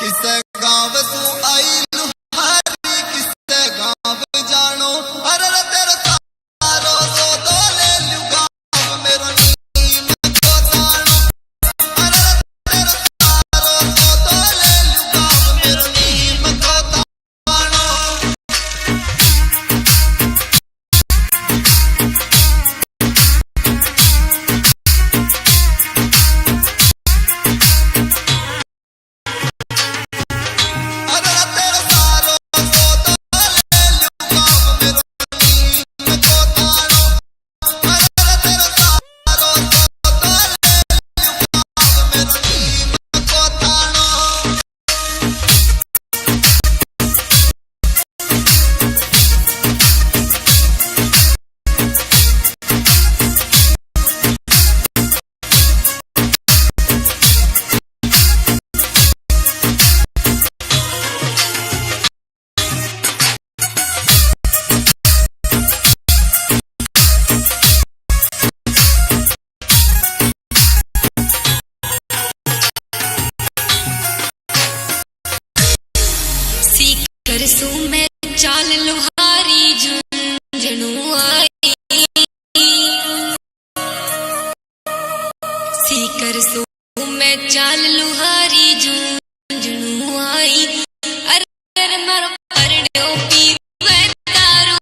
किसे गाँव तू आई लुहारी किसे गाँव जानो अरे तेरे सारो सो तो ले लू गाँव मेरो नीम को तानो अरे तेरे सारो सो तो ले लू गाँव मेरो नीम को तानो करसू में चाल लुहारी झुंझुनू आई सी करसू में चाल लुहारी झुंझुनू आई अरे मर परड़ो पीवे दारू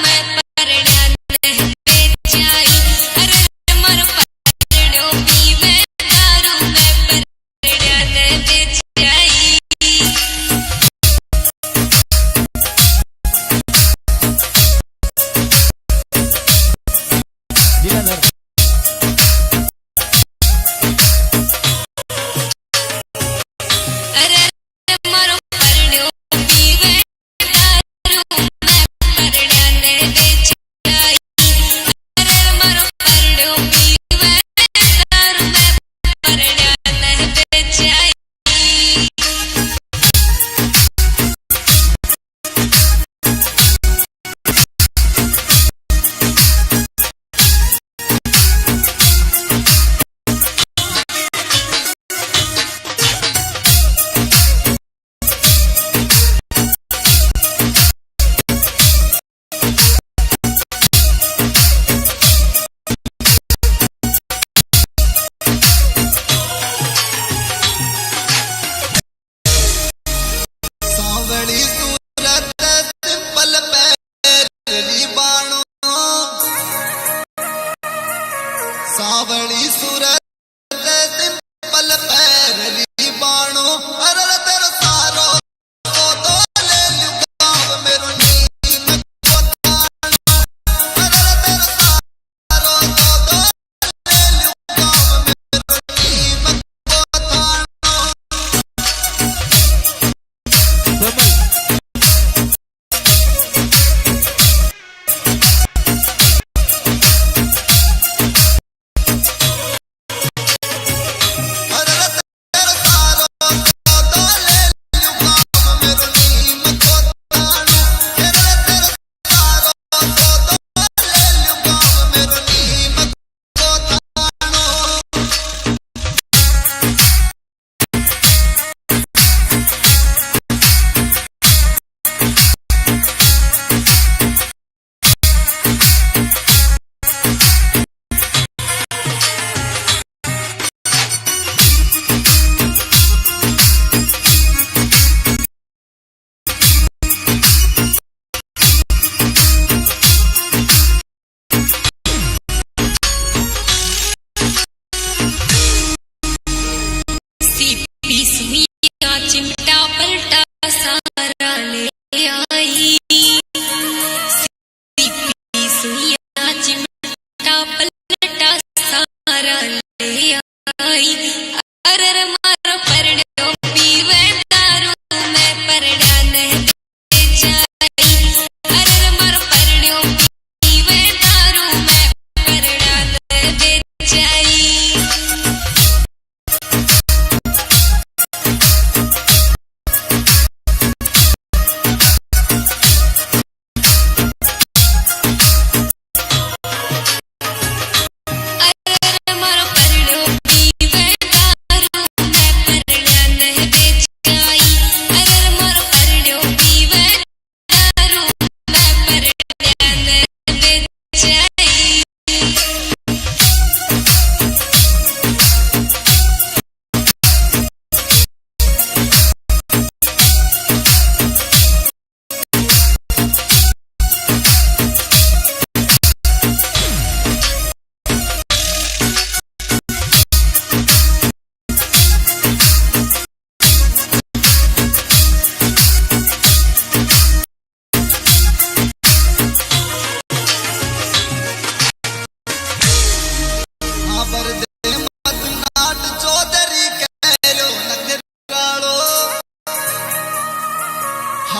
मैं परड़ा नहीं बेचाई अरे मर परड़ो पीवे दारू मैं परड़ा नहीं बेचाई अरे मारो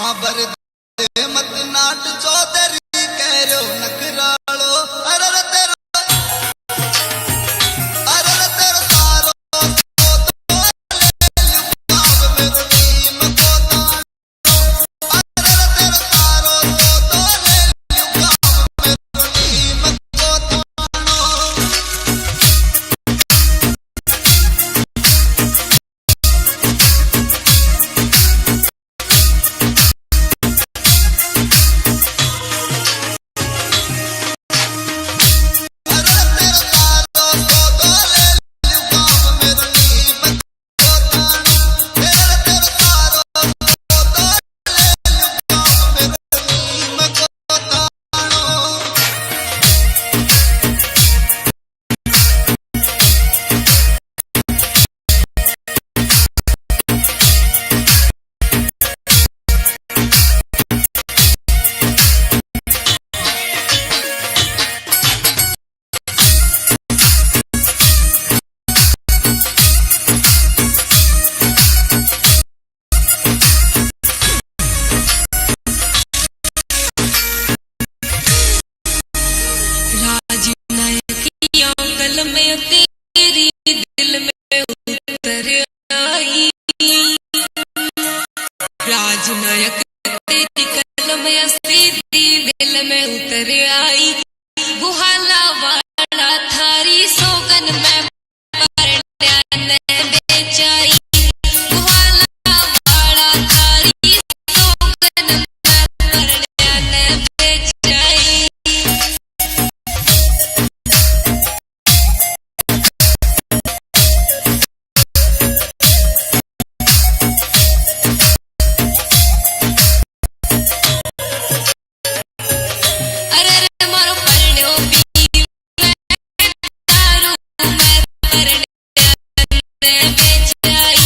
सांबर दे मत नाट चौधरी कह रो नखरालो अरे रे तेरा सारो तो लुगाव मेरो नीम को तानो अरे रे तेरा सारो तो लुगाव मेरो नीम को तानो तेरी दिल में उतर आई राजनायक तेरी कलम सीधी दिल में उतर आई गुहाला वाला थारी सोगन में परण्या ने बेचाई गुहाला वाला थारी सोगन में परण्या ने बेचाई दारू मैं परण्या ने बेचाई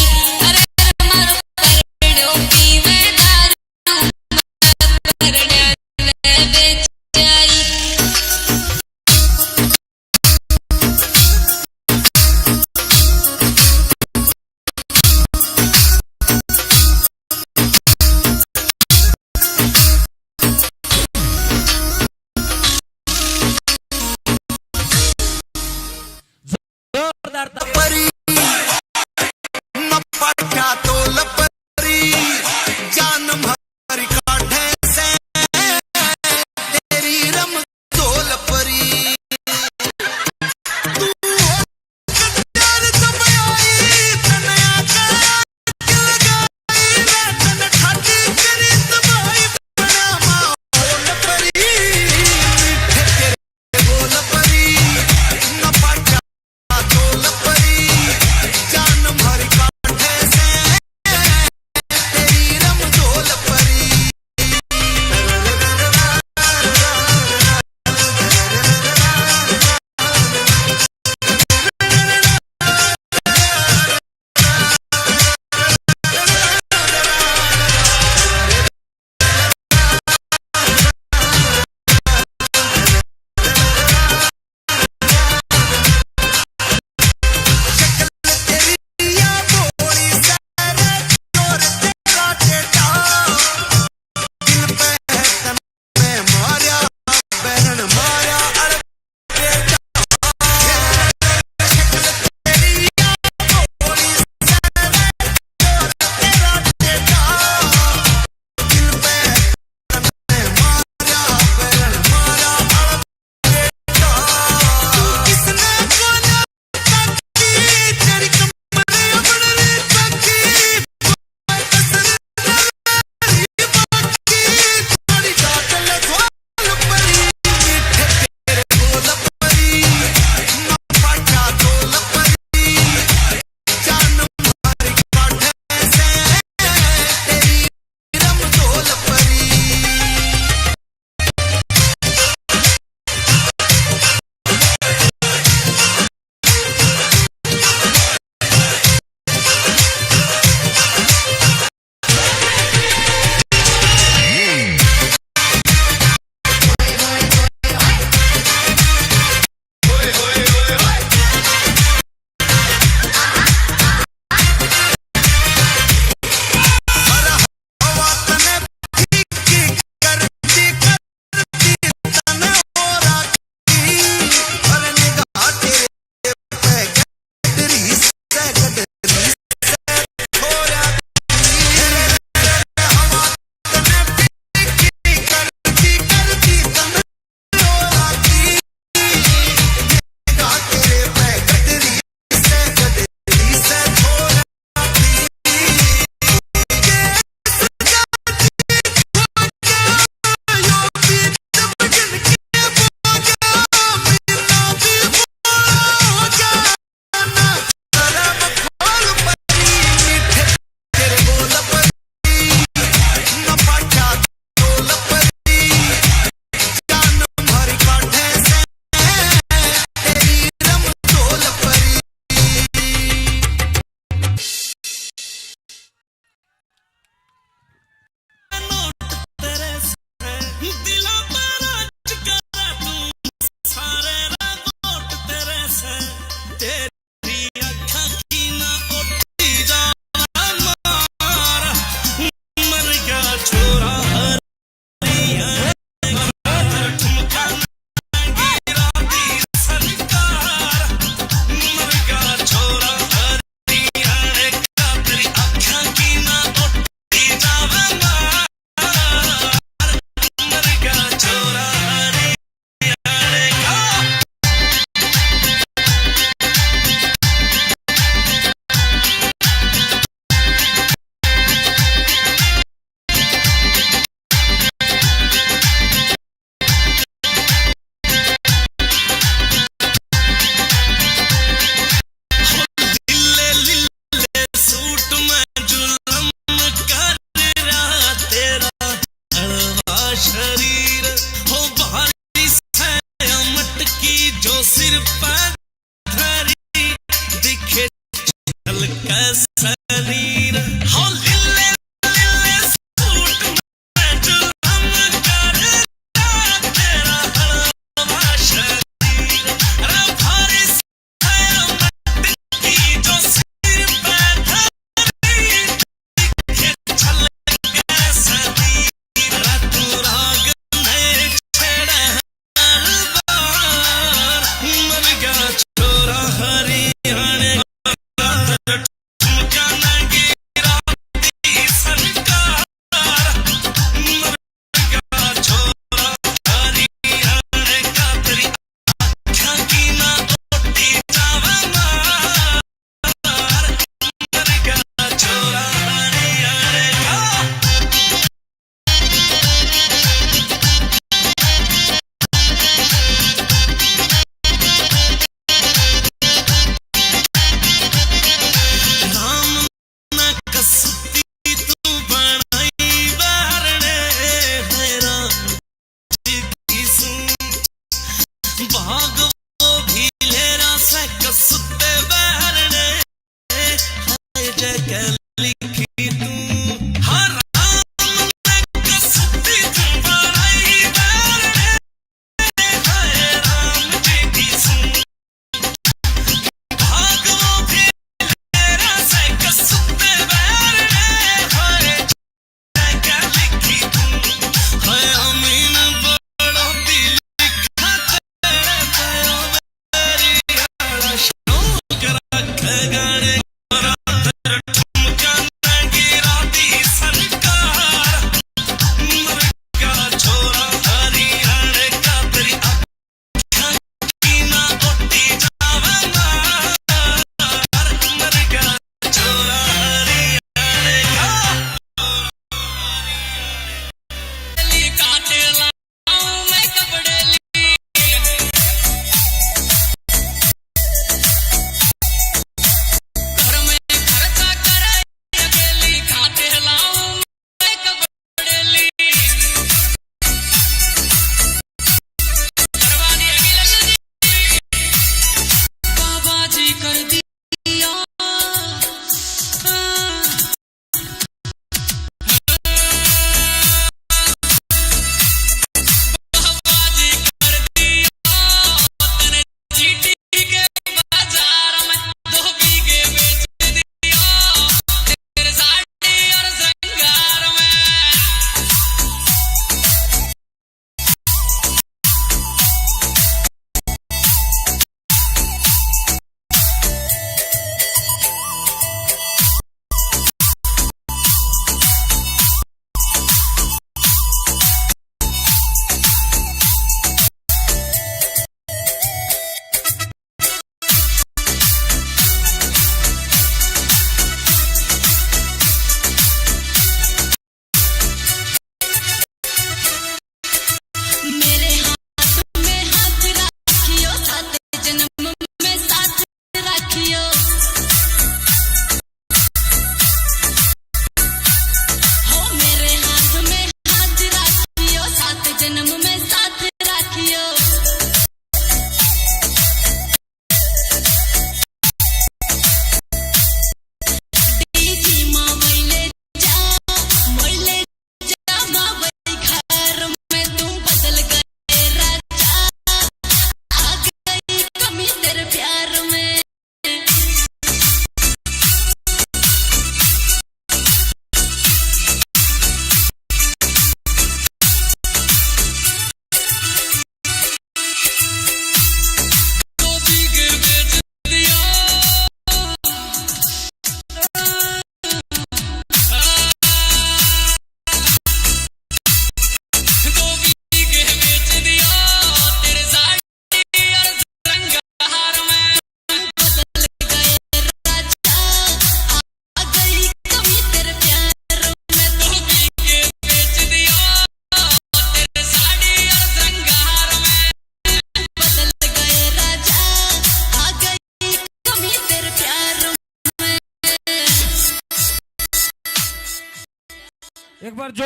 एक बार जो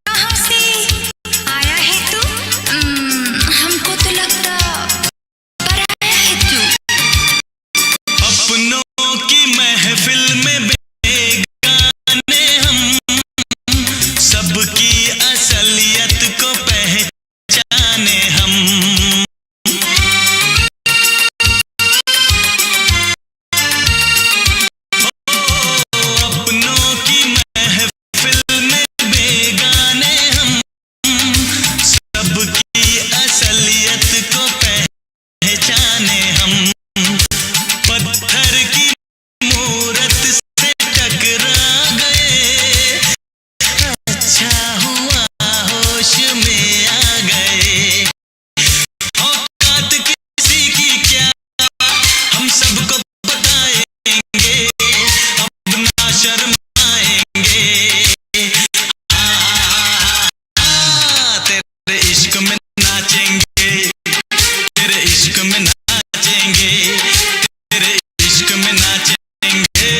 कहाँ से आया है तू? हमको तो लगता पराया है तू। अपनों की महफिल में बेगाने हम, सबकी असलियत को पहचाने हम। अपनों की महफिल में बेगाने हम, सबकी असलियत को पहचाने हम। पत्थर की मूरत से टकरा गए, अच्छा हुआ होश में आ गए। औकात किसी की क्या हम सबको बताएंगे, अब ना शर्माएंगे। तेरे इश्क में नाचेंगे, तेरे इश्क में नाचेंगे, तेरे इश्क में नाचेंगे,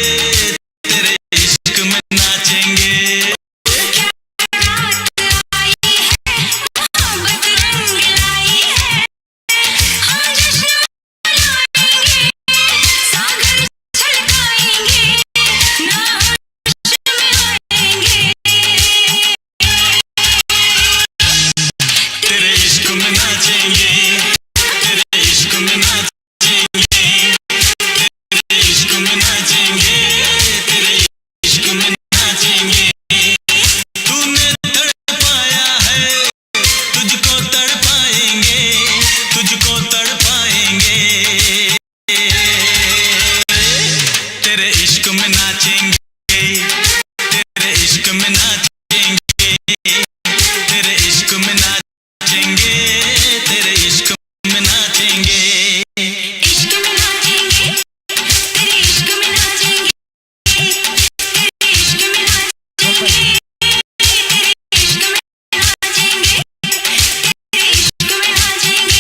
तेरे इश्क में नाचेंगे। क्या रात आई है, मोहब्बत रंग लाई है। हम जश्न मनाएंगे, सागर छलकाएंगे, ना होश में आएंगे। तेरे इश्क में नाचेंगे, तेरे इश्क में नाचेंगे, तेरे इश्क में नाचेंगे, तेरे इश्क में नाचेंगे। तूने तड़पाया है, तुझको तड़पाएंगे, तुझको तड़पाएंगे। तेरे इश्क में नाचेंगे, तेरे इश्क में नाचेंगे, तेरे इश्क में नाचेंगे, तेरे इश्क में नाचेंगे। इश्क में नाचेंगे, तेरे इश्क में नाचेंगे, तेरे इश्क में नाचेंगे, तेरे इश्क में नाचेंगे, तेरे इश्क में नाचेंगे,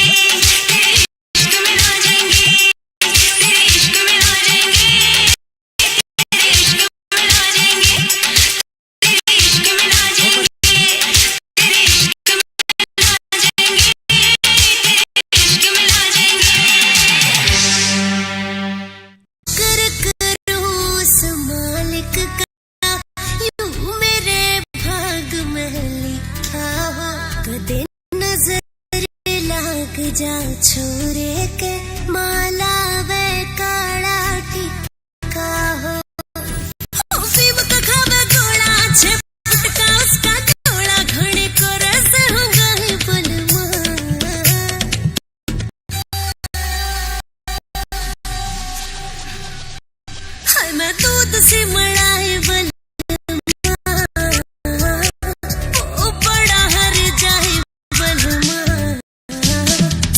तेरे इश्क में नाचेंगे, तेरे इश्क में नाचेंगे, तेरे इश्क में नाचेंगे, तेरे इश्क में नाचेंगे, तेरे इश्क में नाचेंगे, तेरे इश्क में नाचेंगे। कर करूं उस मालिक का, यूं मेरे भाग में लिखा हो। कदे नजर लाग जा छोरे के, माला वे काला टिका हो। फीम का खावे गोला, छे फुटका उसका थोड़ा, घड़े को रस होगा ही बलमा। हाय मैं दूध से मड़ाए बलमा, वो बड़ा हर जाए बलमा।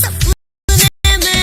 सपने में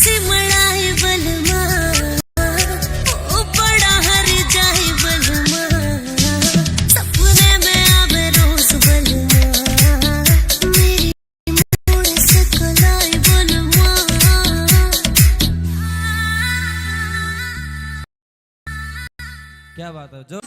सिमड़ाए बलमा ओ बड़ा हर जाए बलमा सपने में आवे रोज बलमा मेरी मोड़ सकलाए बलमा। क्या बात है जो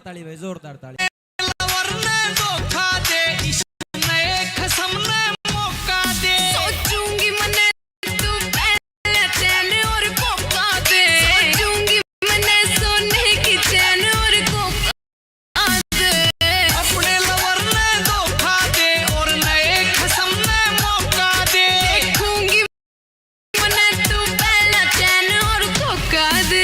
ताली भाई, जोरदार ताली। वरना धोखा दे इश्क नए खसम ने मौका दे सोचूंगी मने तू पहले चैन और कोका दे सोचूंगी मने सोने की चैन और कोका दे अपने लवर ने धोखा दे और नए खसम ने मौका दे देखूंगी मने तू पहले चैन और कोका दे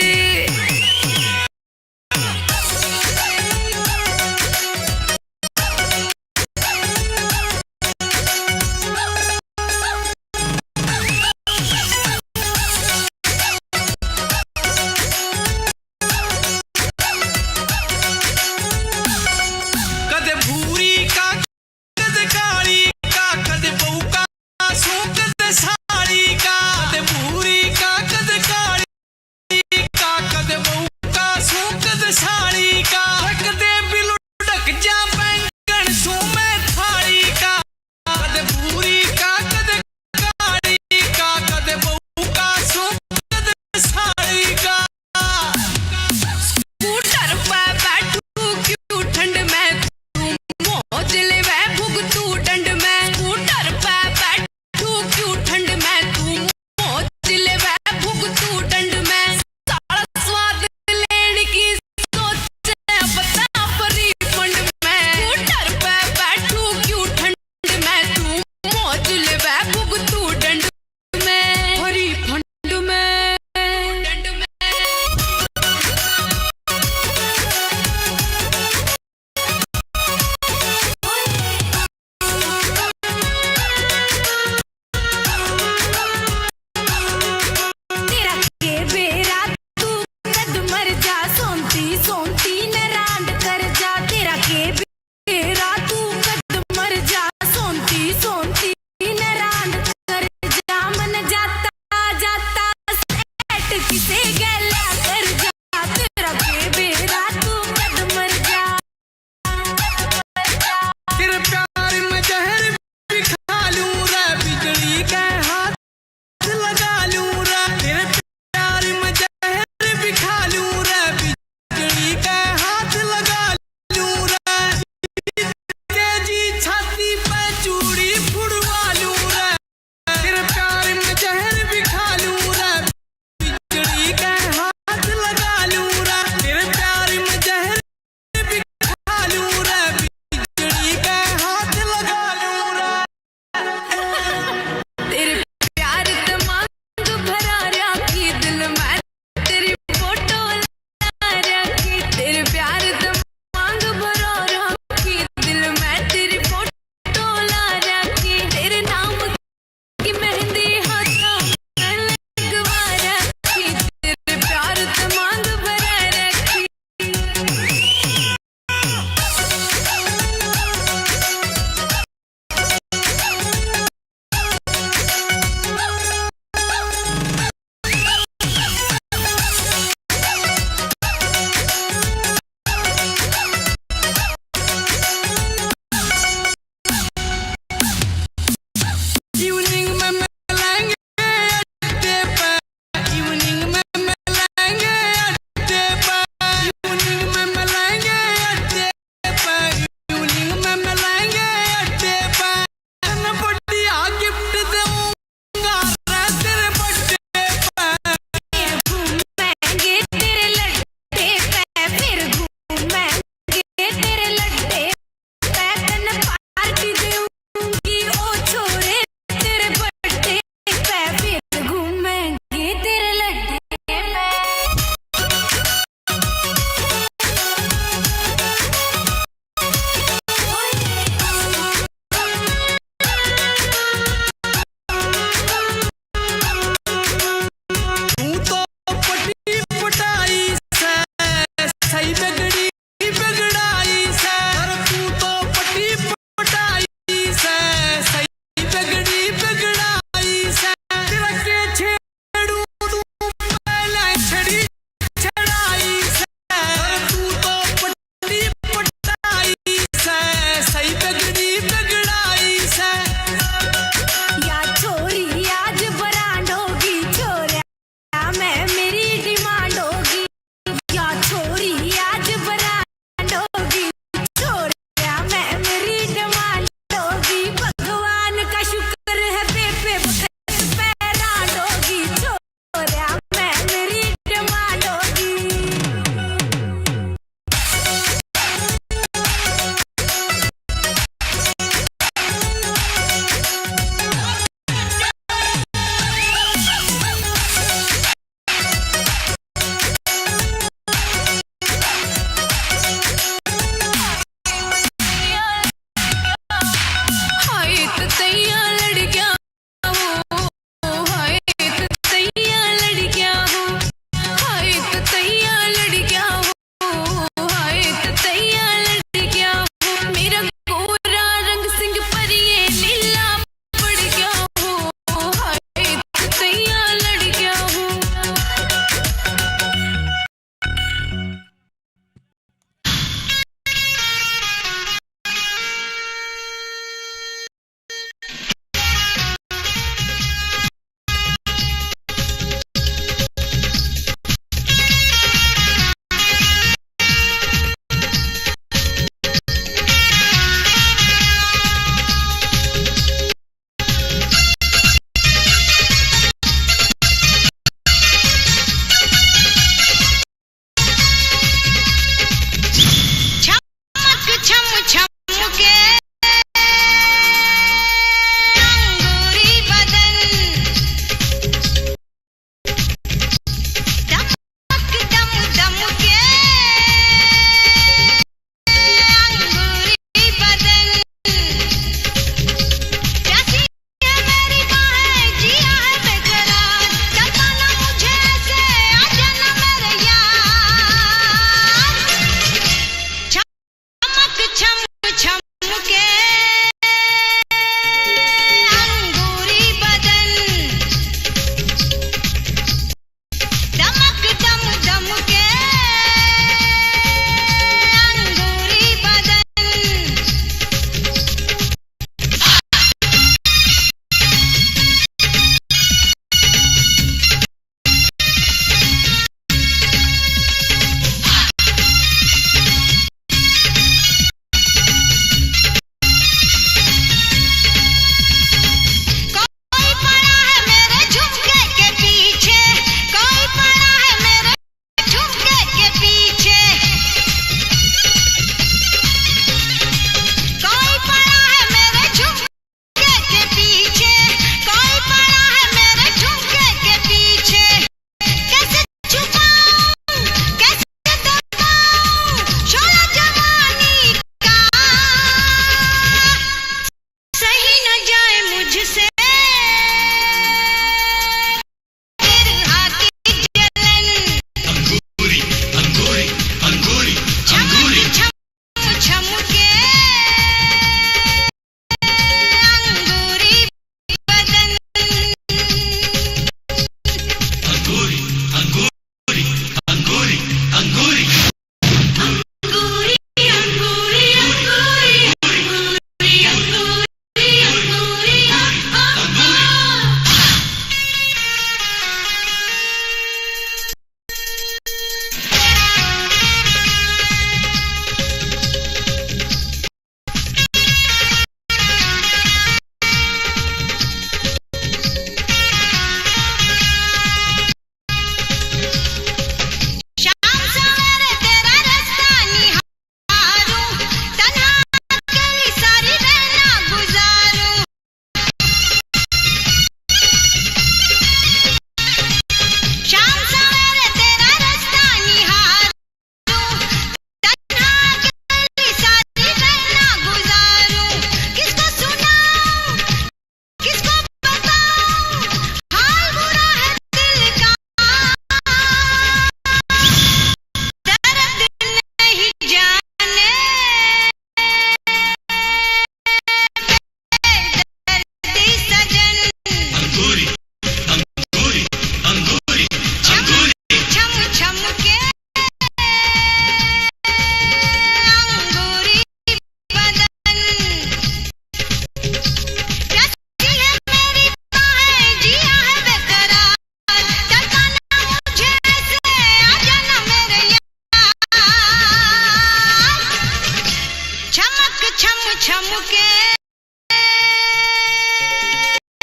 आंख छम छम के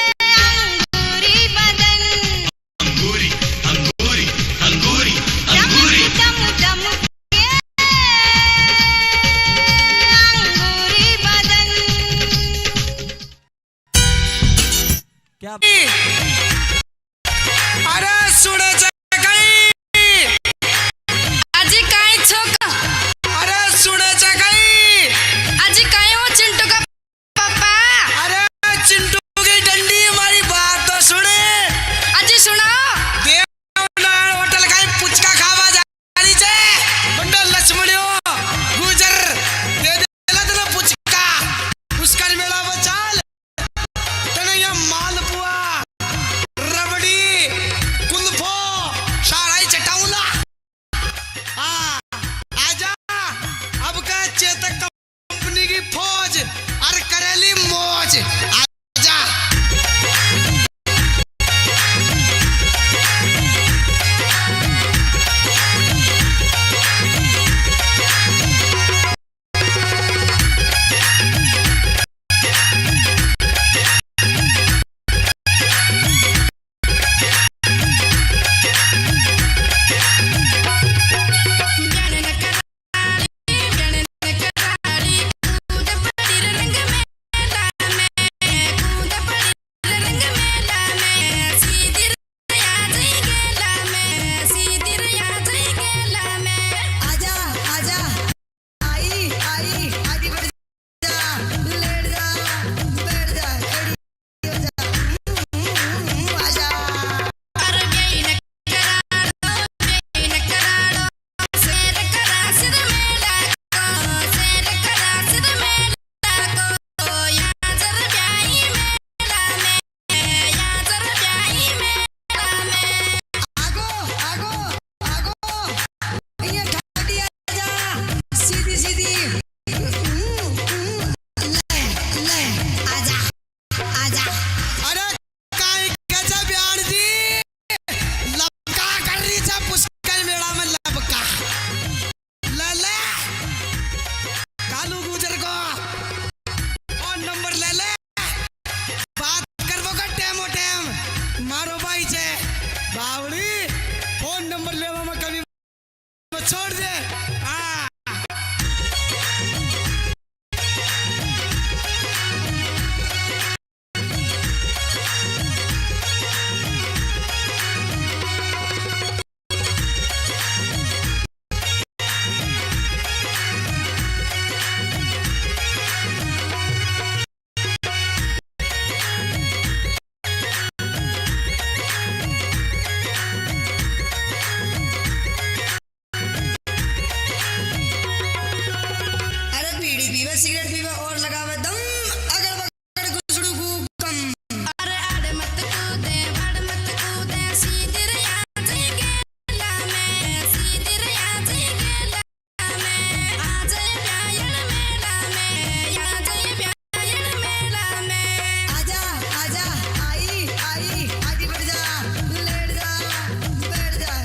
अंगूरी बदन अंगूरी अंगूरी अंगूरी अंगूरी दम दम के अंगूरी बदन क्या अरे सुने गई आजी काय छोका अरे सुने गई आजी काय हो चिंटू का पापा अरे चिंटू की डंडी हमारी बात तो सुने आजी सुनाओ देवनारायण होटल का पुचका खावा जा रही छे बंडल लक्ष्मणियो गुजर दे देला तने पुचका उसका मेला बचाल तने या मालपुआ रबड़ी कुल्फो साराई चटाउला आजा अब का चेतक कंपनी की फौज और करेली मौज आजा कूद पड़ी रंग मेला में कूद पड़ी रंग मेला में सीधी रया जई गेला में सीधी रया जई गेला में आजा आजा आई आई आगे बढ़ जा लेट जा बैठ जा आजा कर गई न कराड़ो शेर करा सिर मेला को शेर करा सिर मेला को याजर ब्याई मेला में याजर ब्याई मेला में आगो आगो आगो ये ठाडी आजा सीधी सीधी ले आजा आजा अरे काई गजब यार जी लपका कर रही था पुष्कर मेला में लपका ले ले कालू गुजर को और नंबर ले ले बात करबो का टेमो टेम मारो भाई से बावड़ी फोन नंबर लेवा में कभी मत छोड़ दे हाँ अरे बीड़ी पीवे सिगरेट पीवे और लगावे दम अगर बगड़ गुसड़ू कम अरे आड़े मत कूदे सीधी रया जई गेला में सीधी रया जई गेला में आ जई ब्यायन मेला में या जई ब्यायन मेला में आजा आजा आई आई आगे बढ़ जा लेट जा बैठ जा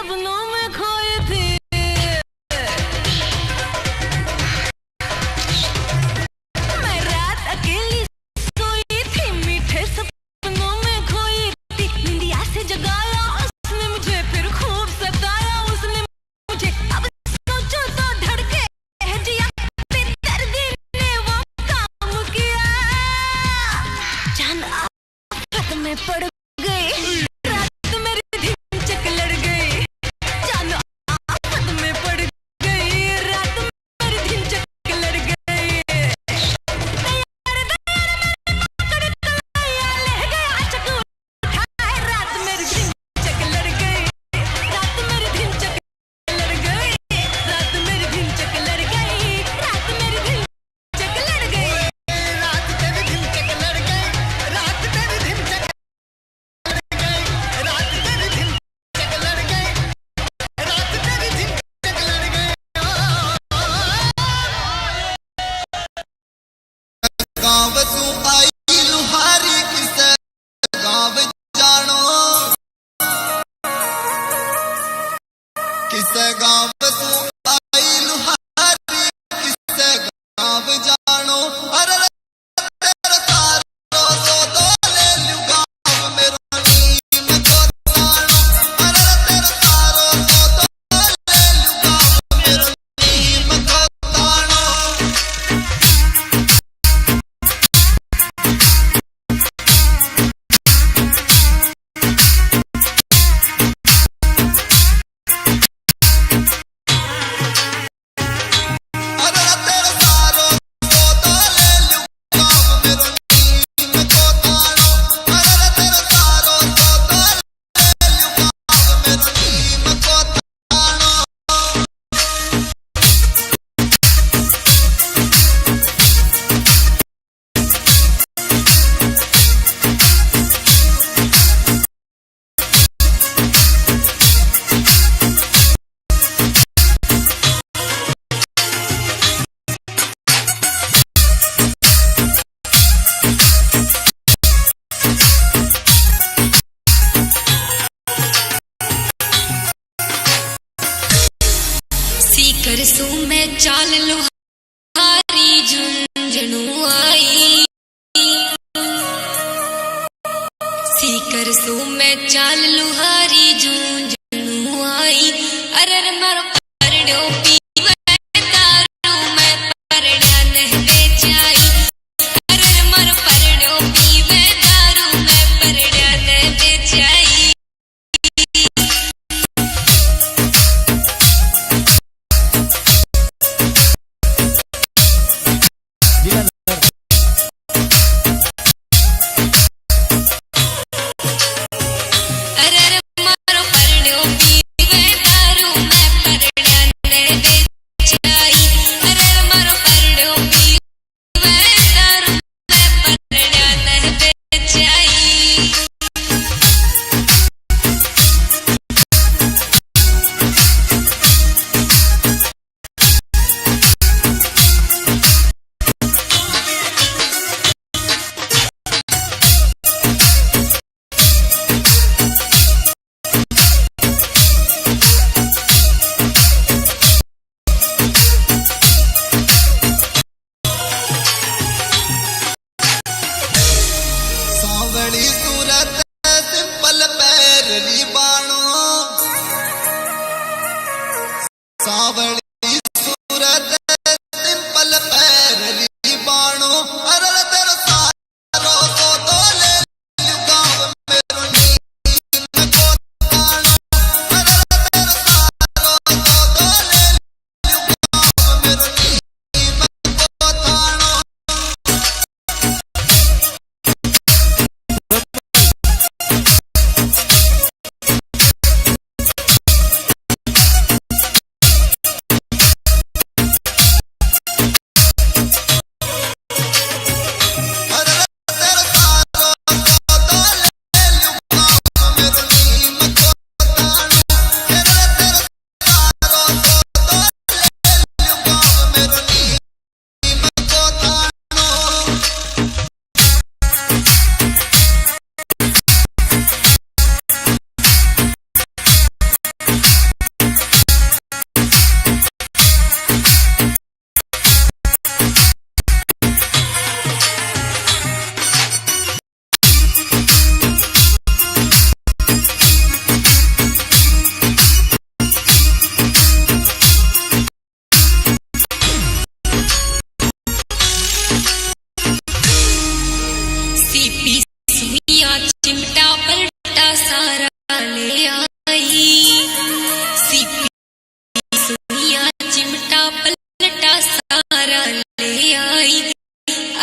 सपनों में खोई थी। मैं रात अकेली सोई थी, मीठे सपनों में खोई थी। निंदिया से जगाया उसने मुझे, फिर खूब सताया उसने मुझे। अब सोचो तो धड़के जिया, बेदर्दी ने वो काम किया। जान आफत में पड़ गई, रात मेरी धिनचक लड़ गई। जान आफत में पड़ गई, रात मेरी धिनचक लड़ गई। दयार दयार मेरे पकड़ कलाया, ले गया चकू उठाए। रात मेरी धिनचक लड़ गई, रात मेरी धिनचक लड़ गई। रात मेरी धिनचक लड़ गई, रात मेरी धिनचक लड़ गई। रात तेरी धिनचक लड़ गई, रात तेरी धिनचक रात तेरी धिनचक लड़ गई, रात तेरी धिनचक लड़ गई। गाँव तू आई लुहारी किसे गाँव जानो, किसे गाँव तू आई लुहारी किसे गाँव जानो। अरे तेरे सारो सो दो ले लू गाँव मेरो नीम को तानो। अरे तेरे सारो सो दो ले लू गाँव मेरो नीम को तानो। अरे तेरे सारो सो दो ले लू गाँव मेरो नीम को तानो। अरे तेरे सारो सो दो ले लू गाँव मेरो नीम को तानो। सीकर सू में चाल लुहारी झुंझुनू आई। सीकर सू में चाल लुहारी झुंझुनू आई। अरर मर परड्यो पीवे दारू में परड्या ने बेचाई। अरर मर परड्यो पीवे दारू में परड्या ने बेचाई। अरर मारो परड्यो पीवे दारू में परड्या ने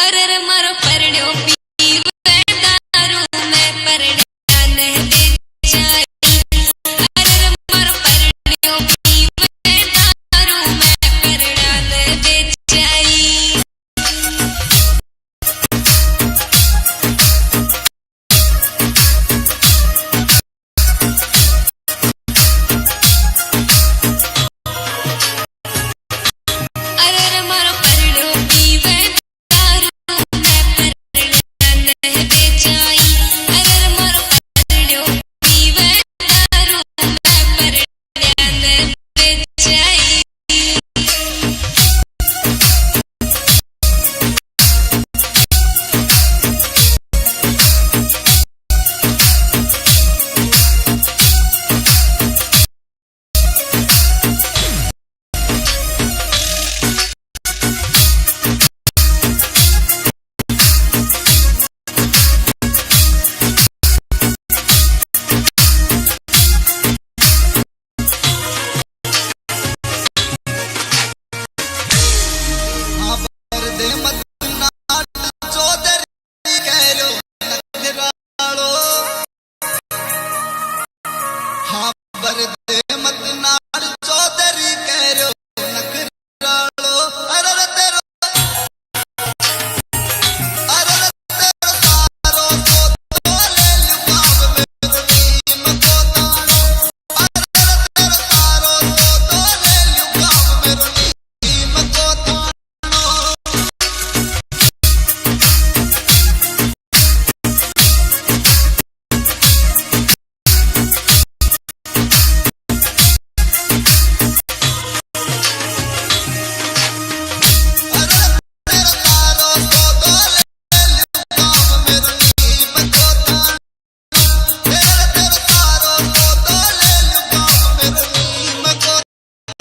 अरे रे मारो परड़ो पीवे दारू में परड़ा ने बेचाई अरे रे मारो परड़ो पीवे दारू में परड़ा ने बेचाई अरे रे मारो परड़ो पीवे दारू में परड़ा ने बेचाई अरे रे मारो परड़ो पीवे दारू में परड़ा ने बेचाई हाँ बरदे मत नाट चौधरी करो नखरालो हाँ बरदे मत नाट चौधरी करो नखरालो अरे रे तेरो सारो सो तो ले लुगाव मेरो नीम को तानो अरे रे तेरो सारो सो तो ले लुगाव मेरो नीम को तानो अरे तेरो सारो सो तो ले लुगाव मेरो नीम को तानो तेरो सारो सो तो ले लुगाव मेरो नीम को तानो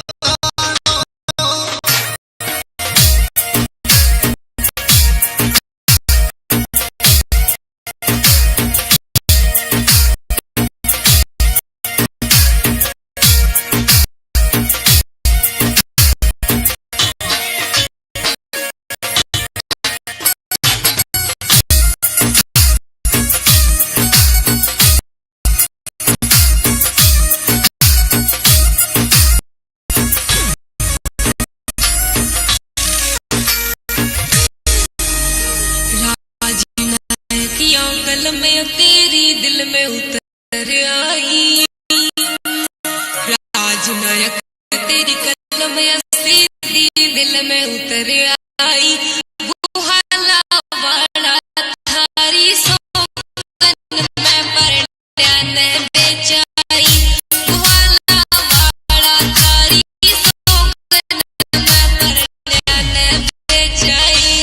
राजी नायकियों कल में तेरी दिल में उतर आई राजनायक तेरी कल में तेरी दिल में उतर आई वो हाला वाला थारी सोगन में परड़ा ने बेचाई वो हाला वाला थारी सोगन में परड़ा ने बेचाई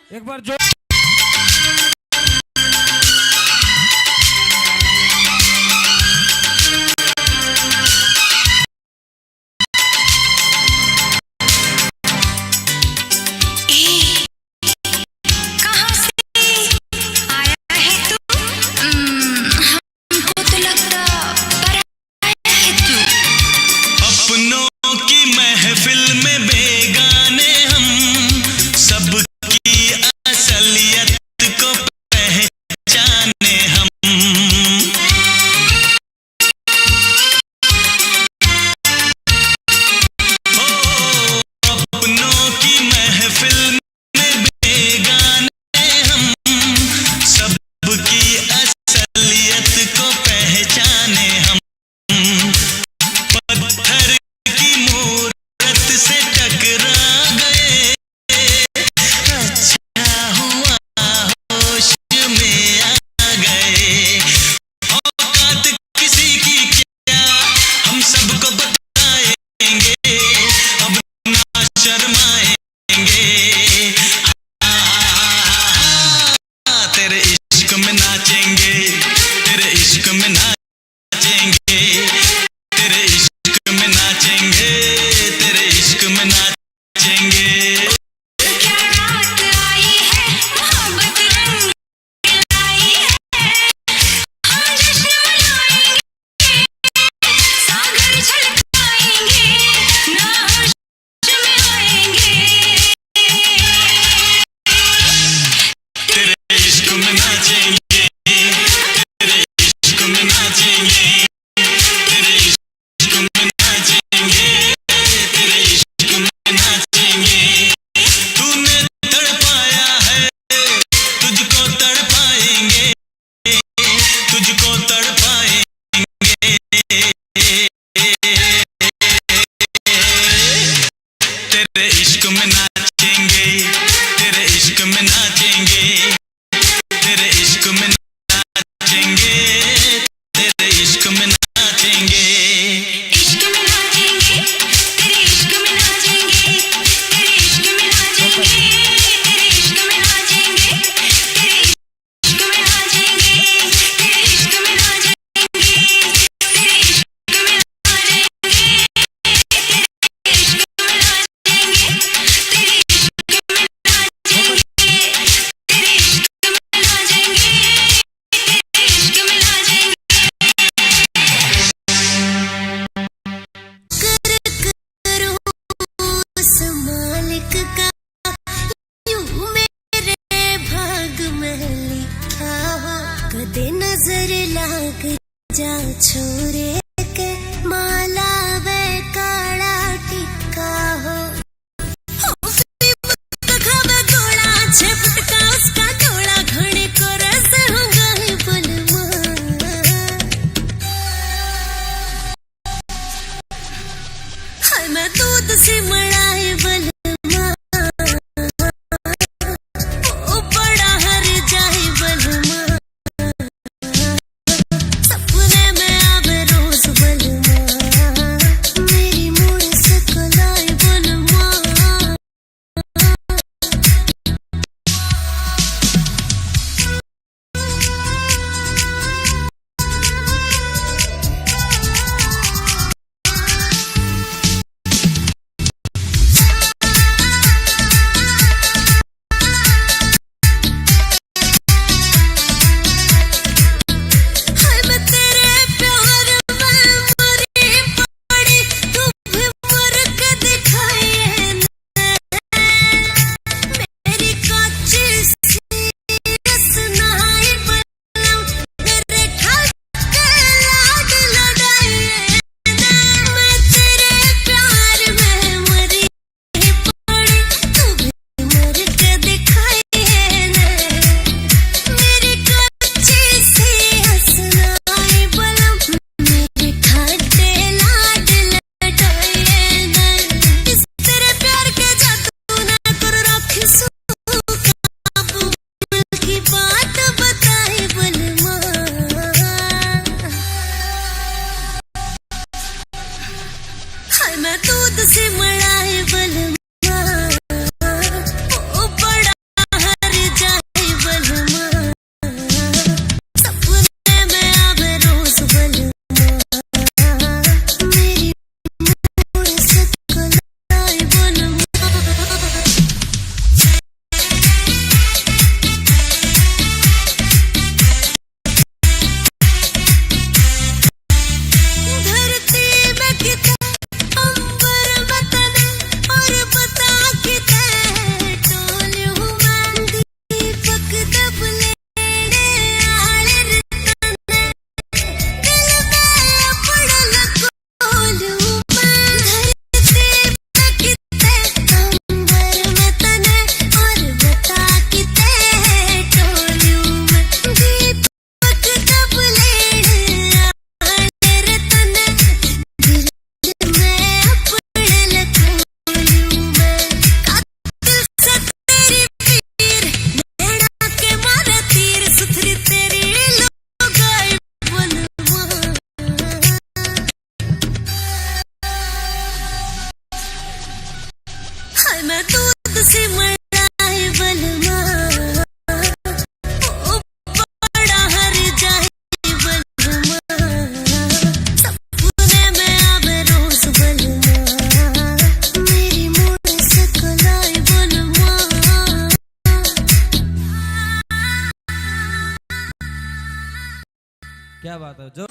एक बार जो कहाँ से आया है तू? हमको तो लगता पराया है तू। अपनों की महफिल में बेगाने हम, सबकी असलियत को पहचाने हम। ओ, अपनों की महफिल में बेगाने हम, सबकी असलियत को पहचाने हम। पत्थर की मूरत से टकरा गए, अच्छा हुआ होश में आ गए। औकात किसी की क्या हम सबको बताएंगे, अब ना शर्माएंगे। तेरे इश्क में नाचेंगे, तेरे इश्क में नाचेंगे, तेरे इश्क में नाचेंगे, तेरे इश्क में नाचेंगे। क्या रात आई है, मोहब्बत रंग लाई है। हम जश्न मनाएंगे, सागर छलकाएंगे, ना होश में आएंगे। तेरे इश्क में नाचेंगे, तेरे इश्क में नाचेंगे, तेरे इश्क में नाचेंगे, तेरे इश्क में नाचेंगे। तूने तड़पाया है, तुझको तड़पाएंगे, तुझको तड़पाएंगे। तेरे इश्क में नाचेंगे, तेरे इश्क में नाचेंगे, तेरे इश्क में नाचेंगे, तेरे इश्क में नाचेंगे। इश्क में नाचेंगे, तेरे इश्क में नाचेंगे, तेरे इश्क में नाचेंगे, तेरे इश्क में नाचेंगे, तेरे इश्क में नाचेंगे, तेरे इश्क में नाचेंगे, तेरे इश्क में नाचेंगे, तेरे इश्क में नाचेंगे, तेरे इश्क में नाचेंगे, तेरे इश्क में नजर लाग जा छोरे के माला वे काला टिक्का हो। खावे गोला झपटका उसका थोड़ा घने को रस होगा है बलमा। हाय मैं दूध से मड़ाए बलमा, ओ बड़ा हर जाए बलमा। सपने में आवे रोज बलमा, मेरी मूड से कलाए बलमा। हाय मैं तेरे प्यार में मरी पड़ी, तू भी मर के दिखाए मेरी कच्ची सी रसनाई बलम, तेरे ठक्के लाड लड़ाए। मैं तेरे प्यार में मरी पड़ी, तू भी मर के दिखाए मेरी कच्ची सी हसनाई बलम, मेरे ठाटे लाड लटाए। इस तेरे प्यार के जादू ना कर रखी सू काबू, दिल की बात बताए बलमा। हाय मैं दूध से मड़ाए बलमा, ओ बड़ा हाय मैं दूध से मलाई बलमा ओ बड़ा हर जाए बलमा सपने में आवे रोज बलमा मेरी मोर सकलाई बलमा क्या बात है जो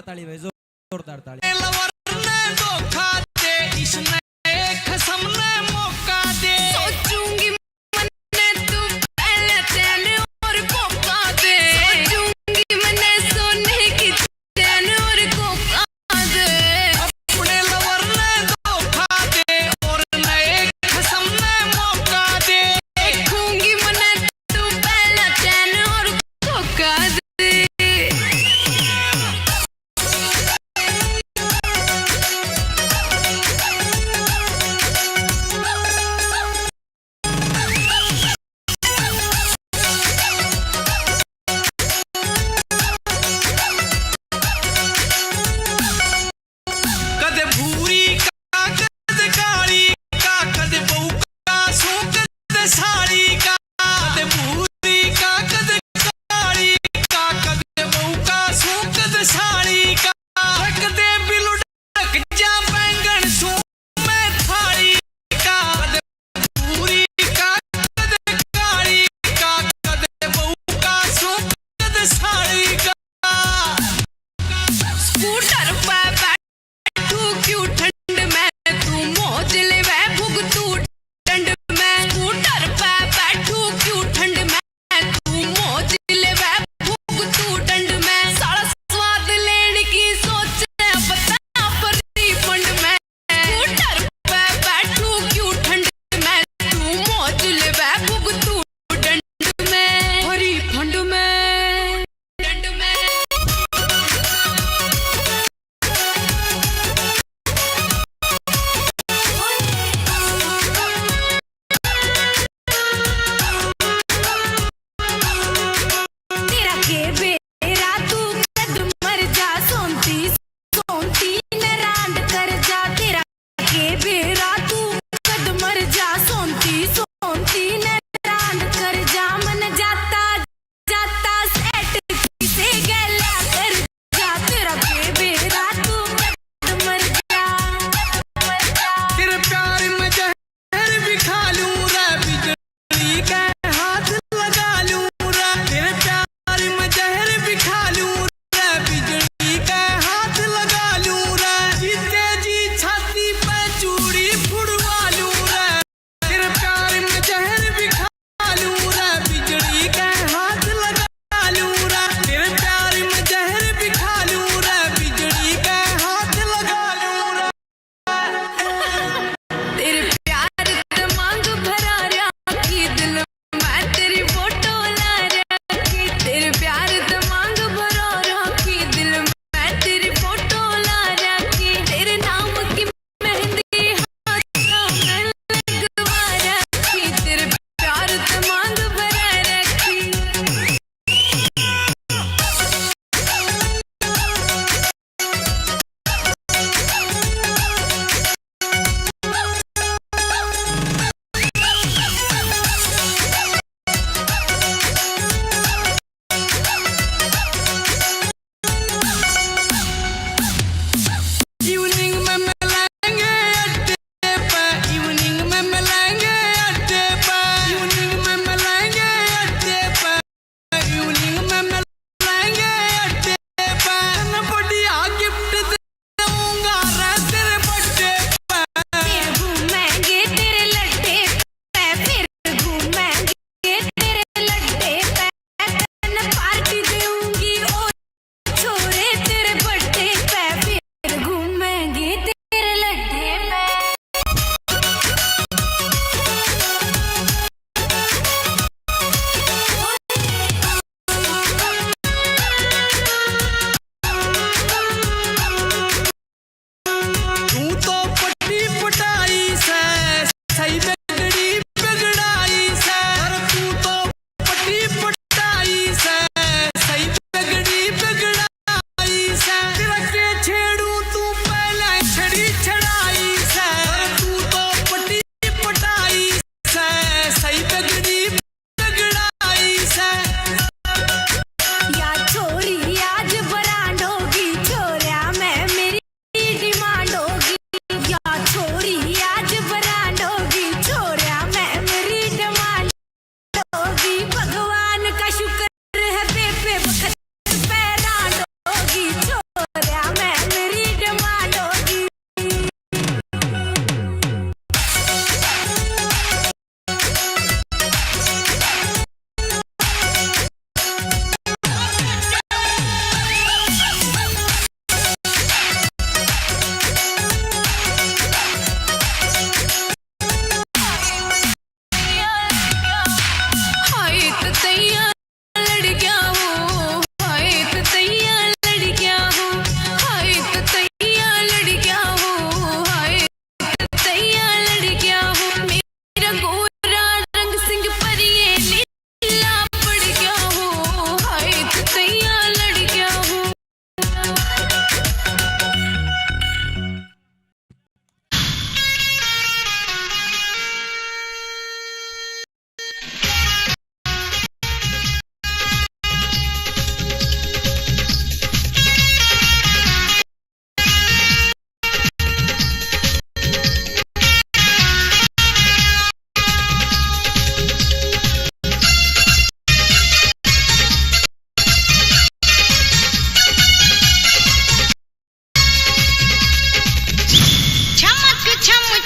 ताली भाई, जोरदार ताली। लवर ने धोखा दे, इसने खसम ने मौका दे। सोचूंगी मने तू पहले चैन और कोका दे, सोचूंगी मने सोने की चैन और कोका दे। अपने लवर ने धोखा दे और नए खसम ने मौका दे। देखूंगी मने तू पहले चैन और कोका दे।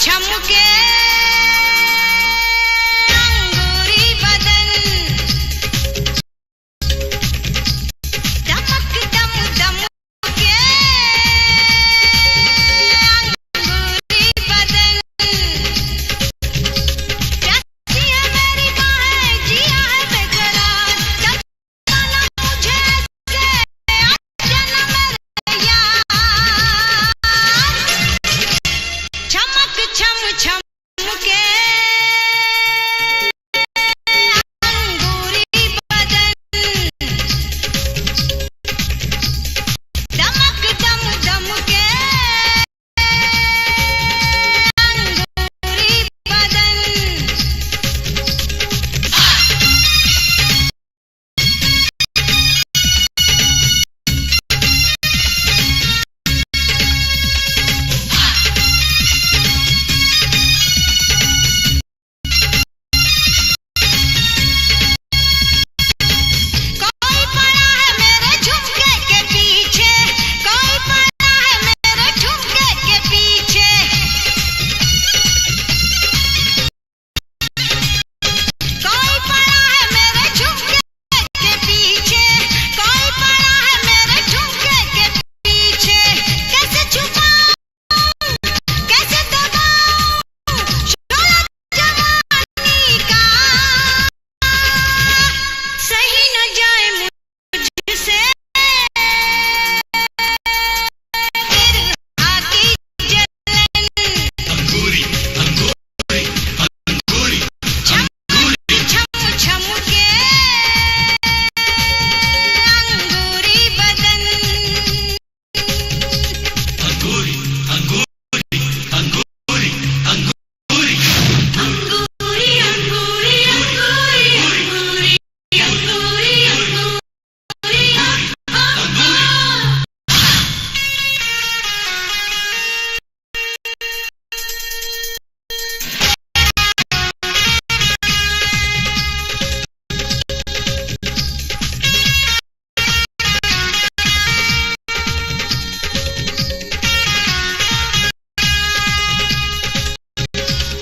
छमके अंगूरी बदन दमक दम दम के अंगूरी बदन प्यासी है मेरी बाहें जिया है बेकरार तड़पाना मुझे से आजा ना मेरे यार चमक छम छम के अंगूरी बदन दमक दम दम के अंगूरी बदन कोई पड़ा है मेरे झुमके के पीछे कोई पड़ा है मेरे झुमके के पीछे कोई पड़ा है मेरे झुमके के पीछे कोई पड़ा है मेरे झुमके के पीछे कैसे छुपाऊं कैसे दबाऊं शोला जवानी का सही न जाए मुझसे फिर आकी जलन छम छम के अंगूरी बदन अंगूरी अंगूरी अंगूरी अंगूरी अंगूरी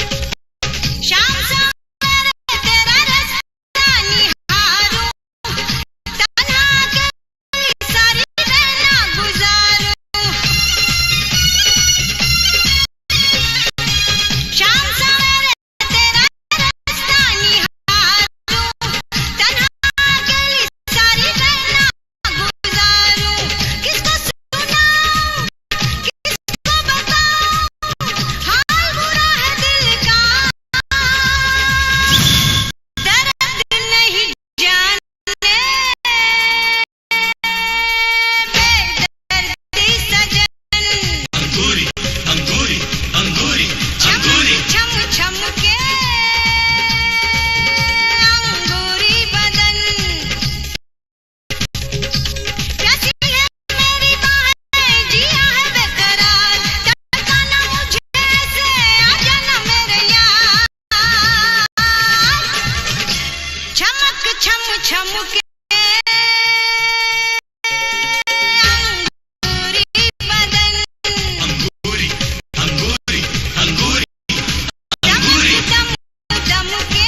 शाम सवेरे तेरा रास्ता निहारूं तन्हा गली सारी रहना गुजारूं शाम सवेरे तेरा रास्ता निहारूं तन्हा गली सारी रहना गुजारूं किसको सुनाऊं किसको बताऊं हाल बुरा है दिल का दर्द नहीं जाने बेदर्दी सजन छम छम के अंगूरी बदन प्यासी है मेरी बाहें जिया है बेकरार तड़पाना मुझे से आजा ना मेरे यार चमक छम छम के अंगूरी बदन दम दम के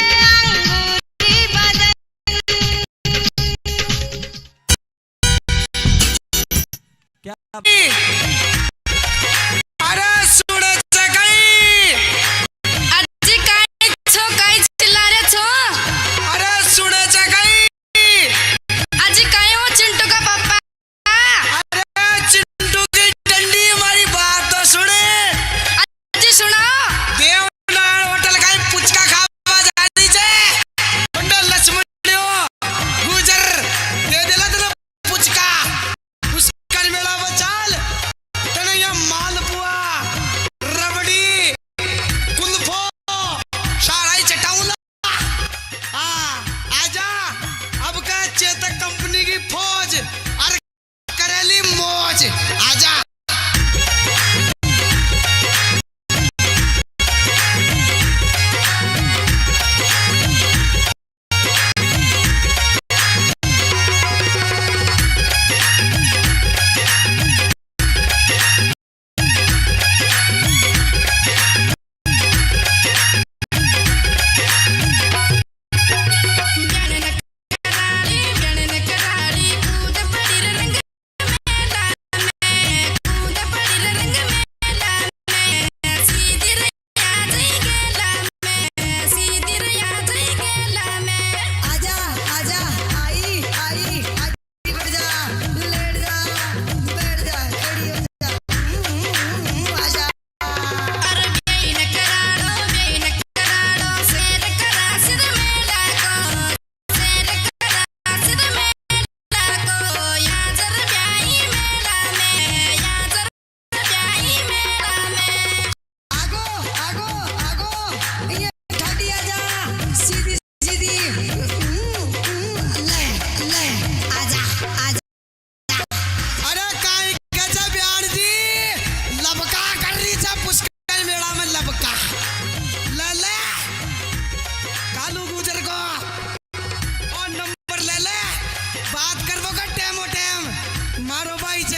अंगूरी बदन क्या अरे सुडाचं काही आजी काय काय चिल्ला रे छो अरे सुडाचं काही आजी काय हो चिंटू का पापा अरे चिंटू की डंडी मारी बात तो सुने आजी सुनाओ देवनाळ होटल काही पुचका खावा जाती छे मंडल लक्ष्मणियो गुजर दे दिला तुला पुचका उसका मेळा चाल ते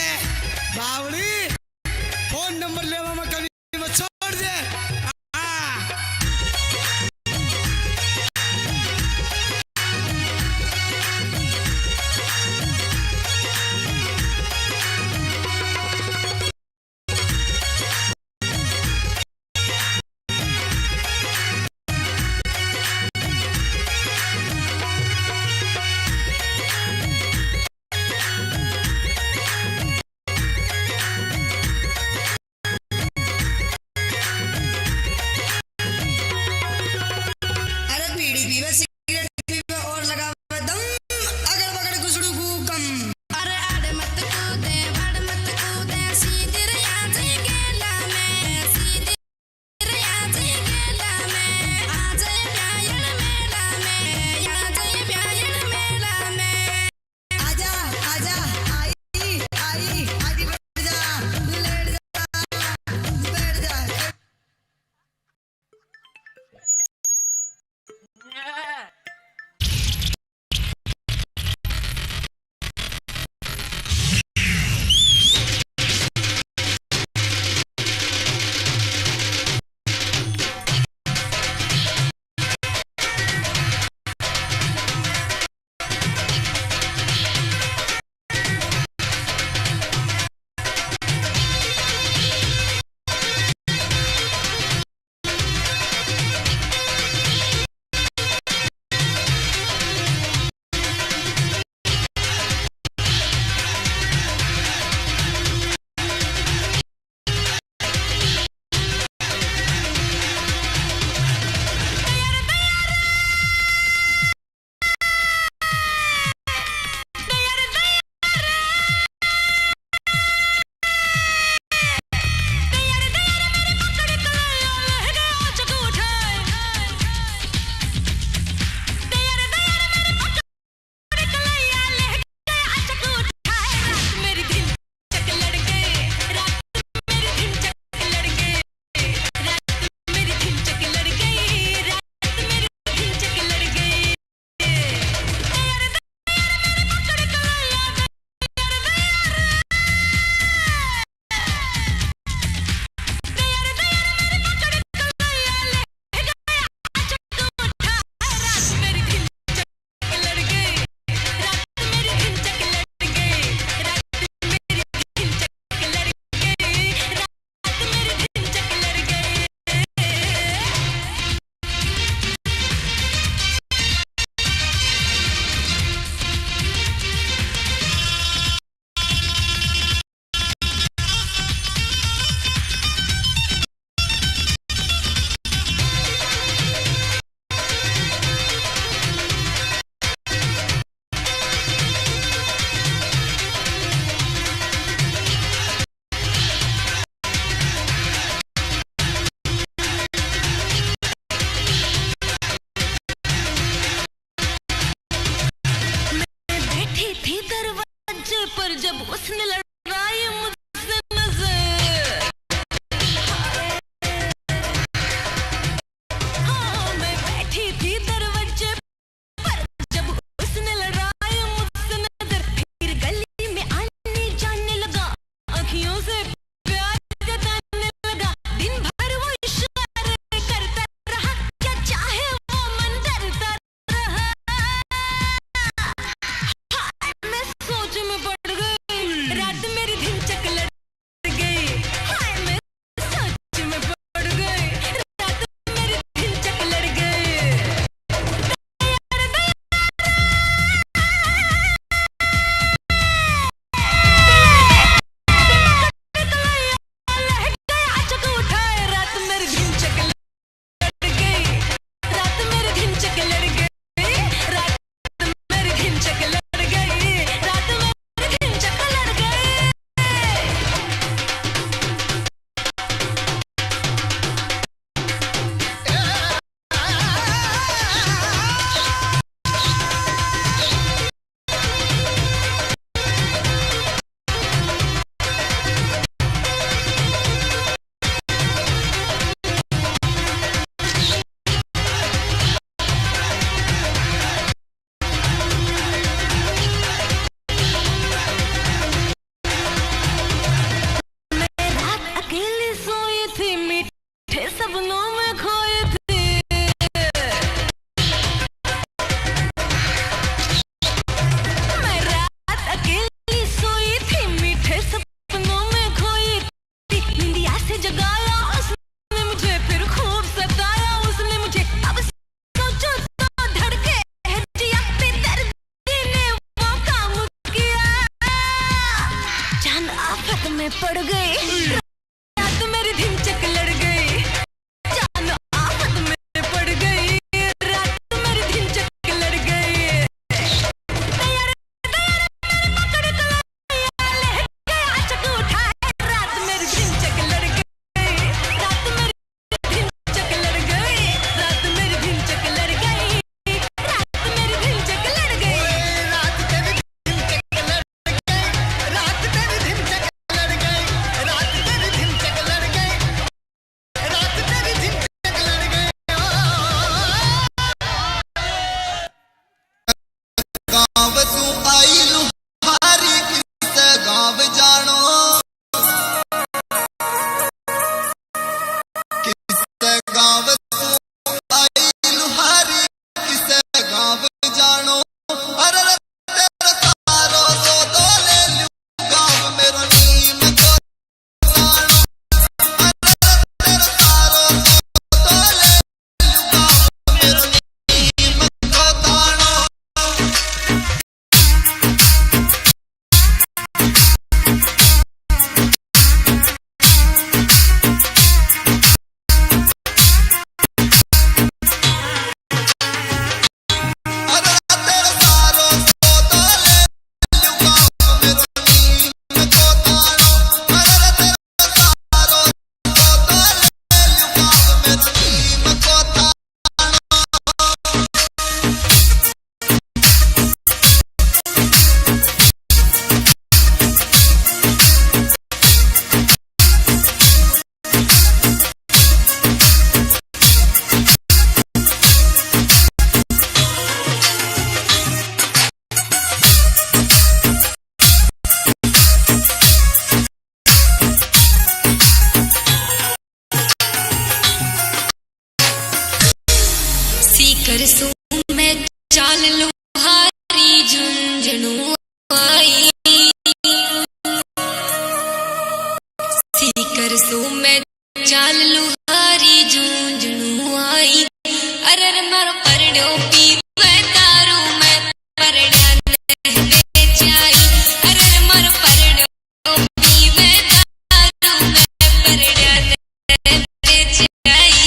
छे बावड़ी फोन नंबर लेवा में कभी मत छोड़ दे आफत में पड़ गई, रात मेरी दिन चक लड़ गई, जान आफत में पड़ गई, रात मेरी दिन चक लड़ गई। तैयार तैयार पकड़ के ले गया चक उठाए, रात मेरी दिन चक लड़ गई, रात मेरी दिन चक लड़ गई, रात मेरी दिन चक लड़ गई, रात मेरी दिन चक लड़ गई। रात तेरी दिन चक लड़ गई, रात तेरी दिन चक लड़ गई, रात तेरी दिन चक लड़ गई, रात तेरी दिन चक लड़ गई। गाँव तू आई लुहारी किससे गाँव जानो, किससे गाँव तू आई लुहारी किससे गाँव जानो। अरे रे तेरे सारो सो दो ले लूं गाँव मेरो नीम को तानो। अरे रे तेरे सारो सो दो ले लूं गाँव मेरो नीम को तानो। अरे तेरे सारो सो दो ले लूं गाँव मेरो नीम को तानो। अरे तेरे सारो सो दो ले लूं गाँव मेरो नीम को तानो। सीकर सो मैं चाल लुहारी झुंझुनू आई, सीकर सो मैं चाल लुहारी झुंझुनू आई। अरे मारो परड़ो पीवे दारू मैं परड़ा ने जाई, अरे मारो परड़ो पीवे दारू मैं परड़ा ने जाई।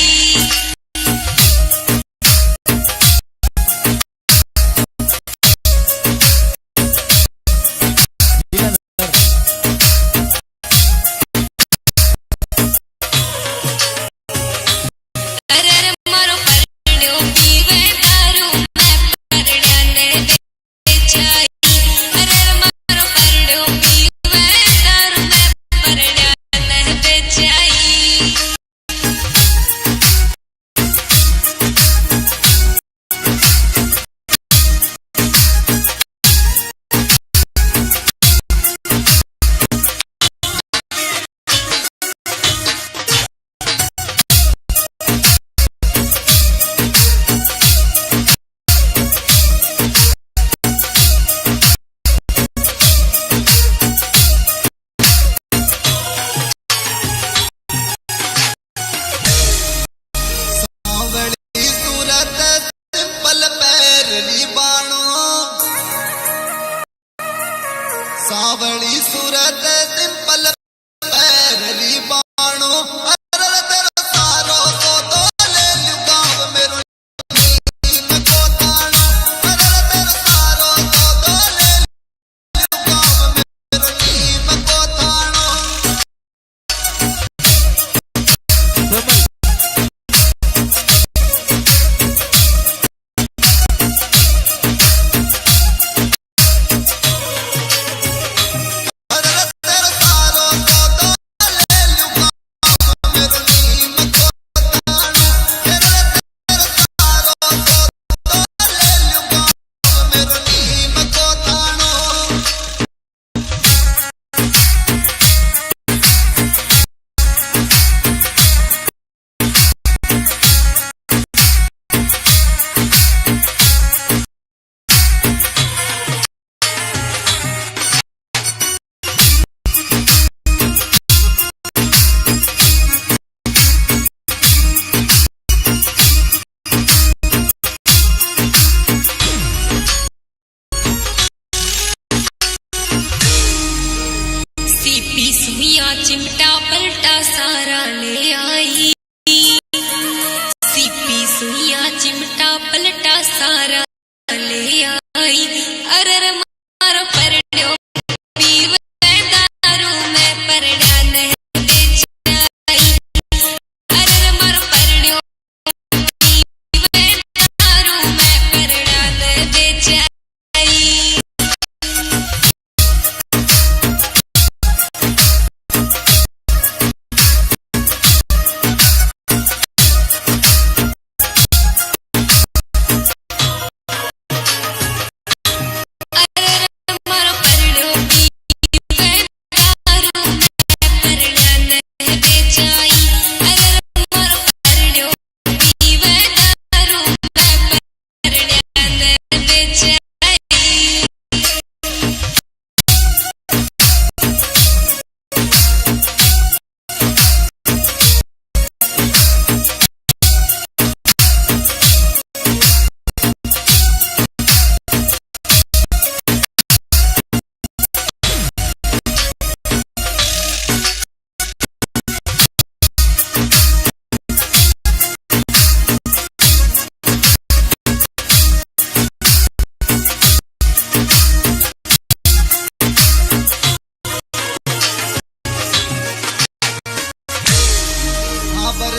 सीपी सुइया चिमटा पलटा सारा ले आई, सीपी सुइया चिमटा पलटा सारा ले आई। अरर मारो परड्यो पीवे दारू में परड़ा नहीं बेचाई, अरर मारो परड्यो पीवे दारू में परड़ा नहीं बेचाई।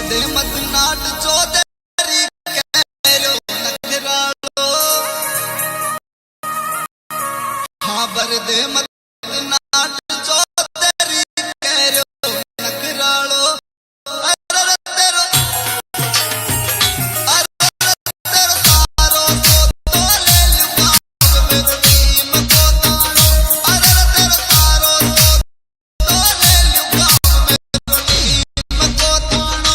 दे मत नाट चौधरी कैरो नखरालो, हाँ बर दे मत नाट चौधरी कैरो नखरालो। अरे तेरो सारो तो ले लूंगा मेरो नीम को तानो, अरे तेरो सारो तो ले लूंगा मेरो नीम को तानो।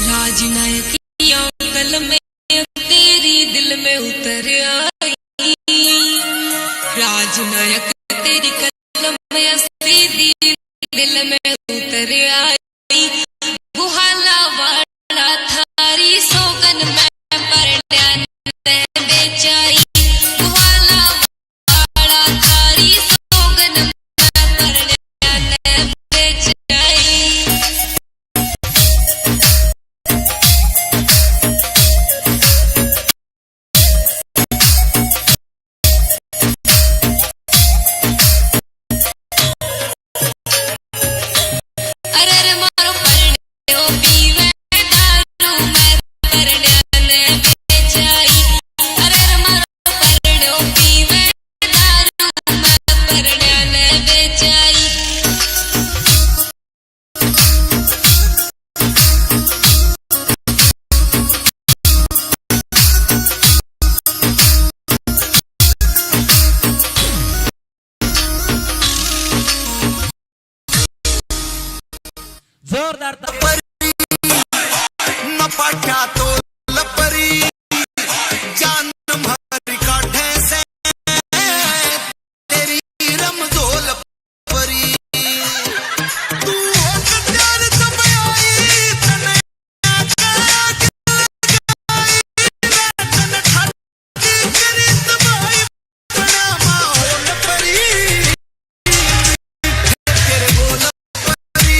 राजनायक की आंकल में तेरी दिल में उतर आई, राजनायक तेरी कलम में सीधी दिल में उतर आई। गुहाला वाला थारी सोगन में परड्या ने बेचाई, गुहाला वाला थारी सोगन में परड्या ने बेचाई। अरे मारो परड्यो पीवे दारू में परड्या ने बेचाई, अरे मारो परड्यो पीवे दारू में परड्या ने बेचाई। जोरदार न पाठा तो लपरी जान तुम्हारी काठे से तेरी रमजोल परी तू प्यार तब आई तने करी तबाई बना माहौल परी तेरे बोल परी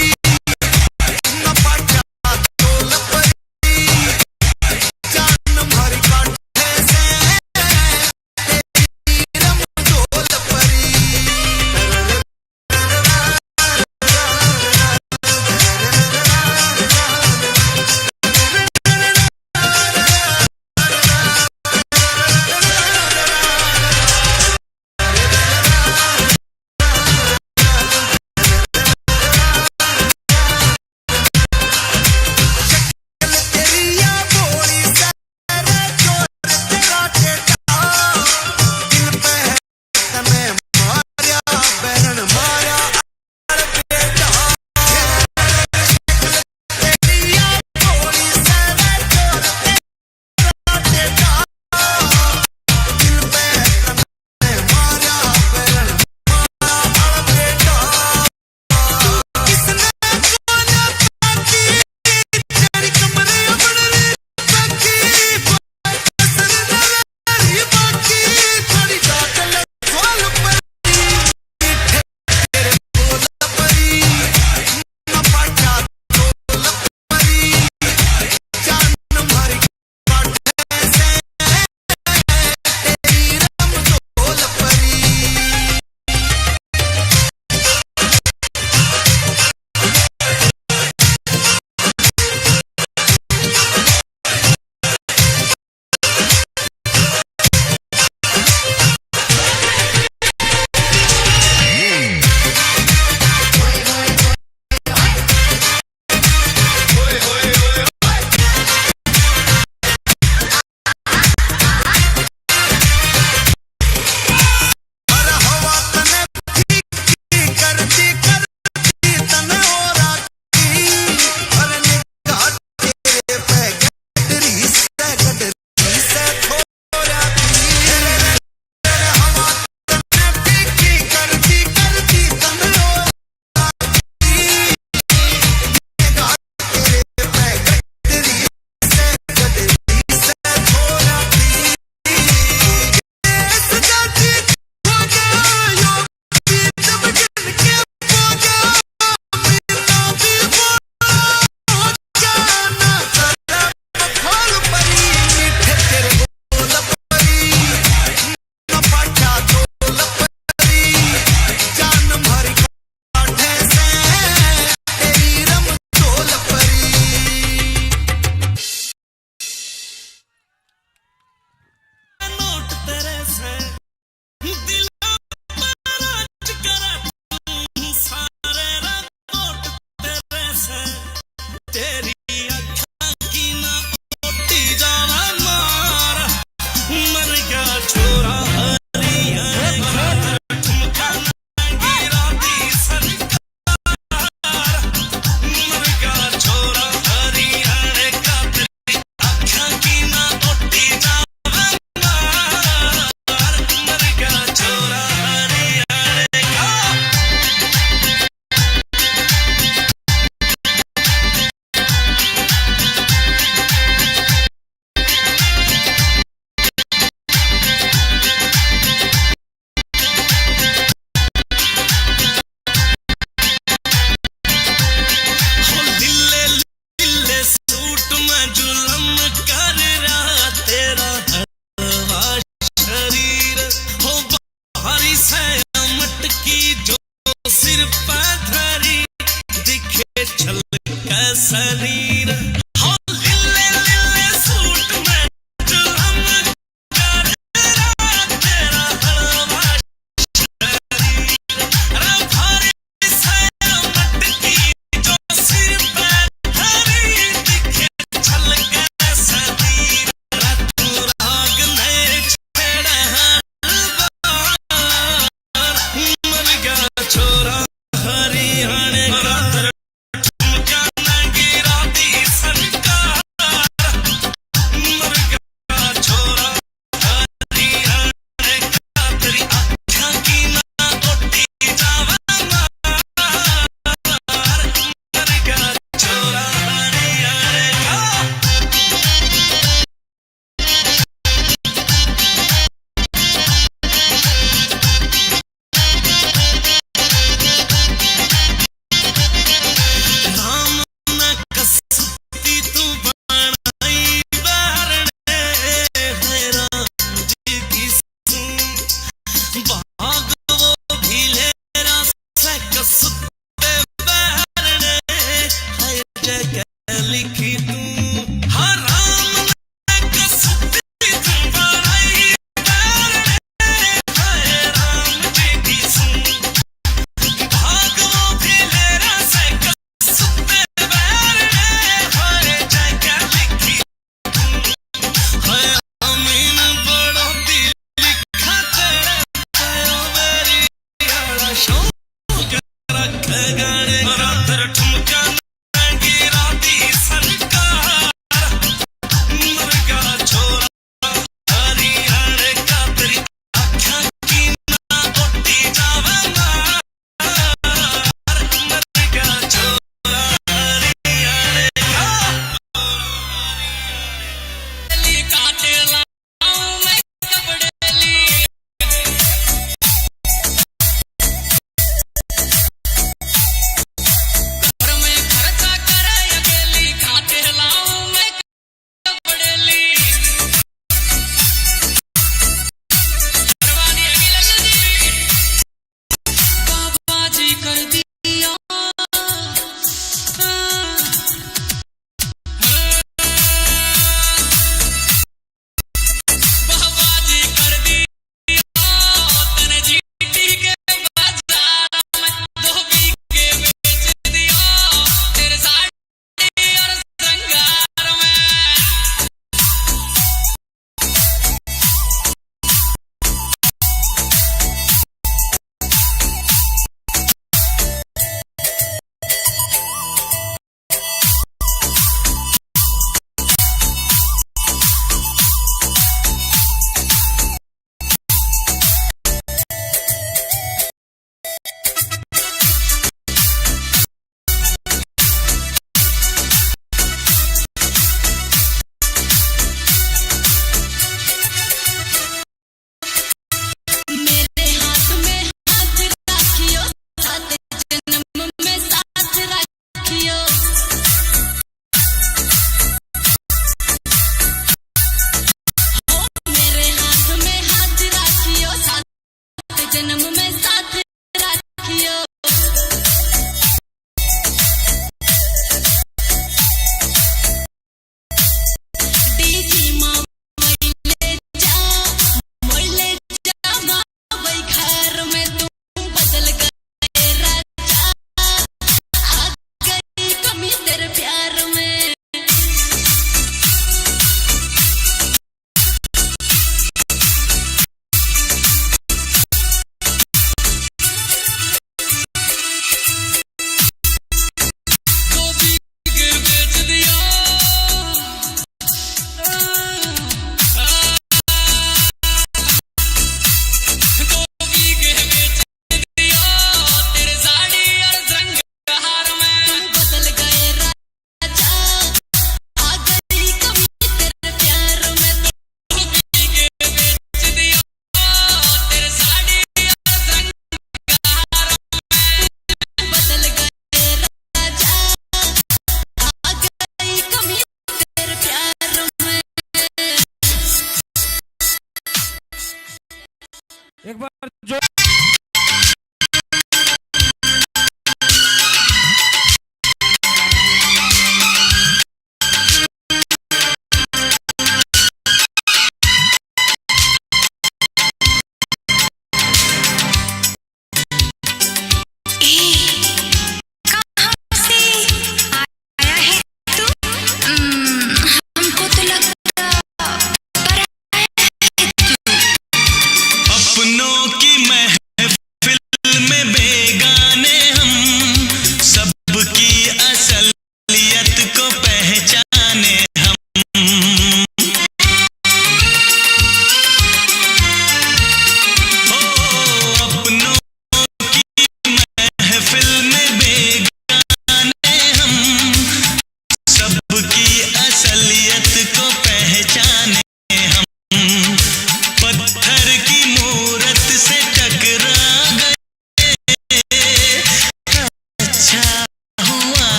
न पाठा तो लपरी शरीर हो लिले लिले सूट में जुलम कर रहा तेरा हलवा शरीर रे भारी से मटकी जो सिर पे हरी दिखे छलके सदीर तू राग में छेड़ा मर गया छोरा हरियाणे का ठुमका न गिरा दी सरकार मर गया छोरा हरियाणे का तेरी आँखों की ना ओटी जावा मार मर गया छोरा हरियाणे का राम न कसती तू बनाई बारणे है राम जी की सुन भाग वो भीलेरा से कसते बारणे है जगह लिखी तू हाँ राम न कसती तू बनाई बारणे है राम जी की सुन भाग वो भीलेरा से कसते बारणे है जगह लिखी है अमीन बड़ो दिल लिखा तेरे पायो मेरी यारा शौक रख गाने रातर ठुमका न गिरा दी सरकार मर गया छोरा हरियाणे का तेरी आँखों की ना ओटी जावा मार मर गया छोरा हरियाणे का काटे लाऊं मैं कपड़े लिए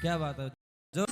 क्या बात है जो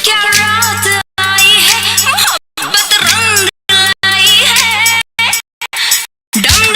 क्या रात आई है मोहब्बत रंग लाई है डम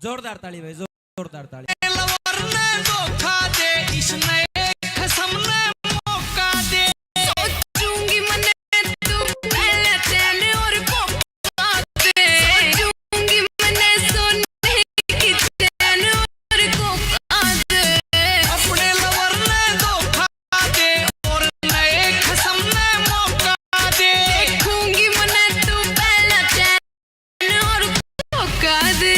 जोरदार ताली भाई, जोरदार ताली। लवर ने धोखा दे, इसने खसम ने मौका दे। सोचूंगी मने तू पहले चैन और कोका दे। सोचूंगी मने सोने की चैन और कोका दे। अपने लवर ने धोखा दे और नए खसम ने मौका दे। देखूंगी मने तू पहले चैन और कोका दे।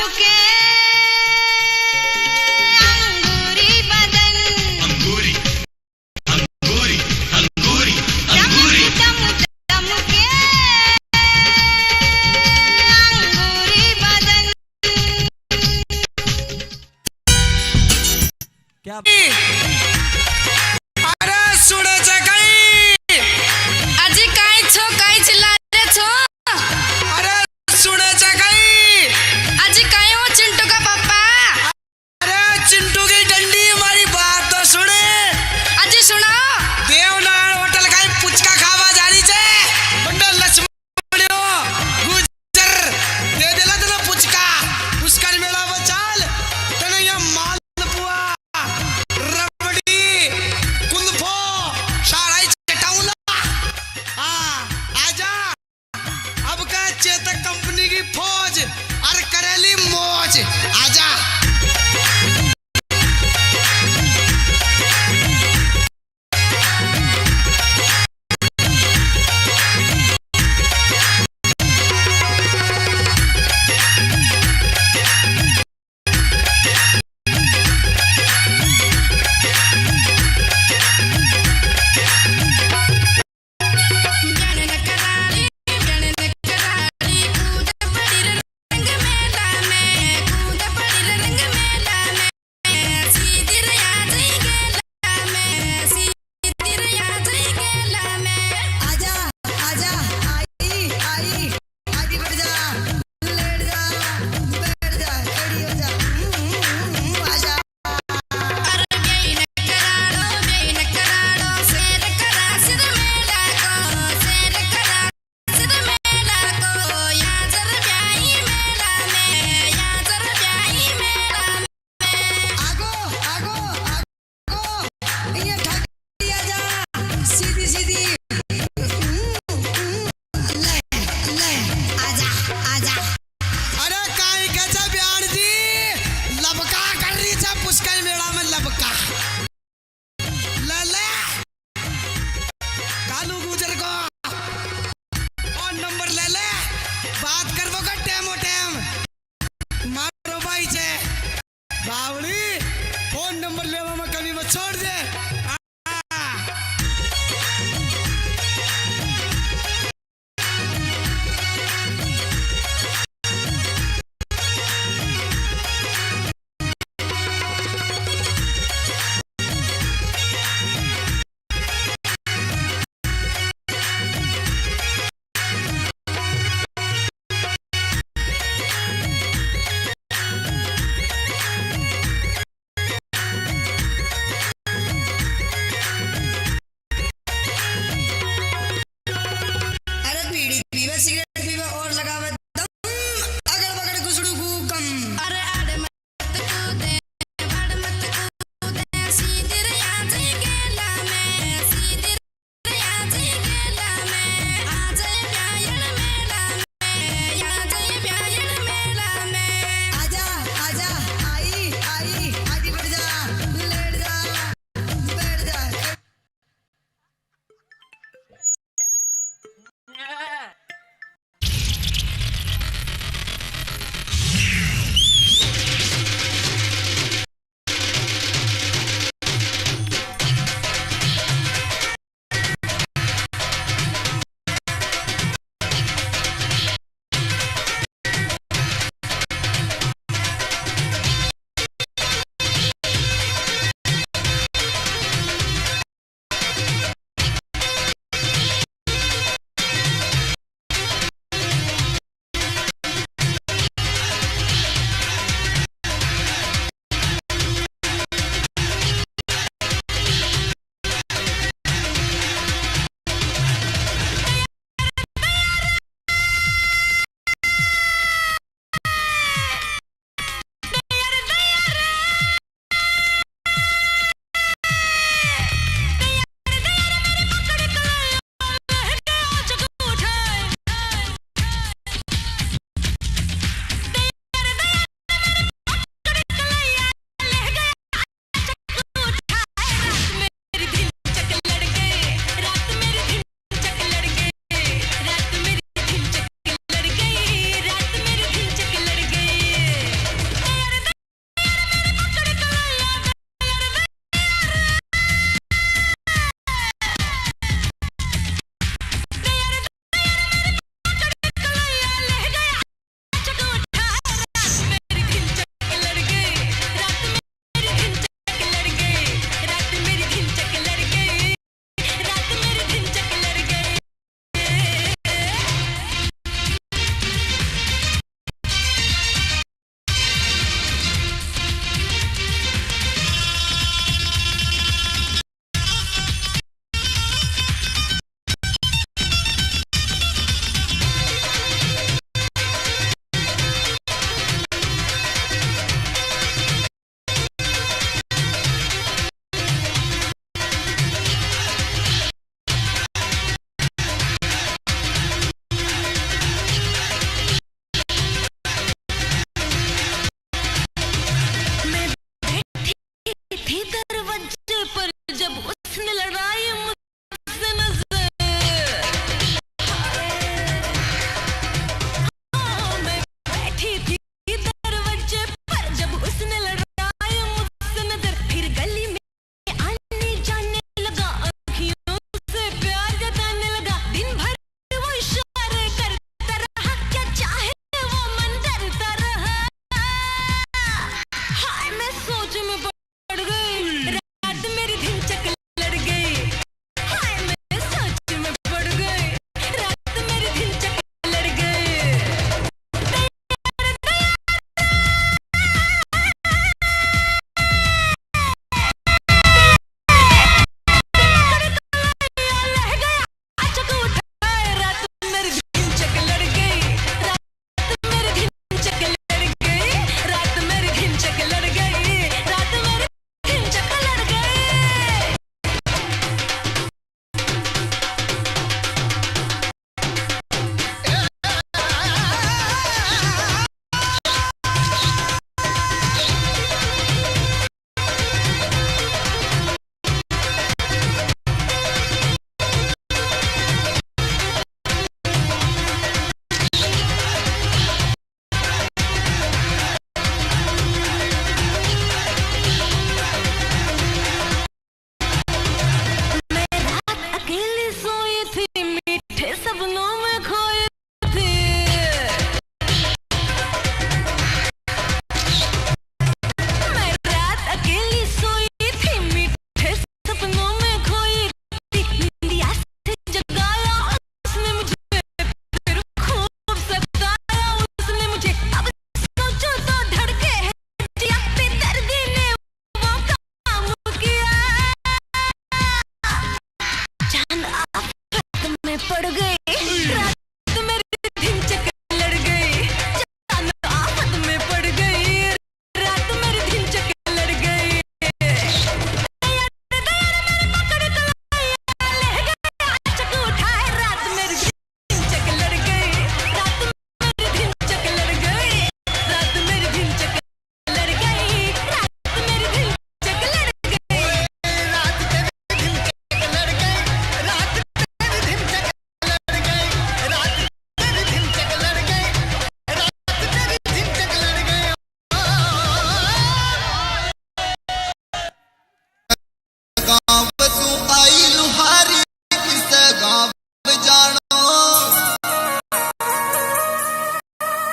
चमके अंगूरी बदन अंगूरी अंगूरी अंगूरी अंगूरी चमके अंगूरी बदन क्या अरे सुने छे कई अजी काई छो काई चिल्ला रे छो अरे सुने छे कई अजी काई हो चिंटू का पापा अरे चिंटू की डंडी हमारी बात तो सुने अजी सुनाओ देवनारायण होटल का पुचका खावा जा रही छे बंडल लक्ष्मणियो गुजर दे देला तने पुचका उसका मेला बचाल तने या मालपुआ रबड़ी कुल्फो साराई चटाउला आजा अब का चेतक कंपनी की फौज और करेली मौज आजा गणन कराली कूद पड़ी रे रंग मेला में कूद पड़ी रे रंग मेला में सीधी रे आ जाई गेला में सीधी रे आ जाई गेला में आजा आजा आई आई आगे बढ़ जा लेट जा बैठ जा खड़ी हो जा आजा अरे बेन कराड़ो शेर करा सिर मेला को याजर ब्याई मेला में याजर ब्याई मेला में आगो आगो आगो ये ठग दिया जा सीधी सीधी ले ले आजा आजा अरे काई गजा ब्याण जी लबका कर रही छे पुष्कर मेला में लबका ले ले कालू गुजर को और नंबर ले ले बात करबो का टेमो टेम मारो भाई छे बावली फोन नंबर लेवा में कभी मत छोड़ दे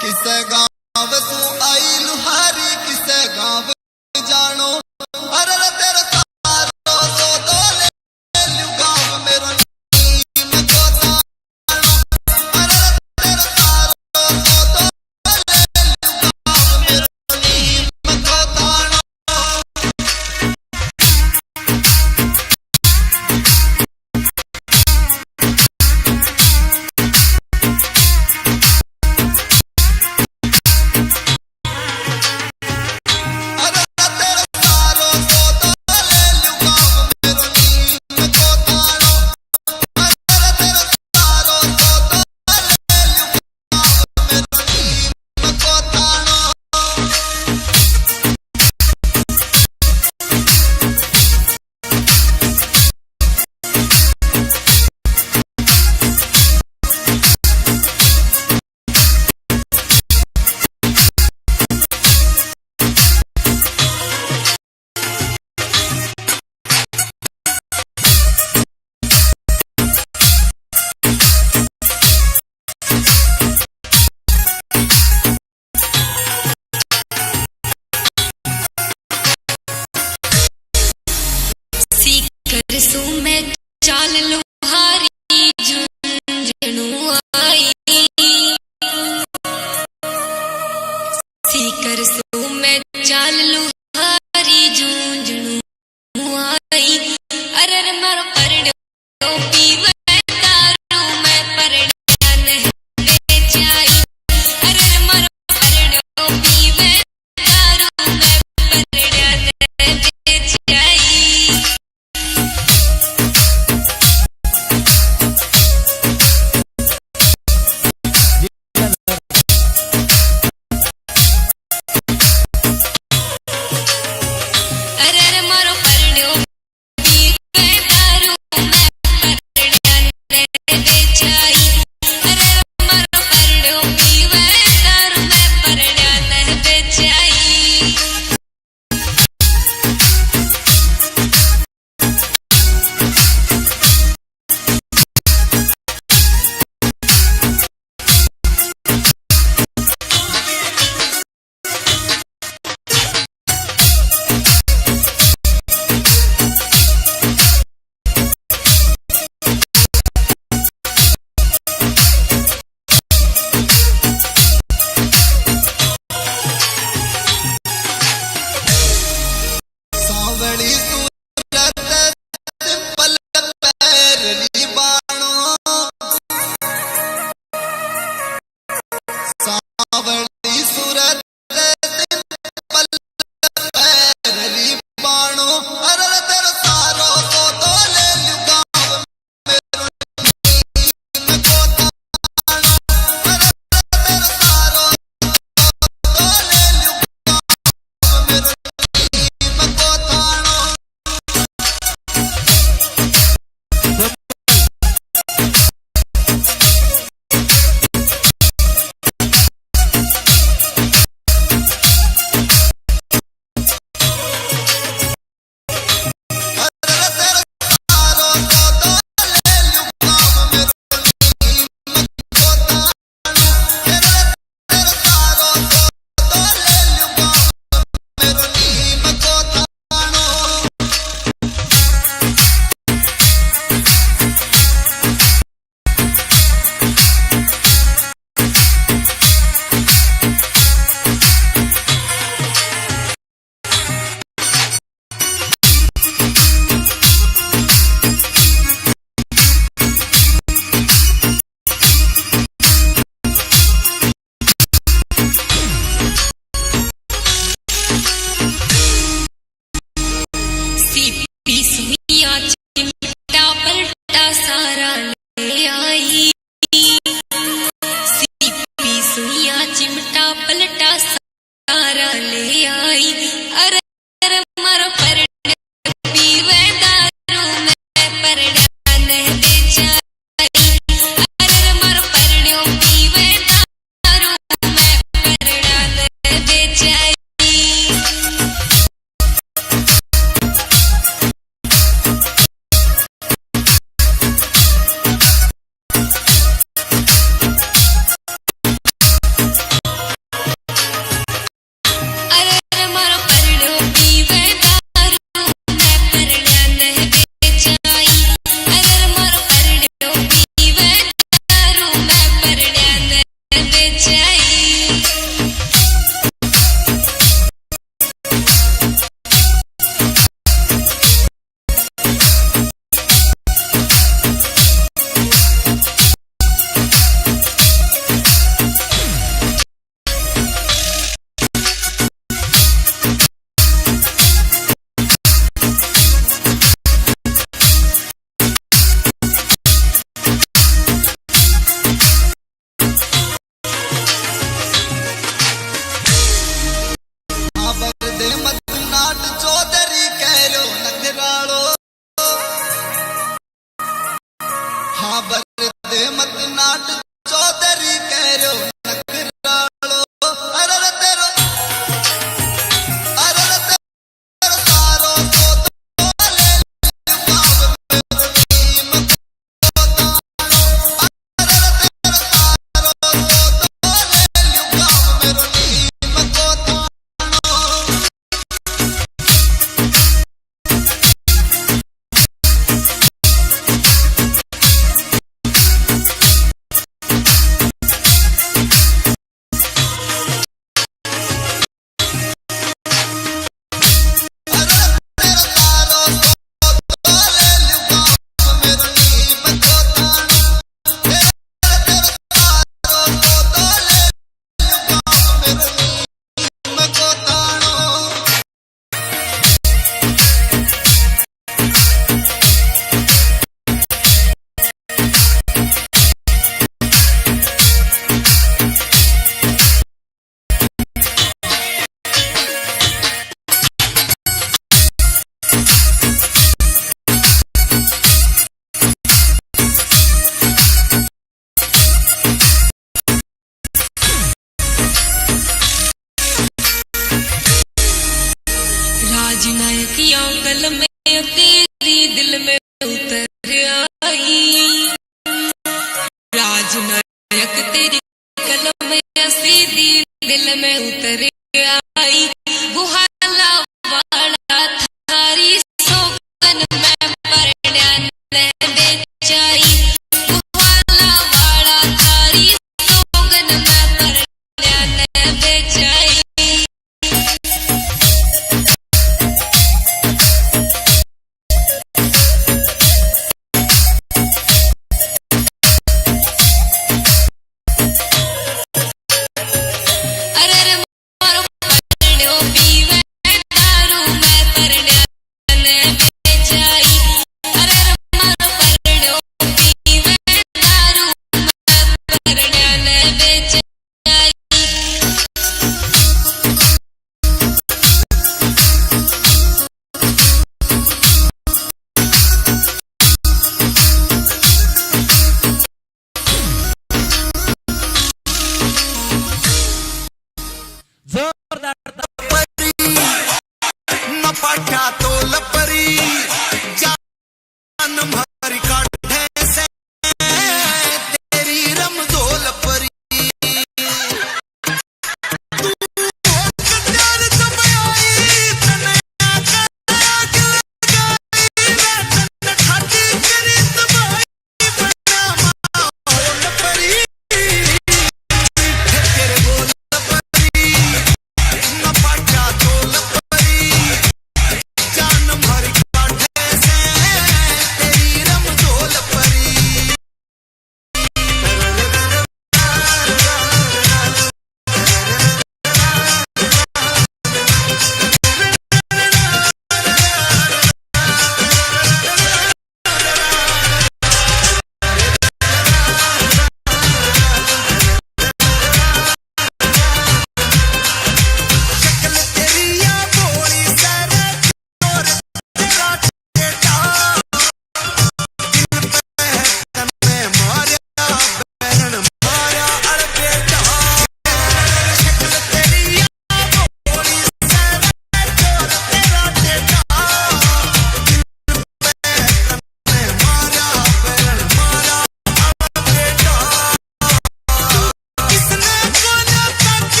किसे गाँव तू आई लुहारी किसे गाँव जानो अरे रे तेरे सारो सो दो ले लू गाँव मेरो नीम को तानो अरे रे तेरे सारो सो दो ले लू गाँव मेरो नीम को तानो अरे तेरे सारो सो दो ले लू गाँव मेरो नीम को तानो अरे तेरे सारो सो दो ले लू गाँव मेरो नीम को तानो सीकर सू मैं चाल लुहारी झुंझुनू आई सीकर सू मैं चाल लुहारी झुंझुनू आई अरे रे मारो परड़ो पीवे दारू मैं परड़ा नहीं बेचाई अरे रे मारो परड़ो पीवे दारू मैं परड़ा नहीं बेचाई बेचाई हाँ बरदे मत नाट चौधरी करो नखरालो हाँ बरदे मत नाट चौधरी करो नखरालो अरे रे तेरो सारो तो तोले गाँव में टीम को तानो अरे रे तेरो सारो तो तोले गाँव में टीम को तानो राजनायकियों कल में तेरी दिल में उतर आई राजनायक तेरी कलम में सीधी दिल में उतर आई गुहाला वाला थारी सोगन में परण्यान बेचाई गुहाला वाला थारी सोगन में परण्यान बेचाई अरे रे मारो परण्यो पीवे दारू मैं परण्यान बेचाई अरे रे मारो परण्यो पीवे दारू मैं परण्यान बेचाई जोरदार न पाठा तो लपरी जान भरी काढ़े से तेरी रमजोल परी तू प्यार जब आई तने आग लगाई तन खाती करी तबाही बना माहौल परी तेरे बोल परी न पाठा तो लपरी जान भरी काढ़े से तेरी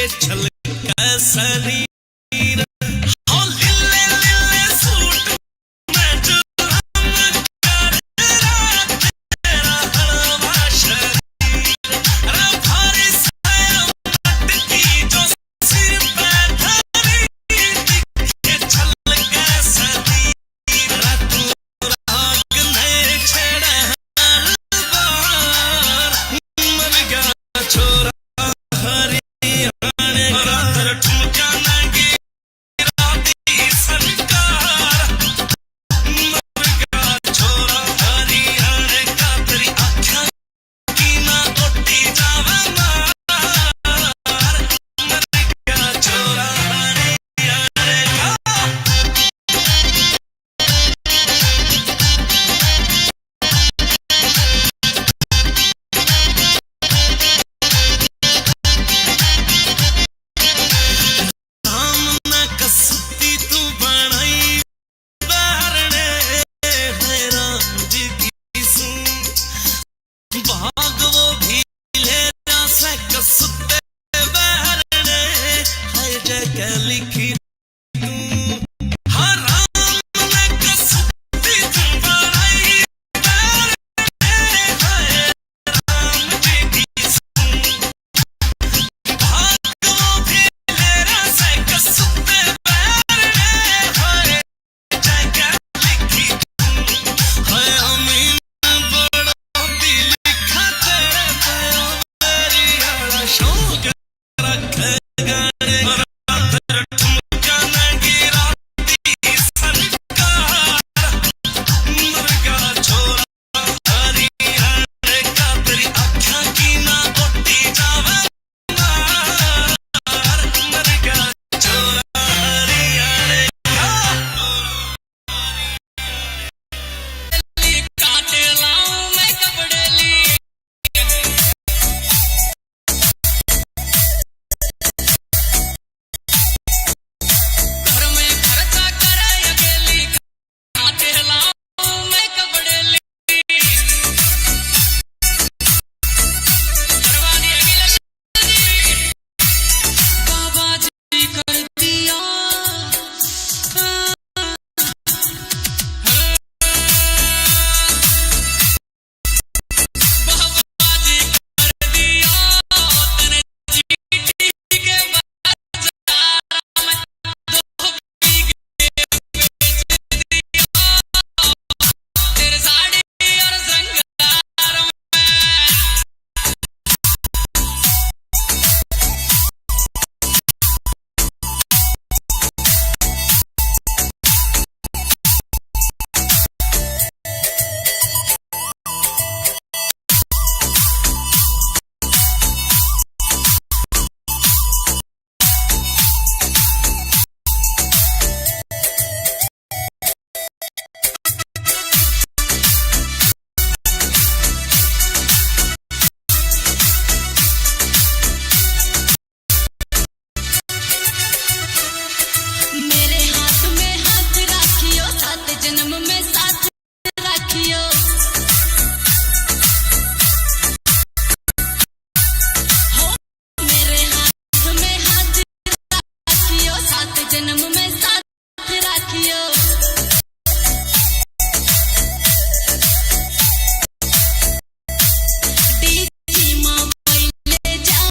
के छलका शरीर हो लिले लिले सूट में जो हम कर रात तेरा हलवा शरीर रे भारी साया की जो सिर पे धरी के छलका शरीर तू राग ने छेड़ा बार मर गया छोरा हरियाणे का तर ठुमका न गिरा दी सरकार मर गया छोरा हरियाणे का तेरी आँखें की ना टूटी जावे मार मर गया छोरा हरियाणे का सामने कसती तू बनाई बहरने है राम जी की सुन भाग वो भी ले जा से कसते बहरने है जगह लिखी तू हर राम ने कसती तू बनाई बहरने है राम जी की सुन भाग वो भी लेरा से कसते बहरने है जगह लिखी है अमीन बड़ा दिल खाते तेरा मेरी आड़ा शौक रखे गाने रात ठुमका न गिरा दी सरकार मर गया छोरा हरियाणे का तेरी आँखें की ना टूटी जावे मार मर गया छोरा हरियाणे का काटे लाऊं मैं कपड़े लिए घर में खर्चा करे अकेली काटे लाऊं मैं कपड़े लिए करवानी अकेले बाबा जी कर दिया बाबा जी कर दिया तने चीटी के बाजार में दो बीघे बेच दिया तेरे साड़ी और संगार में मेरे हाथ में हाथ राखियो सात जन्म में साथ राखियो हो मेरे हाथ में हाथ राखियो सात जन्म में साथ राखियो डीजी मोबाइल जा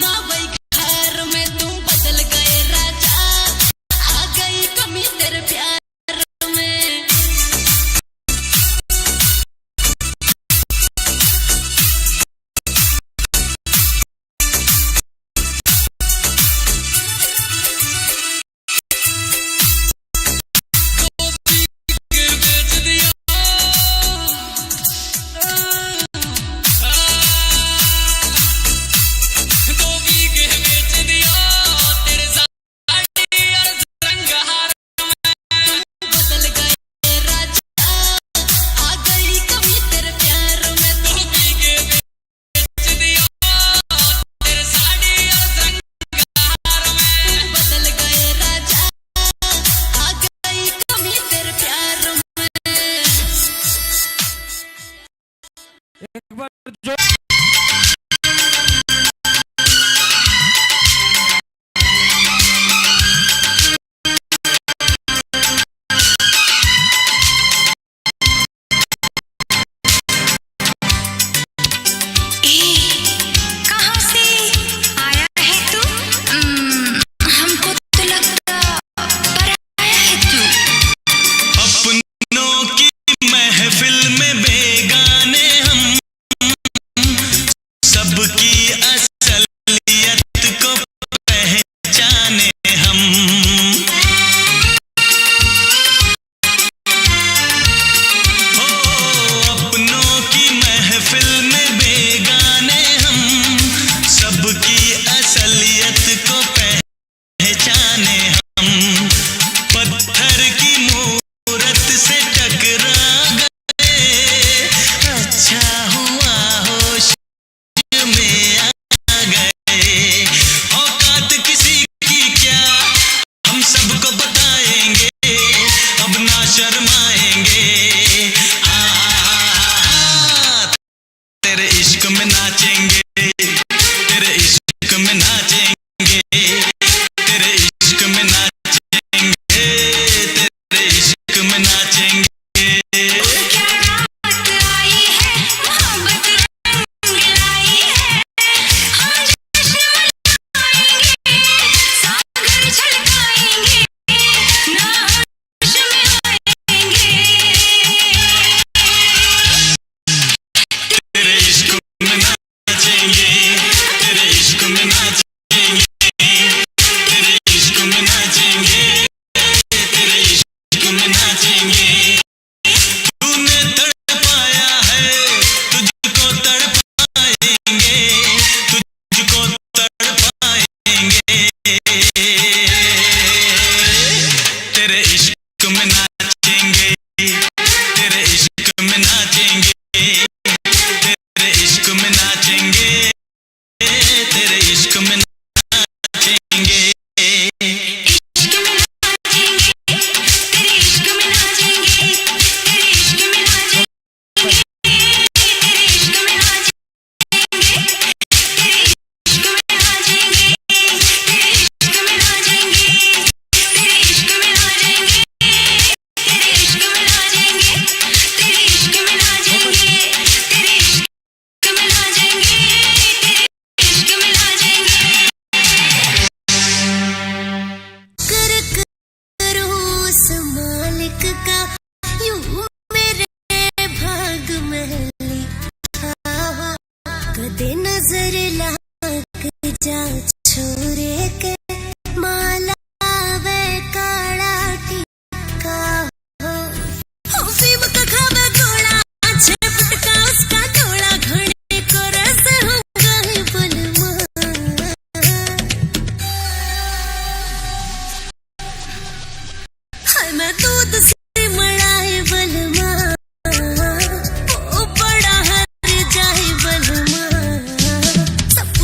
मोबाइल घर में तुम बदल गए राजा आ गई कमी तेरे प्यार में बेच दिया दो बीघे बेच दिया तेरे साड़ी और रंगहार बदल गए राजा आ गई कमी तेरे प्यार में दो बीघे बेच दिया तेरे साड़ी और रंगहार में बदल गए राजा आ गई कमी तेरे प्यार में एक बार जो सबकी असलियत को पहचाने हम। हो अपनों की महफिल में बेगाने हम, सबकी असलियत को पहचाने हम। पत्थर की मूरत से टकरा गए, अच्छा हुआ होश में आ गए। औकात किसी की क्या हम सबको बताएंगे, अब ना शर्माएंगे। हाँ, तेरे इश्क में नाचेंगे, तेरे इश्क में नाचेंगे, तेरे इश्क में नाचेंगे, तेरे इश्क में नाचेंगे। क्या रात आई है, मोहब्बत रंग लाई है, हम जश्न मनाएंगे, सागर छलकाएंगे, ना होश में आएंगे। तेरे इश्क में नाचेंगे, तेरे इश्क में नाचेंगे, तेरे इश्क में नाचेंगे, तेरे इश्क में नाचेंगे। तूने तड़पाया है, तुझको तड़पाएंगे, तुझको तड़पाएंगे। तेरे इश्क में नाचेंगे, तेरे इश्क में नाचेंगे, तेरे इश्क में नाचेंगे, तेरे इश्क में नाचेंगे। इश्क में नाचेंगे, तेरे इश्क में नाचेंगे, तेरे इश्क में नाचेंगे, तेरे इश्क में नाचेंगे, तेरे इश्क में नाचेंगे, तेरे इश्क में नाचेंगे, तेरे इश्क में नाचेंगे, तेरे इश्क में नाचेंगे, तेरे इश्क में नाचेंगे, तेरे इश्क में नाचेंगे, तेरे इश्क में नाचेंगे, तेरे इश्क में नाचेंगे। कर करूं उस मालिक का यूं मेरे भाग में लिखा, कदे नजर लाग जा छोरे के, माला वे काला टीका हो। फीम का खावा घोड़ा, झपट का उसका थोड़ा, घड़े को रस हो गए बलमा। हाय मैं दूध से मलाए बलमा, ओ बड़ा हर जाए बलमा। सब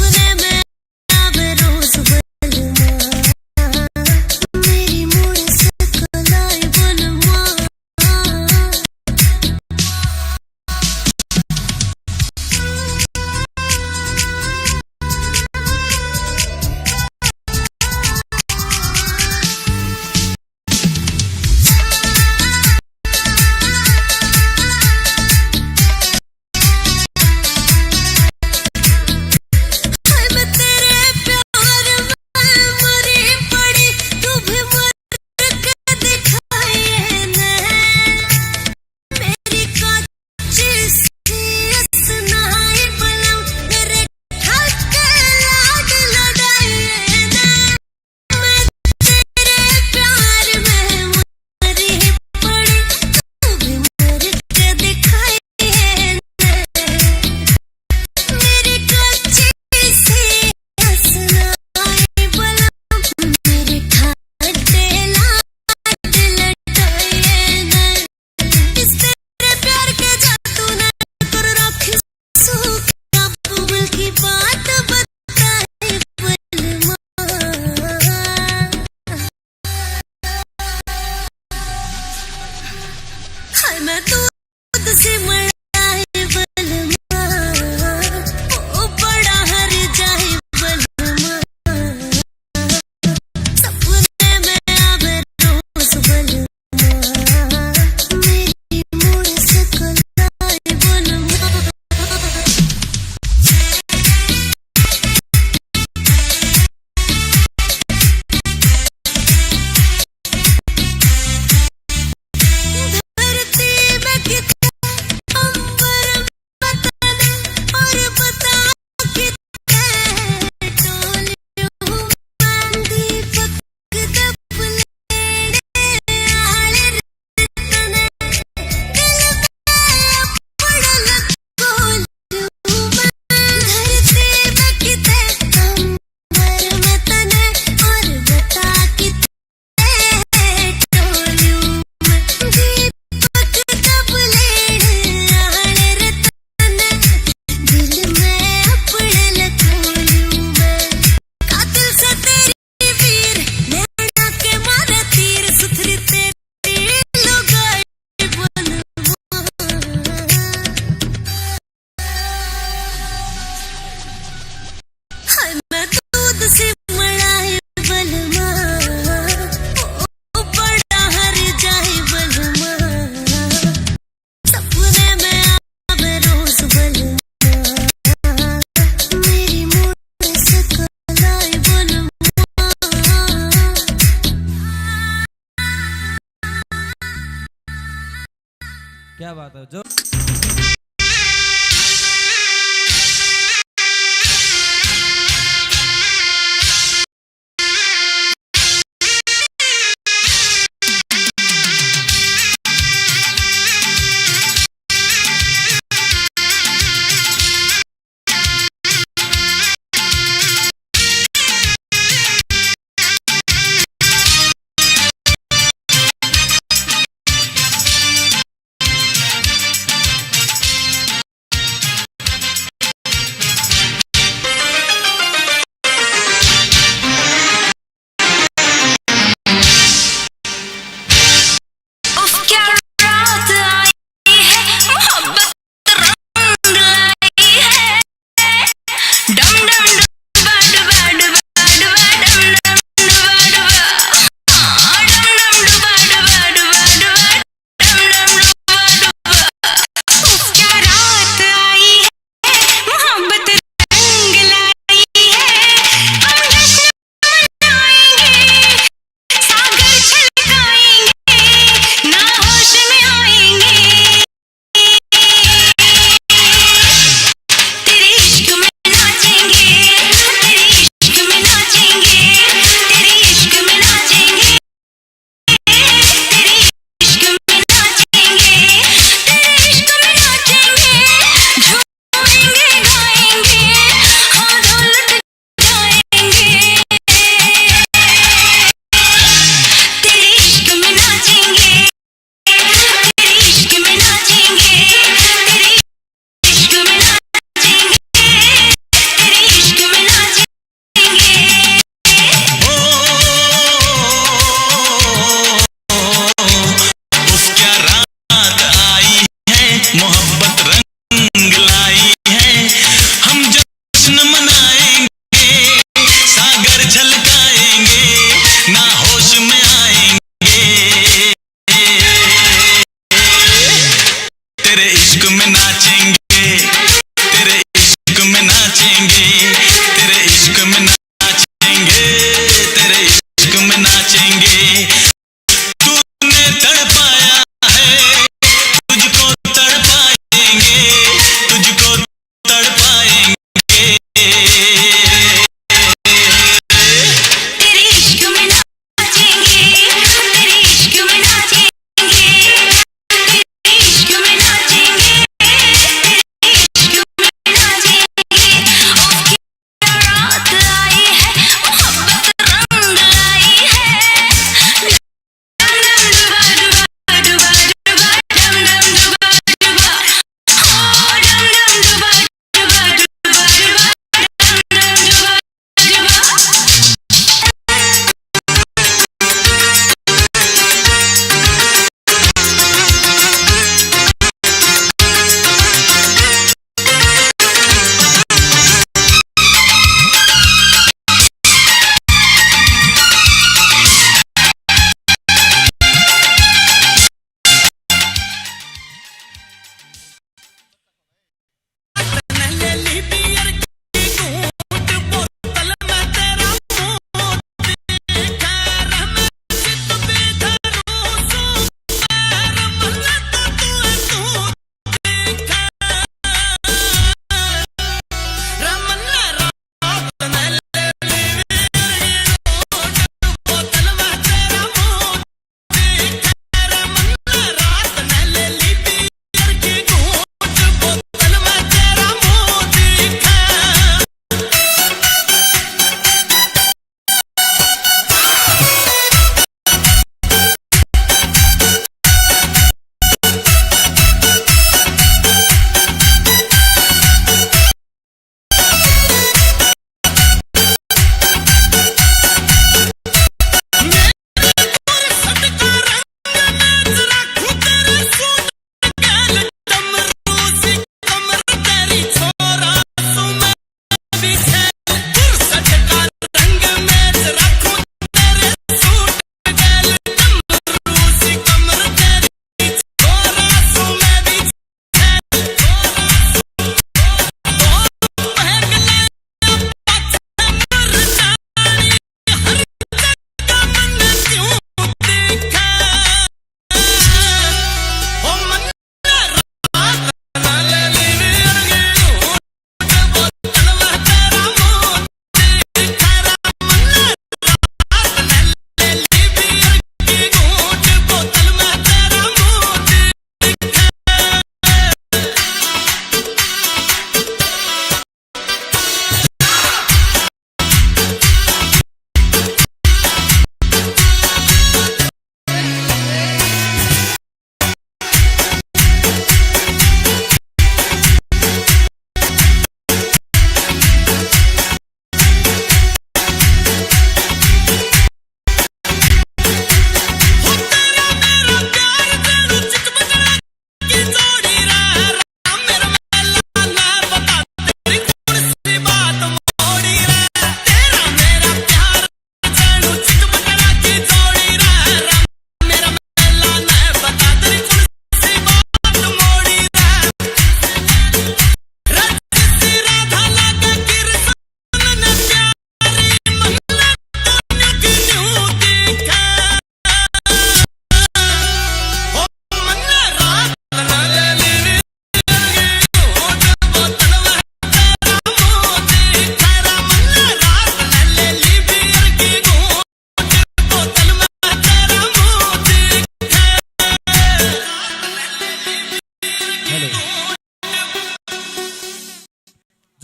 क्या बात है जो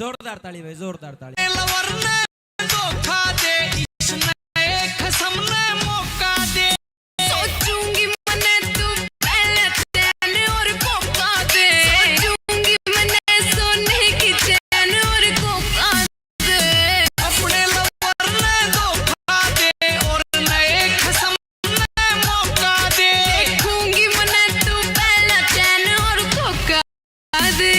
जोरदार ताली भाई, जोरदार ताली। लवर ने धोखा दे, इसने खसम ने मौका दे। सोचूंगी मैंने तू पहले चैन और कोका दे, सोचूंगी मैंने सोने की चैन और कोका दे। अपने लवर ने धोखा दे और नए खसम ने मौका दे। देखूंगी मैंने तू पहले चैन और कोका दे।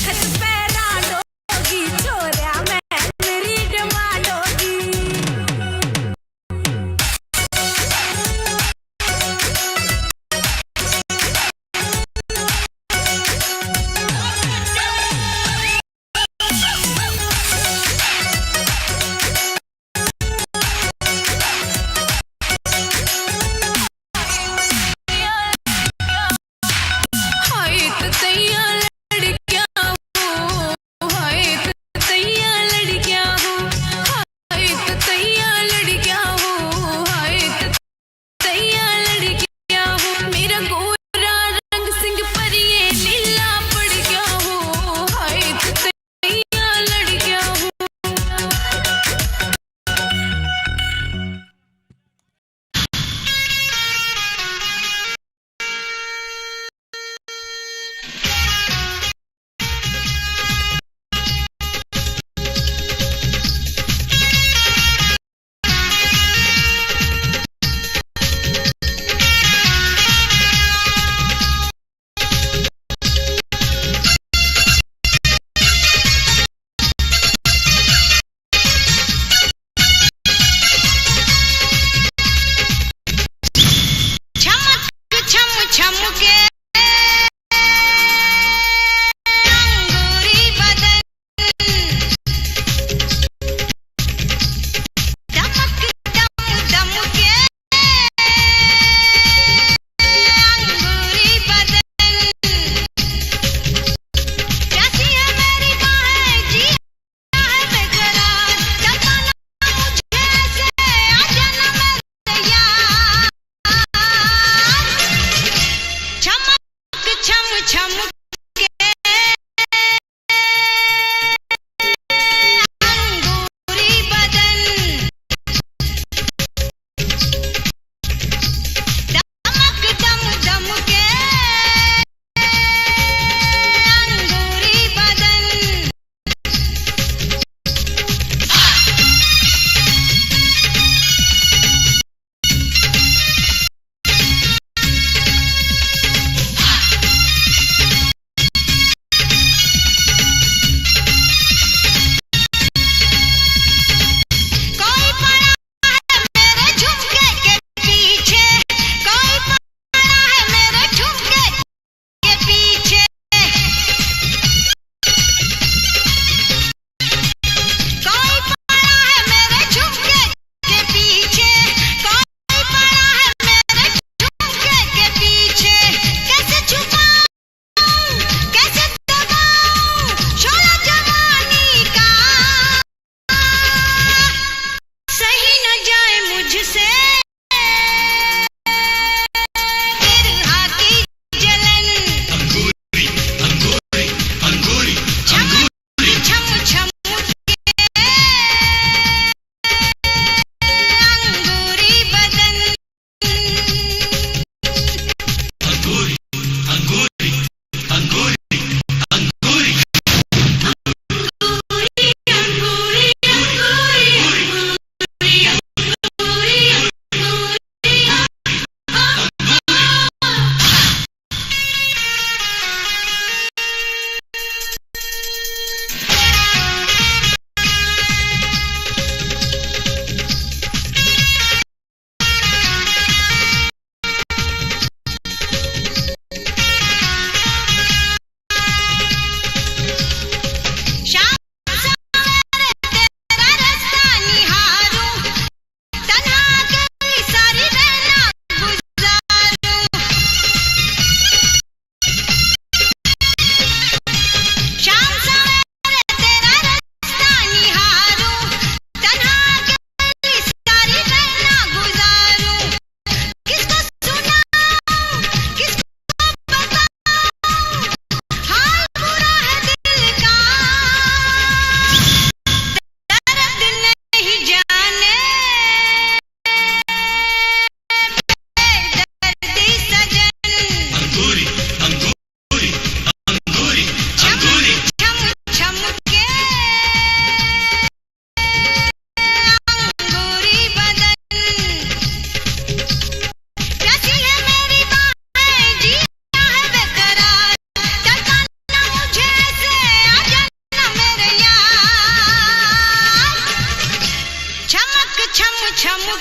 छत पे राडोगी छोरा मैं मेरी डिमांड होगी हाय तो तैयार लड़कियां वो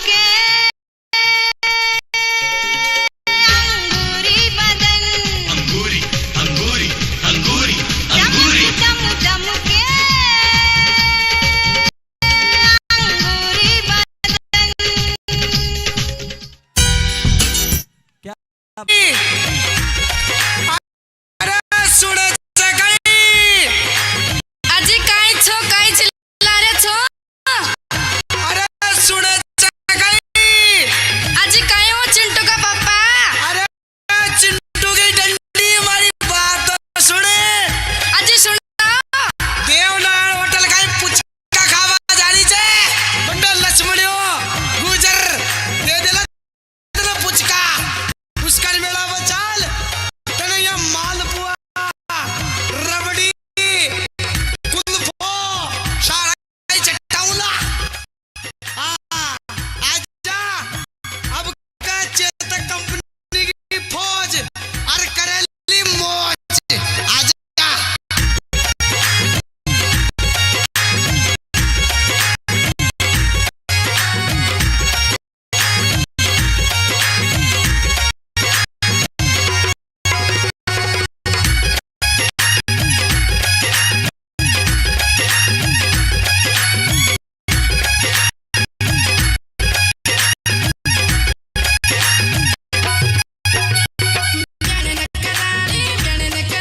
के अंगूरी बदन अंगूरी अंगूरी अंगूरी अंगूरी चम के अंगूरी बदन क्या अरे सुन गई अजी काय छो काय चिल्ला रे छो अरे सुन गई अजी काय हो चिंटू का पापा अरे चिंटू की डंडी हमारी बात तो सुने अजी सुनो देवनारायण होटल का पुचका खावा जारी छे बंडल लक्ष्मणियो गुजर दे देला तेरा पुचका उसका मेला बचाल तने ये मालपुआ रबड़ी कुल्फो सारा चट्टाउला आजा अब का चेतक कंपनी की फौज और करेली मौज आजा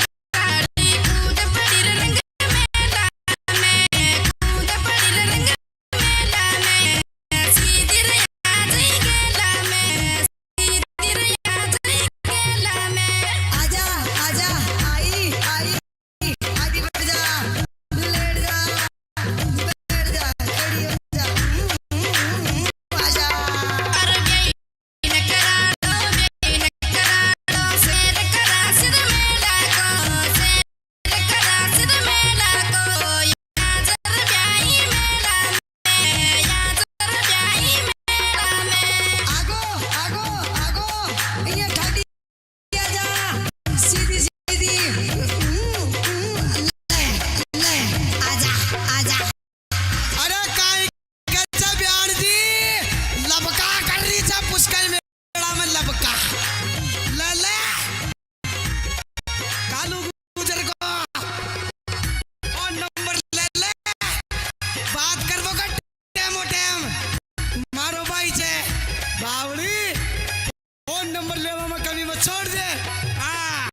कूद पड़ी रंग मेला में कूद पड़ी रंग मेला में सीधी रिया जी गेला में सीधी रिया जी गेला में आजा आजा आई आई आगे बढ़ जा लेट जा बैठ जा खड़ी हो जा आजा कर गई न करा लो शेर करा सिर मेला को शेर करा सिर मेला को याजर ब्याई मेला में याजर ब्याई मेला में आगो आगो आगो ये ठाडी आजा सीधी सीधी ले आजा आजा अरे काई कच्चा बयान जी लबका कर रही था पुष्कर मेला में लबका ले ले कालू गुजर को और नंबर ले ले बात करबो का टेमो टेम मारो भाई छे बावड़ी फोन नंबर लेवा में कभी मत छोड़ दे हां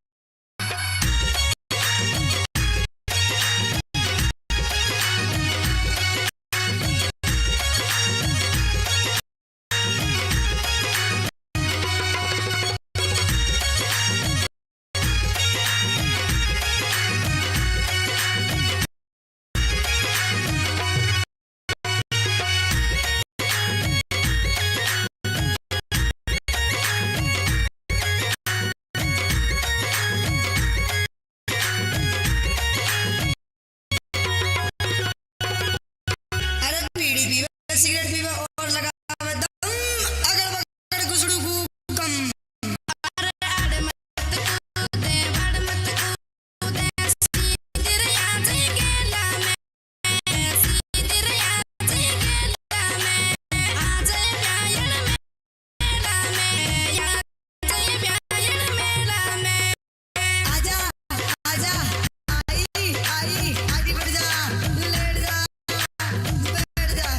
अरे बीड़ी पीवे सिगरेट पीवे और लगावे दम अगर बगड़ गुसड़ू को कम अरे आड़ मत कूदे बड़ मत कूदे सीधी रिया जी गेला में सीधी रिया जी गेला में आ जाए ब्यायन मेला में या जाए ब्यायन मेला में आजा आजा आई आई आगे बढ़ जा लेट जा बैठ जा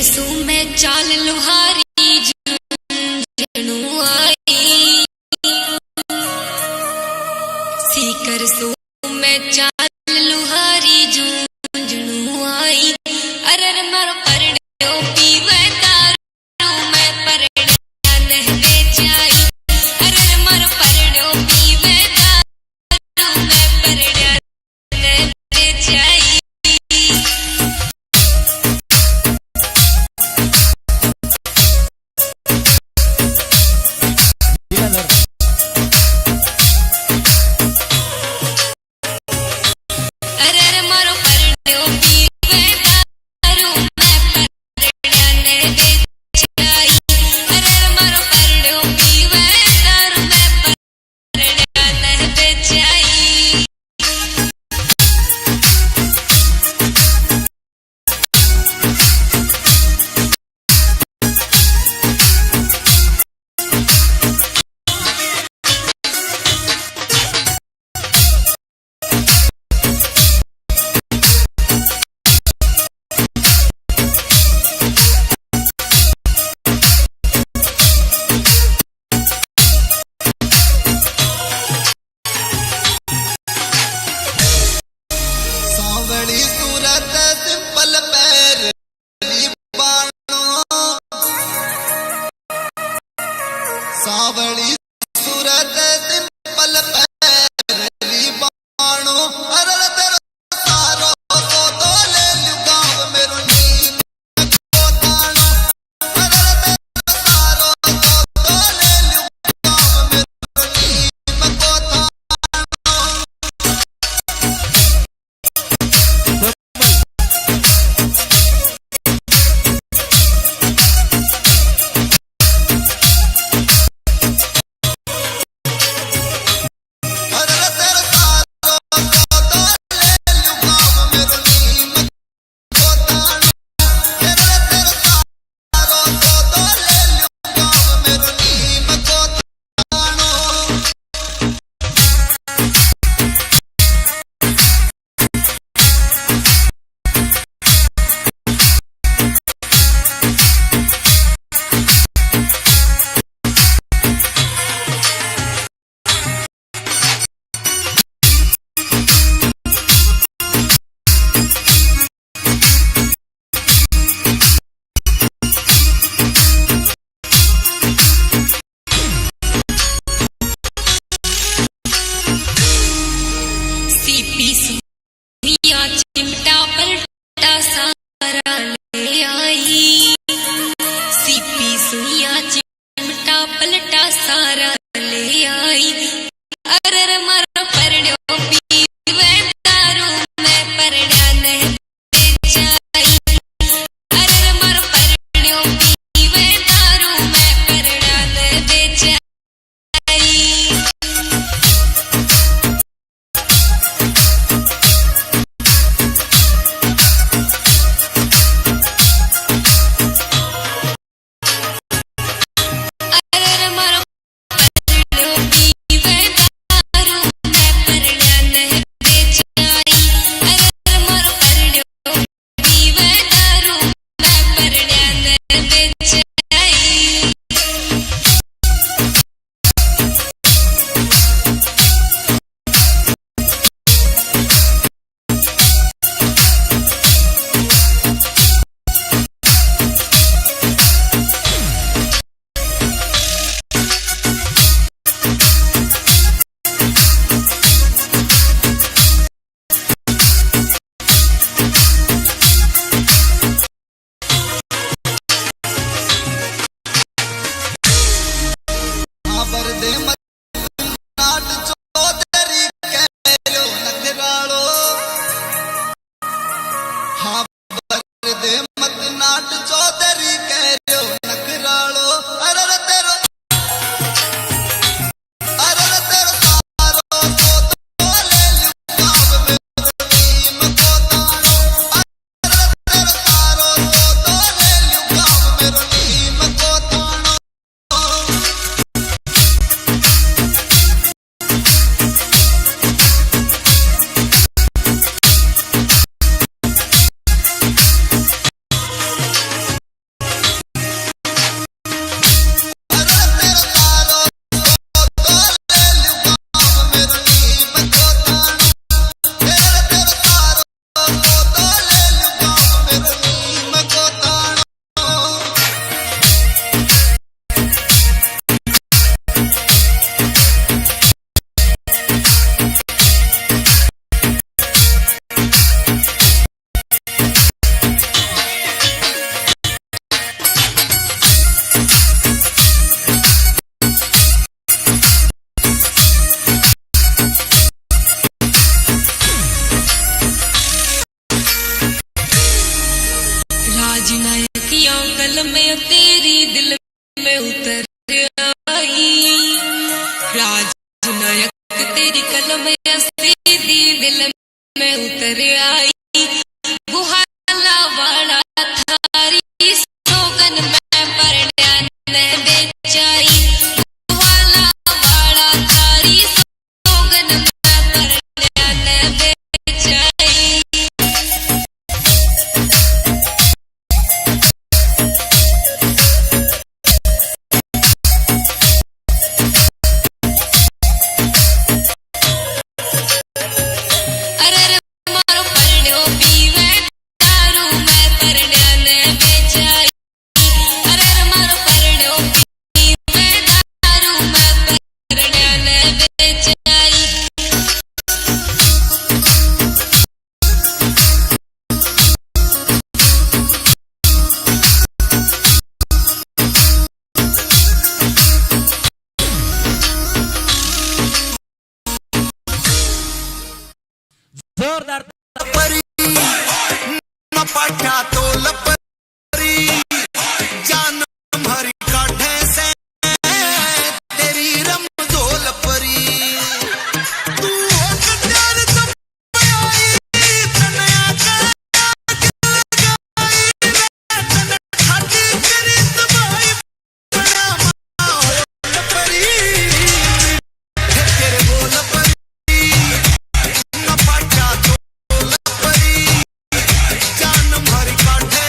सू मैं चाल लुहारी झुंझुनू आई सीकर सू मैं चाल लुहारी झुंझुनू आई अरर मर परड़ो पीवे दारू मैं परड़ा नहते जाई अरर मर परड़ो पीवे दारू मैं परड़ा नहते जाई तेरी दिल में उतर आई, राजनायक तेरी कलम सीधी दिल में उतर आई, बुहाला वाला थारी सोगन में परण्या ने बेचाई, बुहाला वाला थारी सोगन में परण्या ने बेचाई। अरे रे मारो परण्यो पीवे दारू में परण्या ने बेचाई, अरे रे मारो परण्यो पीवे दारू में परण्या ने बेचाई। जोरदार परी न पाठा तो लपरी जान भरी काढ़े से तेरी रमजोल परी तू कत्यार सब आई तनया का तन खाती करी तबाई बना माहौल परी तेरे बोल परी न पाठा तो लपरी जान भरी काढ़े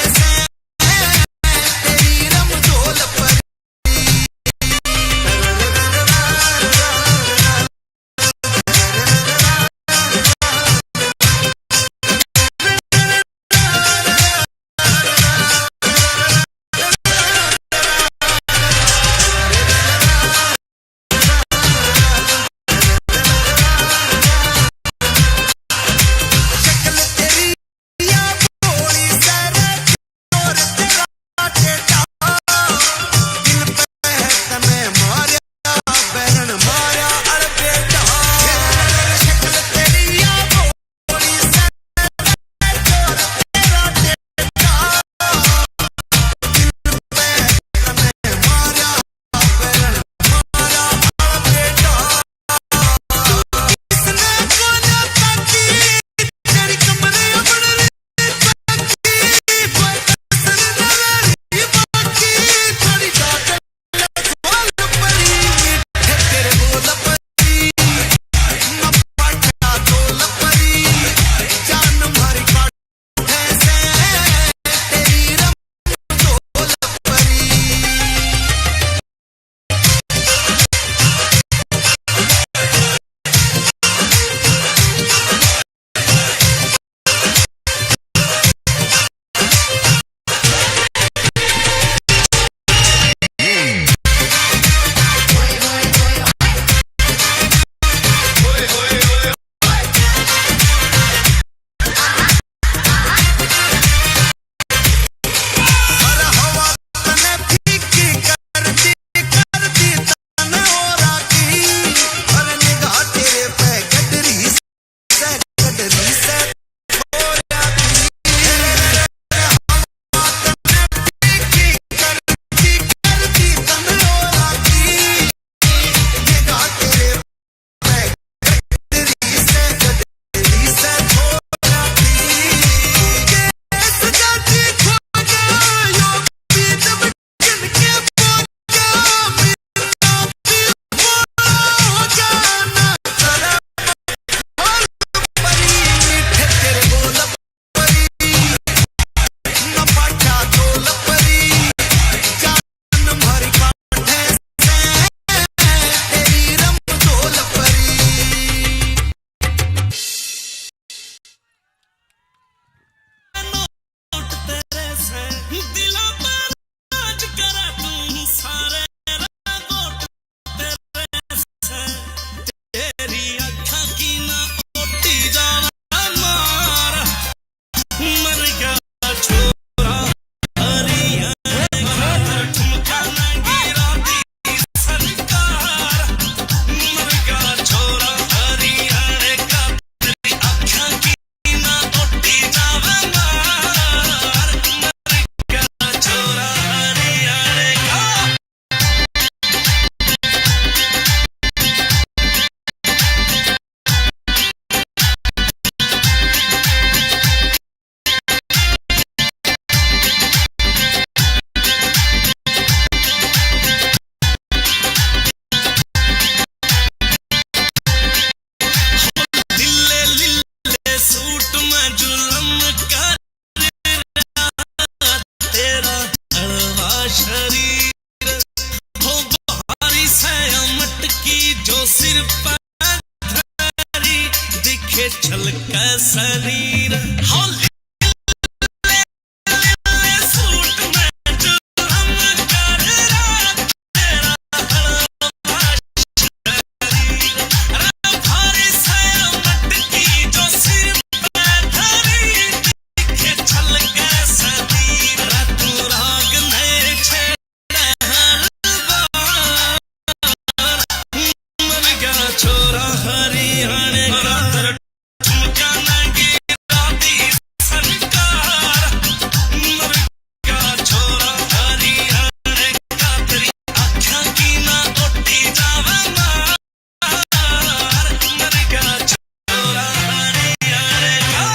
शरीर होली सूट में जुलम कर रात तेरा शरीर भारी से मटकी जो सिर पे धरी दिखे छल के शरीर तू राग ने छेड़े हर बार मर गया छोरा हरियाणे का ठुमका नगी राती सरकार मर गया छोरा हरियाणे का तेरी आँखों की ना उठी जावे मार मर गया छोरा हरियाणे का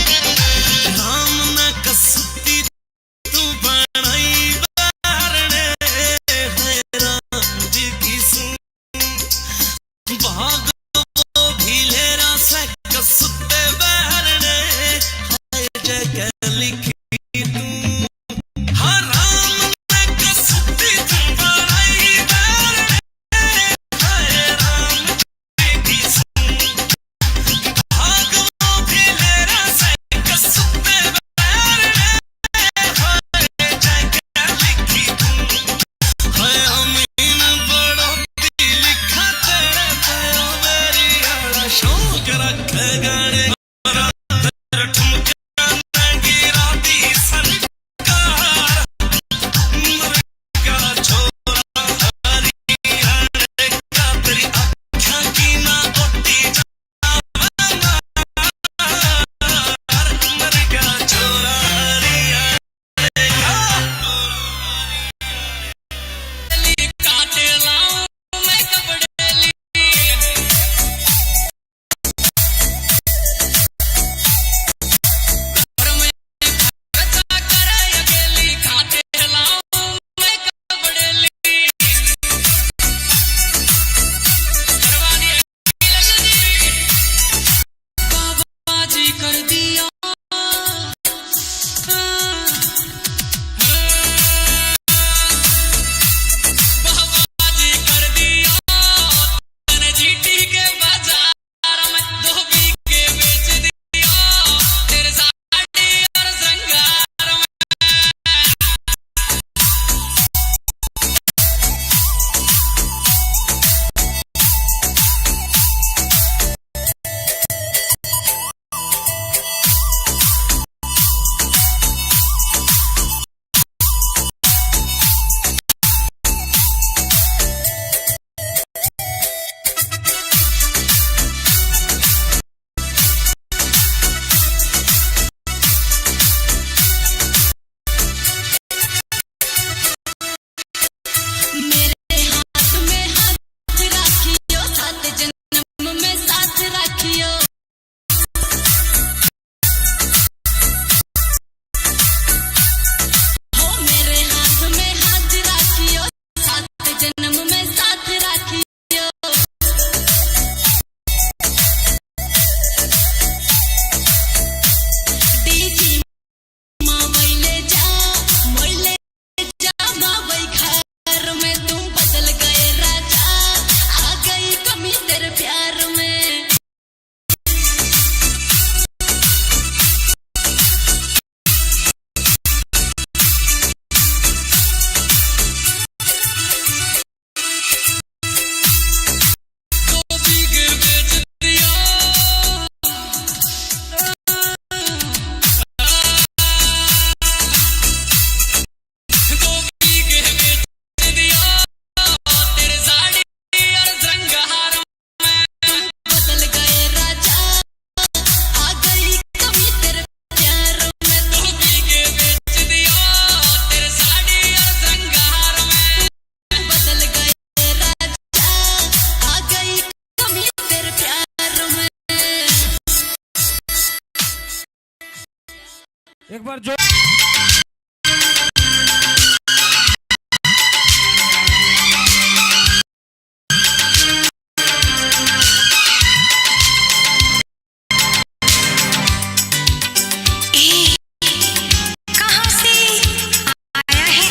राम न कसती तू बनाई बारणे है राम जी की सुन भाग वो भीलेरा से कसते बहरणे है जगह लिखी तू हाँ राम न कसती तू बनाई बारणे है राम जी की सुन भाग वो भीलेरा से कसते बहरणे है जगह लिखी तू है अमीन बड़ोती लिखा तेरे पैरों मेरी आड़ा शौक रख गाने तेरे ठुमका नगी राती सरकार मर गया छोरा हरियाणे का तेरी आँखों की ना उठी जावे मार मर गया छोरा हरियाणे का काटे लाऊं मैं कपड़े घर में खर्चा करे अकेली खाते लाऊं मैं कपड़े करवानी बाबा जी कर दिया बाबा जी कर दिया तने जीटी के बाजार में धोबी के बेच दिया तेरे साड़ी और श्रृंगार में मेरे हाथ में हाथ राखियो सात जन्म में साथ राखियो हो मेरे हाथ में हाथ राखियो सात जन्म में साथ राखियो डीजी मावैले जा मावै घर में तुम बदल गए राजा आ गई कमी तेरे प्यार में धोबी के बेच दिया धोबी के बेच दिया तेरे साड़ी और श्रृंगार में बदल गए राजा आ गई कमी तेरे प्यार में धोबी के बेच दिया तेरे साड़ी और श्रृंगार में बदल गए राजा आ गई कमी तेरे प्यार में एक बार जो कहाँ से आया है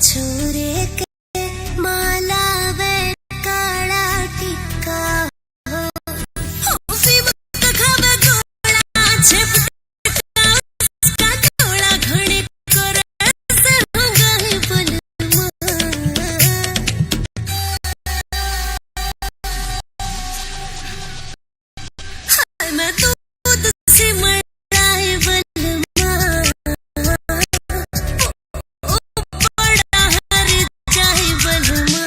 छोरे के माला वे काला टिक्का हो फिम खावे गोला छेपटा का गोला घणे करे से हंगाई बलमा हाय मैं दूध से मलाए बलमा बड़ा हर जाए बलमा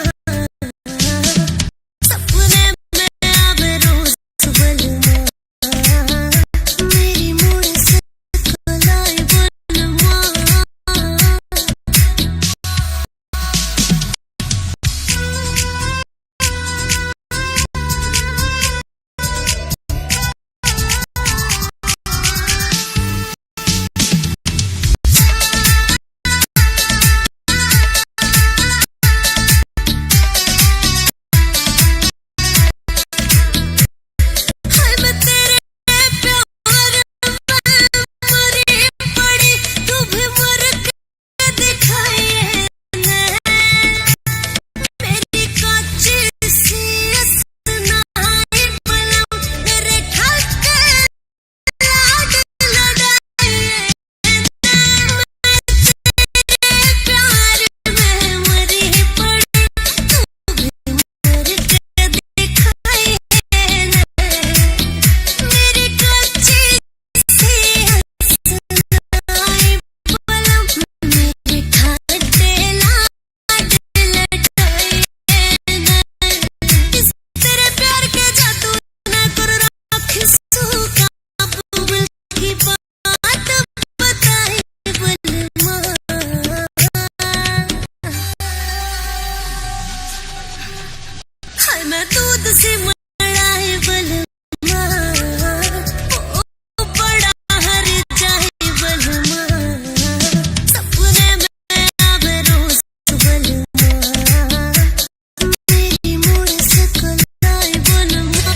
सपने में आवे रोज बलमा मेरी मूड से कोलाए बलमा हाय मैं तेरे प्यार में मरी पड़ी तू भी मर के दिखाए मेरी काची सी सुनाई बलम मेरे ठाके लाड लड़ाए तेरे प्यार में मरी पड़ी तू भी मर के दिखाए मेरी काची सी सुनाई बलम मेरे ठाके लाड लड़ाए इस तेरे प्यार के जादू ना कर राख सूखा बुबल की बात बताए बलमा हाय मैं दूध से मलाए बलमा ओ बड़ा हर जाए बलमा सपने में आवे रोज बलमा मेरी मूड से कोलाए बलमा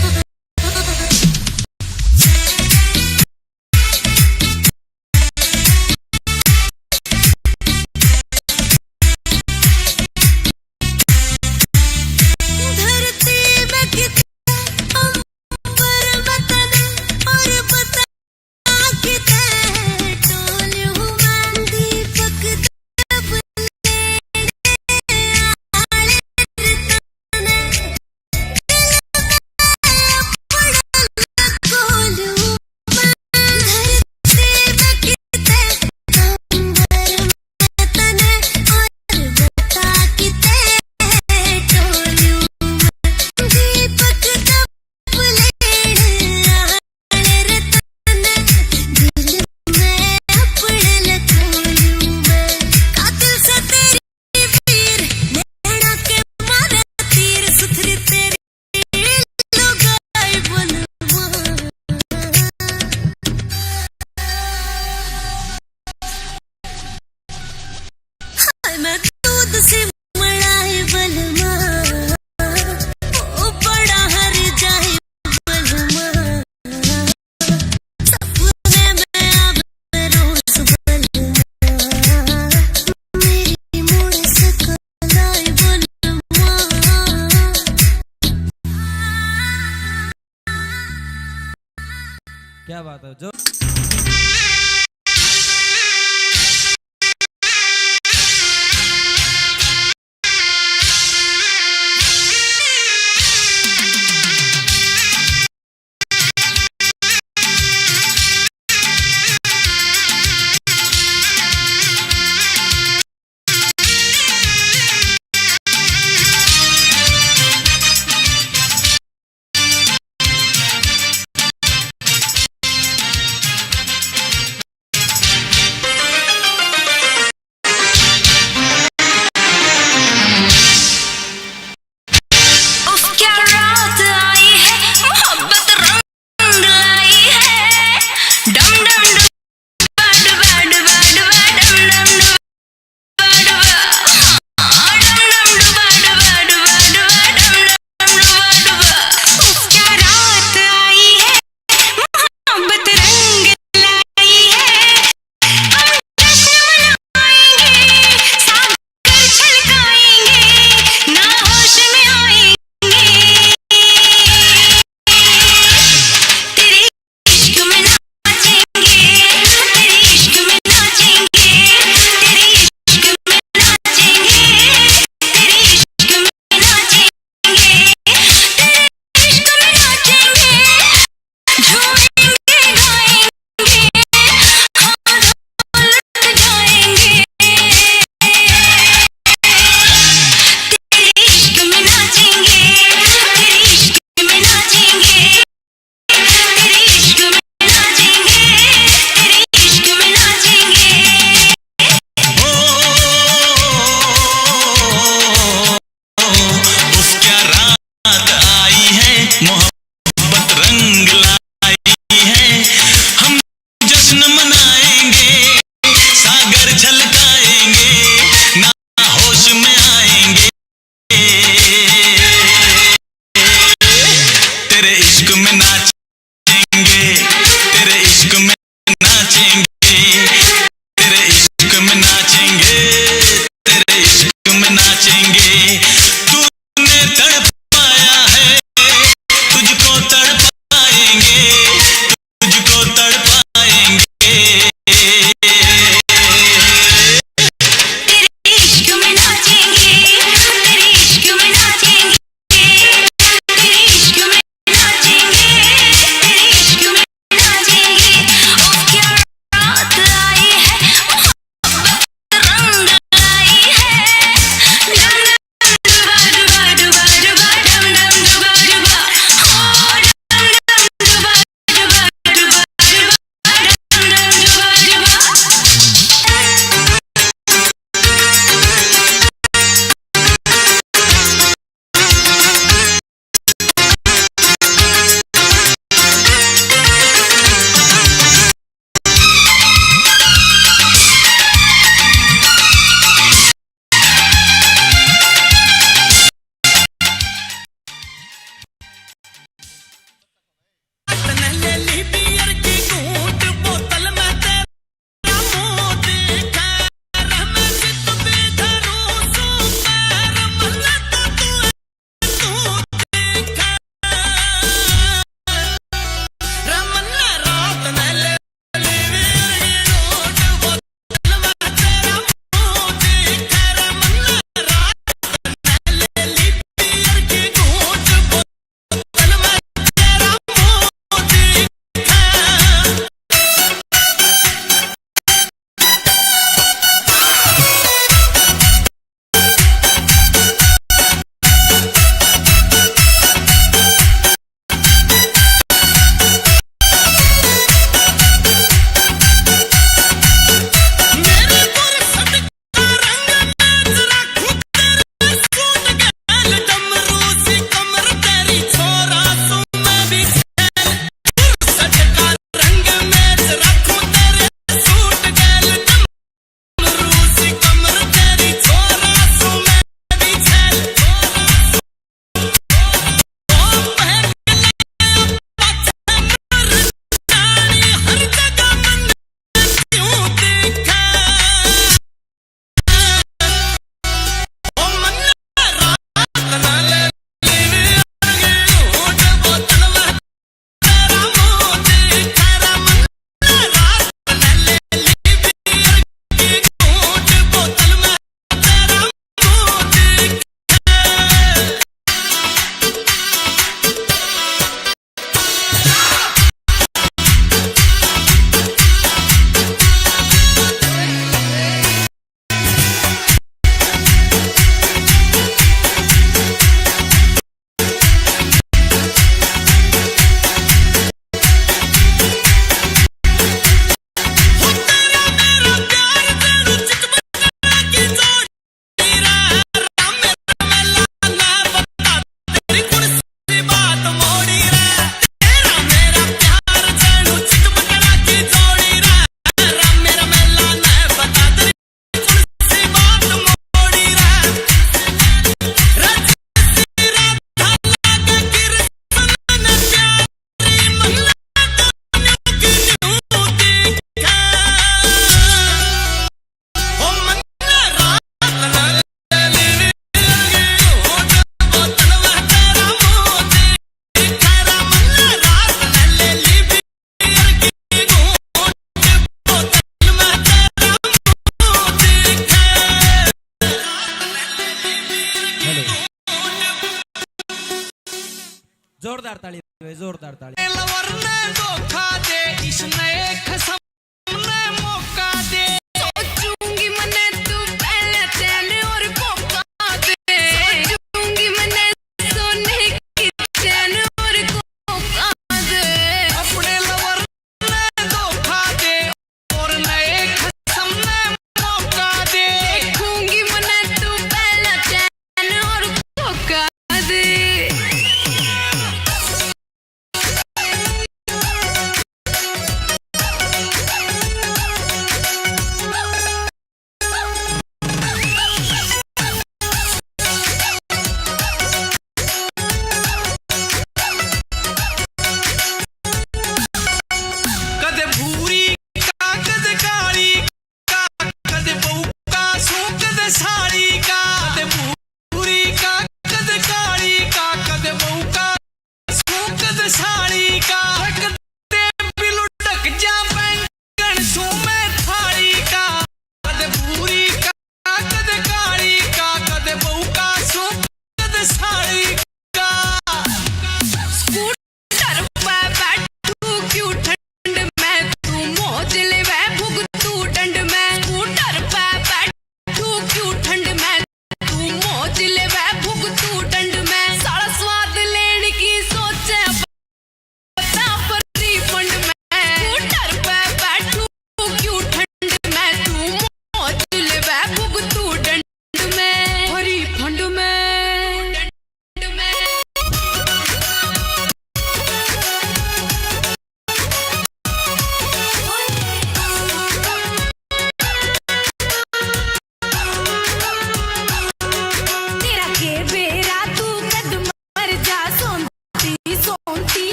धरती में कितने अंबर वतन और बता कितने टोलूं मैं दीपक तब लेने आले रतने खोलूं मैं धरती में कितने अंबर वतन और बता कितने टोलूं दीपक तब लेने आले रतने दिल में अपने लखोलूं मैं कातिल से तेरी पीर नैना के मारे तीर सुथरी तेरी लुगाई बलमा हाय मैं दूध से मलाए बलमा ओ बड़ा हर जाए बलमा सपने में आवे रोज बलमा मेरी मूड से कोलाए बलमा क्या बात है जो जोरदार ताली भाई, जोरदार ताली। लवर ने धोखा दे, इस नए खसम ने मौका दे। सोचूंगी मने तू पहले चैन और कोका दे, सोचूंगी मने सोने की चैन और कोका दे। अपने लवर ने धोखा दे और नए खसम ने मौका दे। देखूंगी मने तू पहले चैन और कोका दे।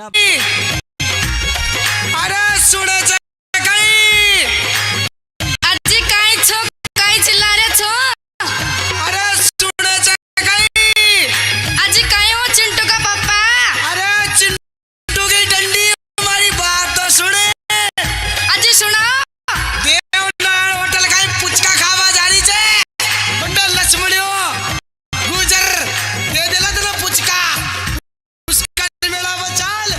क्या अरे सुने गई अजी काय छो काय चिल्ला रे छो अरे सुने गई अजी काय हो चिंटू का पापा अरे चिंटू की डंडी हमारी बात तो सुने अजी सुना देवनारायण होटल का पुचका खावा जा रही छे बंडल लक्ष्मणियो गुजर दे देला तुला पुचका उसका मेला बचाल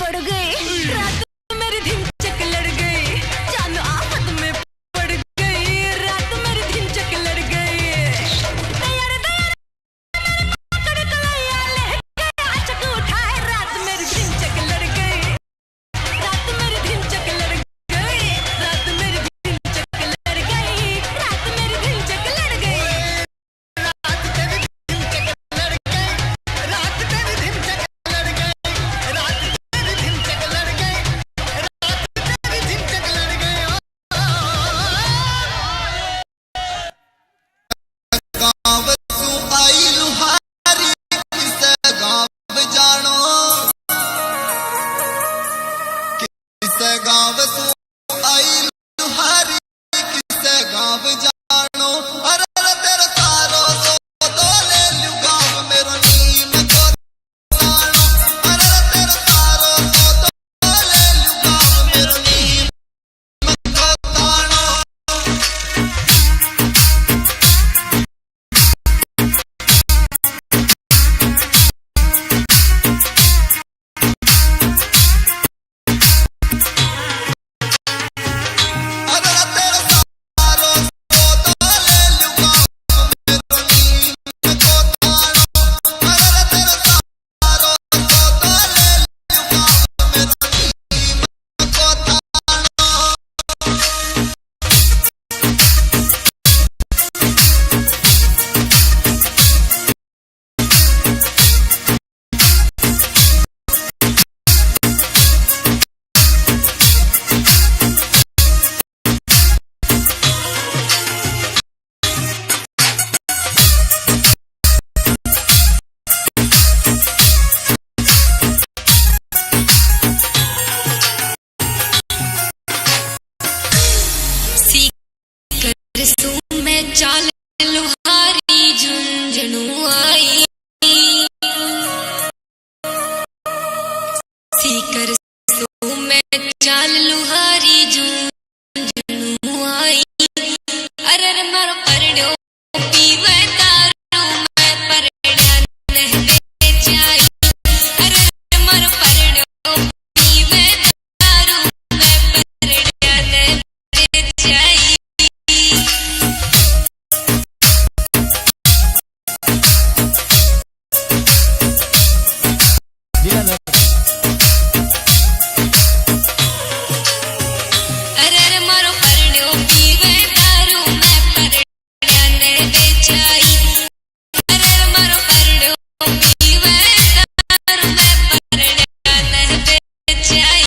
पड़ गई रात में मेरी धिनचक लड़ गई जान आफत में पड़ गई रात मेरी धिनचक लड़ गई दयार दयार पकड़ कलैया ले गया चक उठाए रात मेरी धिनचक लड़ गई रात मेरी धिनचक लड़ गई रात मेरी धिनचक लड़ गई रात मेरी धिनचक लड़ गई गाँव तू आई लुहारी किसे गाँव जानो किसे गाँव तू आई लुहारी किसे गाँव जानो अरे तेरा सारो सो तो ले लू गाँव मेरो नीम को तानो अरे तेरा सारो सो तो ले लू गाँव मेरो नीम को तानो अरे तेरा सारो सो तो ले लू गाँव मेरो नीम को तानो अरे तेरा सारो सो तो ले लू गाँव मेरो नीम को तानो सीकर सू में चाल लुहारी झुंझुनू आई सीकर सू में चाल लुहारी झुंझुनू आई अरे मारो परड़ो पीवे दारू मैं परड़ा नहीं बेचाई अरे मारो परड़ो पीवे दारू मैं परड़ा नहीं बेचाई दिला ना अरे मारो परड़ो पीवे दारू मैं परड़ा नहीं बेचाई अरे मारो परड़ो पीवे दारू मैं परड़ा नहीं बेचाई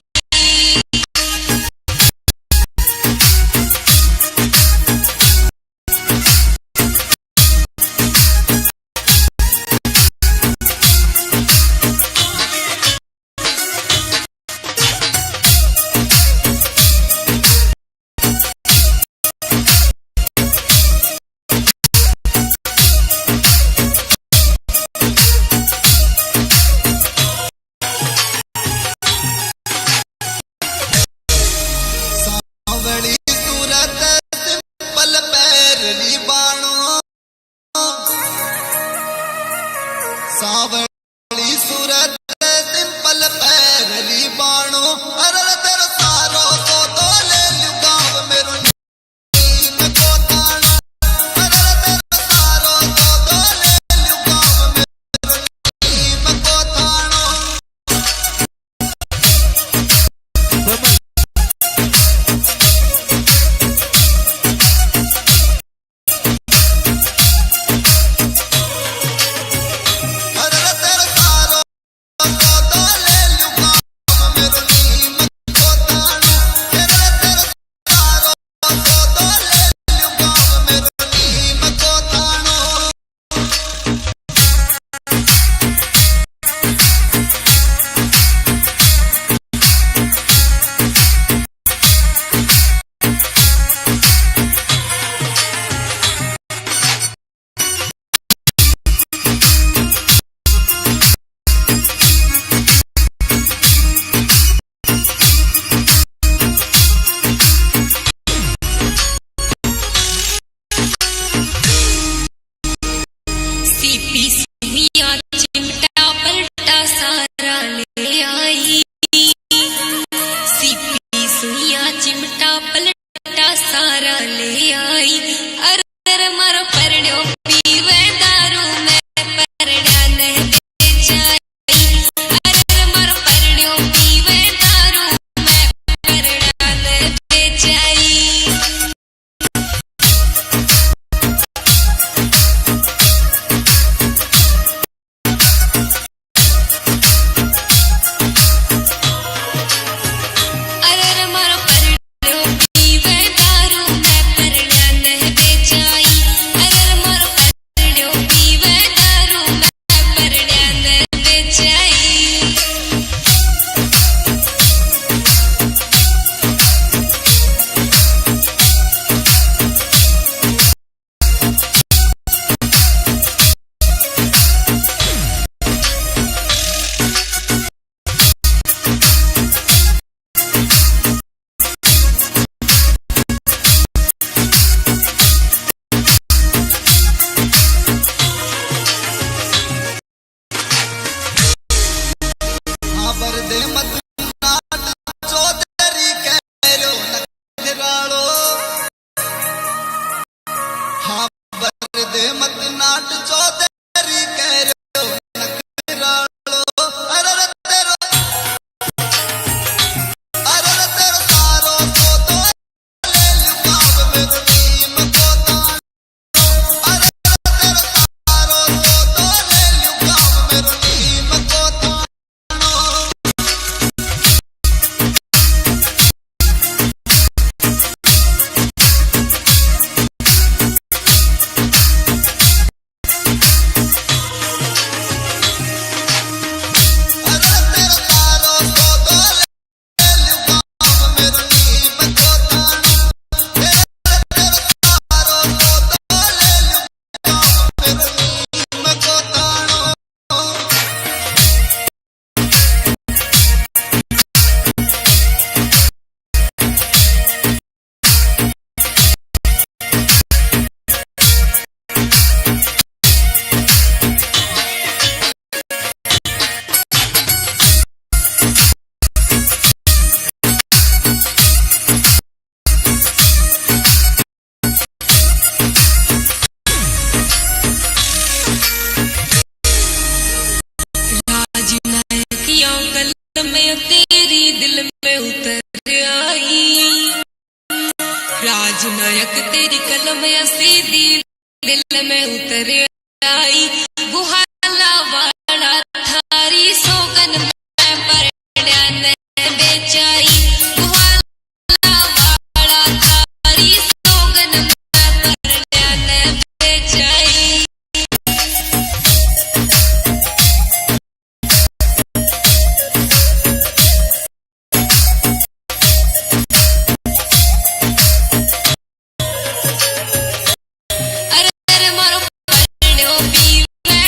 में तेरी दिल में उतर आई, राजनायक तेरी कलम सीधी दिल में उतर आई, गुहाला वाला थारी सोगन में परड्या ने बेचाई, गुहाला वाला थारी सोगन में परड्या ने बेचाई। अरे अरे मारो परड्यो पीवे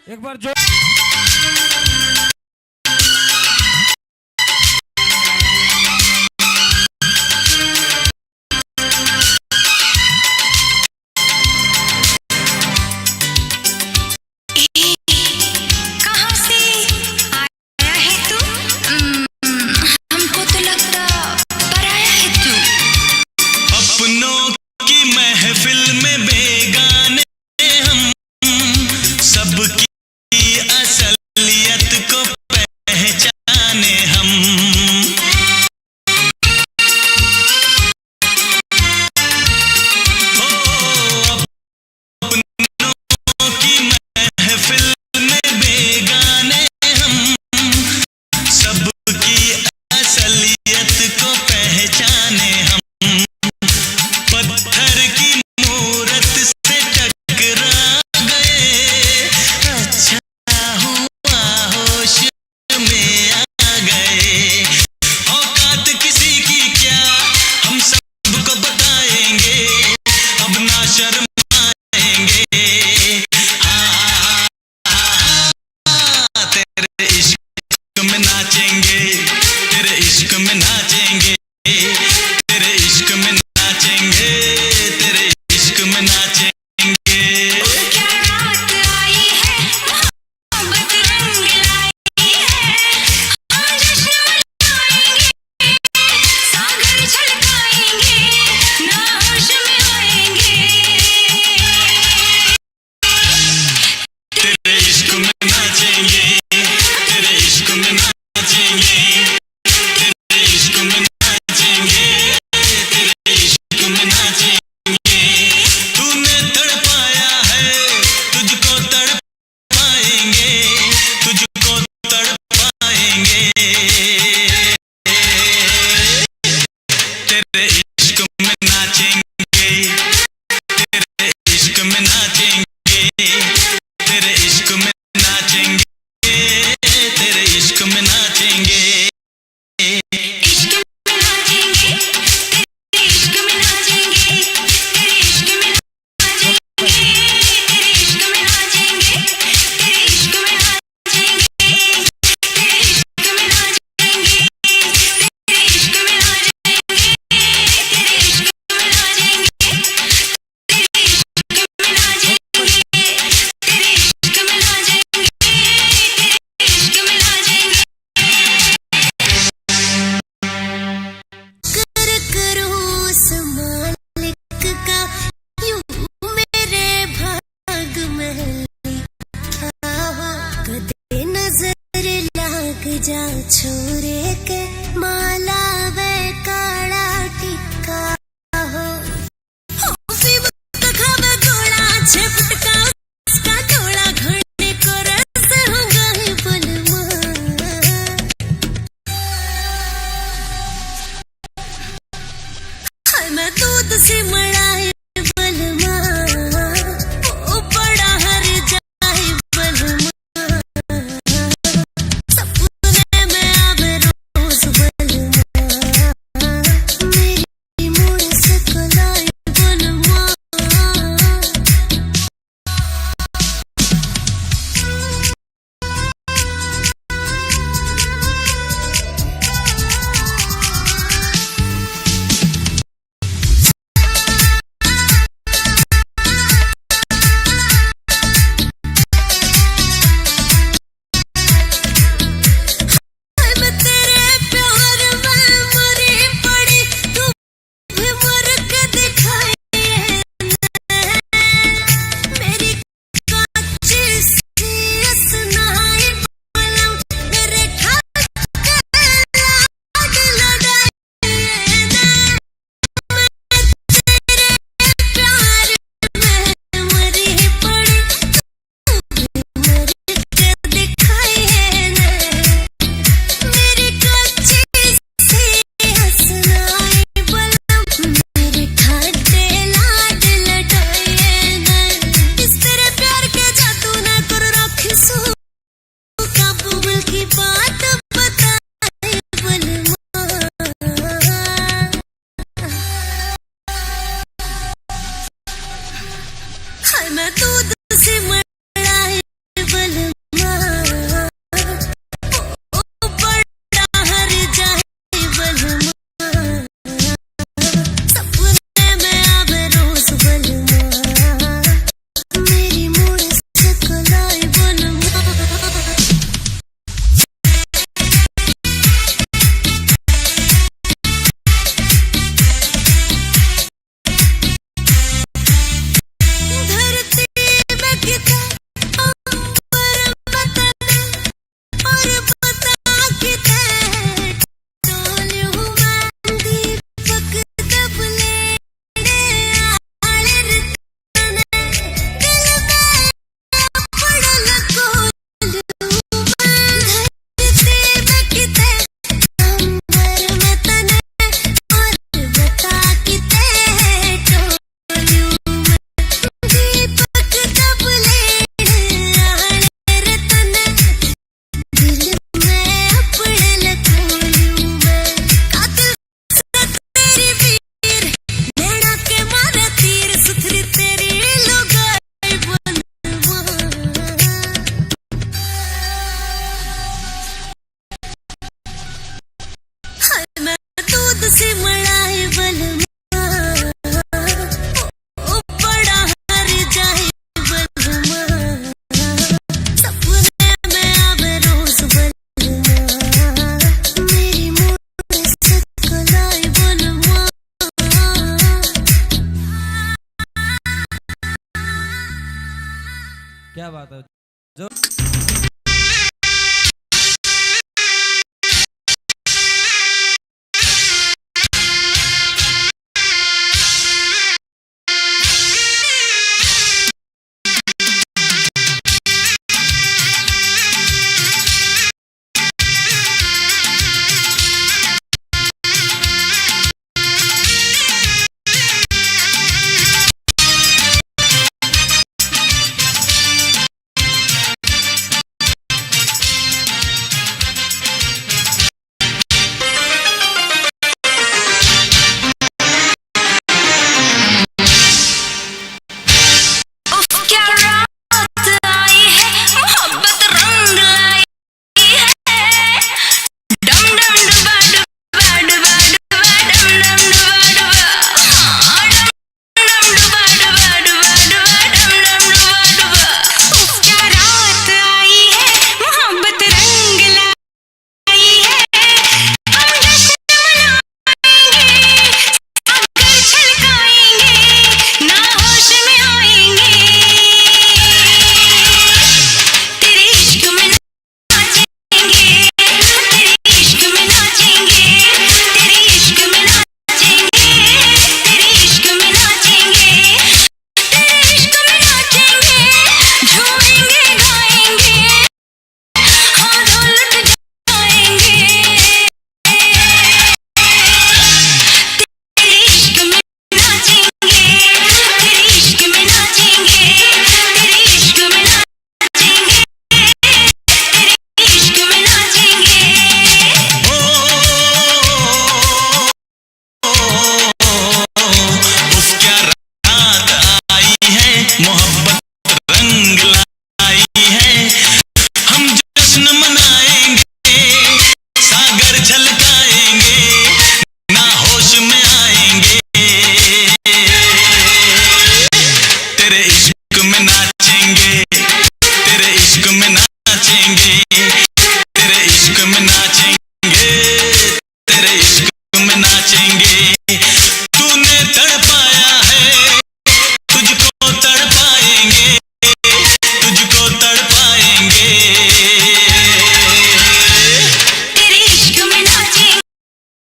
एक बार जो कहाँ से आया है तू? हमको तो लगता पराया है तू। अपनों की महफिल में बेगाने हम सबकी छोरे के माला वे काला टिक्का हो फिर खावे गोला छपटका उसका थोड़ा घड़े को रस होगा है बलमा हाय मैं दूध से मड़ाए बलमा ओ बड़ा हर जाए बलमा सपने में आवे रोज बलमा मेरी मुड़ से कलाई बलमा मैं तेरे प्यार में मरी पड़ी तू भी मर के दिखाई मेरी काची सी असनाई बलम मेरे ठाक के लाड लड़ाई मैं तेरे प्यार में मरी पड़ी तू भी मर के दिखाई मेरी काची सी हसनाई बलम मेरे ठाटे लाड लटाए इस तेरे प्यार के जादू ना कर रखी सू काबू की बात बताए बलमा हाय मैं दूध से मड़ाए बलमा ओ बड़ा हर जाए बलमा सपने में आवे रोज बलमा मेरी मुड़ से कलाई बलमा धरती में कितना अंबर बता और बता किते डोलूं मैं दीपक दबले आले रतने दिल में पड़ल कोलूं मैं धरती में किते अंबर में तने और बता किते डोलूं मैं दीपक दबले आले रतने दिल में अपने लकोलूं मैं कातिल से तेरी वीर नैना के मारे तीर सुथरी तेरी लुगाई बनवा हाय मैं दूध से मड़ाए बलमा ओ बड़ा हर जाए बलमा सपने में आवे रोज बलमा मेरी मुड़ से कलाई बलमा क्या बात है जो तेरे इश्क में नाचेंगे, तेरे इश्क में नाचेंगे, तेरे इश्क में नाचेंगे, तेरे इश्क में नाचेंगे। तूने तड़पाया है, तुझको तड़पाएंगे, तुझको तड़पाएंगे। तेरे इश्क में नाचेंगे,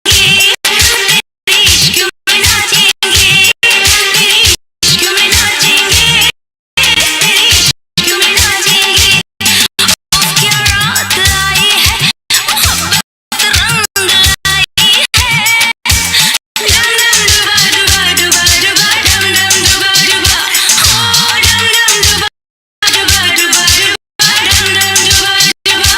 तेरे इश्क में नाचेंगे, तेरे इश्क में नाचेंगे, तेरे इश्क में नाचेंगे। क्या रात आई है, मोहब्बत रंग लाई है। डम डम डुबा डुबा डुबा डुबा डम डम डुबा डुबा, ओ डम डम डुबा डुबा डुबा डुबा डम डम डुबा डुबा।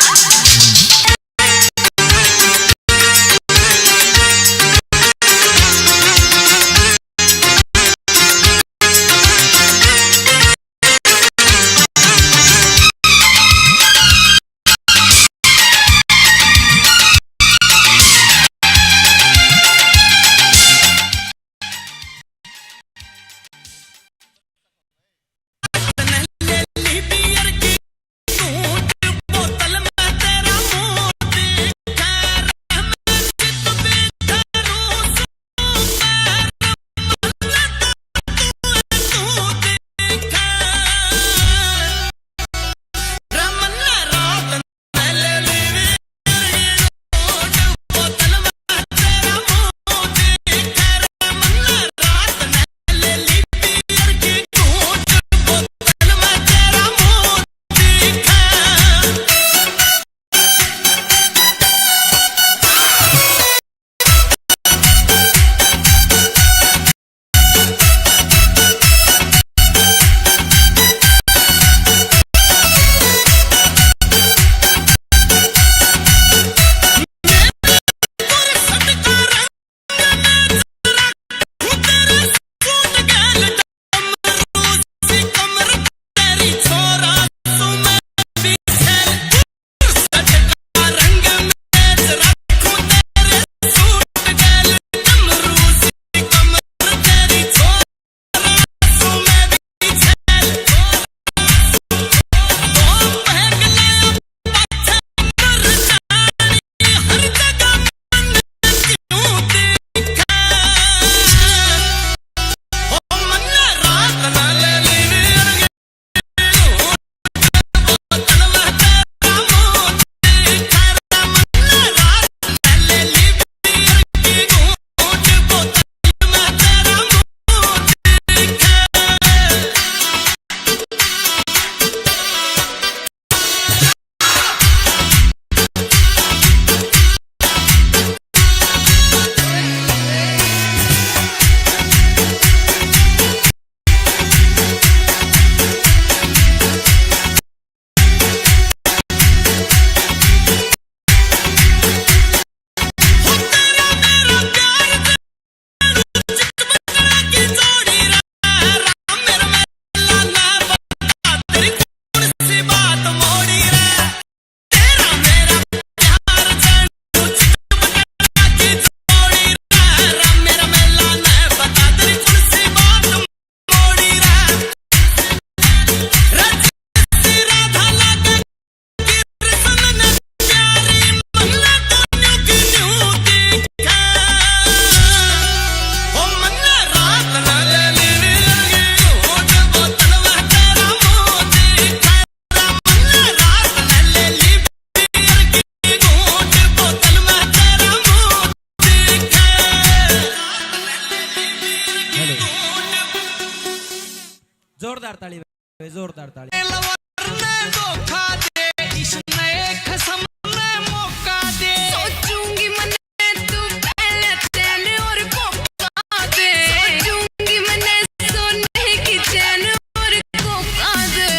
जोरदार ताली, जोरदार ताली। सोचूंगी मने तू पहले चैन और कोका दे, सोचूंगी मने सोने की चैन और कोका दे।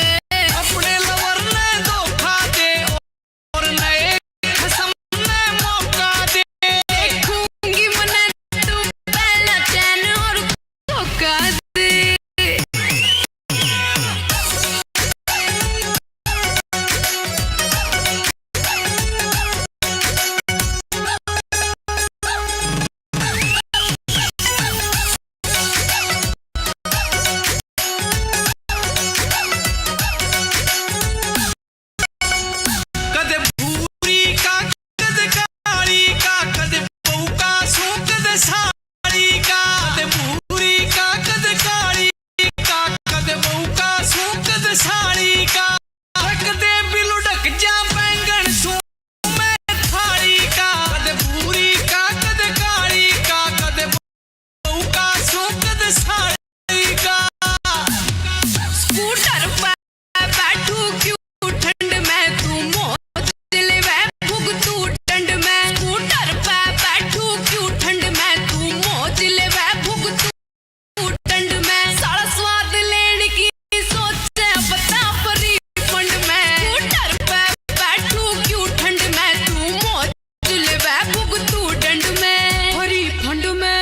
अपने लवर ने धोखा दे और नए कसम ने मौका दे। देखूंगी मने तू पहले चैन और कोका दे। स्कूटर पे बैठू क्यों ठंड में तू मौज ले वे भुग तू ठंड में स्कूटर पे बैठू क्यों ठंड में तू मौज ले वे भुग तू ठंड में सारा स्वाद लेने की सोचे बता परी फंड में स्कूटर पे बैठू क्यों ठंड में तू मौज ले वे भुग तू ठंड में हरी फंड में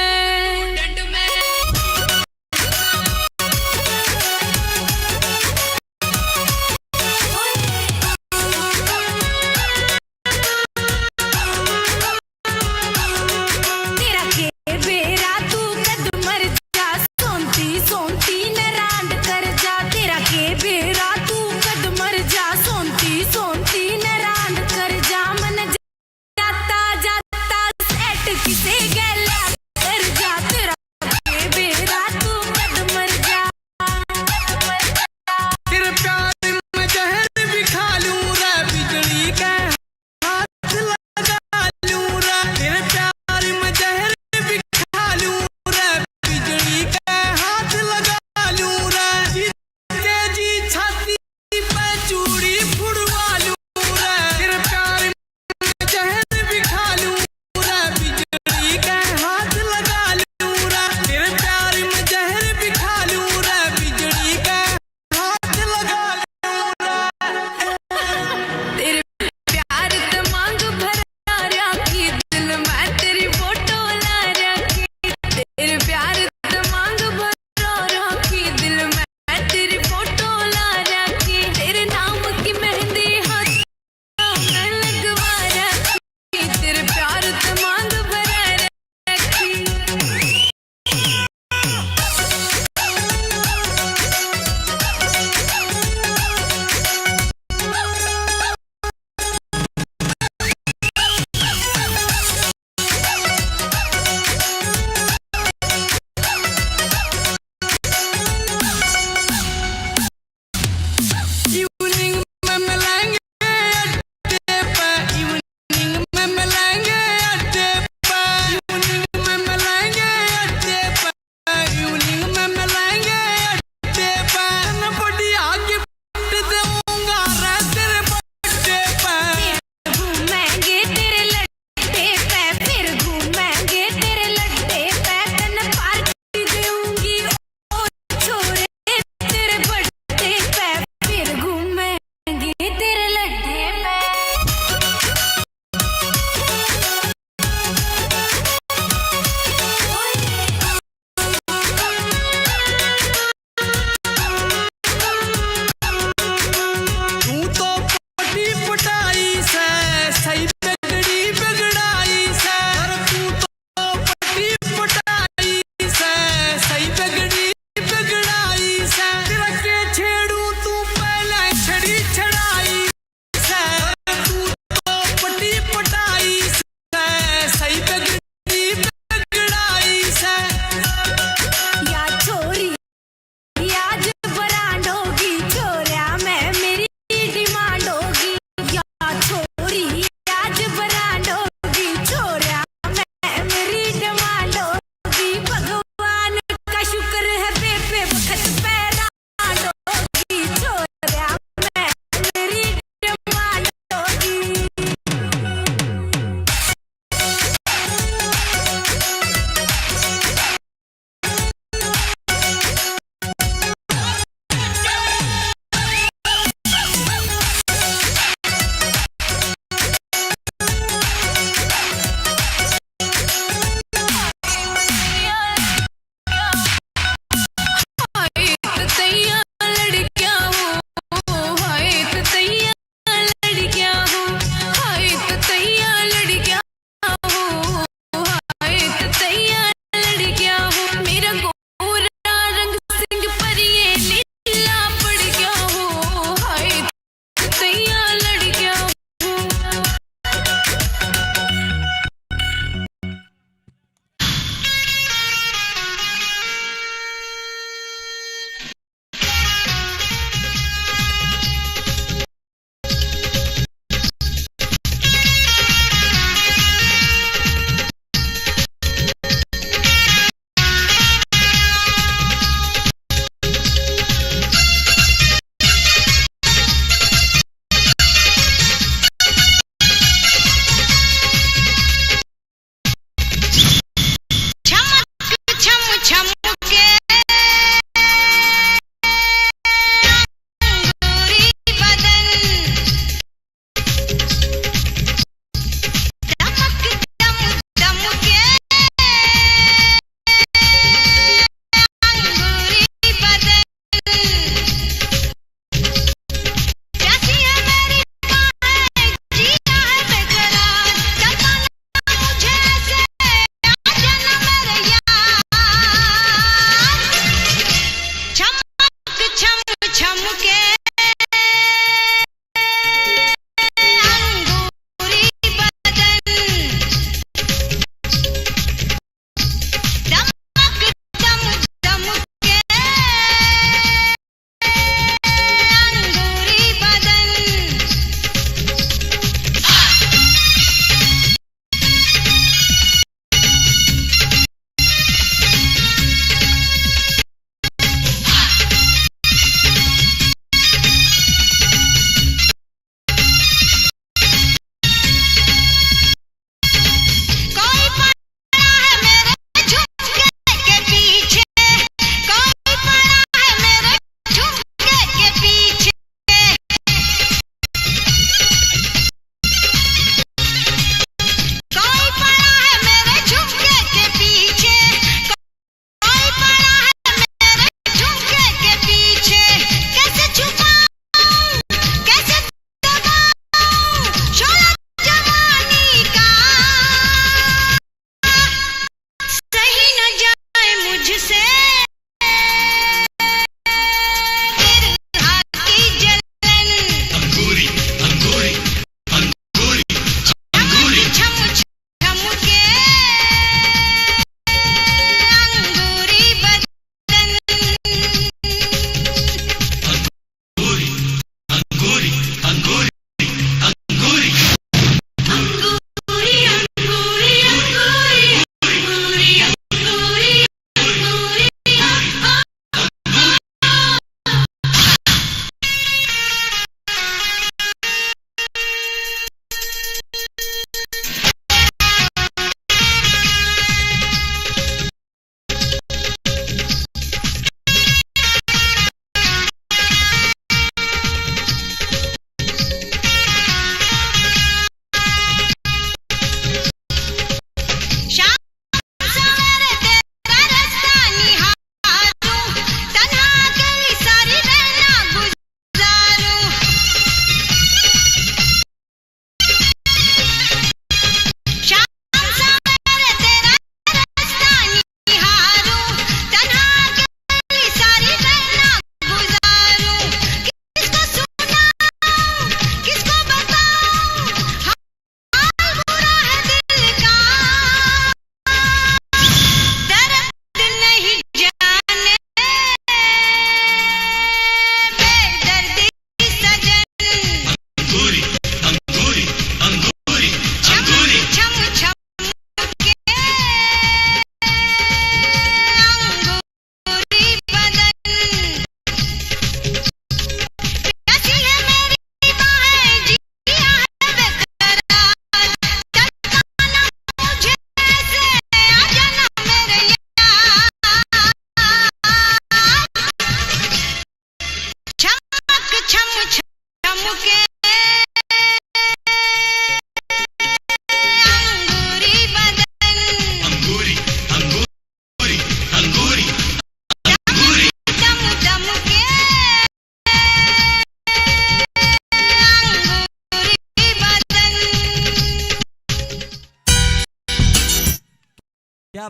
क्या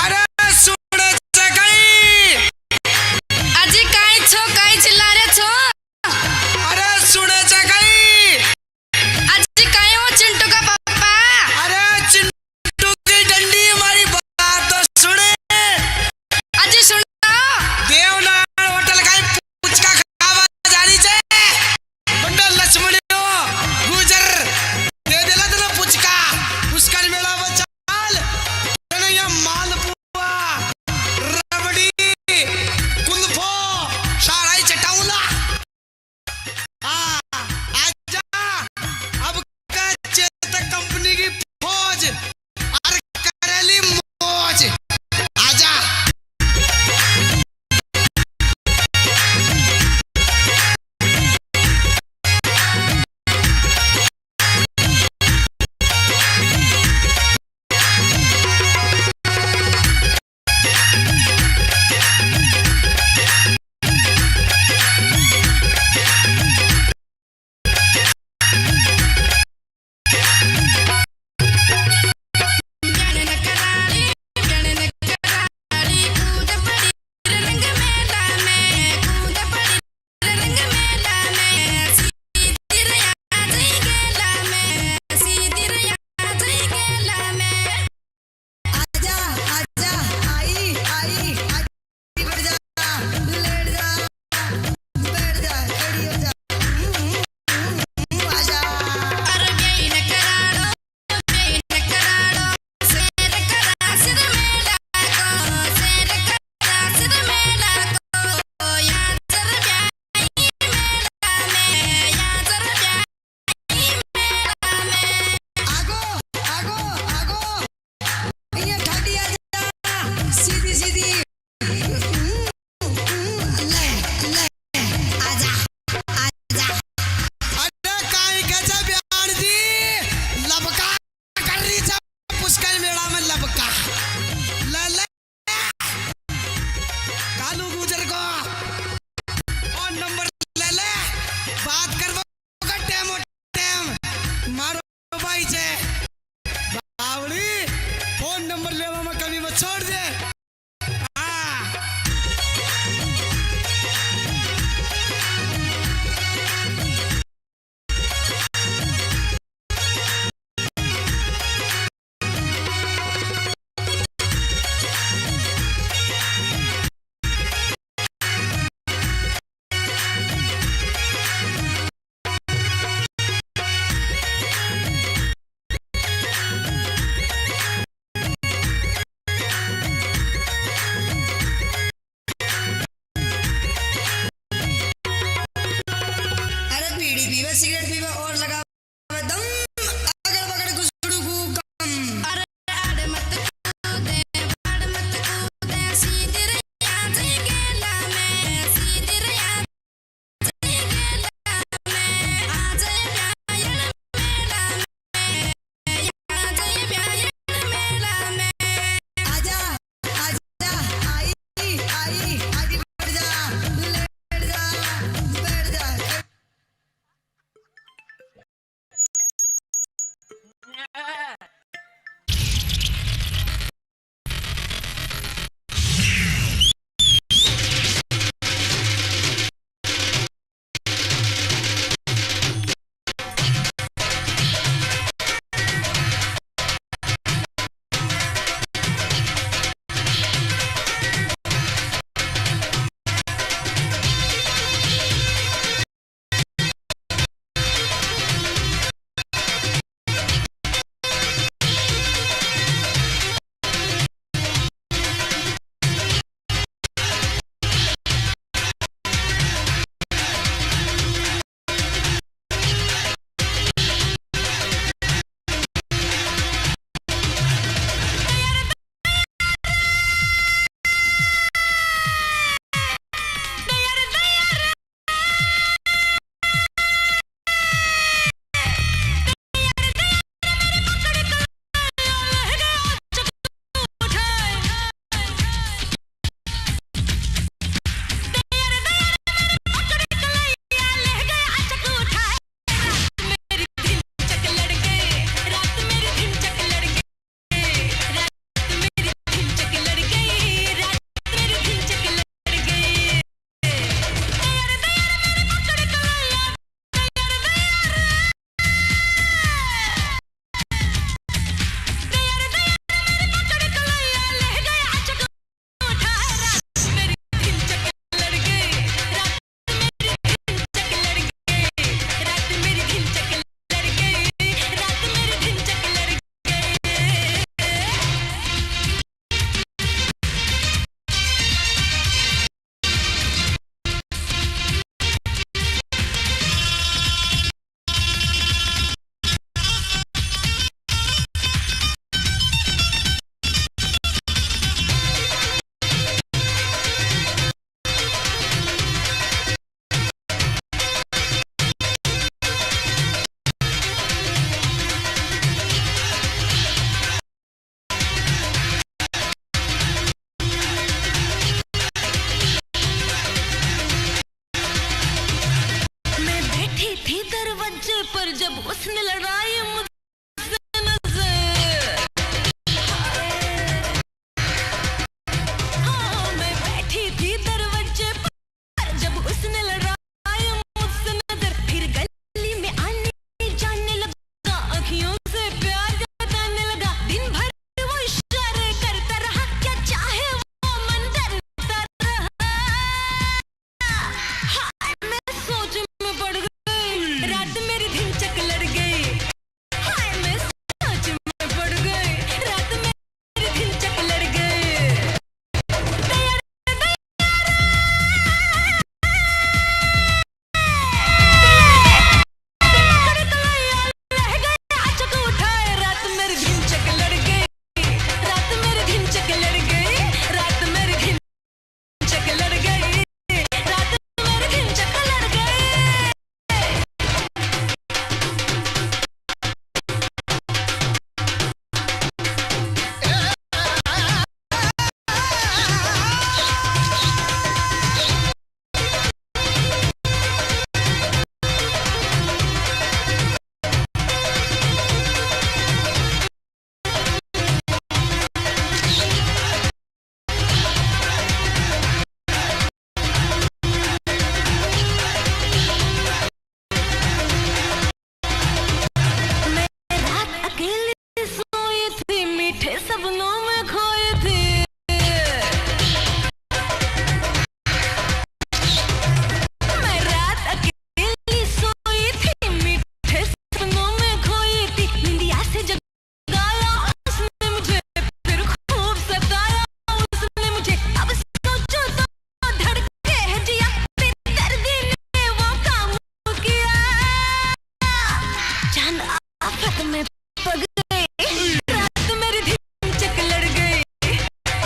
अरे सुने से गई अजी काय छो काय चिल्ला रे छो अरे सुने से गई अजी काय हो चिंटू का पापा अरे चिंटू की डंडी हमारी बात तो सुने अजी सुनो देवनारायण होटल का पुचका खावा जारी छे बंडल लक्ष्मणियो गुजर दे देला तने पुचका उसका मेला बचाल तने या मालपुआ रबड़ी कुल्फो साराई चटा उसने लड़ाई मुझसे नजर। हाँ, मैं बैठी थी दरवाजे पर जब उसने लड़ाई मुझसे नजर। फिर गली में आने जाने लगा, आँखियों से प्यार जताने लगा। दिन भर वो इशारे करता रहा, क्या चाहे वो मन करता रहा। हाय, मैं सोच में पड़ गई, रात मेरी धिनचक लड़ गई। हाय, मैं सोच में पड़ गई, रात मेरी धिनचक लड़ गई। अकेली सोई थी, मीठे सपनों में खोई थी। मैं रात अकेली सोई थी, मीठे सपनों में खोई थी। निंदिया से जगाया उसने मुझे, फिर खूब सताया उसने मुझे। अब सोचो तो धड़के है जिया, बेदर्दी ने वो काम किया। जान आफत में पड़ गई, रात मेरी धिनचक लड़ गई।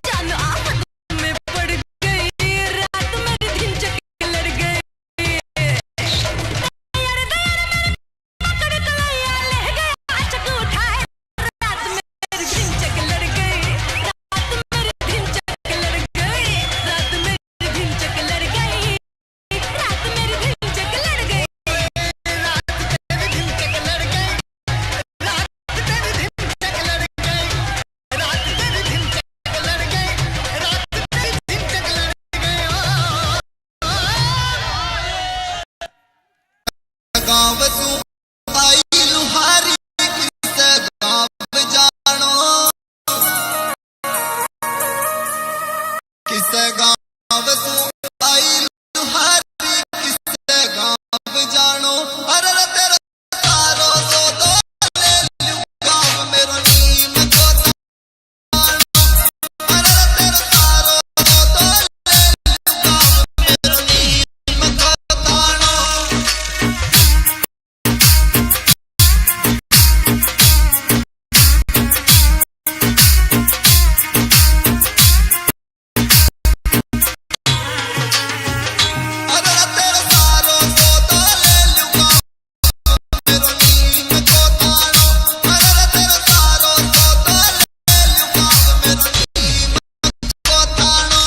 जान आफत में पड़ गई, रात मेरी धिनचक लड़ गई। दयार दयार मेरे पकड़ कलैया ले गया, चक उठाए रात मेरी धिनचक लड़ गई। रात मेरी धिनचक लड़ गई, रात मेरी धिनचक लड़ गई। रात मेरी धिनचक लड़ गई। गाँव तू आई लुहारी किसे गाँव जानो, किसे गाँव तू आई लुहारी किसे गाँव जानो। अरे रे तेरे सारो सो दो ले लूं गाँव मेरो नीम को तानो। अरे रे तेरे सारो सो दो ले लूं गाँव मेरो नीम को तानो। अरे तेरे सारो सो दो ले लूं गाँव मेरो नीम को तानो। अरे तेरे सारो सो दो ले लूं गाँव मेरो नीम को तानो।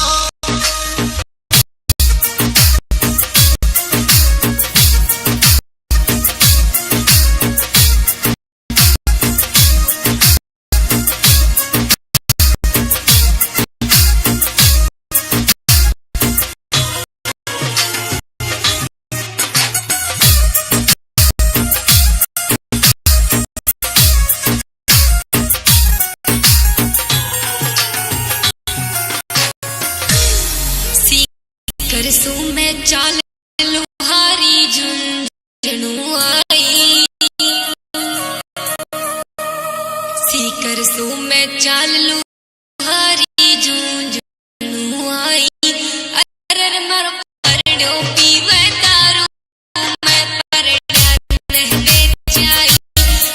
करसू में चाल लुहारी झुंझुनू आई। सी करसू में चाल लुहारी झुंझुनू आई। अरे मर परड़ो पीवे दारू, मैं परड़ा नहले जाई।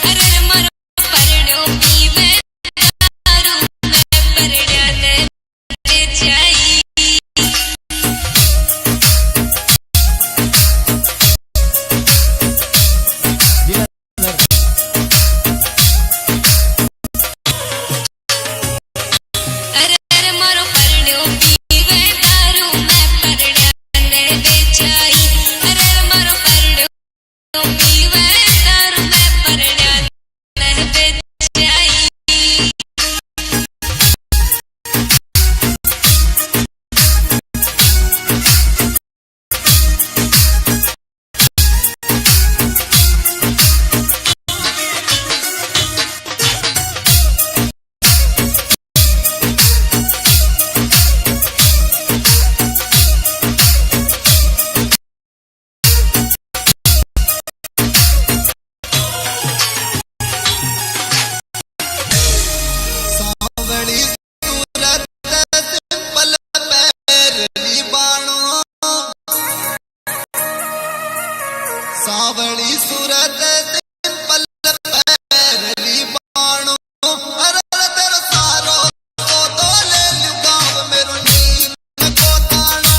अरे मर परड़ो पीवे दारू, मैं परड़ा नहले जाई। सावली सूरत सिंपल पैरली बाणो अरे तेरा सारो तो ले लूं गाँव मेरो नीम को तानो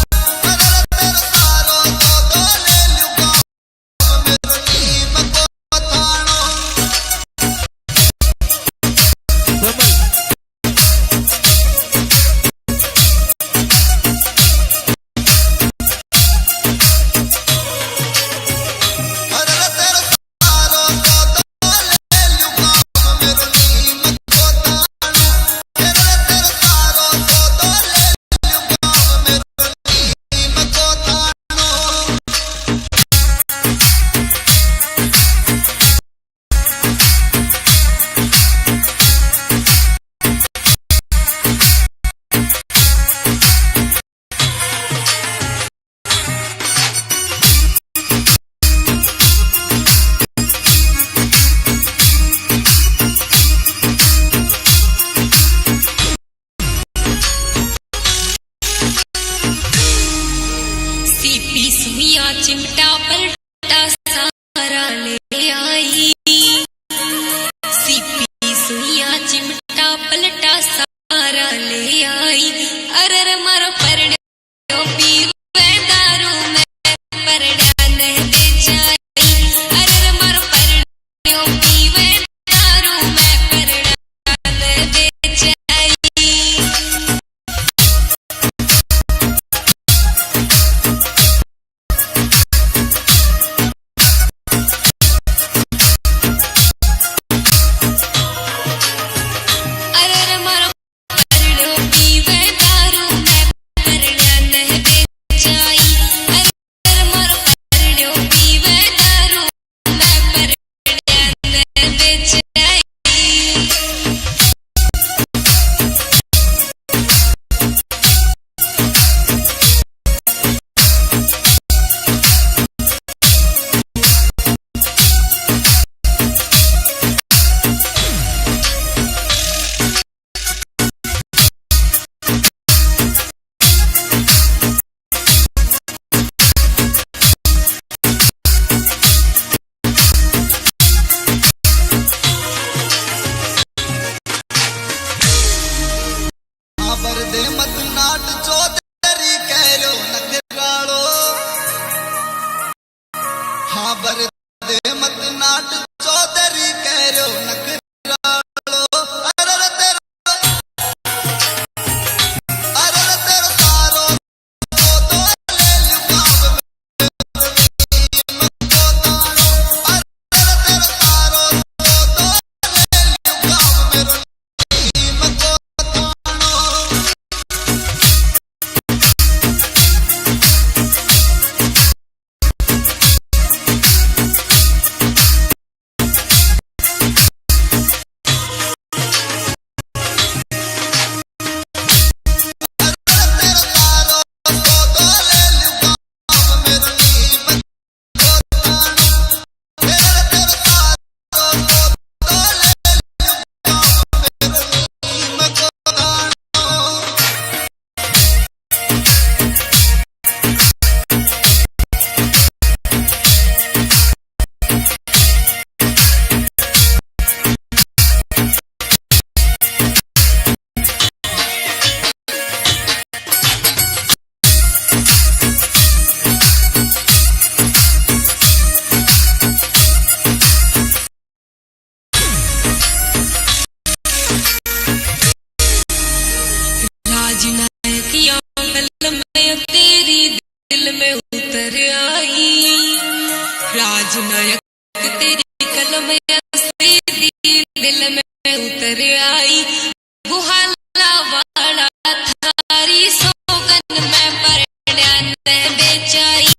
अरे तेरा सारो तो ले लूं गाँव मेरो नीम को तानो सीपी सुइया चिमटा पलटा सारा ले आई सीपी सुइया चिमटा पलटा सारा ले आई अरर मारो परड़ो पीवे दारू में परड़ा नहीं दे जाई अरर मारो परड़ो पीवे दारू में परड़ा नहीं दे जाई अरे मारो परड़ो पीवे दारू में परड़ा नहीं दे जाई अरे मारो परड़ो पीवे दारू में परड़ा नहीं दे जाई बर दे मत नाट चौधरी करो नखरालो हाँ बर दे मत नाट चौधरी करो नखरालो अरे तेरा सारो तो ले लूं गाँव मेरो नीम को तानो अरे तेरा सारो तो ले लूं गाँव मेरो नीम को तानो राजनायक या कलम तेरी दिल में उतर आई राजनायक तेरी कलम दिल में उतर आई बुहाला वाला थारी सोगन में परड़ा न बेचाई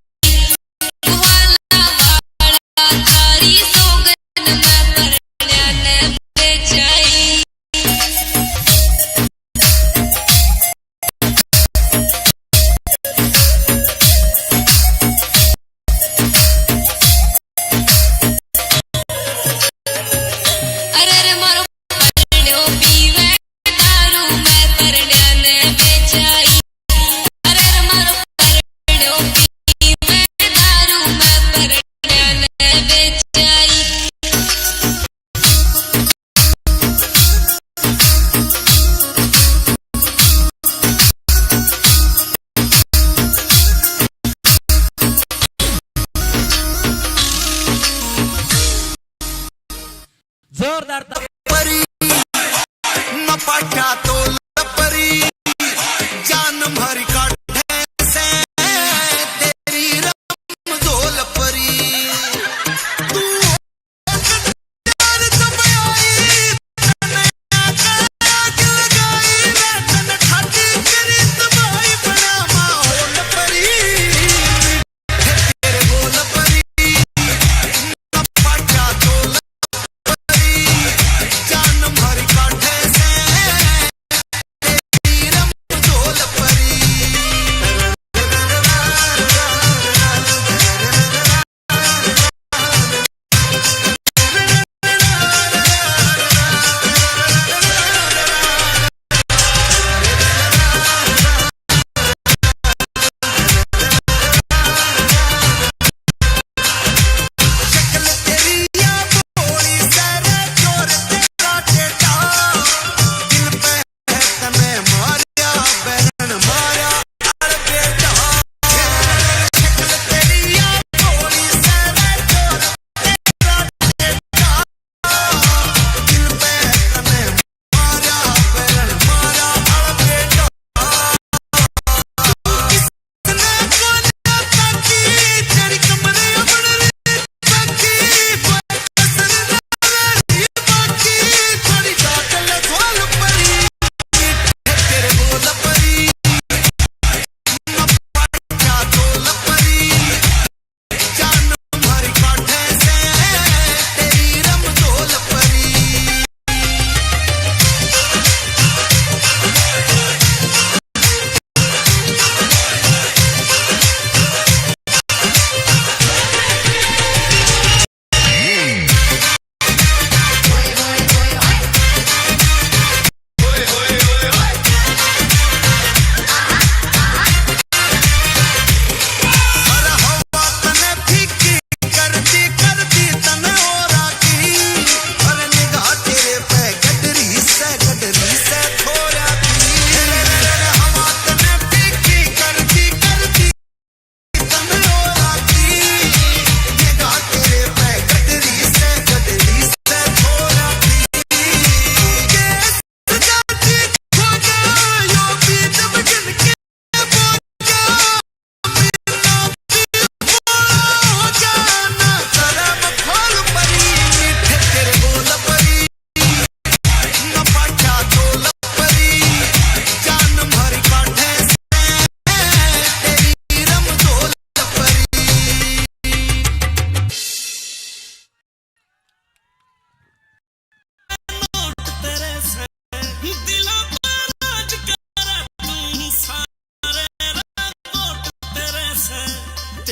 बुहाला वाला थारी सोगन में परड़ा न बेचाई अरे मारो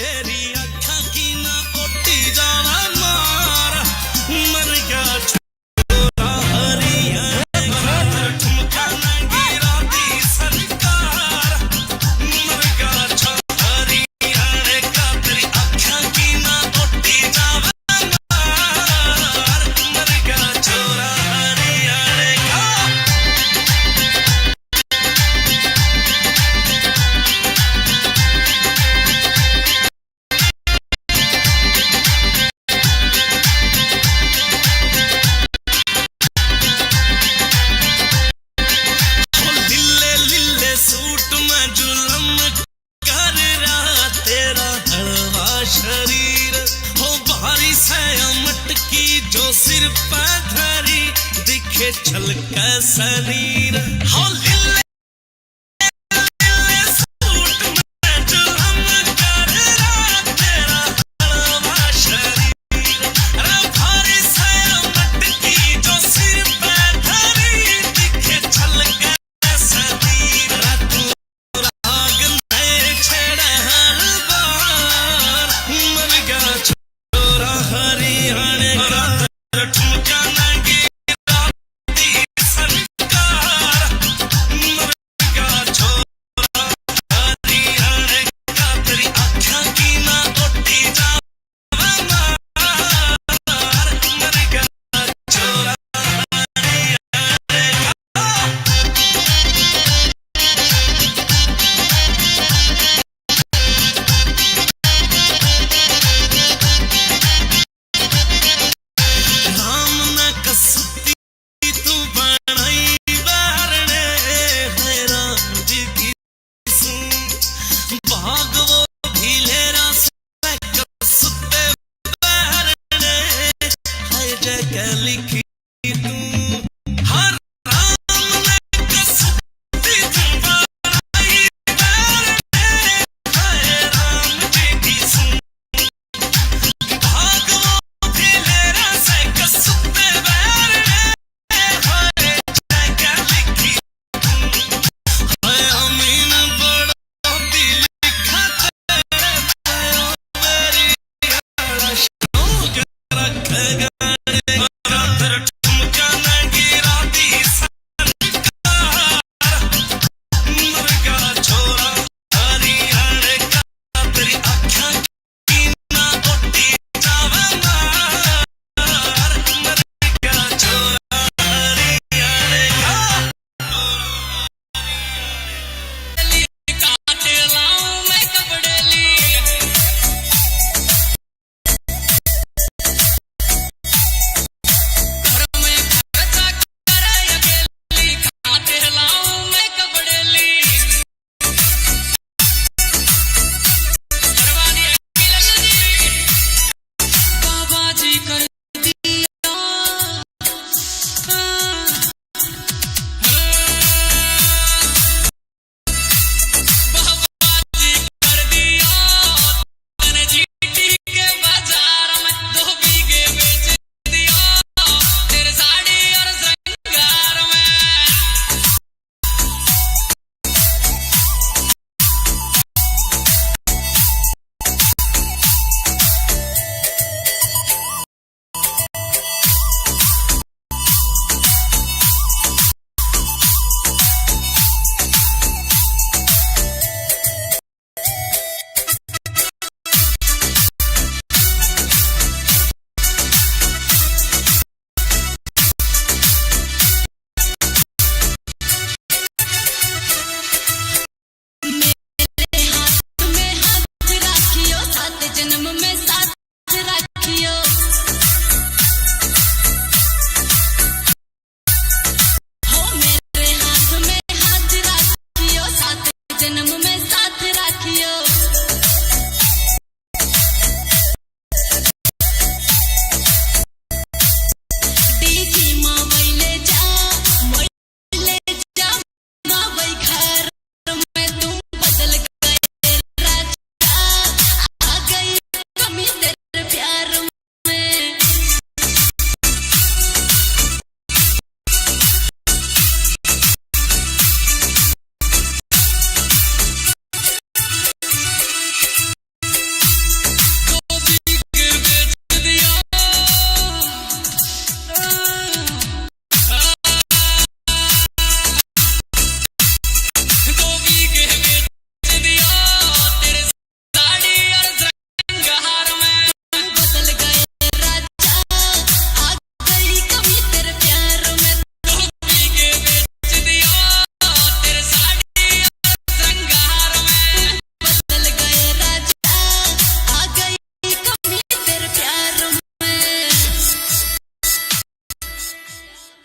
तेरी अखा की ना ओटी जावा मार मर गया छोरा हरिया ठुमका ना गिरा दी सरकार मर गया छोरा हरिया का तेरी अखा की ना ओटी जावा मार मर गया छोरा हरिया का लिल्ले लिल्ले सूट में जुलम कर रहा तेरा हलवा शरीर हो भारी मटकी जो सिर पे धरी दिखे छलका शरीर हो लिल्ले लिल्ले सूट में जुलम कर रहा तेरा हलवा शरीर अरे भारी मटकी जो सिर पे धरी दिखे छलका राम न कसुती तू बनाई बारने है राम जी की भागवो भीलेरा से कसुते बारने है जगह लिखी तू हर राम न कसुती तू बनाई बारने है राम जी की भागवो भीलेरा से कसुते बारने है जगह लिखी है अमीन बड़ा दिल खाते मेरी हरा शौक रखेगा तेरा ठुमका ना गिरा दी सरकार मर गया छोरा हरियाणे का तेरी अखा की ना ओटी जावा मार मर गया छोरा हरियाणे का काट लाऊं मैं कपड़ेली घर में खर्चा कर अकेली काट लाऊं मैं कपड़ेली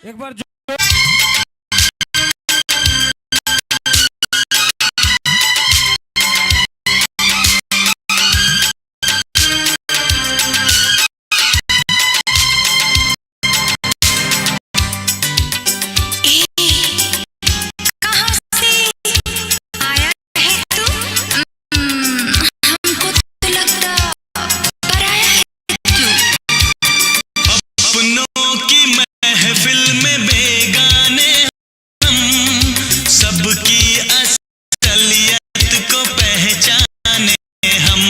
एक बार कहाँ से आया है तू? हमको तो लगता पराया है तू। अपनों की महफिल में बेगाने हम, सबकी असलियत को पहचाने हम।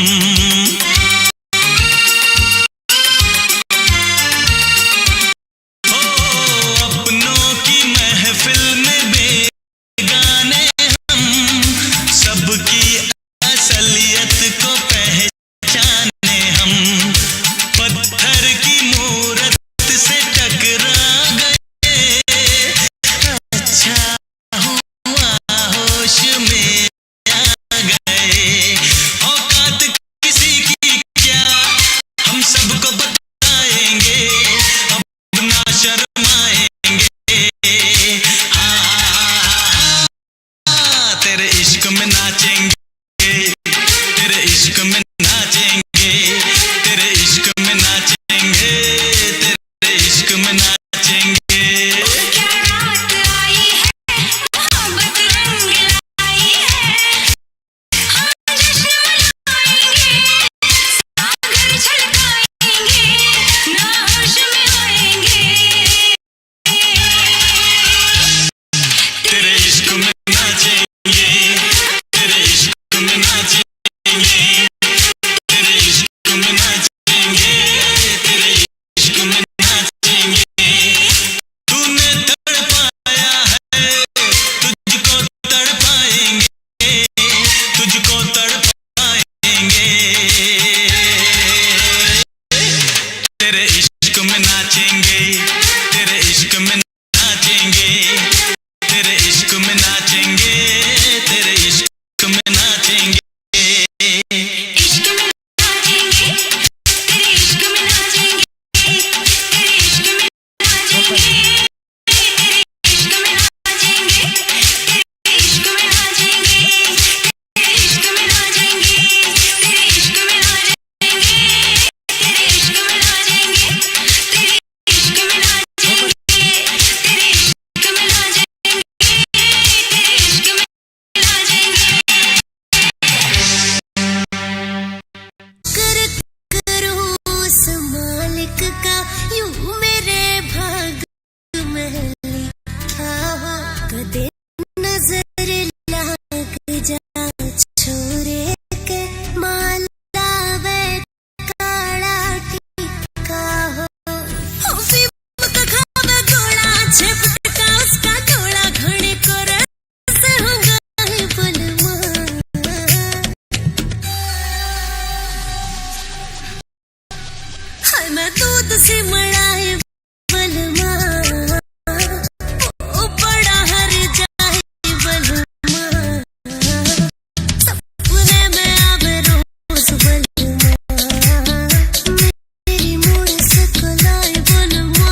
ओ अपनों की महफिल में बेगाने हम, सबकी असलियत को पहचाने हम। पत्थर की मूरत से टकरा गए, अच्छा हुआ होश में आ गए। औकात किसी की क्या हम सबको बताएंगे, अब ना शर्माएंगे। हाँ, तेरे इश्क में नाचेंगे, तेरे इश्क में नाचेंगे, तेरे इश्क में नाचेंगे, तेरे इश्क में नाचेंगे। क्या रात आई है, मोहब्बत रंग लाई है। हम जश्न मनाएंगे, सागर छलकाएंगे, नाश में आएंगे। तेरे इश्क में नाचेंगे, तेरे इश्क में नाचेंगे, तेरे इश्क में नाचेंगे, तेरे इश्क में नाचेंगे। तूने तड़पाया है, तुझको तड़पाएंगे, तुझको तड़पाएंगे। तेरे इश्क में नाचेंगे, तेरे इश्क में नाचेंगे, तेरे इश्क में नाचेंगे, तेरे इश्क में नाचेंगे। इश्क में नाचेंगे, तेरे इश्क में नाचेंगे, तेरे इश्क में नाचेंगे, तेरे इश्क में नाचेंगे, तेरे इश्क में नाचेंगे, तेरे इश्क में नाचेंगे, तेरे इश्क में नाचेंगे, तेरे इश्क में नाचेंगे, तेरे इश्क में नाचेंगे, तेरे इश्क में नाचेंगे, तेरे इश्क में नाचेंगे। करूं उस मालिक का यूं मेरे भाग में लिखा हो, कदे नजर लाग जा छोरे के माला वे काला टीका हो। फिल्म का खावे घोड़ा झपटका उसका थोड़ा घने को रस होगा बलमा। हाय मैं दूध से मड़ाए बलमा, ओ बड़ा हर जाए बलमा। सपने में आवे रोज बलमा, मेरी मुड़ से कलाए बलमा।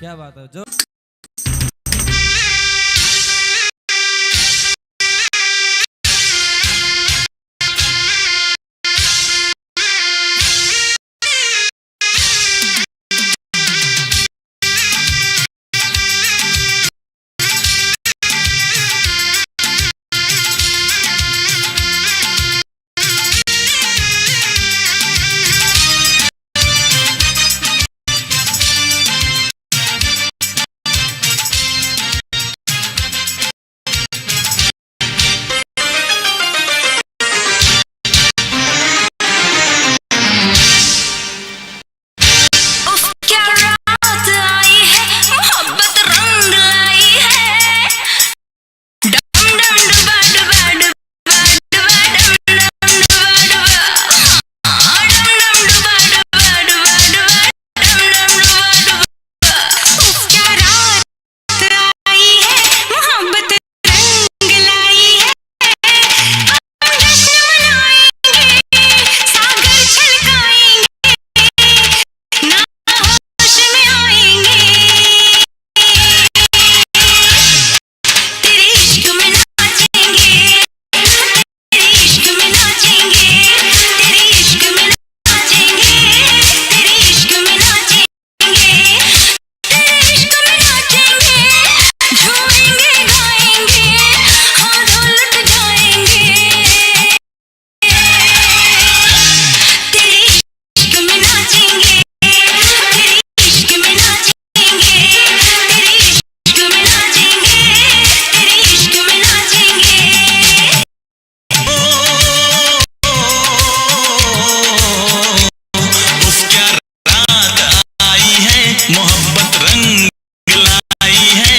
क्या बात है जो क्या रात आई है मोहब्बत रंग लाई है डम डम डुबा डुबा डुबा डुबा डम डम डुबा डुबा डम डम डुबा डुबा डुबा डुबा डम डम डुबा डुबा क्या रात आई है मोहब्बत रंग लाई है हम जश्न मनाएंगे सागर छलकाएंगे ना होश में आएंगे तेरे इश्क में नाचेंगे तेरे इश्क में नाचेंगे तेरे इश्क में नाचेंगे तेरे इश्क में नाचेंगे तेरे इश्क में नाचेंगे झूमेंगे गाएंगे हाँ ढोलक जाएंगे तेरे इश्क में नाचेंगे तेरे इश्क में नाचेंगे तेरे इश्क में नाचेंगे तेरे इश्क में नाचेंगे उस क्या रात आई है मोहब्बत रंग लाई है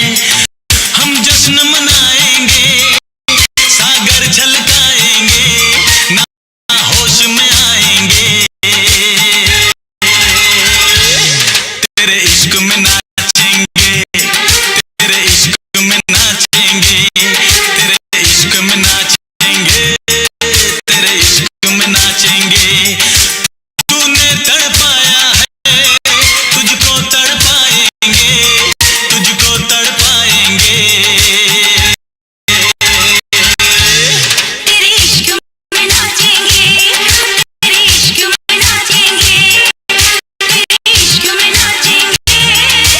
हम जश्न मनाएंगे सागर छलकाएंगे ना होश में आएंगे तेरे इश्क में नाचेंगे तेरे इश्क में नाचेंगे तेरे इश्क में नाचेंगे तेरे इश्क में नाचेंगे तूने तड़पाया है तुझको तड़पाएंगे तुझको तड़पाएंगे तेरे इश्क में नाचेंगे तेरे इश्क में नाचेंगे तेरे इश्क में नाचेंगे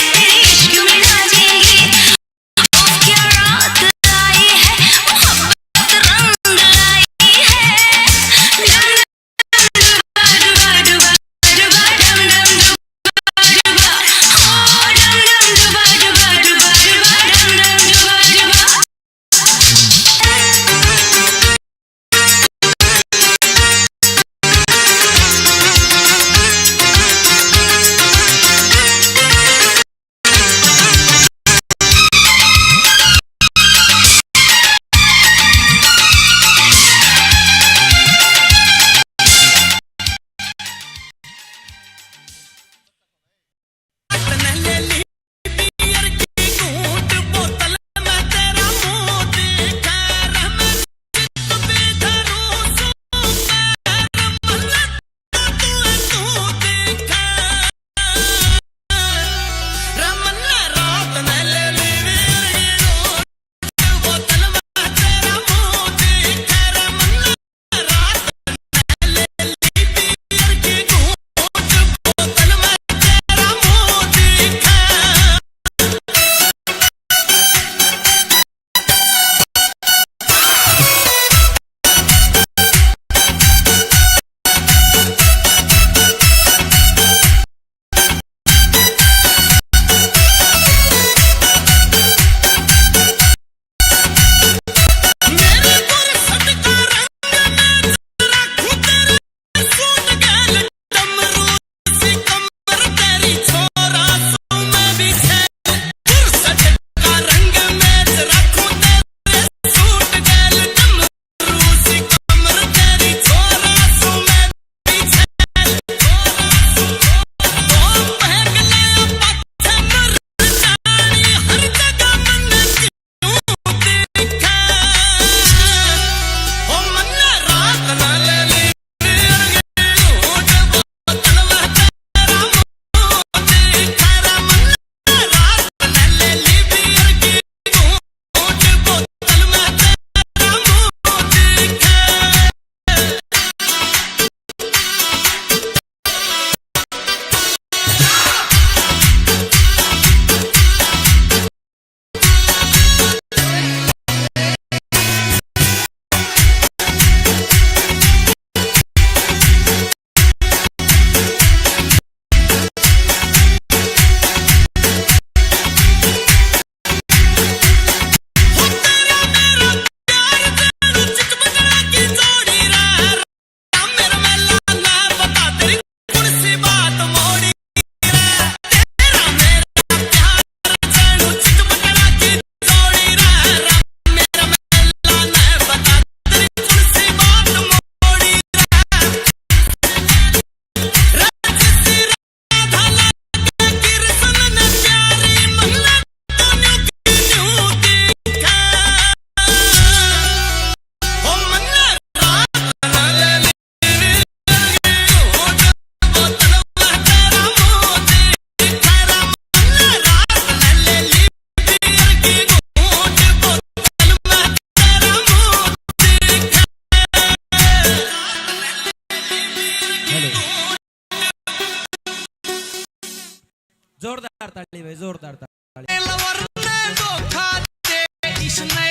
जोरदार ताली भाई, जोरदार ताली। लवर ने धोखा दे, इसने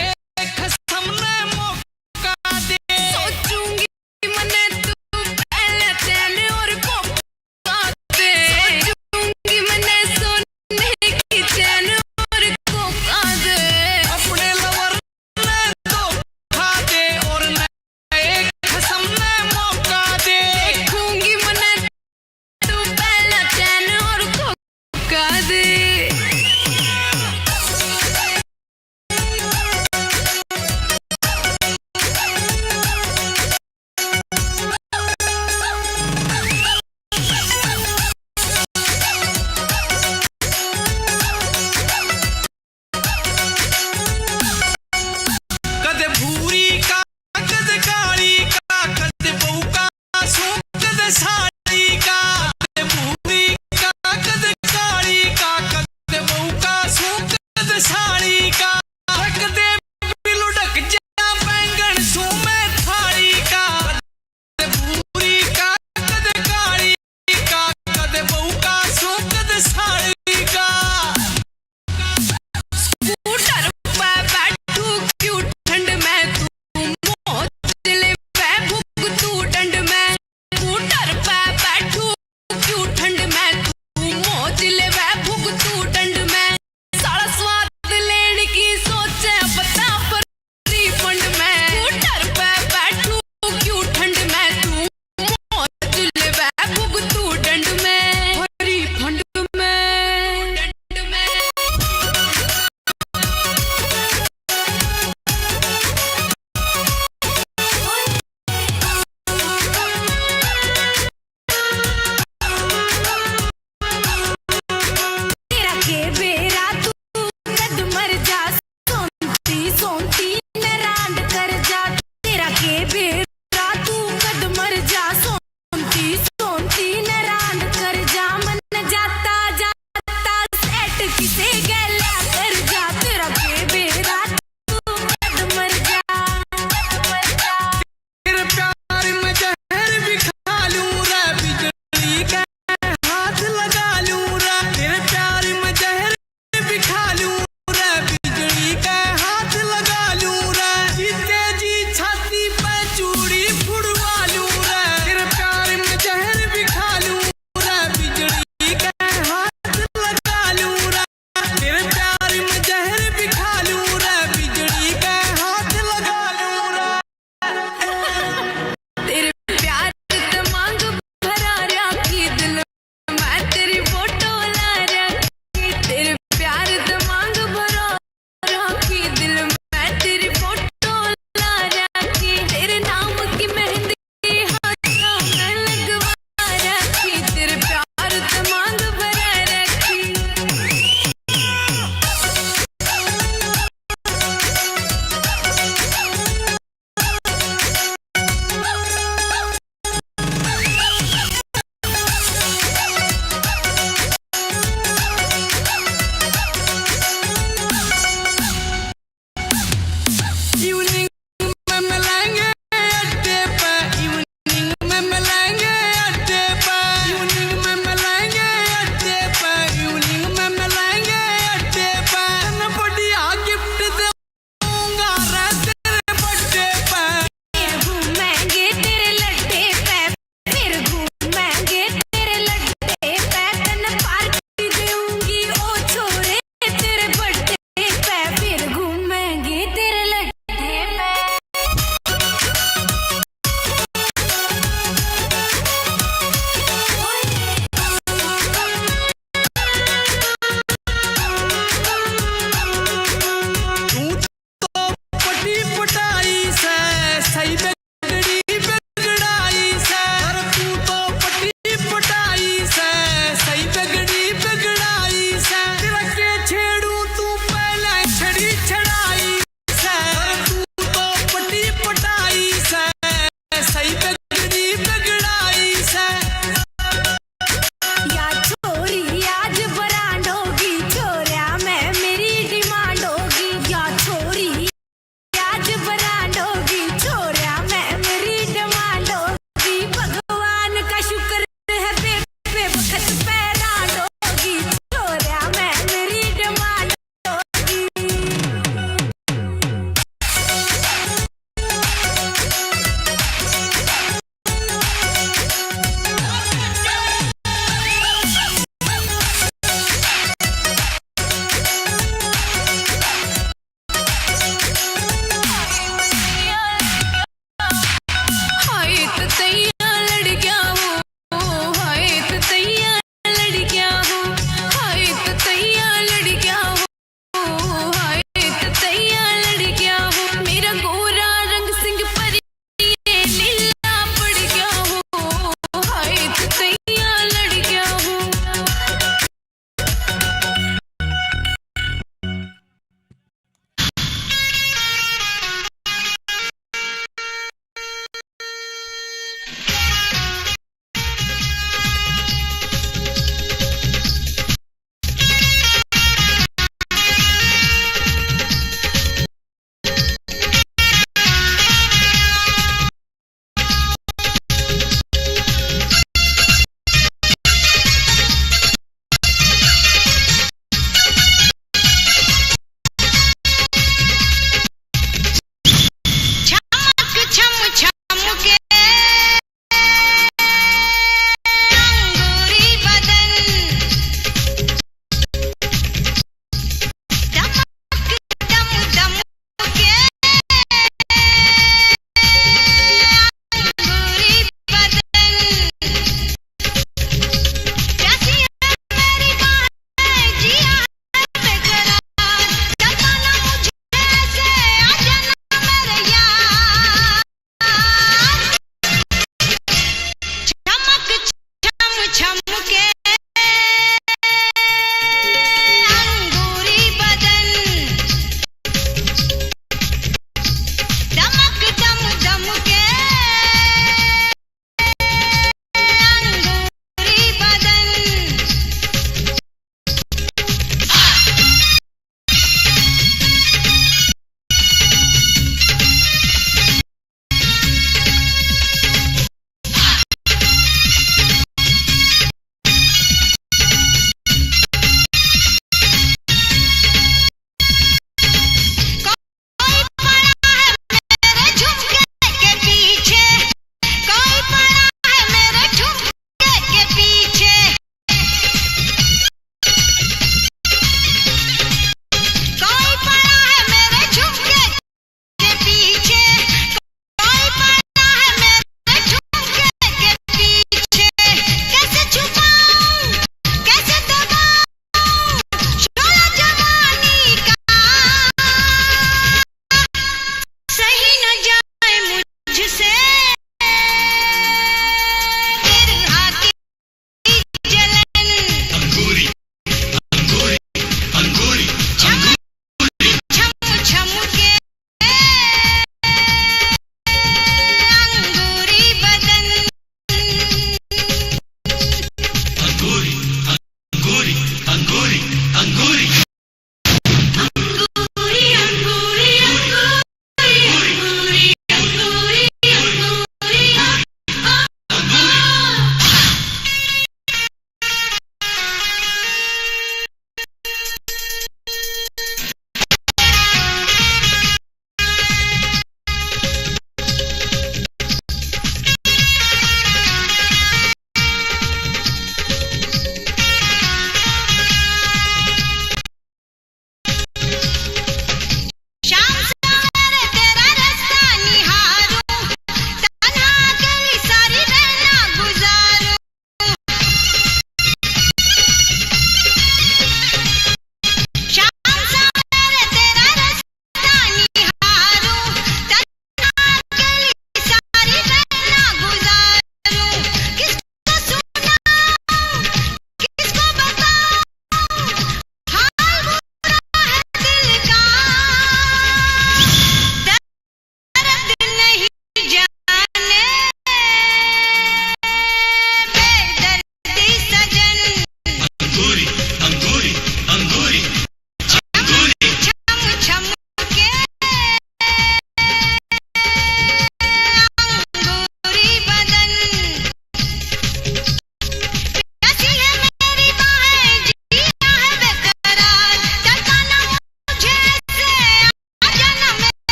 कसम ने मौका दे। सोचूंगी मने तू पहले चैन और कोका दे, सोचूंगी मने सोने की चैन और कोका दे। अपने लवर ने धोखा दे और नए कसम ने मौका दे। देखूंगी मने तू पहले चैन और कोका दे।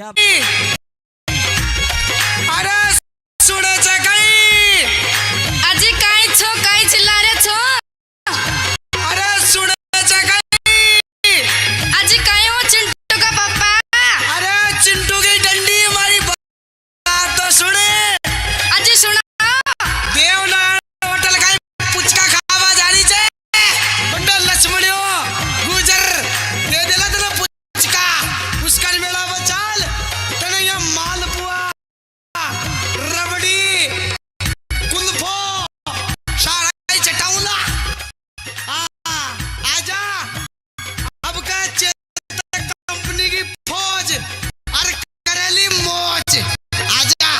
क्या अरे सुने छे कई अजी काई छो काई चिल्ला रे छो अरे सुने छे कई अजी काई हो चिंटू का पापा अरे चिंटू की डंडी हमारी बात तो सुने अजी सुना देवनारायण होटल का पुचका खावा जानी छे बंडल लक्ष्मणियो गुजर दे देला तने पुचका उसका मेला में चाल तने ये मालपुआ रबड़ी कुल्फो सारा चटाउला आजा अब का चेतक कंपनी की फौज और करेली मौज आजा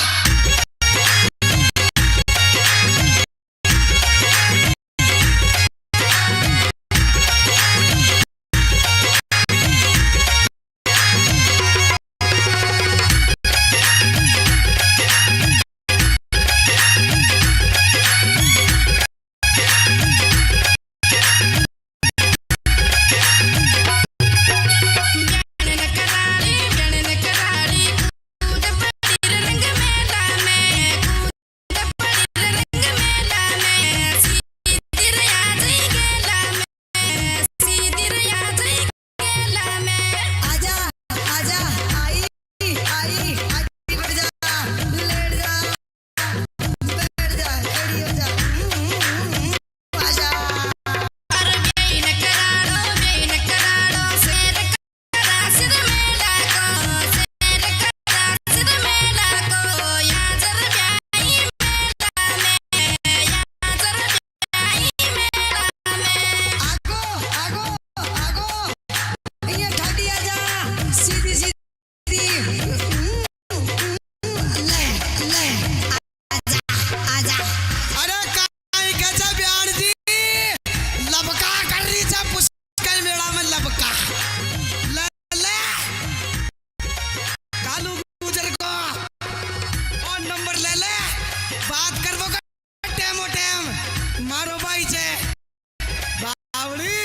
ब्यान न कराड़ी कूद पड़ी रंग मेला में कूद पड़ी रंग मेला में सीधी रिया जी गेला में सीधी रिया जी गेला में आजा आजा आई आई आगे बढ़ जा लेट जा बैठ जा खड़ी हो जा आजा पर ब्यान कराड़ो शेर करा सिर मेला को शेर करा सिर मेला को याजर ब्याई मेला में याजर ब्याई मेला में आगो आगो आगो ये ठाडी आजा सीधी सीधी ले ले आजा अरे काई गजा बयान जी लबका कर रही छे पुष्कर मेला में लबका ले ले कालू गुजर को और नंबर ले ले बात करबो का टेमो टेम मारो भाई छे बावड़ी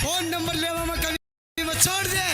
फोन नंबर लेवा में कभी मत छोड़ दे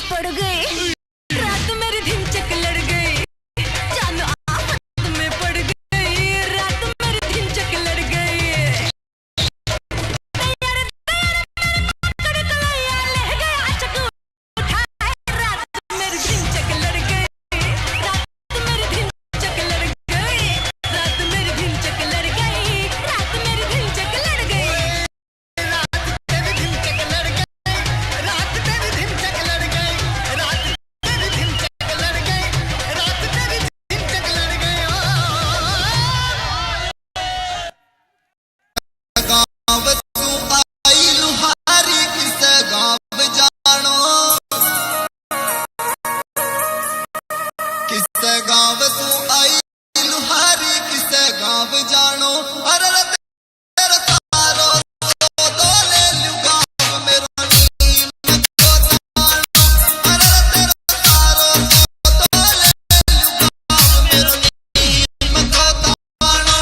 पड़ गए, रात मेरी धिनचक लड़ गई, जानो आफत में पड़ गई, रात मेरी धिनचक लड़ गई। तैयार मेरे कड़कड़ैया ले गया चक्कू उठाए, रात मेरी धिनचक लड़ गई, रात मेरी धिनचक लड़ गई, रात मेरी धिनचक लड़ गई, रात मेरी धिनचक लड़ गई। गाँव तू आई लुहारी किसे गाँव जानो, किसे गाँव तू आई लुहारी किसे गाँव जानो। अरे तेरे सारो दो ले लू गाँव मेरा नीम को जानो। अरे तेरे सारो दो ले लू गाँव मेरा नीम को जानो।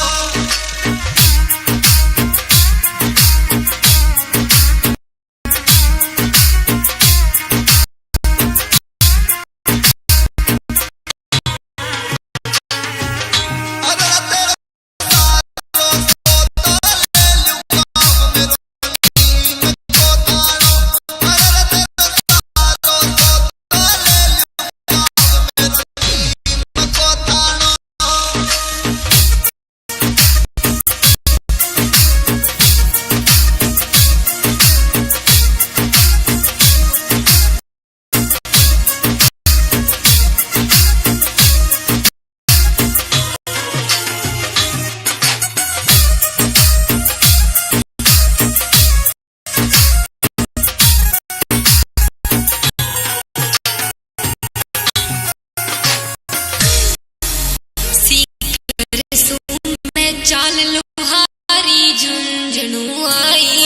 मैं चाल लुहारी झुंझुनू आई,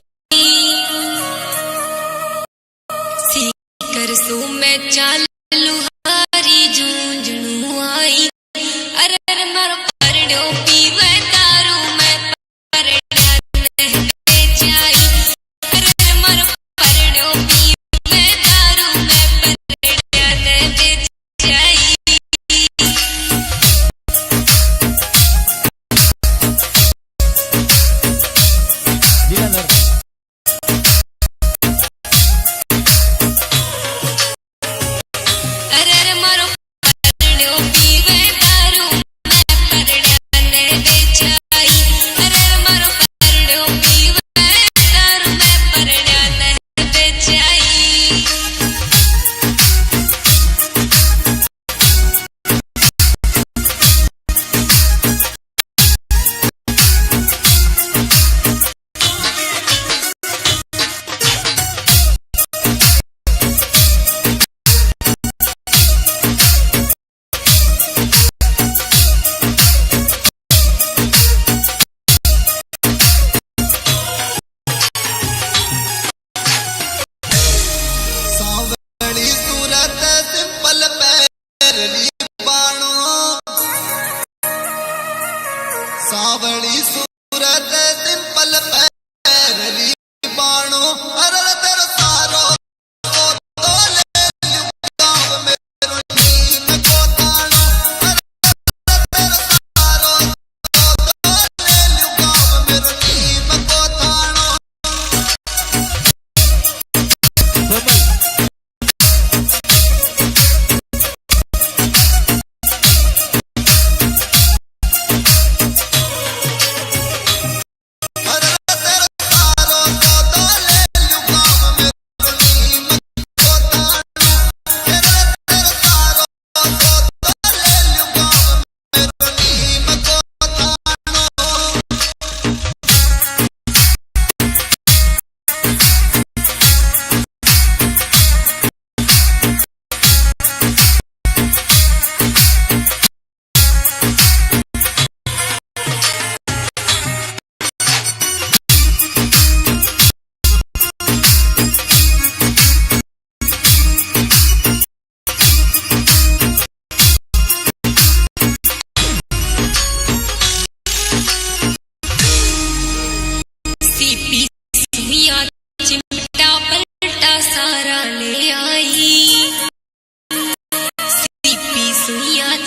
सीकर सो मैं चाल लुहारी झुंझुनू आई। अरे अरे मर परड़ो पीवे दारू मैं परड़ा नहते जाई, अरे अरे मर परड़ो पीवे दारू मैं परड़ा नहते जाई। अरे अरे मारो परड़ो पीवे दारू मैं परड़ा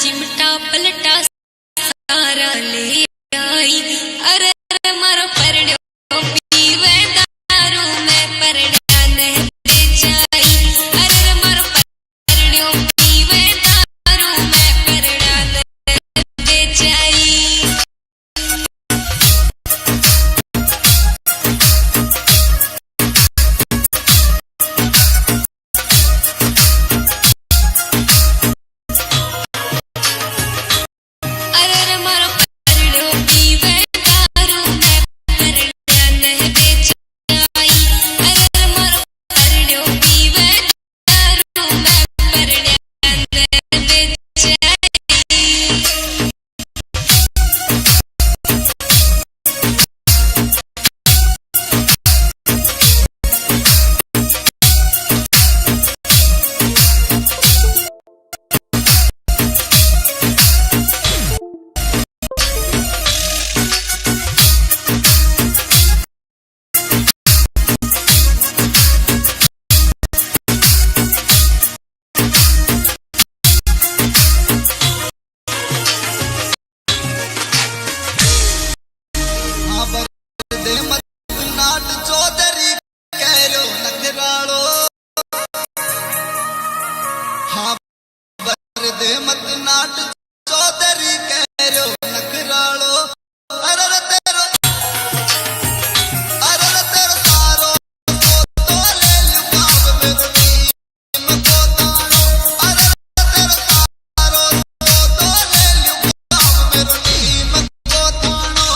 चिमटा पलटा सारा ले आई। अरे मारो परड़ो पीवे दारू में परड़ा ने बेचाई। अरे मारो परड़ो पीवे दारू में परड़ा ने बेचाई। अरे मारो परड़ो पीवे दारू में परड़ा ने बेचाई। अरे मारो परड़ो पीवे दारू में परड़ा ने बेचाई। हाँ दे मत नाट चौधरी कह लो नखरालो। हाँ दे मत नाट चौधरी कह लो नखरालो। अरे तेरो सारो तो ले लुगाव मेरो नीम को दानो। अरे तेरो सारो तो ले लुगाव मेरो नीम को दानो।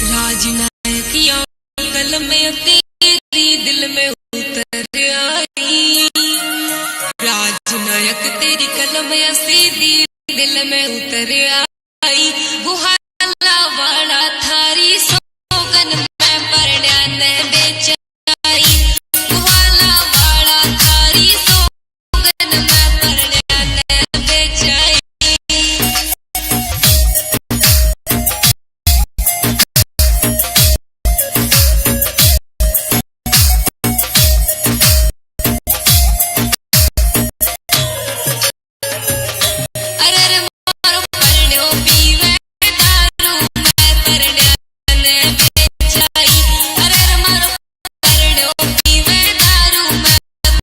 राजनायकियां कलम में तेरी दिल में उतर आई। राजनायक तेरी कलम सीधी दिल में उतर आई। गुहाला वाला थारी सोगन में परड़ा ने बेचाई। गुहाला वाला थारी सोगन में परड़ा ने बेचाई। अरे मारो परड़ो पीवे दारू में परड़ा ने बेचाई। अरे मारो परड़ो पीवे दारू में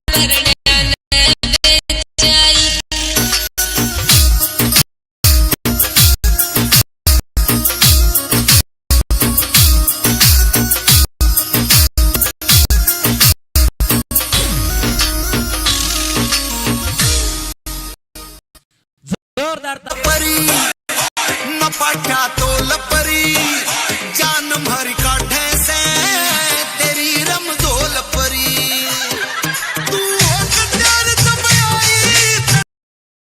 परड़ा ने बेचाई। जोरदार ताली। परी न पाठा तो लपरी जान भर काठे से तेरी रमजोल परी। तू हो कटार तब आई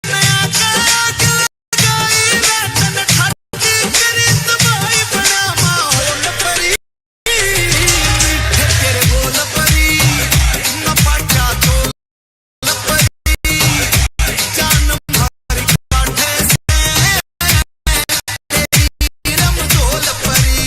नया काज लगाई वेतन ठाती तेरी तबाही बड़ा माहौल परी। मीठे तेरे बोल परी न पाठा तो लपरी जान भर काठे से तेरी रमजोल परी।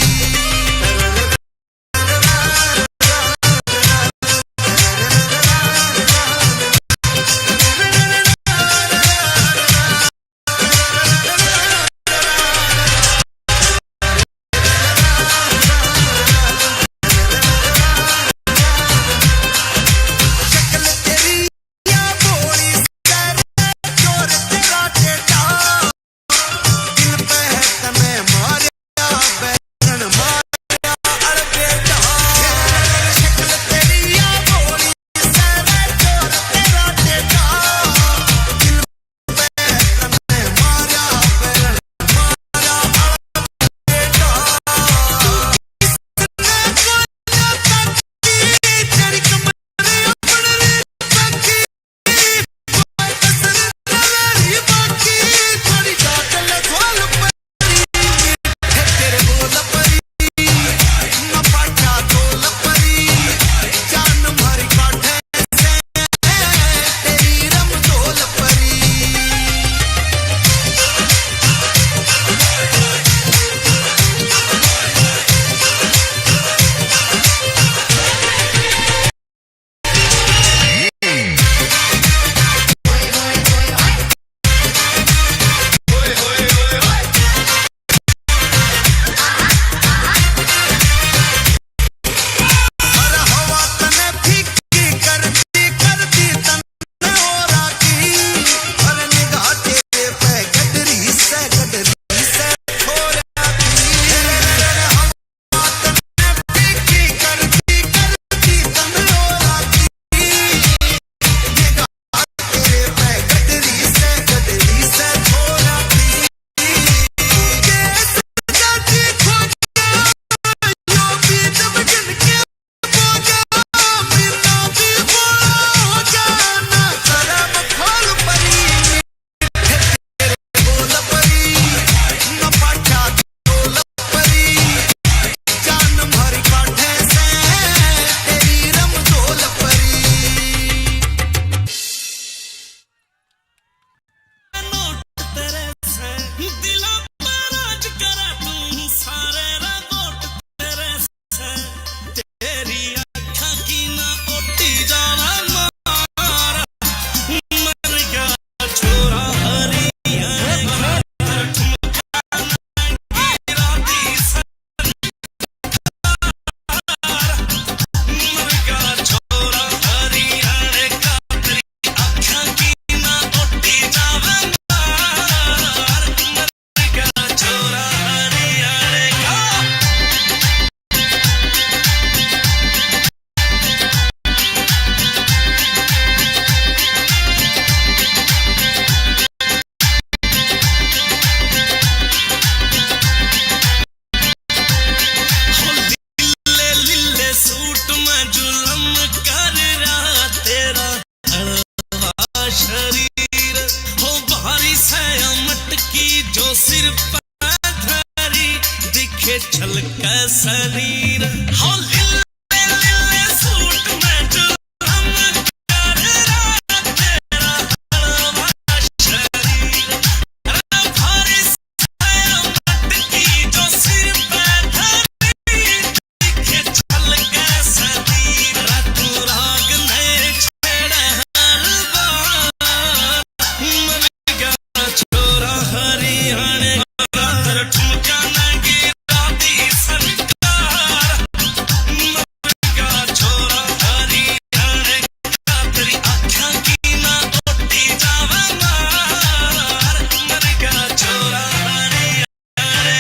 दिखे छलका शरीर हो लिले लिले सूट में जो हम कर रहा तेरा हलवा शरीर अरे भारी मत की जो सिर पे धरी दिखे छलका शरीर तू राग ने छेड़ा हलवा मन का छोरा हरियाणे ठुमका न गिरा दी सरकार मन का छोरा हरियाणे तेरी आँखों की ना ओटी जावा मार मन का छोरा हरियाणे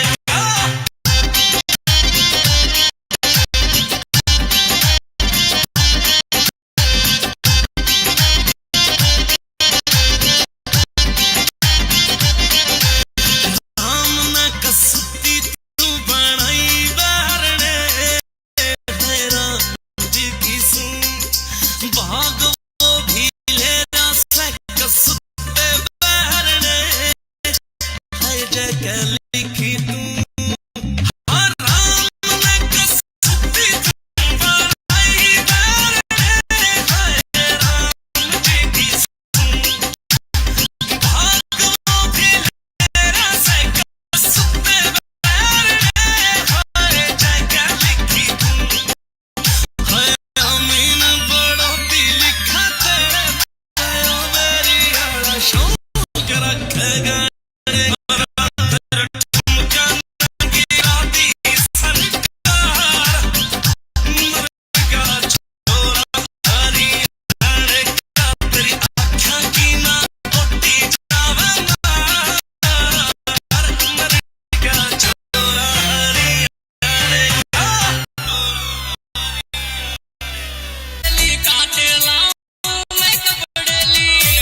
सामना कसती तू बनाई बारने तेरा जिगी सुन भाग वो भी लेना से कसते बारने है जगह लिखी तू आराम ने कसती तू बनाई बारने है राम जिगी सुन भाग वो भी लेना से कसते बारने है जगह लिखी तू है अमीन बड़ा दिल खाते है मेरी आड़ा शौक रखेगा ठुमका न गिरा दी सरकार मन का छोरा हरियाणे तेरी आँखों की ना ओटी जावा मार मन का छोरा हरियाणे काटे लाऊं मैं कपड़े लिए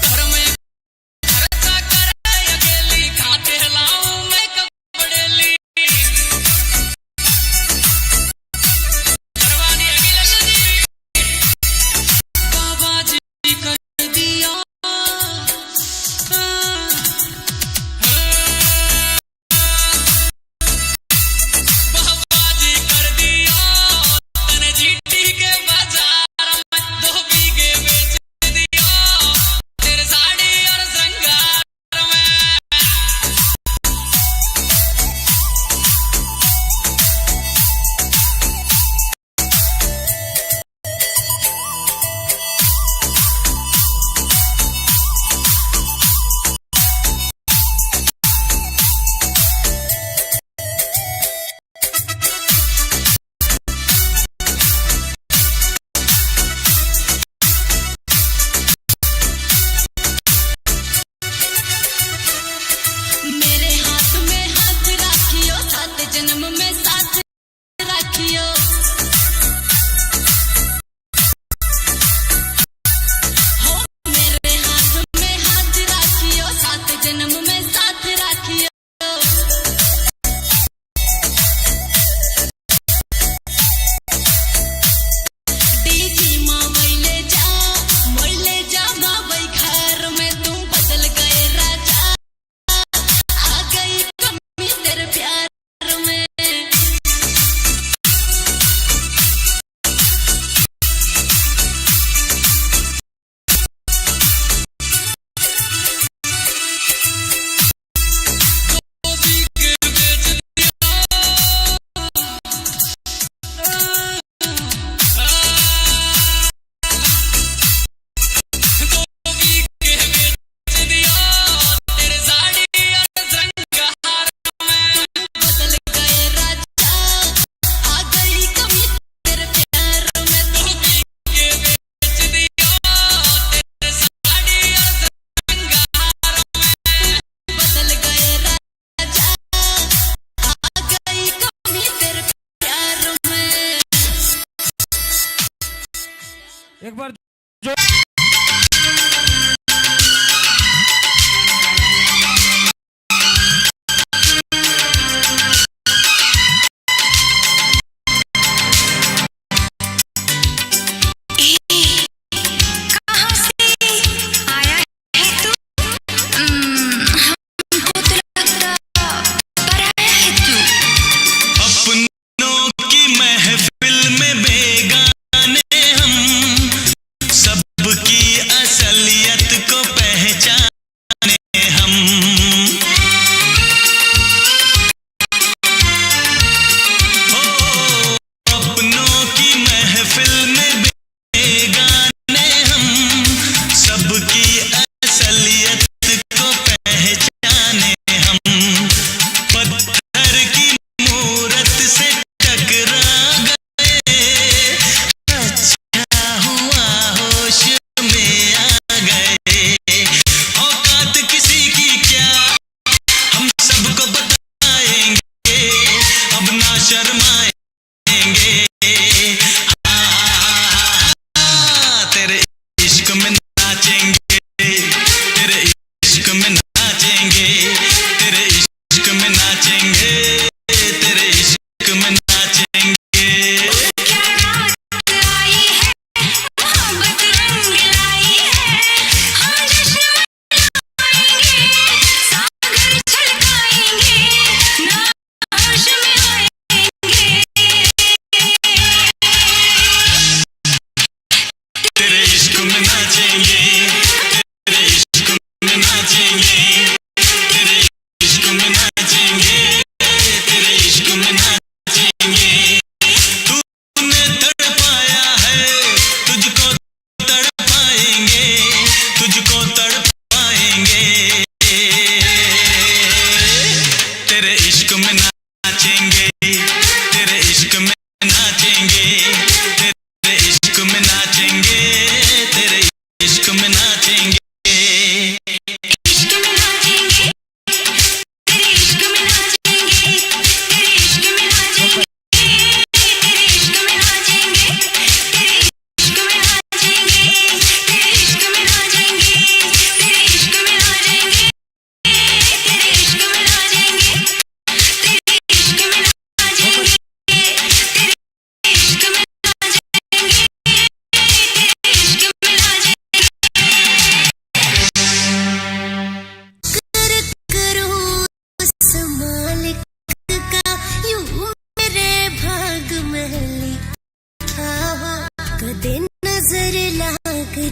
घर में खर्चा करे अकेली खाते लाऊं मैं कपड़े लिए करवानी अकेली बाबा जी कर दिया बाबा जी कर दिया तने जीटी के बाजार में 2 बीघे बेच दिया तेरे साड़ी और श्रृंगार में मेरे हाथ में हाथ राखियो 7 जन्म में साथ राखियो हो मेरे हाथ में हाथ राखियो 7 जन्म में साथ राखियो डीजी माँ मोइले जा माँ वही घर में तुम बदल गए राजा आ गई कमी तेरे प्यार में तो बीघे बेच दिया तेरे साड़ी और श्रृंगार में बदल गए राजा आ गई कमी तेरे प्यार में 2 बीघे बेच दिया तेरे साड़ी और श्रृंगार में बदल गए राजा आ गई कमी तेरे प्यार में एक बार कहाँ से आया है तू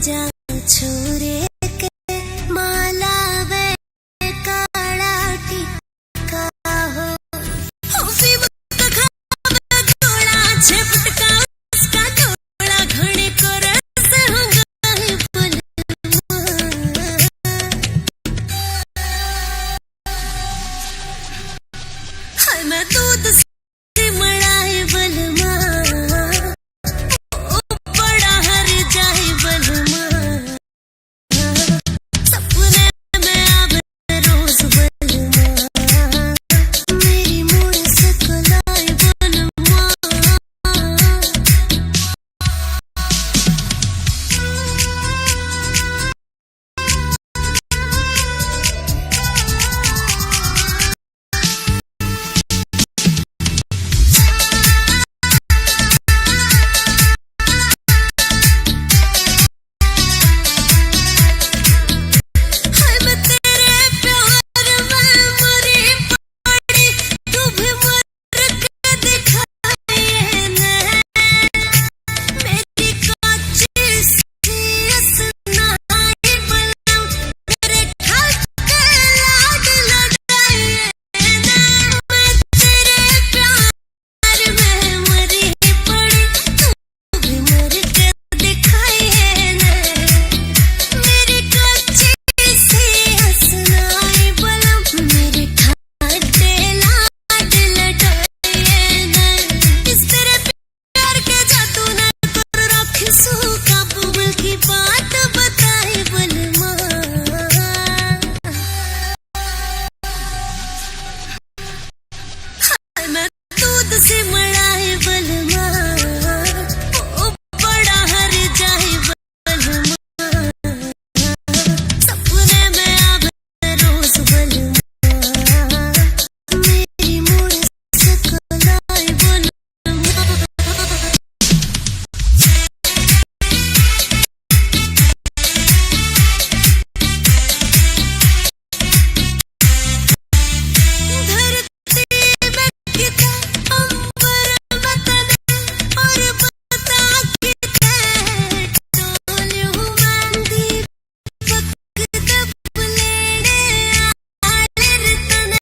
जा छोरे के माला वे काला टिका हो मुसीबत खावे थोड़ा झपटका उसका थोड़ा घणे कर से हंगाई बलमा हाय मैं दूध से मड़ाए बलमा बड़ा हर जाए बलमा सपने में आवे रोज बलमा मेरी मूड सकलाए बलमा हाय मैं तेरे प्यार में मरी पड़ी तू भी मर के दिखाए ने मेरी काची सी असनाई बलम मेरे ठाक के लाड लड़ाए ने मैं तेरे प्यार में मरी पड़ी तू भी मर के दिखाए ने मेरी काची सी हसनाई बलम मेरे ठाडे लाड लड़ाए ने इस तेरे प्यार के जादू ने कर रखी सू काबू में की बात बताए बलमा हाय मैं दूध से मड़ाए बलमा ओ बड़ा हर जाए बलमा सपने में आवे रोज बलमा मेरी मूड सकलाए बलमा धरती में किते अंबर में तने और बता किते डोलूं मैं दीपक दब लेने आले रे तने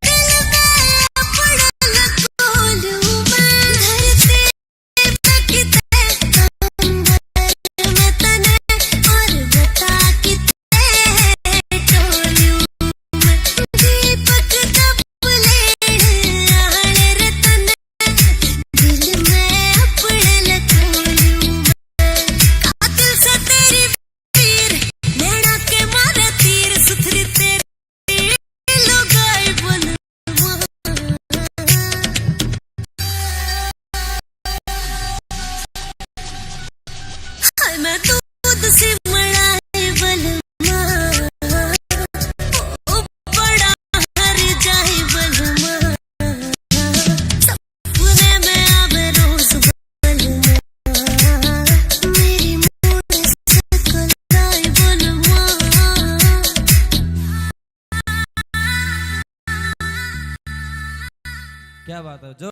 दिल में अपना लकोलूं मैं धरती में किते अंबर में तने और बता किते डोलूं मैं दीपक दब लेने आले रे तने दिल में अपने लकोलूं मैं कातिल से तेरी पीर नैना के मारे तीर सुथरी तेरी लुगाई बलमा हाय मैं दूध से मड़ाए बलमा ओ बड़ा हर जाए बलमा सपने में आवे रोज बलमा मेरी मूड सकलाए बलमा क्या बात है जो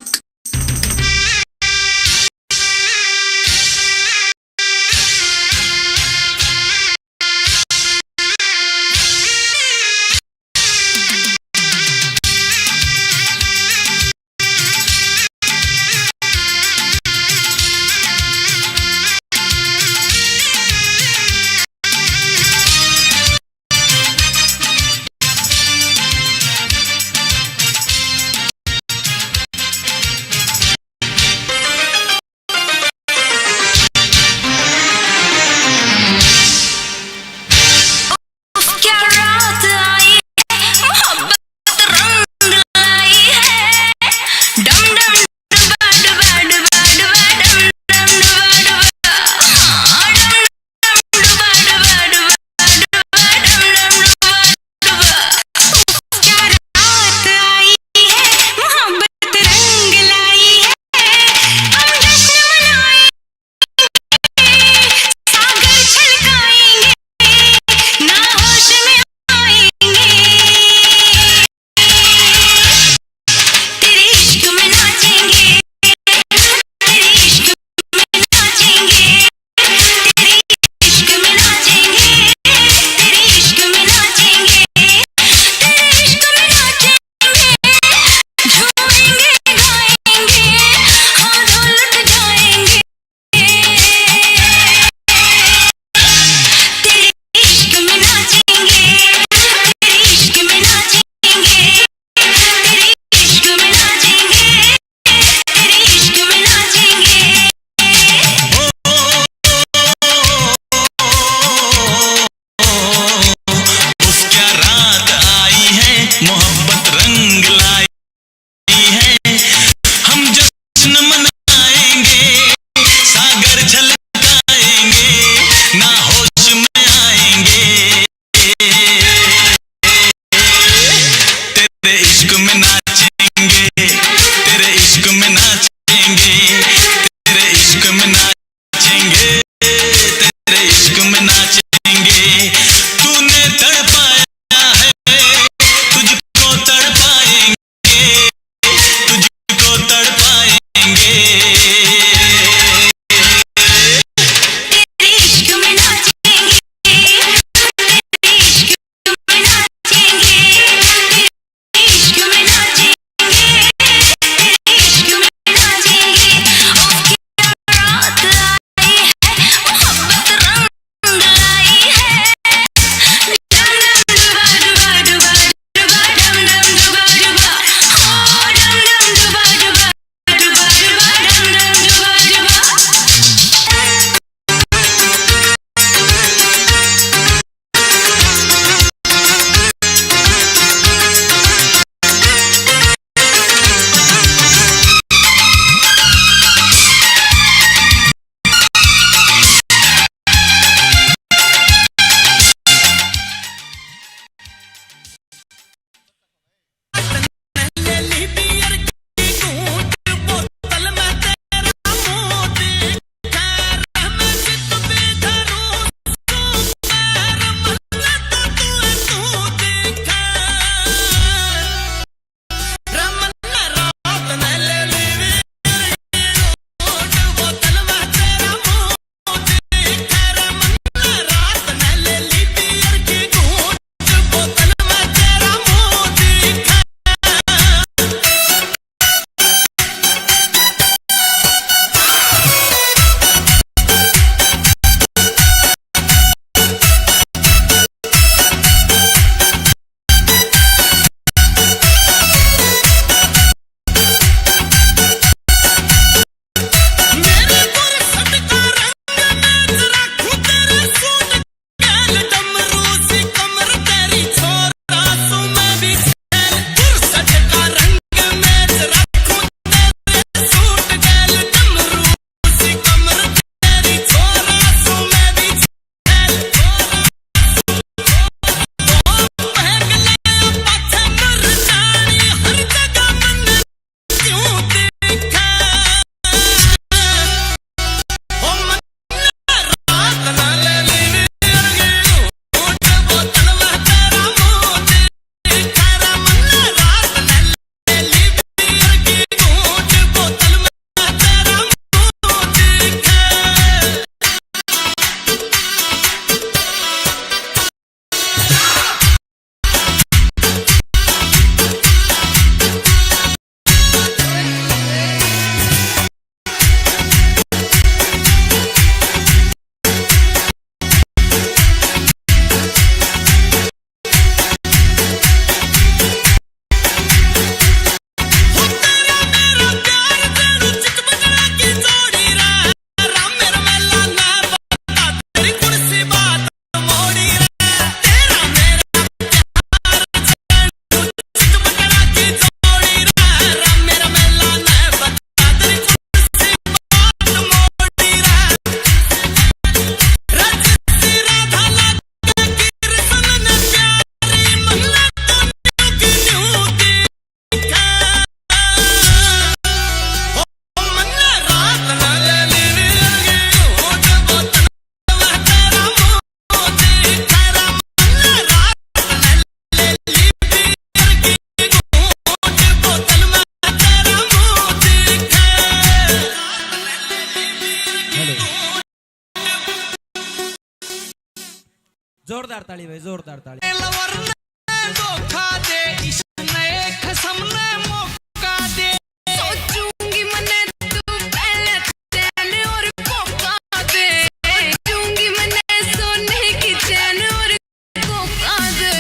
ताली भाई जोरदार ताली लवर ने धोखा दे इस नए खसम ने मौका दे सोचूंगी मने तू पहले चैन और कोका दे सोचूंगी मने सोने की चैन और कोका दे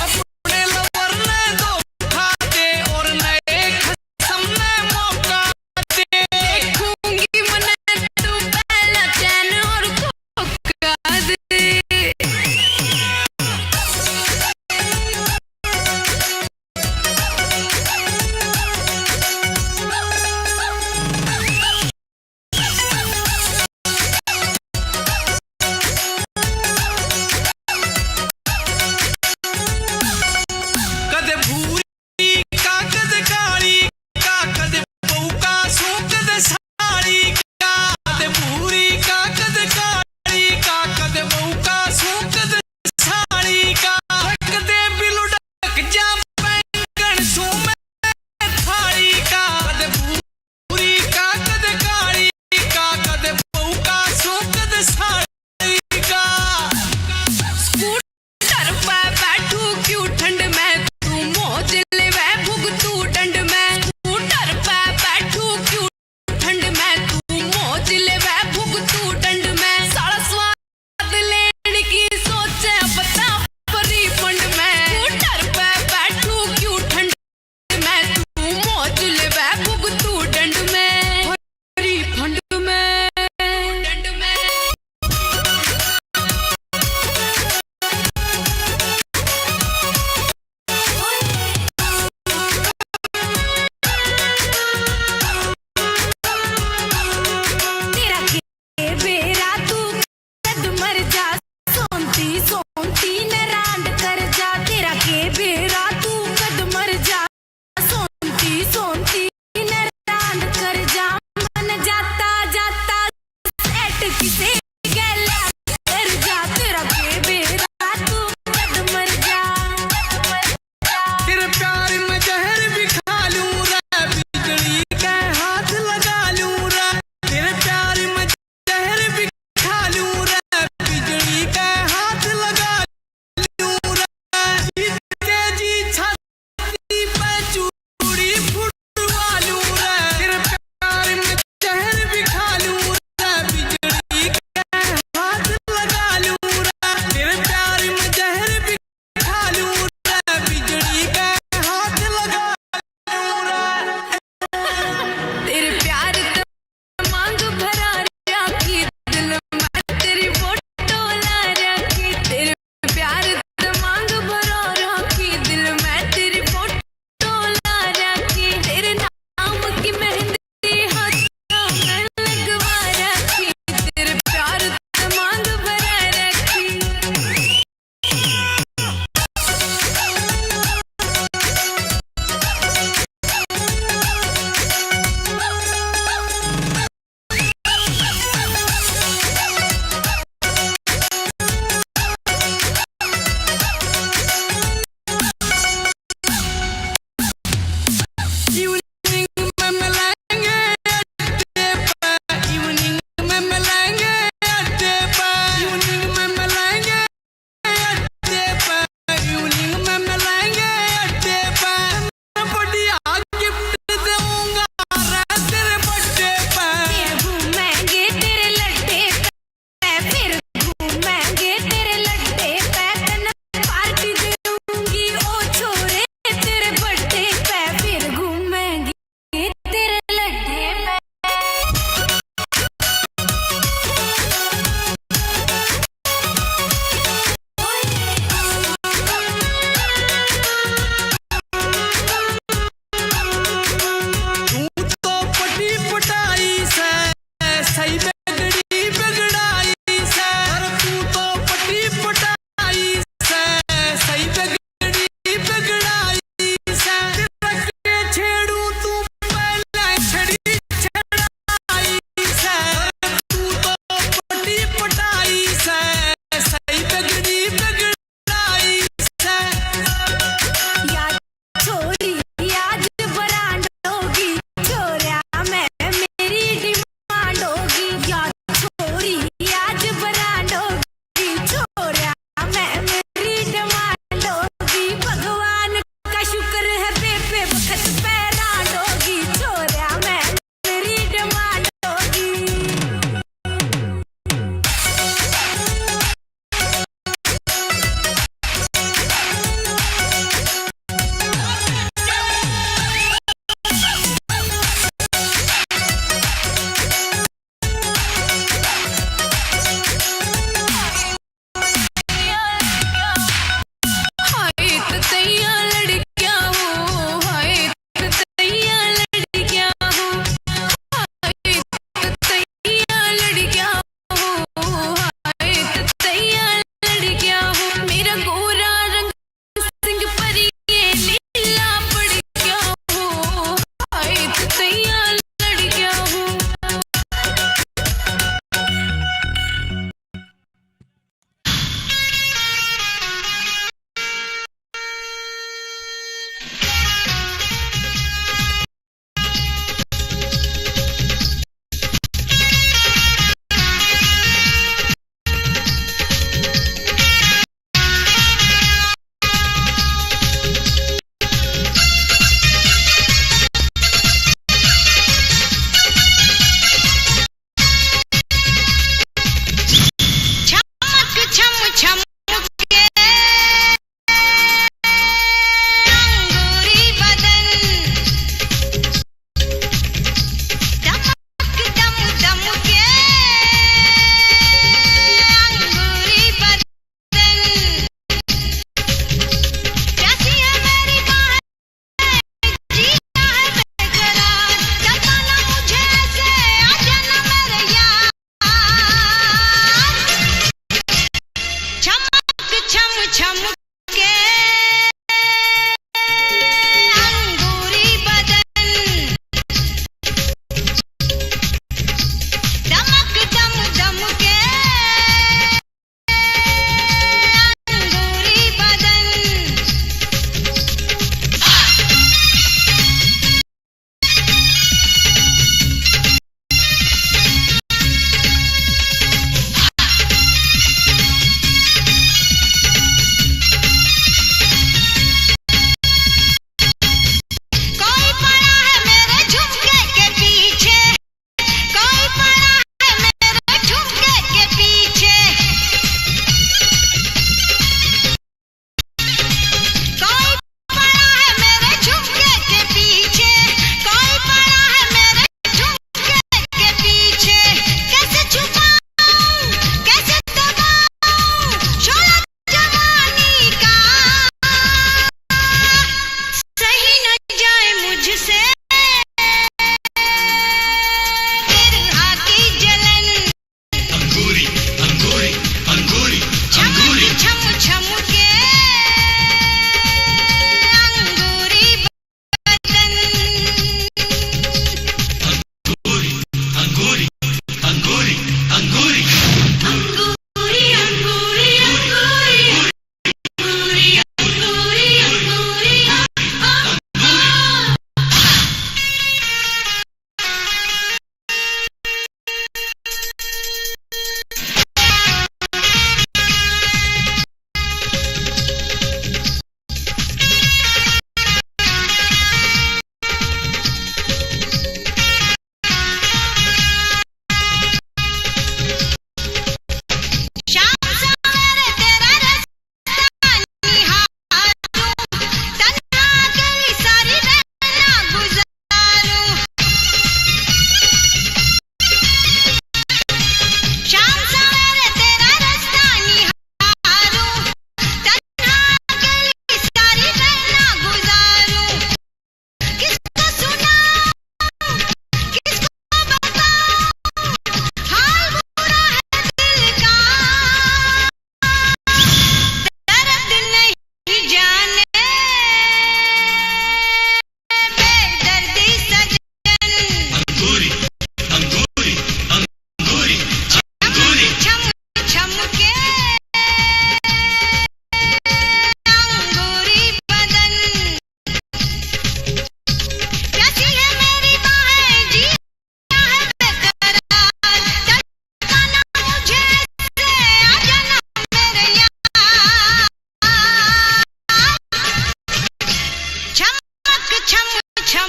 अपने लवर ने धोखा दे और नए खसम ने मौका दे देखूंगी मने तू पहले चैन और कोका दे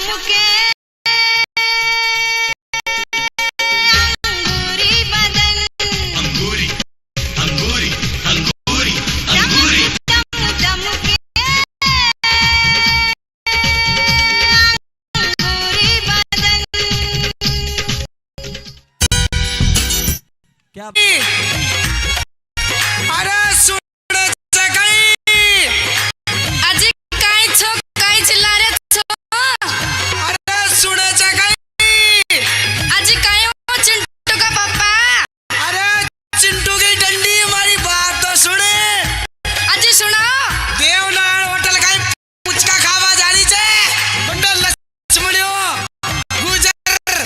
चमके अंगूरी बदन अंगूरी अंगूरी अंगूरी अंगूरी चमके अंगूरी बदन क्या अरे सुनायचं काही अजी काय छो काय चिल्ला रे छो अरे सुनायचं काही अजी काय हो चिंटू का पापा अरे चिंटू की डंडी हमारी बात तो सुने अजी सुनाओ देवनाळ होटल काही पुचका खावा जारी छे बंडल लक्ष्मणियो गुजर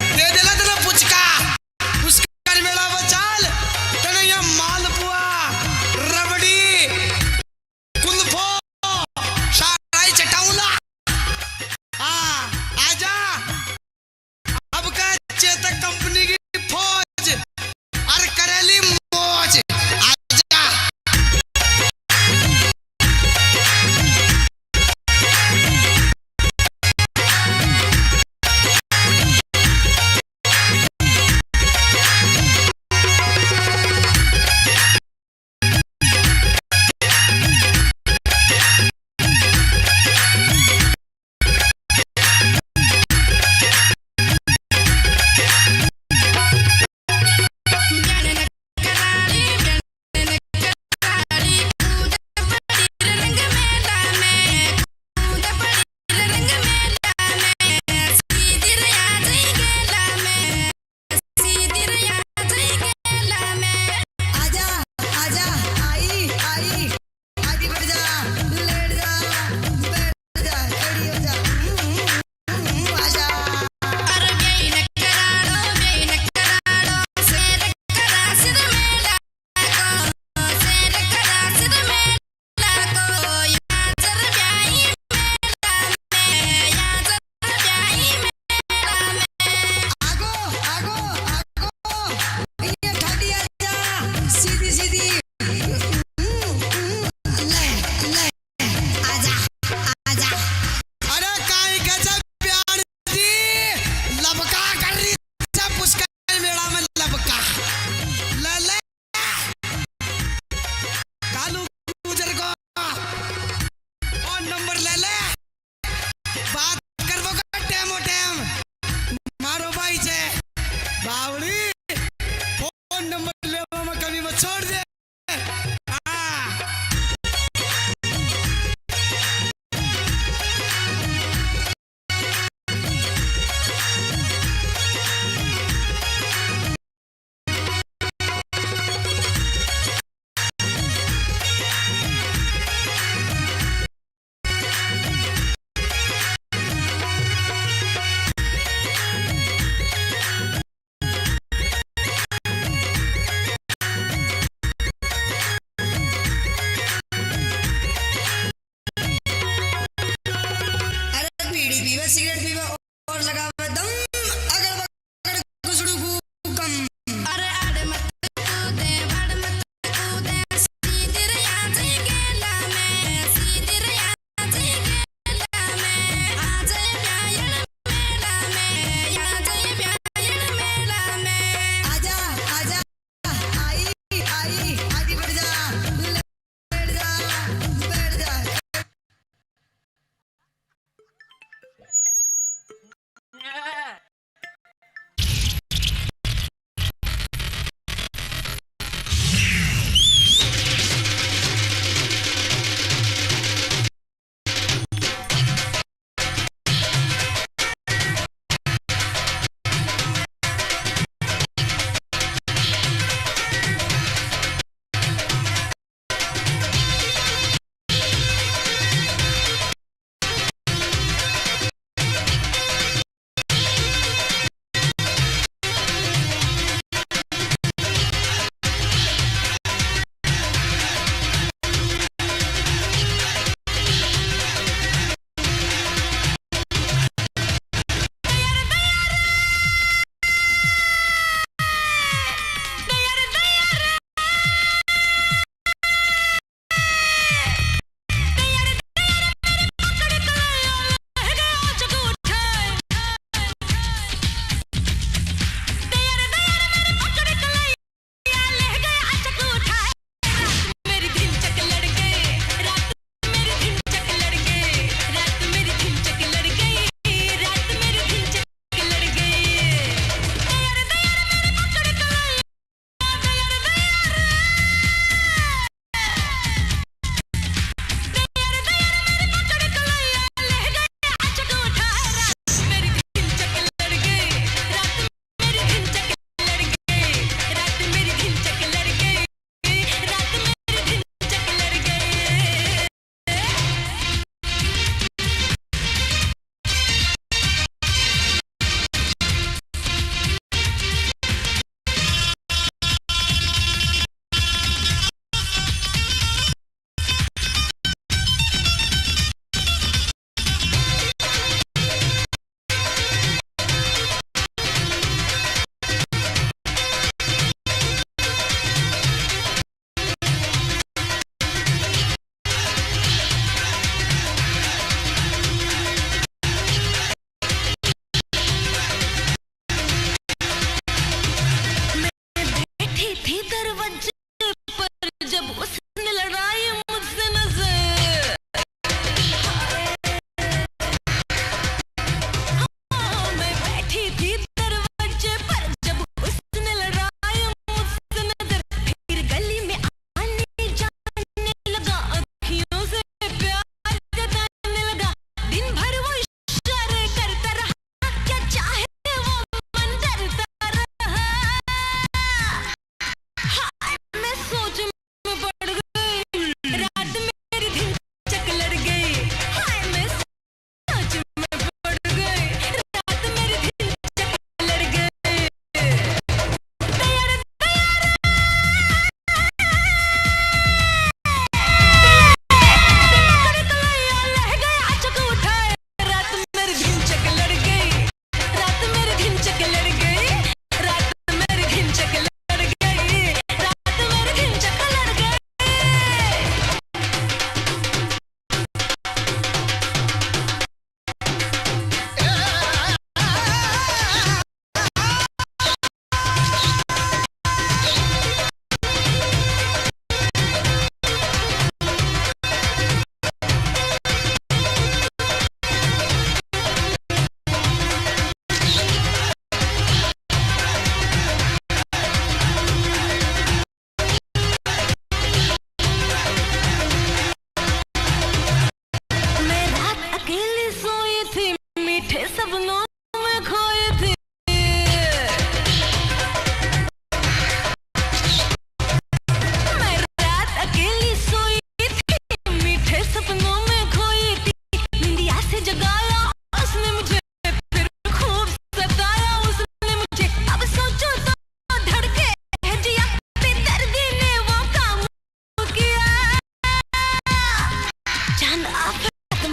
दे दिला तुला पुचका पुचका मेळावा चाल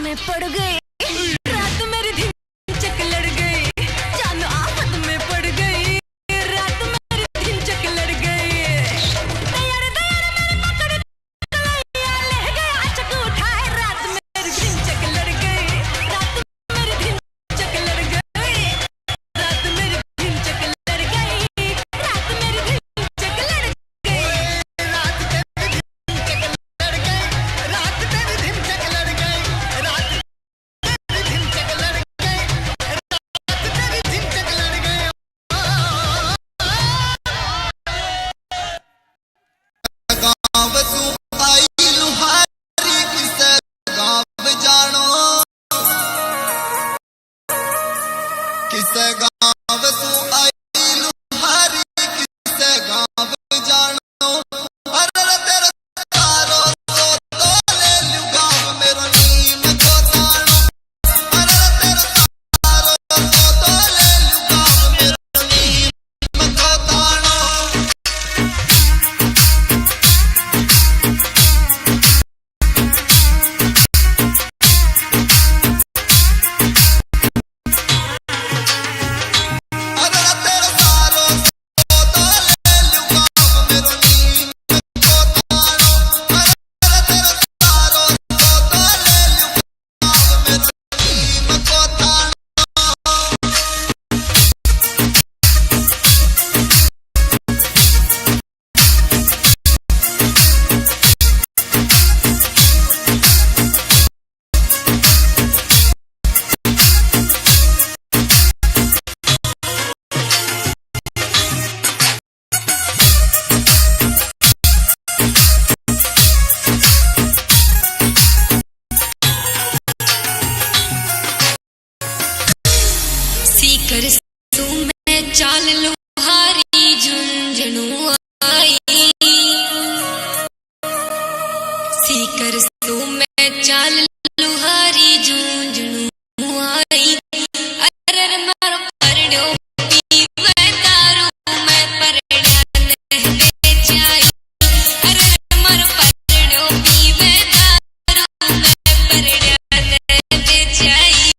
में पड़ गए रात मेरी धिनचक लड़ गई जानो आफत में पड़ गई रात मेरी धिनचक लड़ गई दयार मेरे पकड़ कलैया ले गया चक उठाए रात मेरी धिनचक लड़ गई रात मेरी धिनचक लड़ गई रात मेरी धिनचक लड़ गई रात मेरी धिनचक लड़ गई गाँव तू आई लुहारी किसे गाँव जानो किसे गाँव तू आई लुहारी किसे गाँव जानो अरे तेरे सारो तो ले लू गाँव मेरो नीम को तानो अरे तेरे सारो तो ले लू गाँव मेरो नीम को तानो अरे तेरे सारो तो ले लू गाँव मेरो नीम को तानो अरे तेरे सारो तो ले लू गाँव मेरो नीम को तानो सीकर तू मैं चाल लुहारी झुंझुनू आई सीकर तू मैं चाल लुहारी झुंझुनू आई अरे मारो परड़ो पीवे दारू मैं परड़ा नहले जाई अरे मारो परड़ो पीवे दारू मैं परड़ा नहले जाई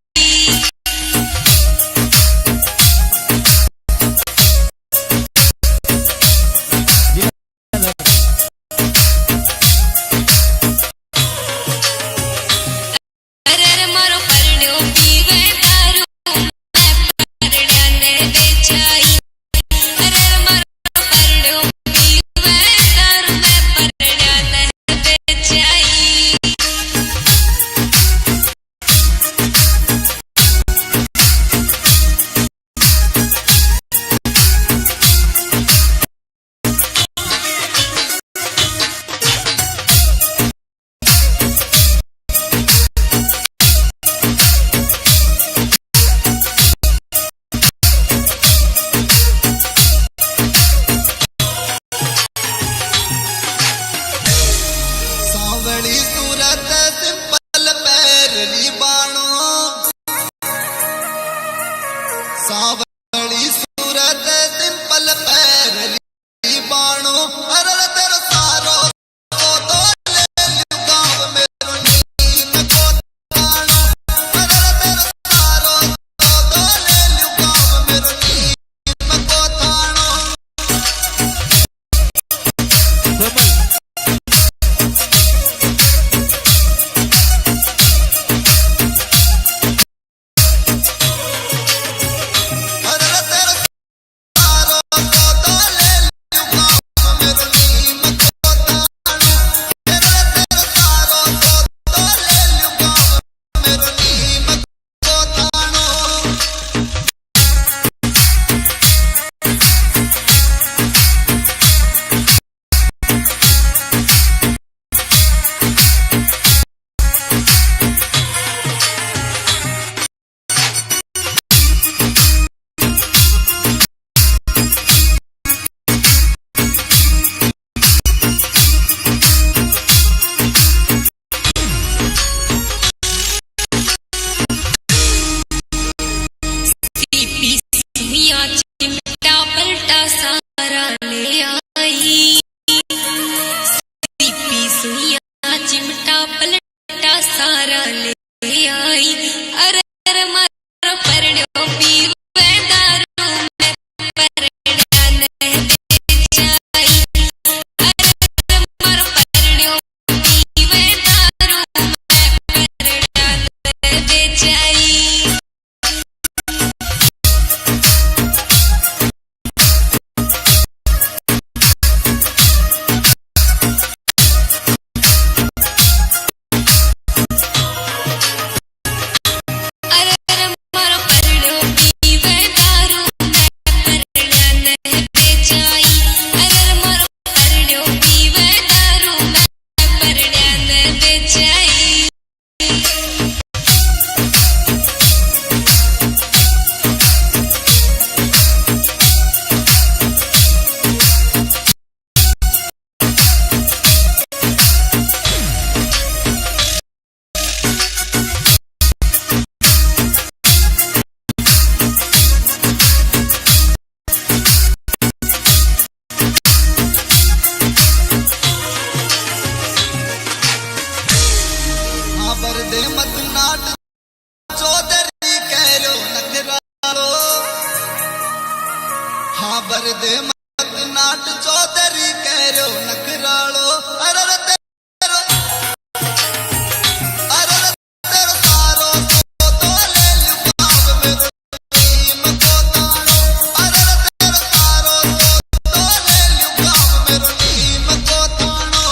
बर दे मत नाट चौधरी कह लो नखरालो हाँ बर दे मत नाट चौधरी कह लो नखरालो अरे तेरो सारो तो ले लुगाव मेरो नीम को तानो अरे तेरो सारो तो ले लुगाव मेरो नीम को तानो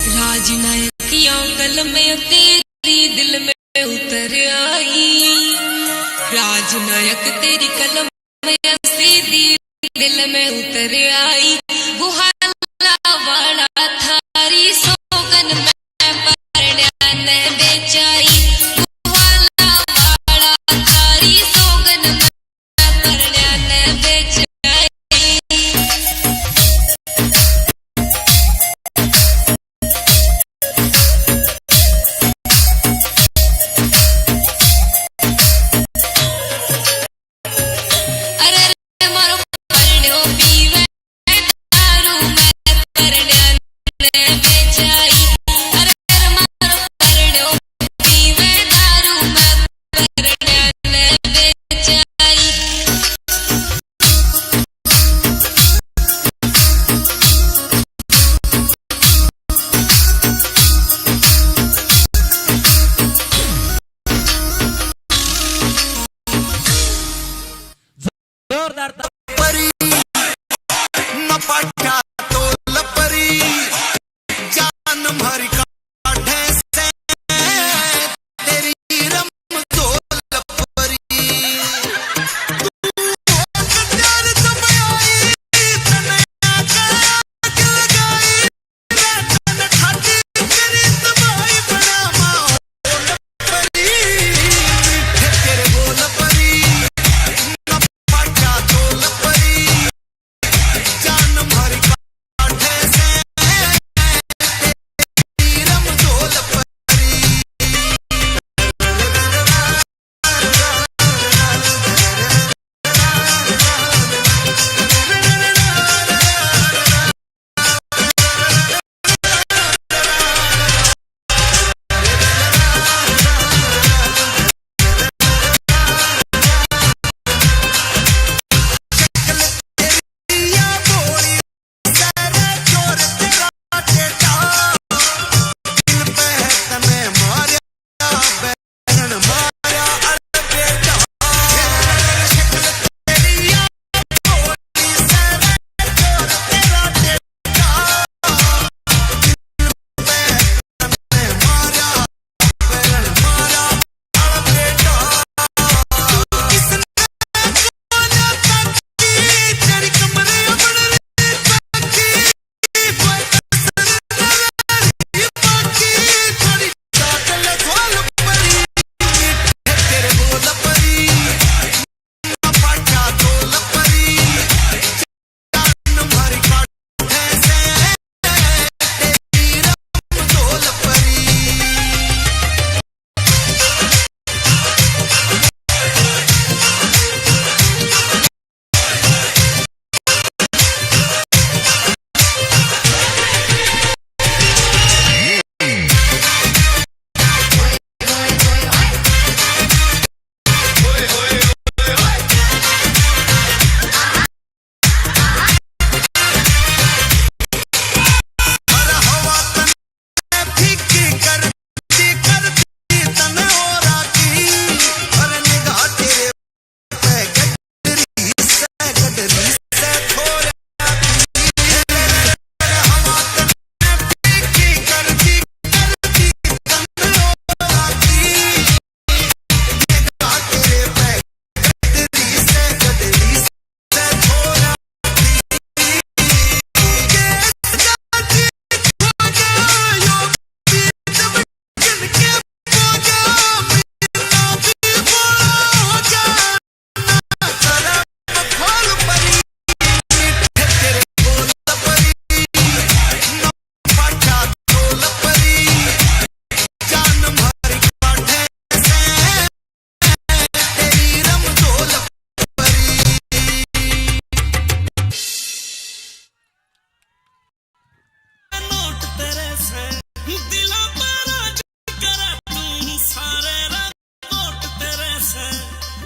राजनायकियां कलम में तेरी दिल में उतर आई राजनायक तेरी कलम में सीधी दिल में उतर आई गुहाला वाला थारी सोगन में परण्या ने बेचाई गुहाला वाला थारी सोगन में परण्या ने बेचाई जोरदार परी न पट्टा तोल परी जान भर काढ़े से तेरी रम तोल परी कटार जमाई तने आका लगाई तन खाती तेरी तबाही बना माहौल परी तेरे बोल परी जान भर काढ़े से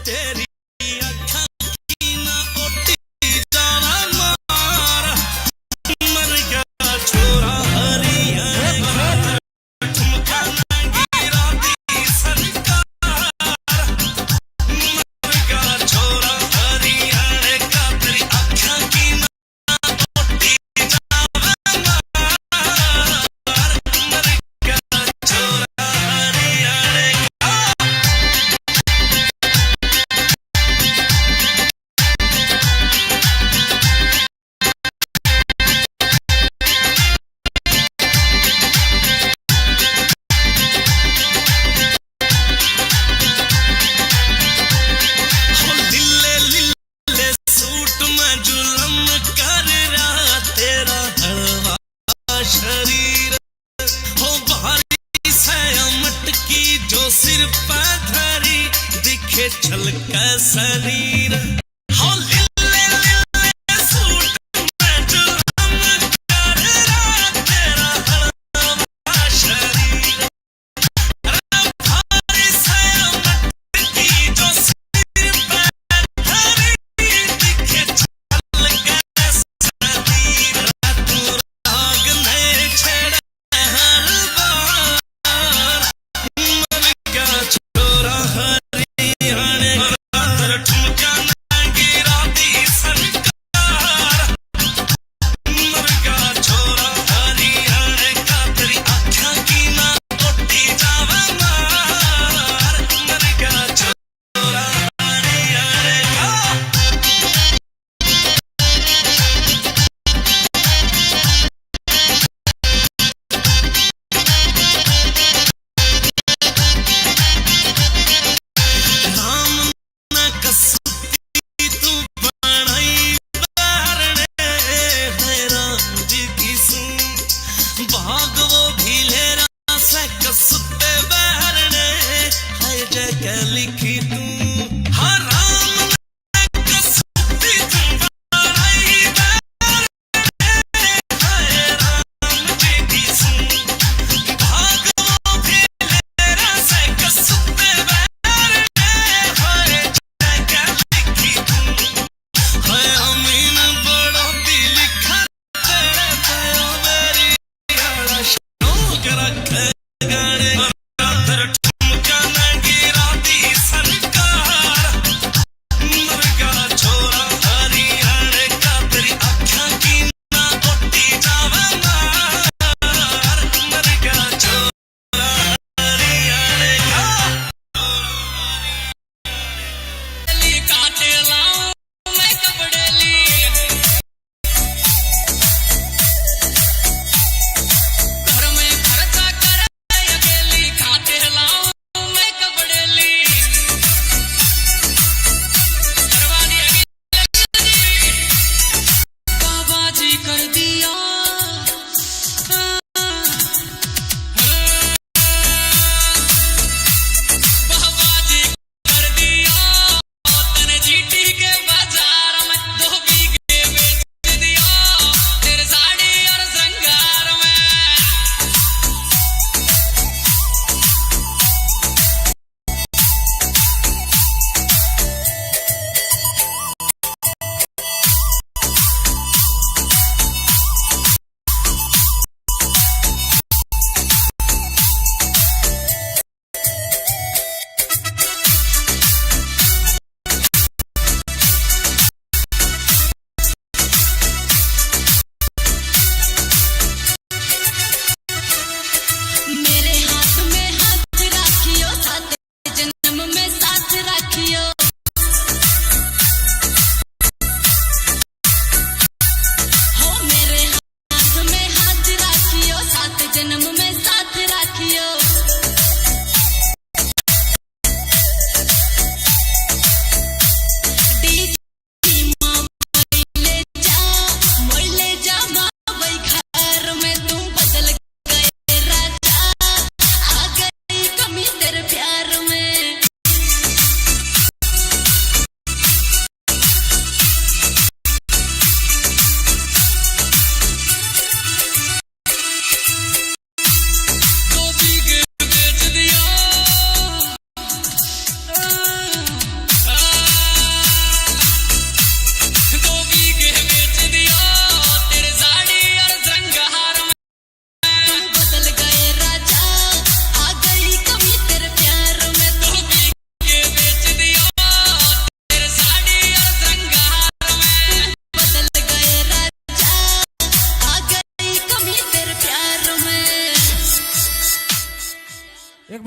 तेरी अखा की ना ओटी जावा मार मर गया छोरा हरियाणा ठुमका गिरा दी सरकार मर गया छोरा हरियाणा का तेरी अखा की ना ओटी जावा मार मर गया छोरा हरियाणा का हो लिले लिले सूट में जुलम कर रहा तेरा हलवा शरीर हो भारी सयामट की जो सिर पे धरी दिखे छलका शरीर हो लिले लिले सूट में जुलम कर रहा तेरा हलवा शरीर भारी सयामत की जो सिर पे धरी दिखे छलका शरीर तू राग ने छेड़ा हर बार मर गया छोरा हरियाणा का ठुमका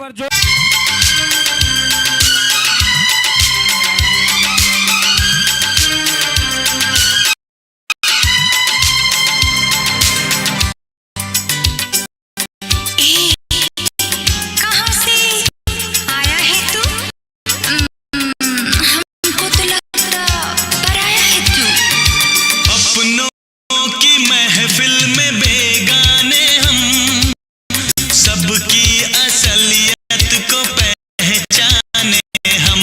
बार जो कहाँ से आया है तू? हमको तो लगता पराया है तू। अपनों की महफिल में बेगाने हम, सबकी असलियत को पहचाने हम।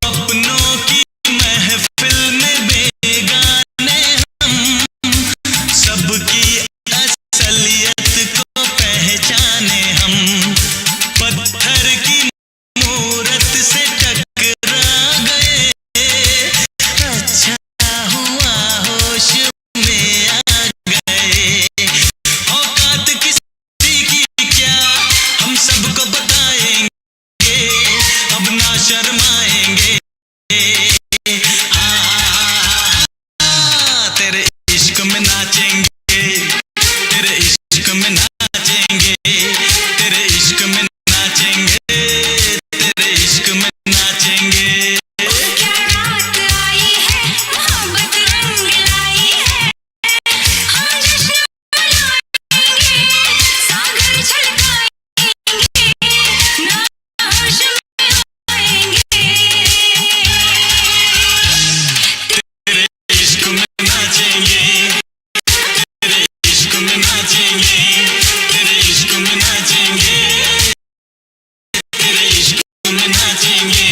अपनों की महफिल में बेगाने हम, सबकी असलियत को पहचाने हम। पत्थर की मूरत से टकरा गए, अच्छा हुआ होश में आ गए। औकात किसी की क्या हम सबको बताएंगे, अब ना शर्माएंगे। तेरे इश्क में नाचेंगे, तेरे इश्क में नाचेंगे, तेरे इश्क में नाचेंगे, तेरे इश्क में नाचेंगे। क्या रात आई है, मोहब्बत रंग लाई है। हम जश्न मनाएंगे, सागर छलकाएंगे, ना होश में आएंगे। तेरे इश्क में नाचेंगे, तेरे इश्क में नाचेंगे, तेरे इश्क में नाचेंगे, तेरे इश्क में नाचेंगे।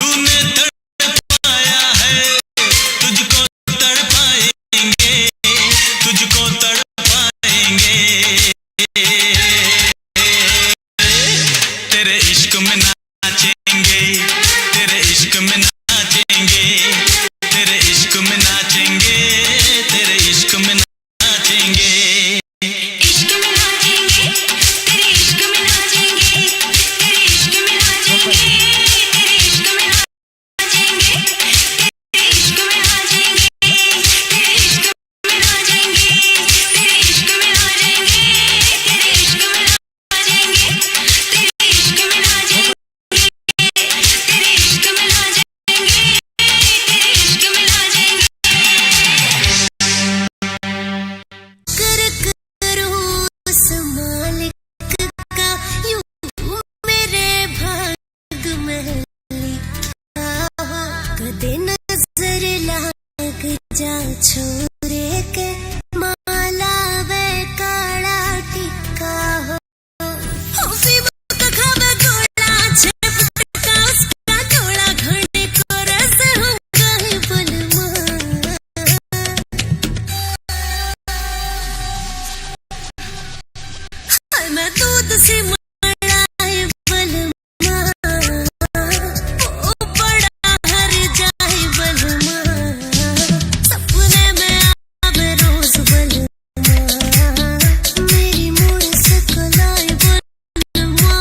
तूने तड़पाया है, तुझको तड़पाएंगे, तुझको तड़पाएंगे। तेरे इश्क में नाचेंगे, तेरे इश्क में नाचेंगे, तेरे इश्क में नाचेंगे, तेरे इश्क में नाचेंगे। इश्क में नाचेंगे, तेरे इश्क में नाचेंगे, तेरे इश्क में नाचेंगे, तेरे इश्क में नाचेंगे, तेरे इश्क में नाचेंगे, तेरे इश्क में नाचेंगे, तेरे इश्क में नाचेंगे, तेरे इश्क में नाचेंगे, तेरे इश्क में नाचेंगे, तेरे इश्क में नाचेंगे, तेरे इश्क में नाचेंगे। कर करूं उस मालिक का यूं मेरे भाग में लिखा हो। कदे नजर लाग जा छोरे के माला वे काला टिक्का हो। फिर खावे गोला झपका उसका थोड़ा घने को रस होगा ही बलमा। हाय मैं दूध से मलाई बलमा, ओ बड़ा हर जाए बलमा। सपने में आवे रोज बलमा, मेरी मूड से कलाई बलमा।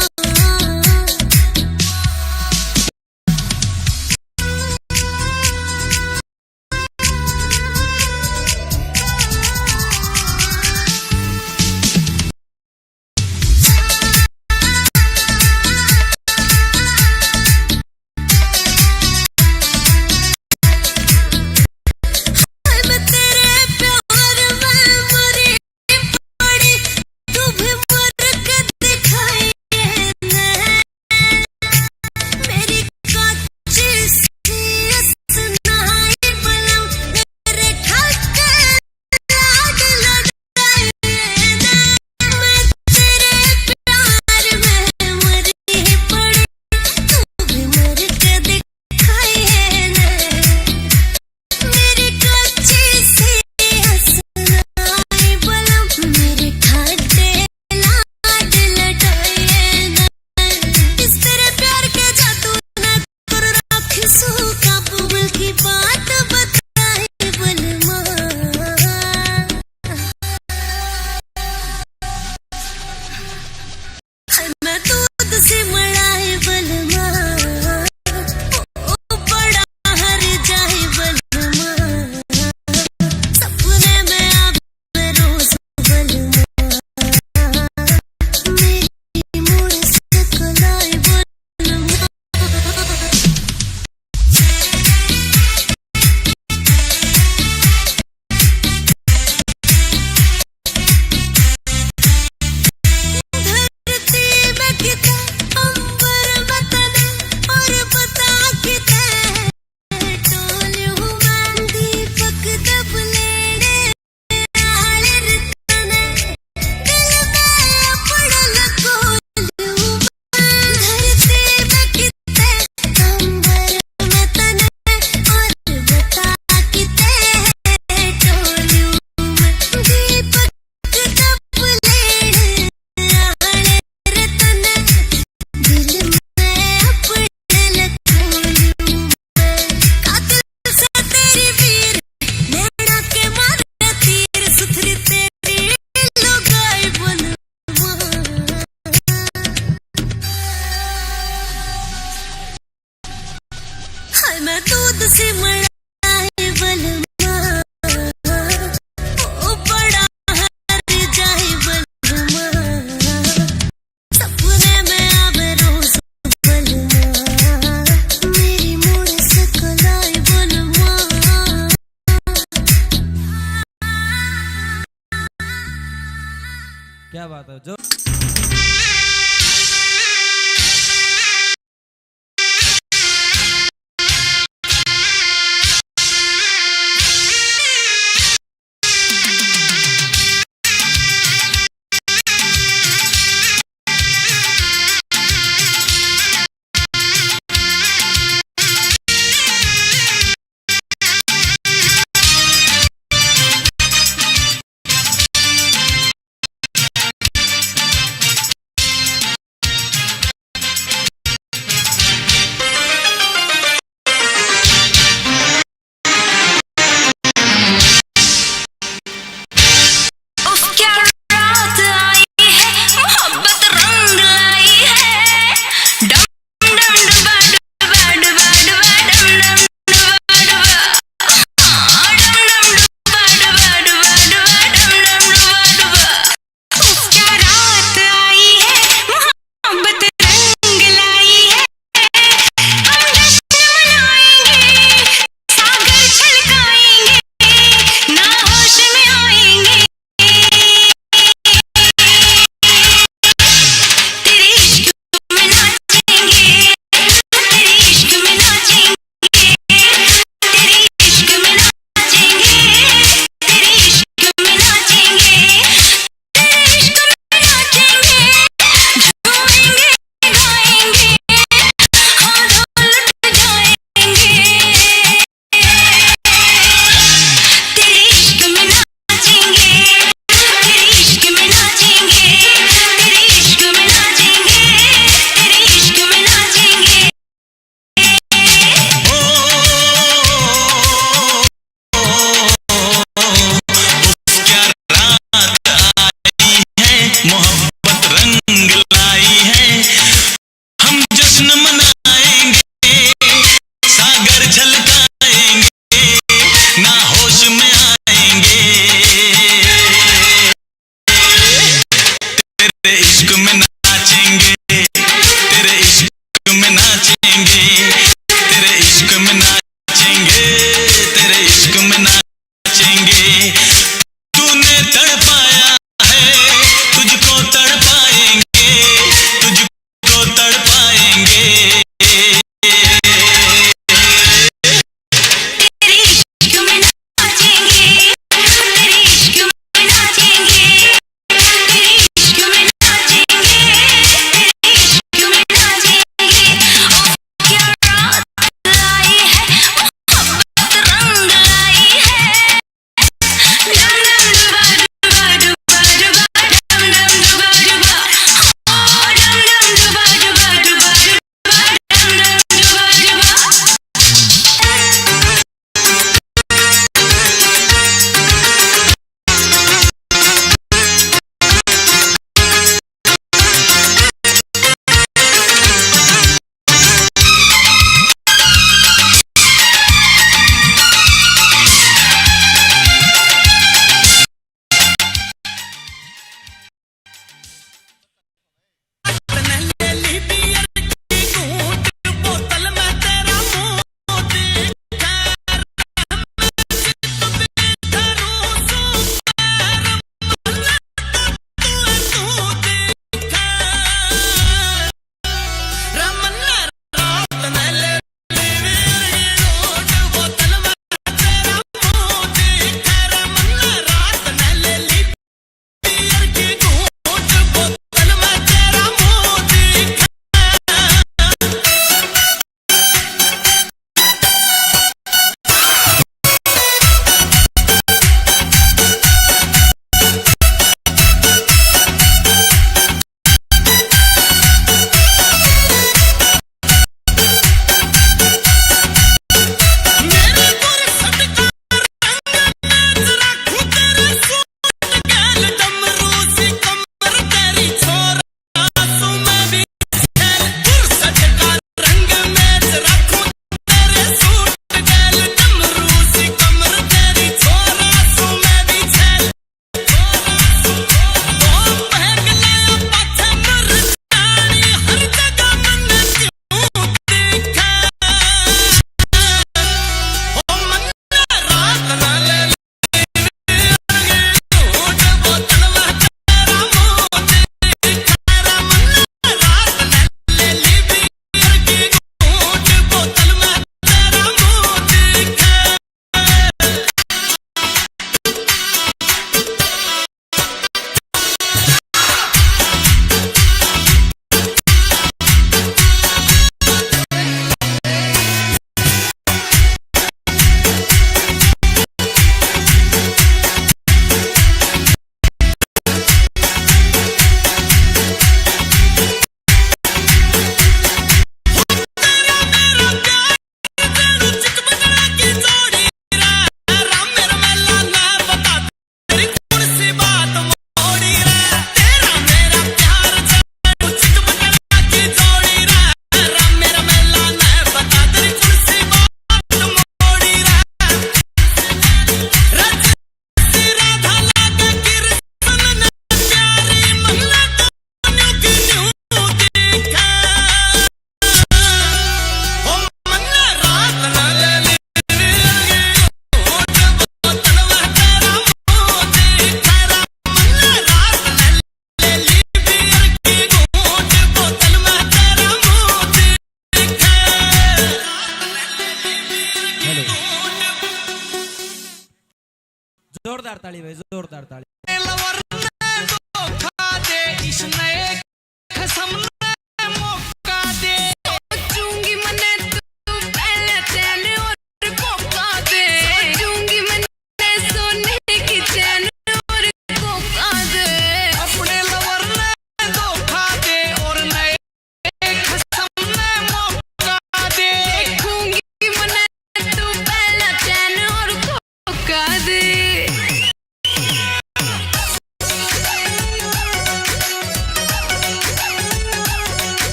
क्या बात है जो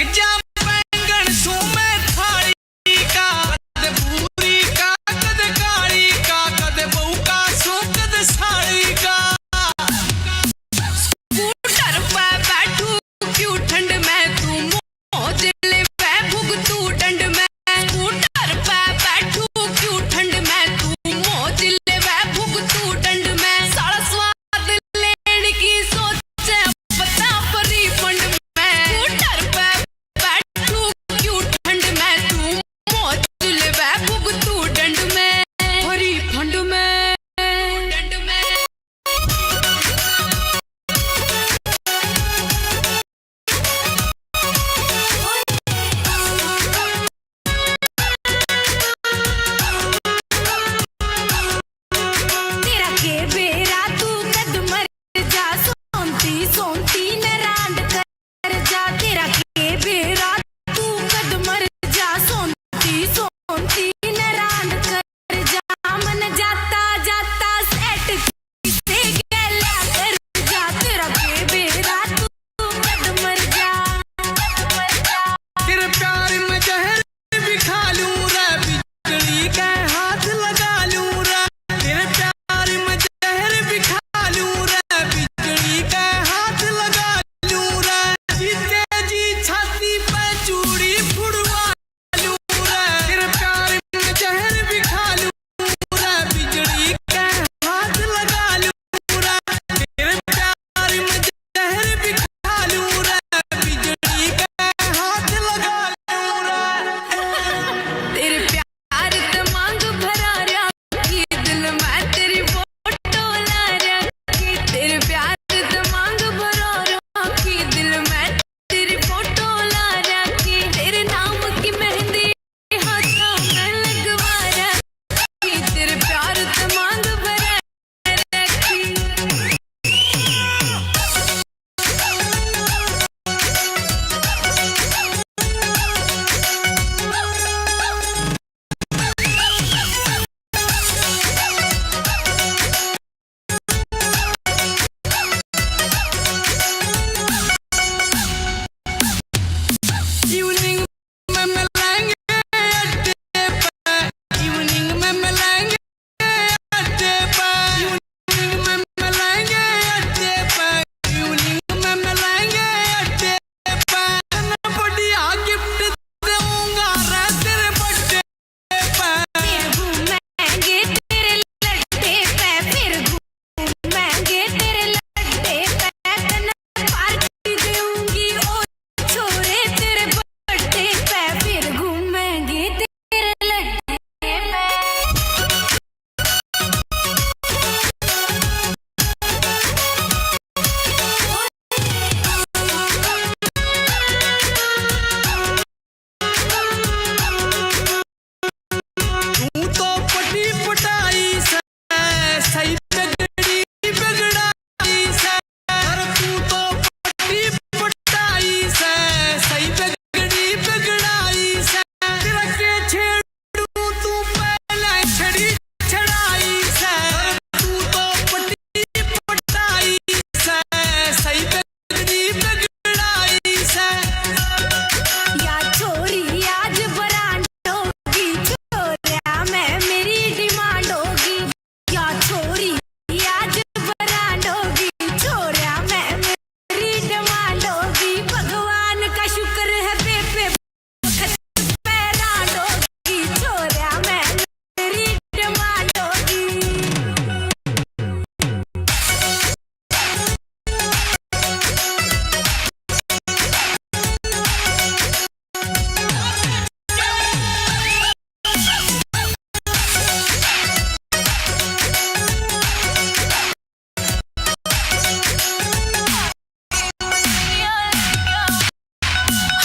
भेजा बैंगन सो मैं थाली का कद पूरी का कद काली का कद बहू का सो कद साड़ी का स्कूटर पे बैठू क्यों ठंड में तू मौज ले भुग तू डंड में स्कूटर पे बैठू क्यों ठंड में तू मौज ले भुग तू डंड में सारा स्वाद लेने की सोचे बता परी फंड में स्कूटर पे बैठू क्यों ठंड में तू मौज ले भुग तू डंड में परी फंड में डंड में तेरा के बेरा तू कद मर जा सोनती सोनती न रांड कर जा तेरा के बेरा तू कद मर जा सोनती सोनती न रांड कर जा मन जाता जाता सेट से गैला कर जा तेरा के बेरा तू कद मर जा तेरे प्यार में जहर भी खा लूं रे बिजली का हाथ लगा लूं रे तेरे प्यार में जहर भी खा लूं रे बिजली का हाथ लगा लूं रे जीते जी छाती पे चूड़ी फुड़वा लूं रे तेरे प्यार में जहर भी खा लूं रे बिजली का हाथ लगा लूं रे तेरे प्यार में जहर भी खा लूं रे बिजली का हाथ लगा लूं रे तेरे प्यार ते मांग भरा रखी दिल में तेरी फोटो ला रखी तेरे प्यार ते मांग भरा रखी दिल में तेरी फोटो ला रखी तेरे नाम की मेहंदी हाथों में लगवा रखी तेरे प्यार ते मांग भरा रखी इवनिंग में मिलेंगे अड्डे पे इवनिंग में मिलेंगे अड्डे पे इवनिंग में मिलेंगे अड्डे पे इवनिंग में मिलेंगे अड्डे पे मैं बढ़िया गिफ्ट दूंगा रे तेरे बर्थडे पे फिर घूमेंगे तेरे लड्डे पे फिर घूमेंगे तेरे लड्डे पे तन्ने पार्टी दूंगी ओ छोरे तेरे बर्थडे पे फिर घूमेंगे तेरे लड्डे पे तू तो पटी पटाई से सही बिगड़ी बिगड़ाई से अरे तू तो पटी पटाई से सही बिगड़ी बिगड़ाई से तेरा के छेड़ू तू पहले छड़ी छड़ाई से अरे तू तो पटी पटाई से सही बिगड़ी बिगड़ाई से या छोरी आज ब्रांड होगी छोरिया में मेरी डिमांड होगी या छोरी आज ब्रांड होगी छोरिया में मेरी डिमांड होगी भगवान का शुक्र है पे पैरांड होगी छोरिया में मेरी डिमांड होगी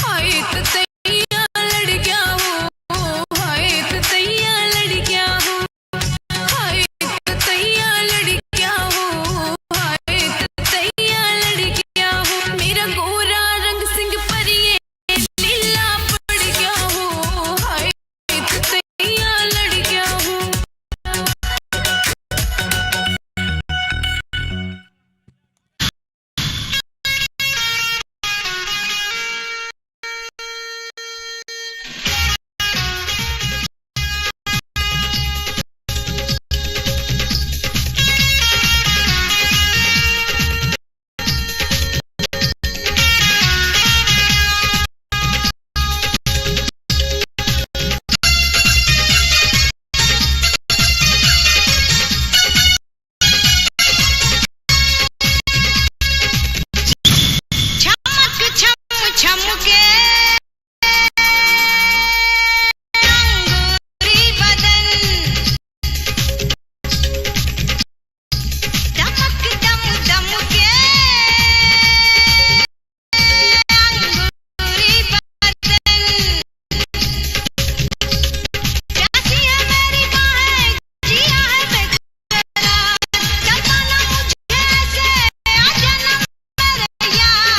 हाय चमके अंगूरी बदन दमक दम दम के अंगूरी बदन प्यासी है मेरी बाहें जिया है बेकरार सताना मुझे ऐसे आ जाना मेरे यार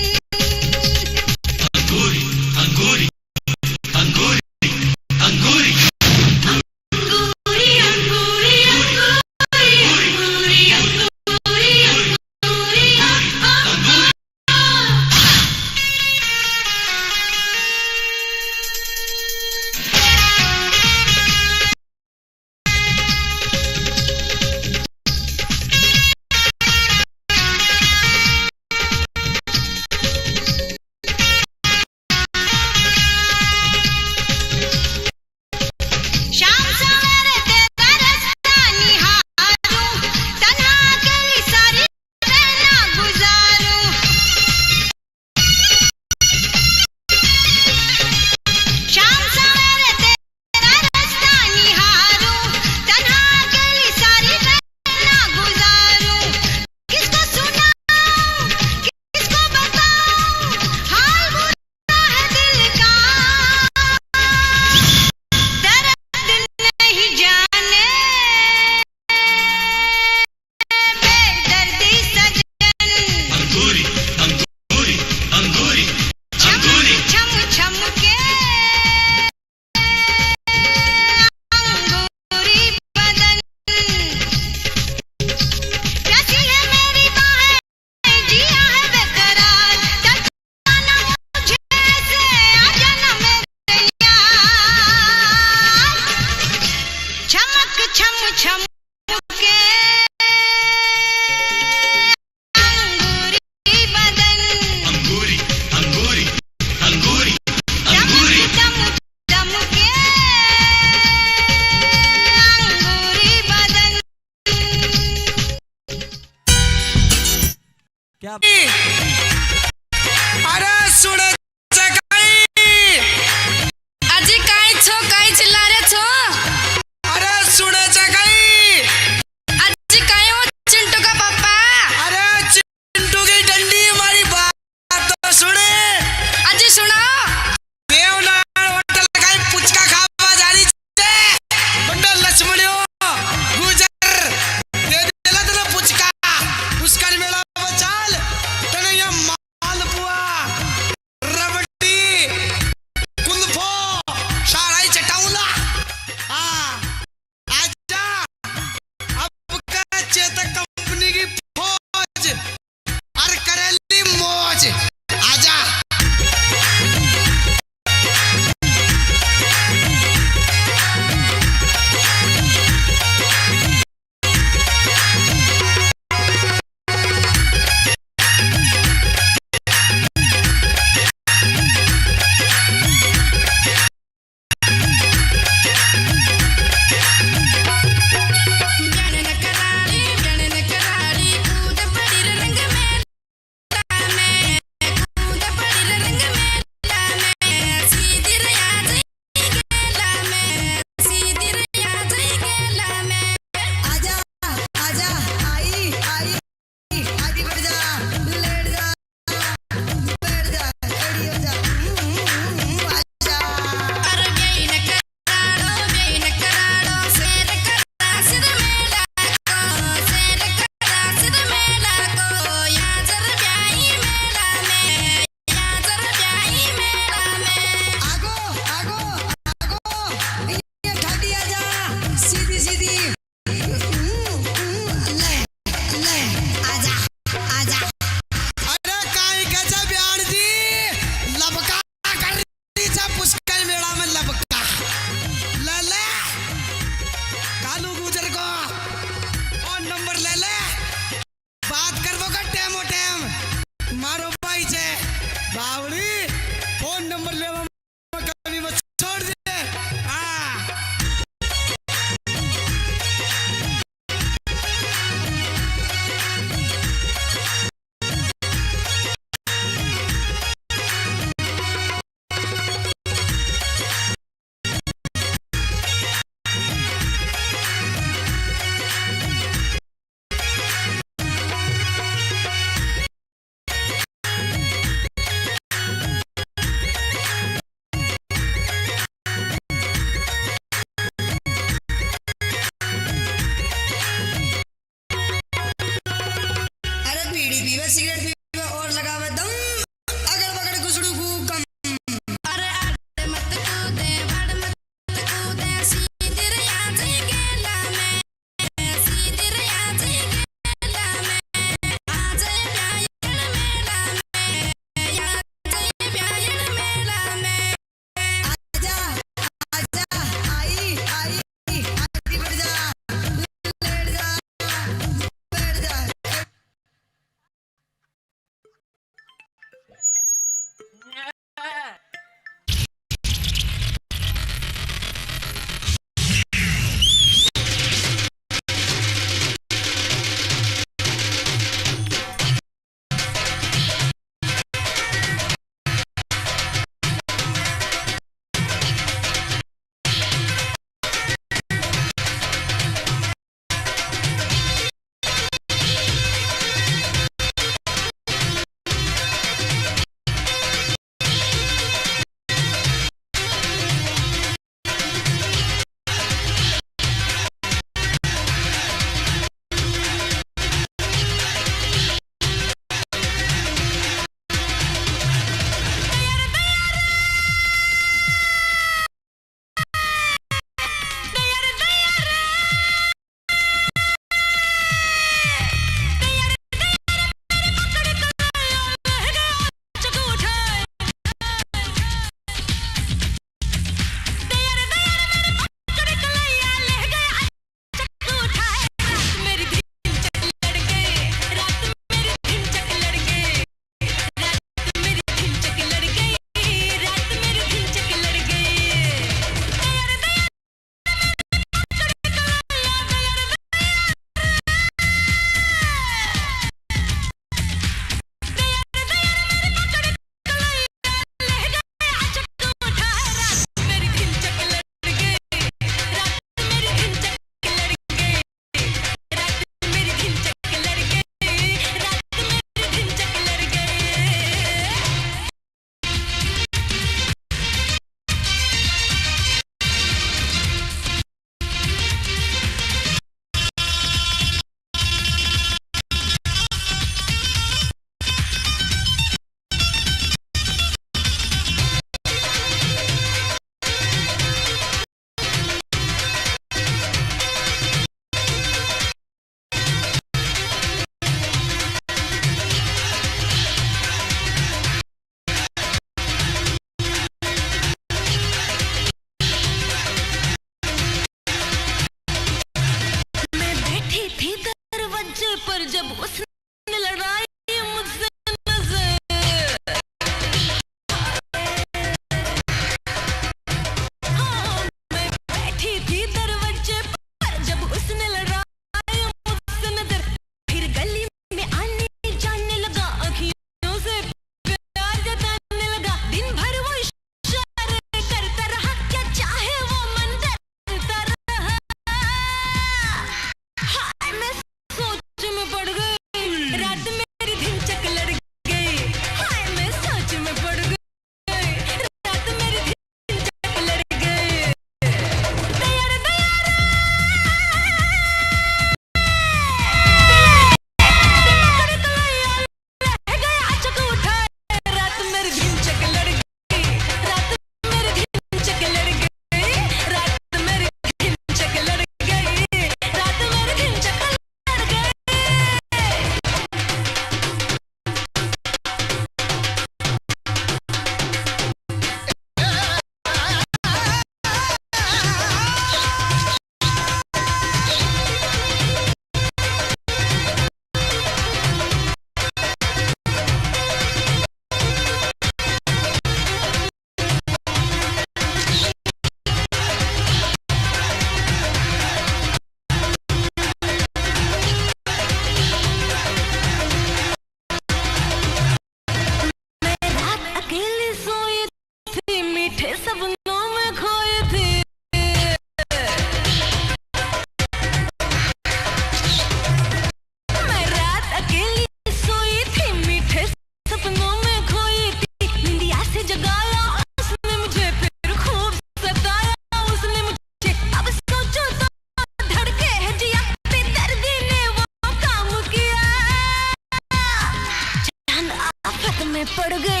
पड़ गए,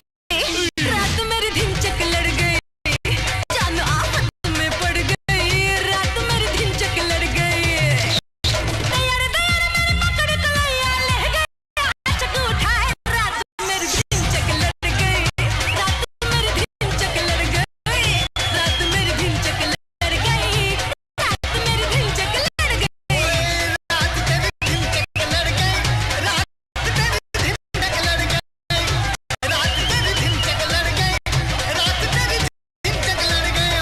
रात मेरी धिनचक लड़ गई, जानो आफत में पड़ गई, रात मेरी धिनचक लड़ गई। दयार दयार मेरे पकड़ कलैया ले गए, आचक उठाए, रात मेरी धिनचक लड़ गई, रात मेरी धिनचक लड़ गई, रात मेरी धिनचक लड़ गई, रात मेरी धिनचक लड़ गई। रात तेरी धिनचक लड़ गई, रात तेरी धिनचक लड़ गई, रात तेरी धिनचक लड़ गई, रात तेरी धिनचक लड़ गई।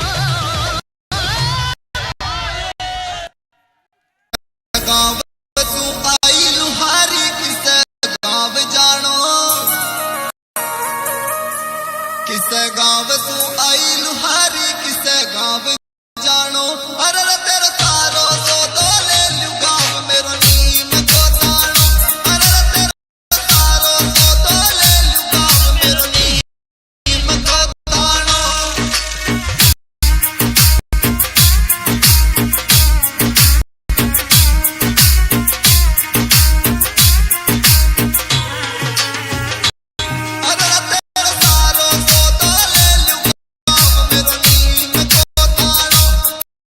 गाँव तू आई लुहारी किसे गाँव जानो, किसे गाँव तू आई लुहारी किसे गाँव जानो। अरे रे तेरे सारो सो दो ले लू गाँव मेरो नीम को तानो। अरे रे तेरे सारो सो दो ले लू गाँव मेरो नीम को तानो। अरे रे तेरे सारो सो दो ले लू गाँव मेरो नीम को तानो।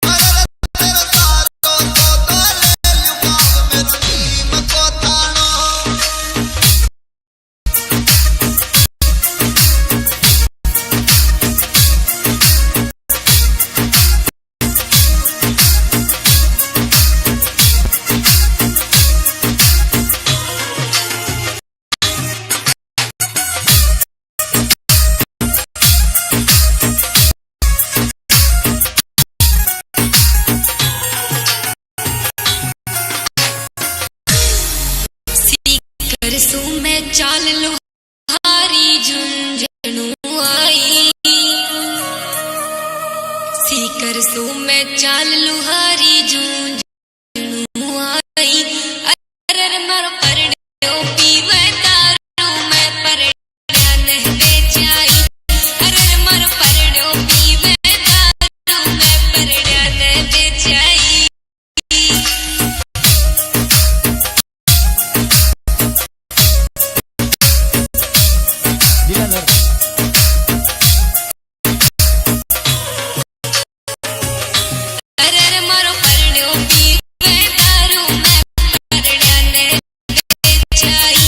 अरे रे तेरे सारो सो दो ले लू गाँव मेरो नीम को तानो। सीकर सू मैं चाल लुहारी झुंझुनू आई, सीकर सू मैं चाल लुहारी झुंझुनू आई। अरे मारो परड्यो पीवे दारू मैं परड्या नहीं बेचाई, अरे मारो परड्यो पीवे दारू मैं परड्या नहीं बेचाई। अरे मारो परड्यो पीवे दारू मैं परड्या नहीं बेचाई।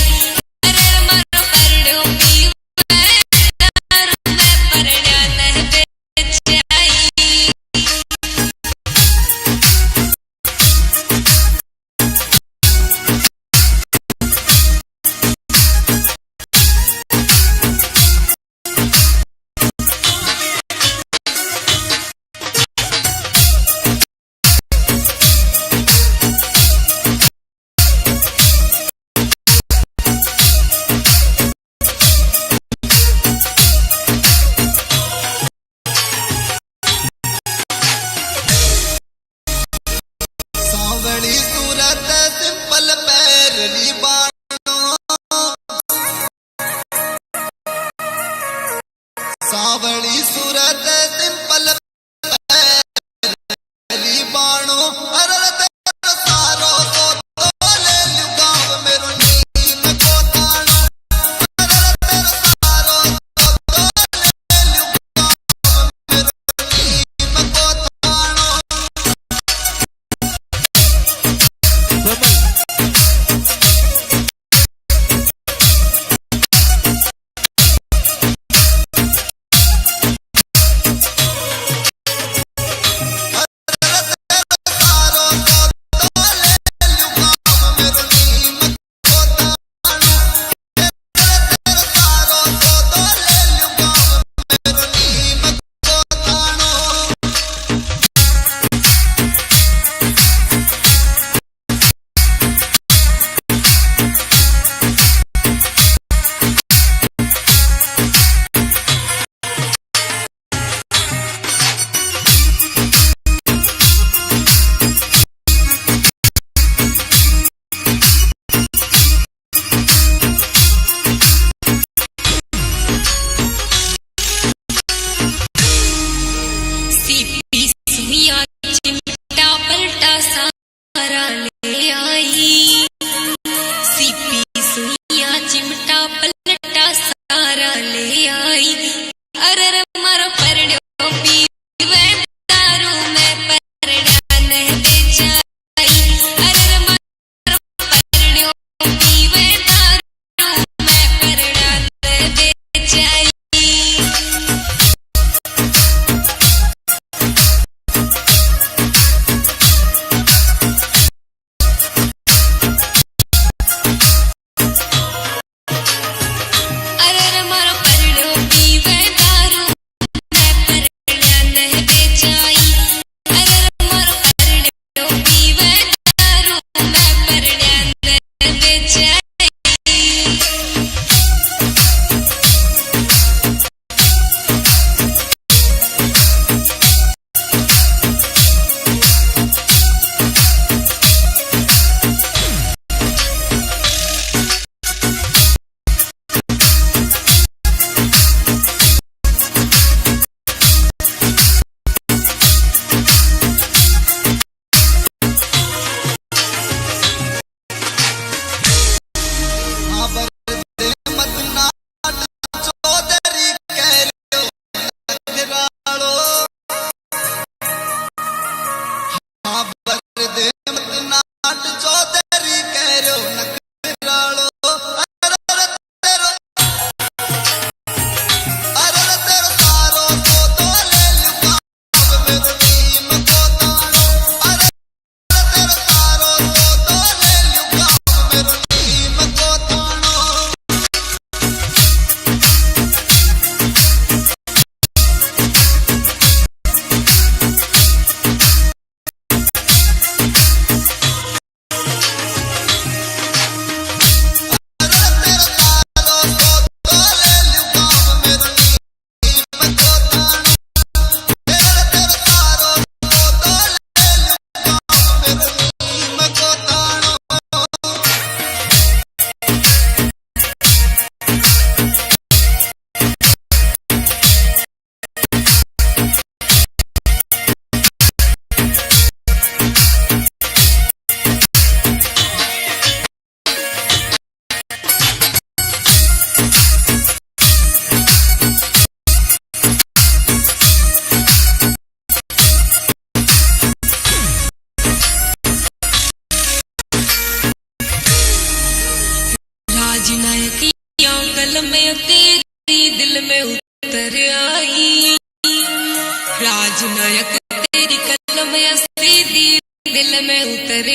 जुनायक तेरी कलम सीधी दिल में उतर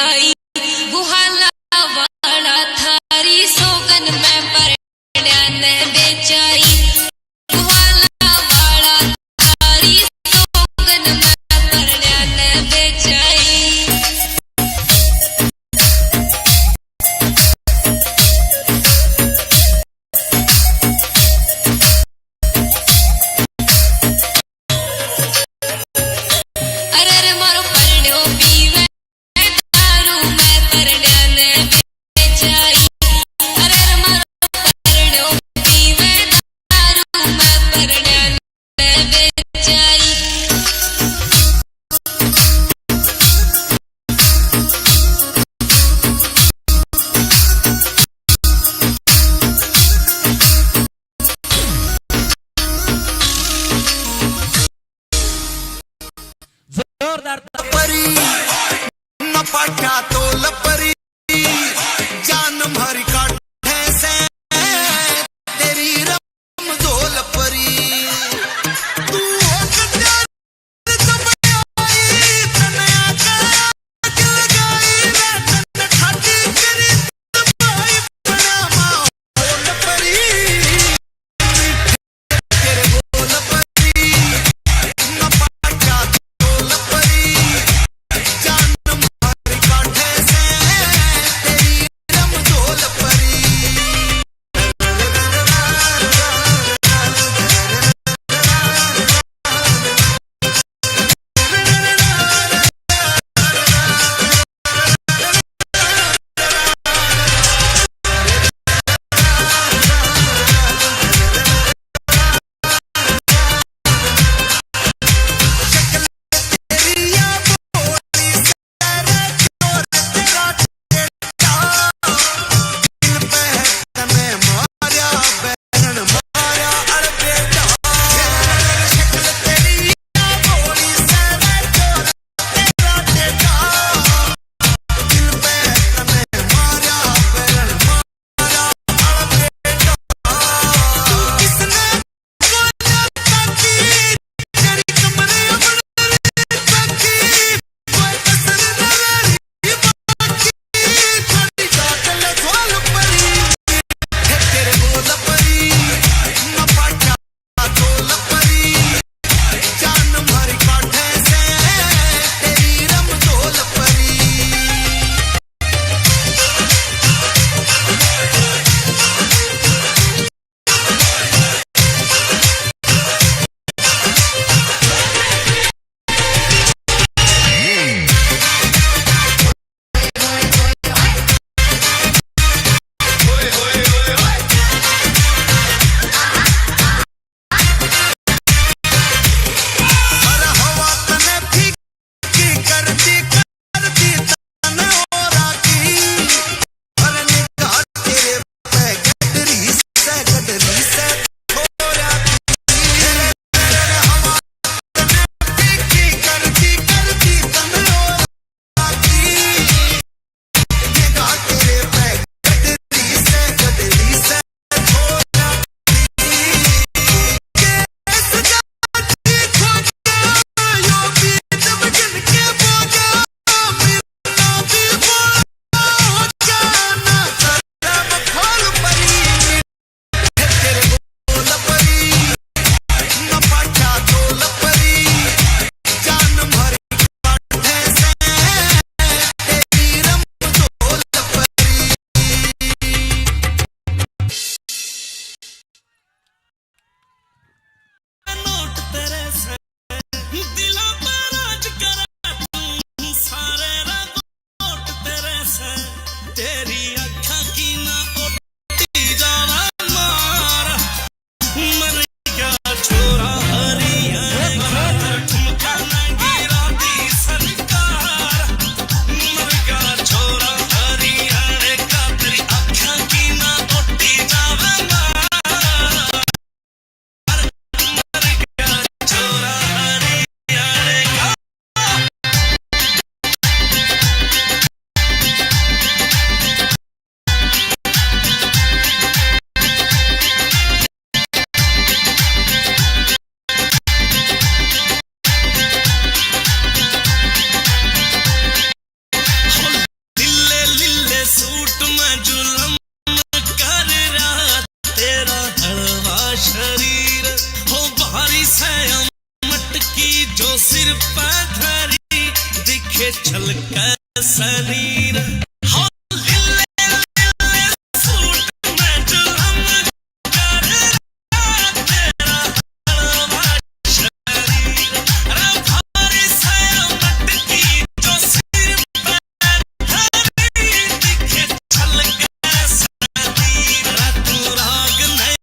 आई बुहाला वाला थारी सोगन में परण्या ने बेचाई बुहाला वाला थारी सोगन में परण्या ने बेचाई जोरदार परी न पाठा तो लपरी जान भर काटे से तेरी रम धोल परी तू सिर पथरी दिखे छलका शरीर हो लिले लिले सूट में जुलम कर तेरा हलवा शरीर रे भारी से मटकी जो सिर पथरी दिखे छलका शरीर तू राग नहीं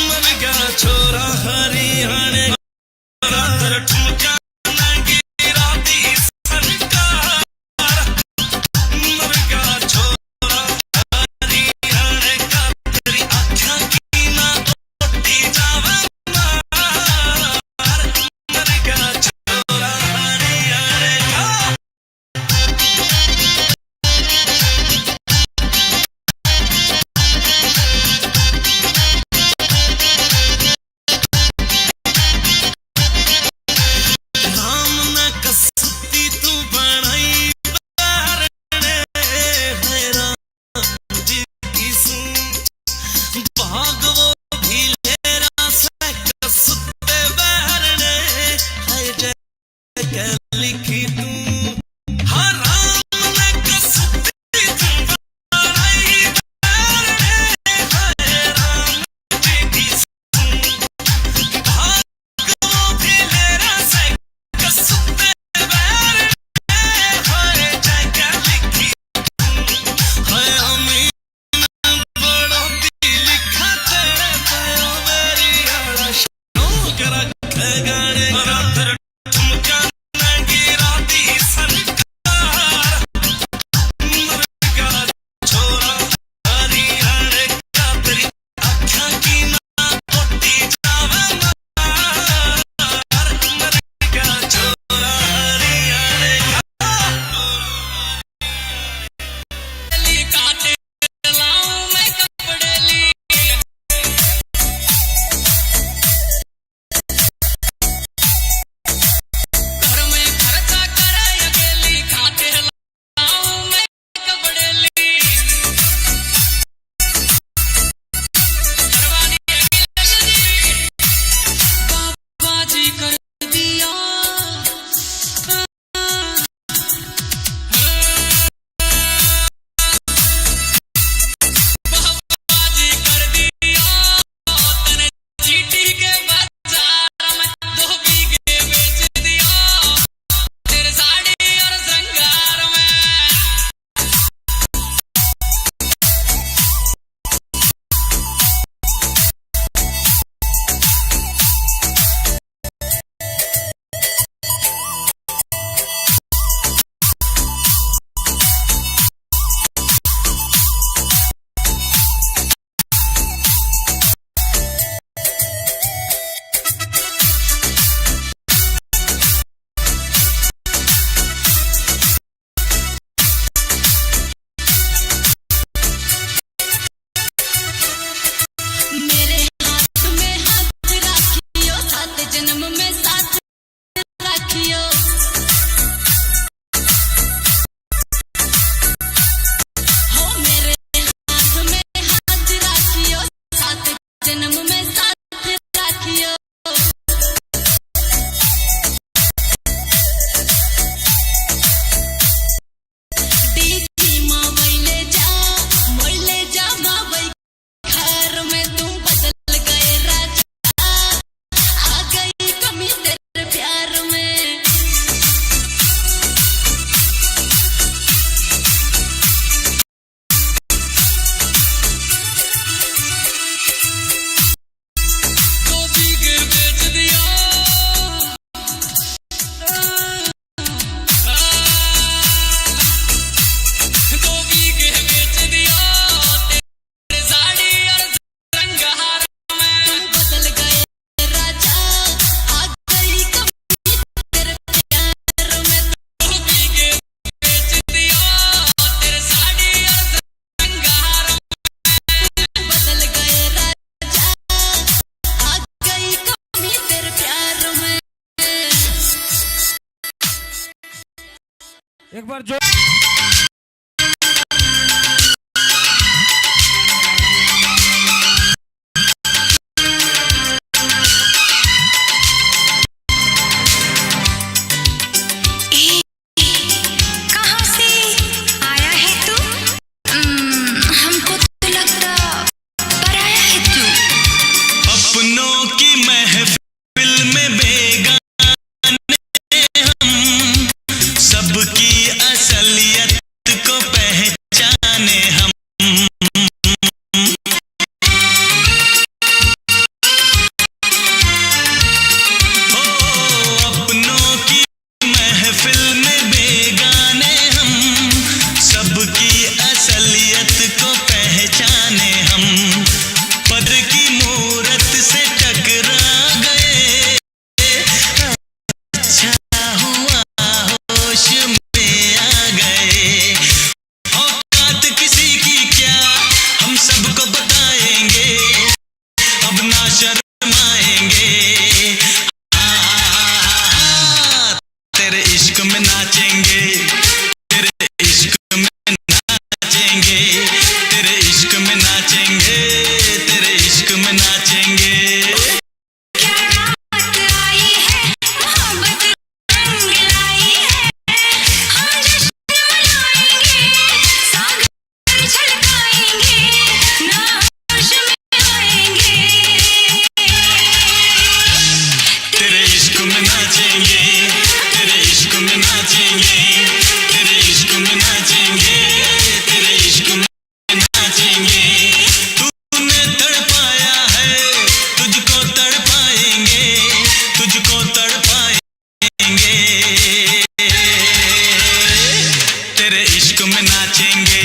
मन गया छोरा हरियाणे रातर ठुमका नंगी राती सरकार मन गया छोरा हरियाणे का तेरी आँखों की ना टूटी जावे मार मन गया छोरा हरियाणे का राम न कसती तू बनाई बारने है राम जी की सुन भागवो भी लेरा से कसते बहरने है जय लिखी तू हाँ राम न कसती तू बनाई बारने है राम जी की सुन भागवो भी लेरा से कसते बहरने है जय लिखी है अमीन बड़ो भी लिखते भयो मेरी आड़ा शौक रखे गाने रातर ठुमका नंगी राती सरकार मर गया छोरा हरियाणे का तेरी आँखों की ना टूटी जावे मार मर गया छोरा हरियाणे का ली काटे लाऊं मैं कपड़े ली घर में खर्चा करे अकेली खाते लाऊं मैं कपड़े ली घरवाली अकेली बाबा जी कर दिया बाबाजी कर दिया तने चीटी के बाजार में 2 बीघे बेच दिया तेरे साड़ी और श्रृंगार में मेरे हाथ में हाथ राखियो 7 जन्म में साथ राखियो हो मेरे हाथ में हाथ राखियो 7 जन्म में साथ राखियो डीजी मोबाइले जा मोबाइल घर में तुम बदल गए राजा आ गई कमी तेरे प्यार में दो बीघे बेच दिया दो बीघे बेच दिया तेरे साड़ी और श्रृंगार में बदल गए राजा आ गई कमी तेरे प्यार में 2 बीघे बेच दिया तेरे साड़ी और श्रृंगार में बदल गए राजा आ गई कमी तेरे प्यार में एक बार जो शर्माएंगे। तेरे इश्क में नाचेंगे, तेरे इश्क में नाचेंगे, तेरे इश्क में नाचेंगे, तेरे इश्क में नाचेंगे। तेरे इश्क में नाचेंगे, तेरे इश्क में नाचेंगे, तेरे इश्क में नाचेंगे, तेरे इश्क में नाचेंगे। तूने तड़पाया है, तुझको तड़पाएंगे, तुझको तड़पाएंगे। तेरे इश्क में नाचेंगे,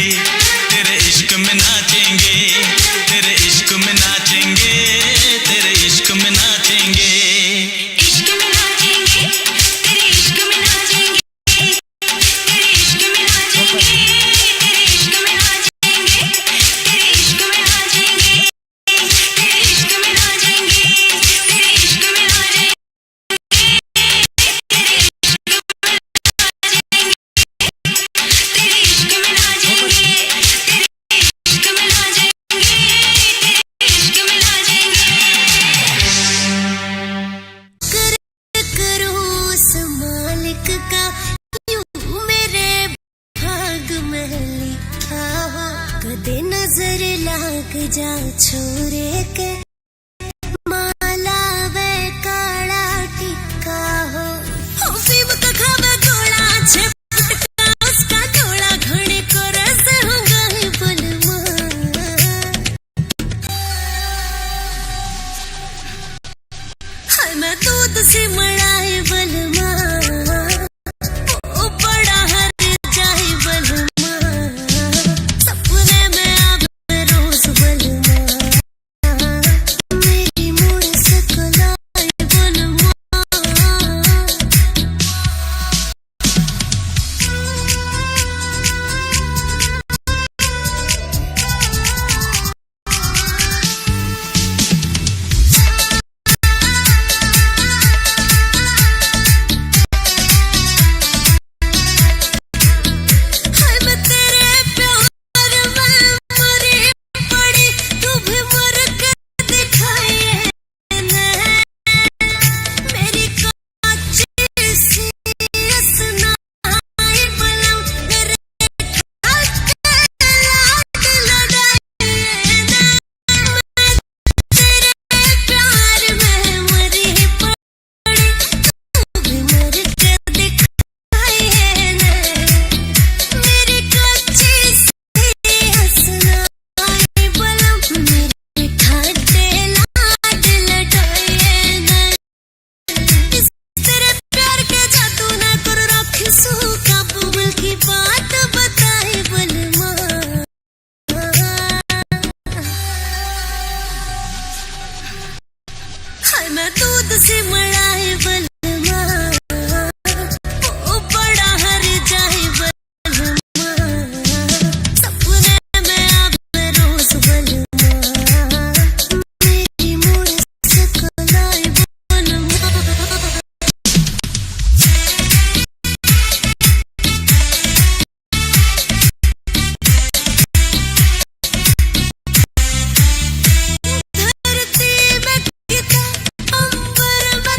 तेरे इश्क में नाचेंगे, तेरे इश्क में नाचेंगे, तेरे इश्क में नाचेंगे। इश्क में नाचेंगे, तेरे इश्क में नाचेंगे, तेरे इश्क में नाचेंगे, तेरे इश्क में नाचेंगे, तेरे इश्क में नाचेंगे, तेरे इश्क में नाचेंगे, तेरे इश्क में नाचेंगे, तेरे इश्क में नाचेंगे, तेरे इश्क में नाचेंगे, तेरे इश्क में नाचेंगे। करो उस मालिक का यूं मेरे भाग में लिखा हो, कदे नजर लाग जा छोरे के माला वे काला टिक्का हो। फीम का खावे गोला छे फुटका उसका थोड़ा घड़े को रस होगा ही बलमा। हाय मैं दूध से मड़ाए बलमा, ओ बड़ा हर जाए बलमा, सपने में आवे रोज बलमा, मेरी मुड़ सकलाए बलमा। हाय मैं तेरे प्यार में मरी पड़ी, तू भी मर के दिखाए ने, मेरी काची सी असनाई बलम, मेरे ठाके लाड लड़ाए ने, मैं तेरे प्यार में मरी पड़ी, तू भी मर के दिखाए ने, मेरी कच्ची सी हसनाई बलम, मेरे ठाटे लाड लटाए ने। इस तेरे प्यार के जादू ना कर रखी सू काबू मिल की बात बताए बलमा। हाय मैं दूध से मड़ाए बलमा, ओ बड़ा हर जाए बलमा, सपने में आवे रोज बलमा, मेरी मुड़ सकलाए बलमा। धरती में गीता, अंबर में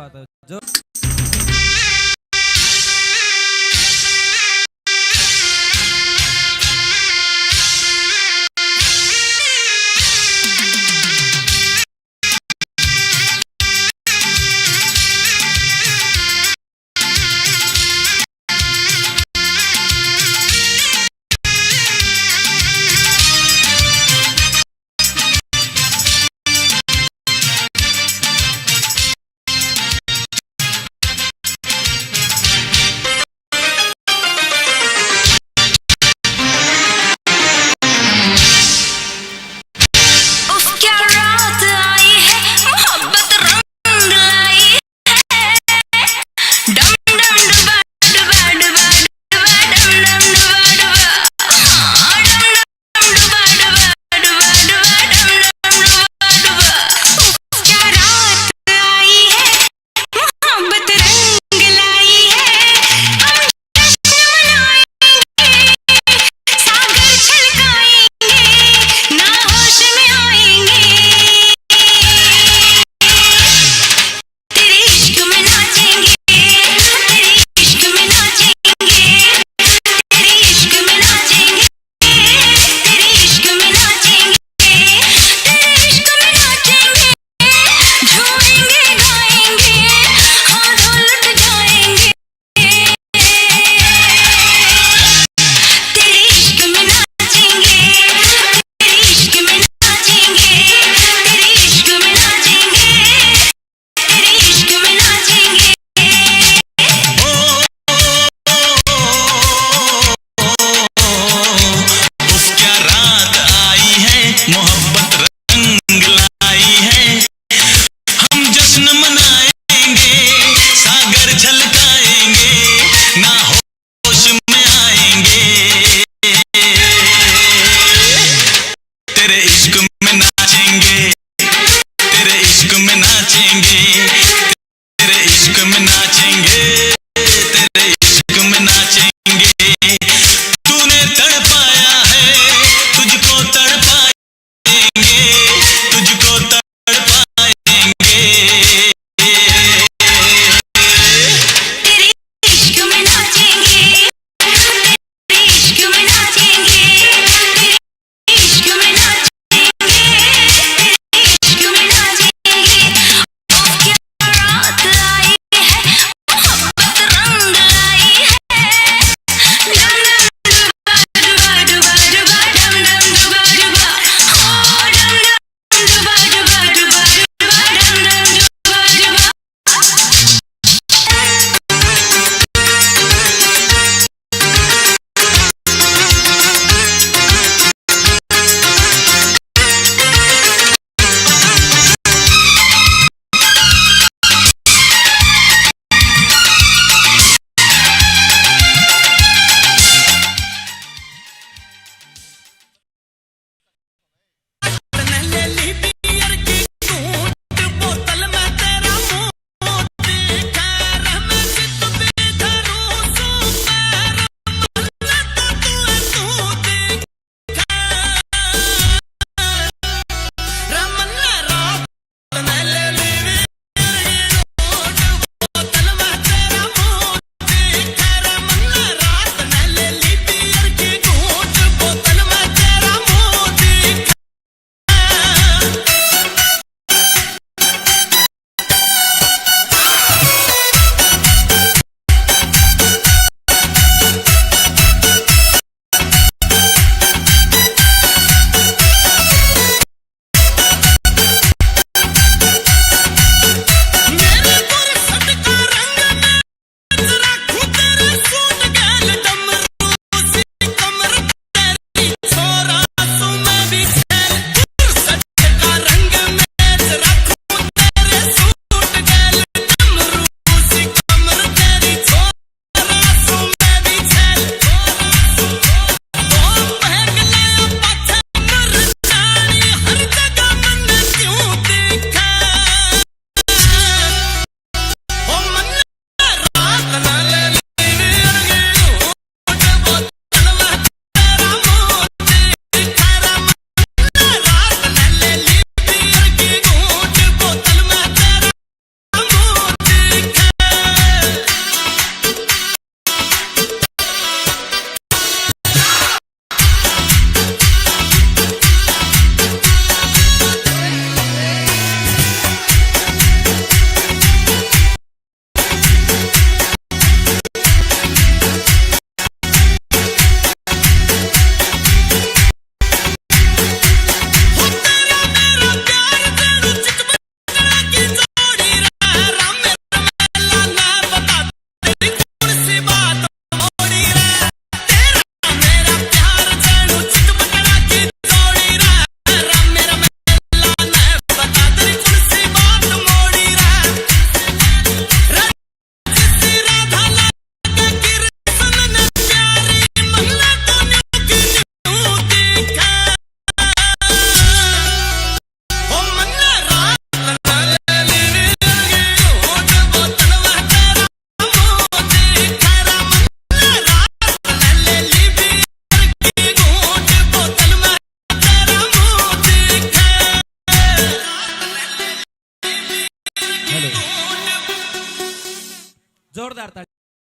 बात है जो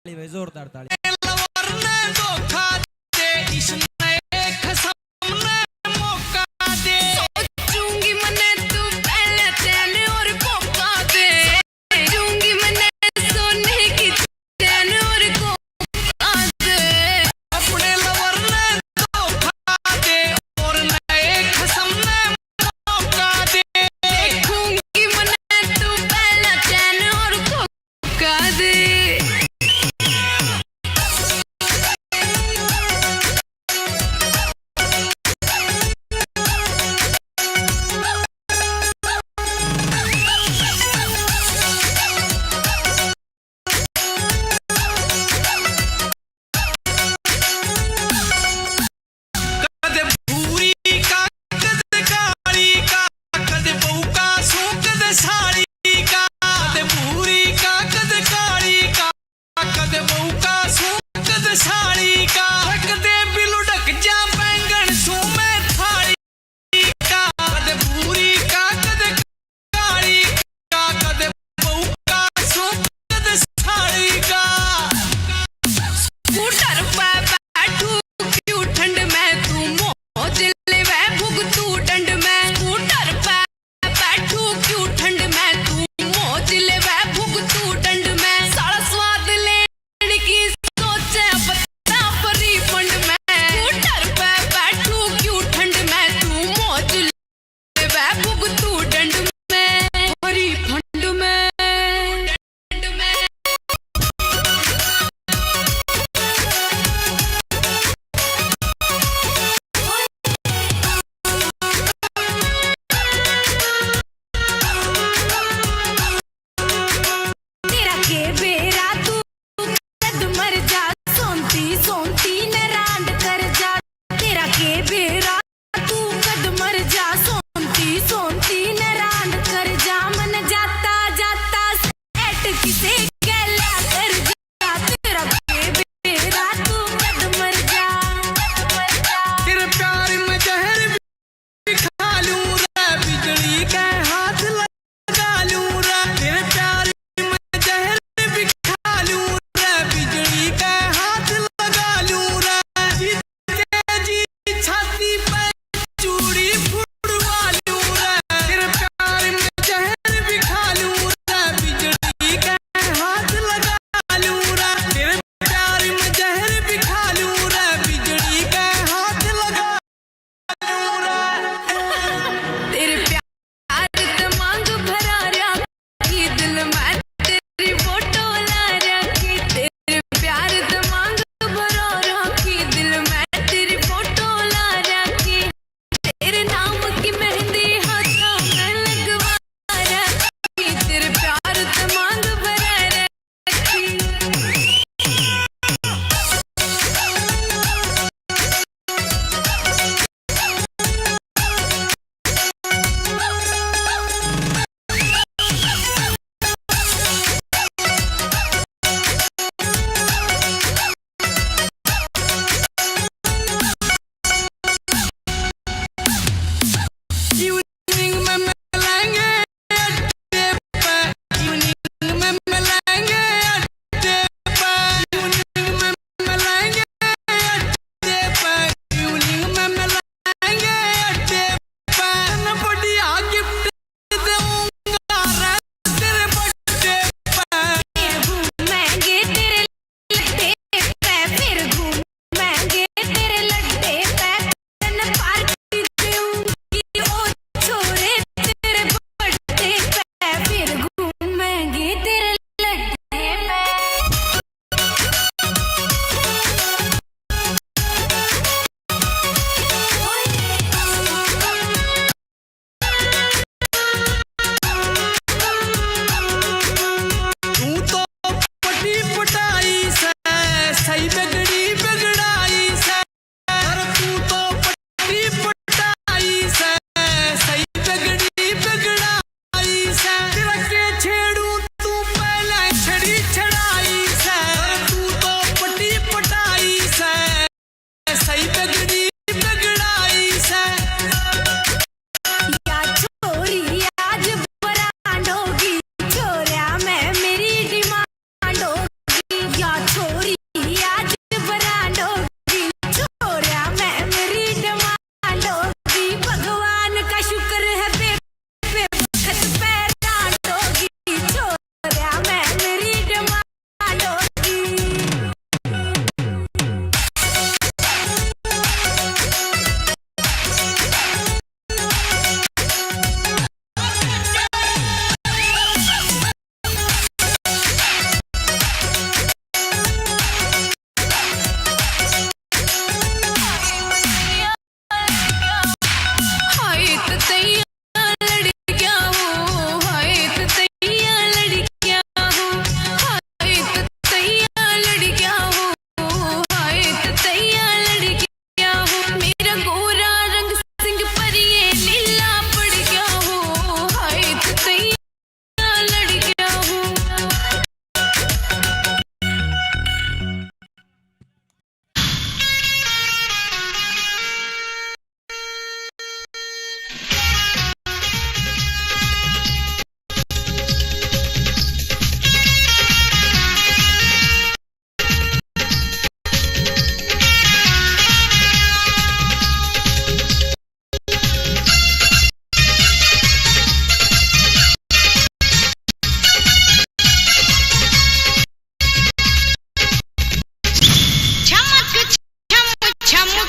भाई जोरदार ताली। लवर ने धोखा दे इस नए खसम ने मौका दे सोचूंगी मने तू पहले चैन और कोका दे सोचूंगी मने सोने की चैन और कोका दे अपने लवर ने धोखा दे और नए खसम ने मौका दे देखूंगी मने तू पहले चैन और कोका दे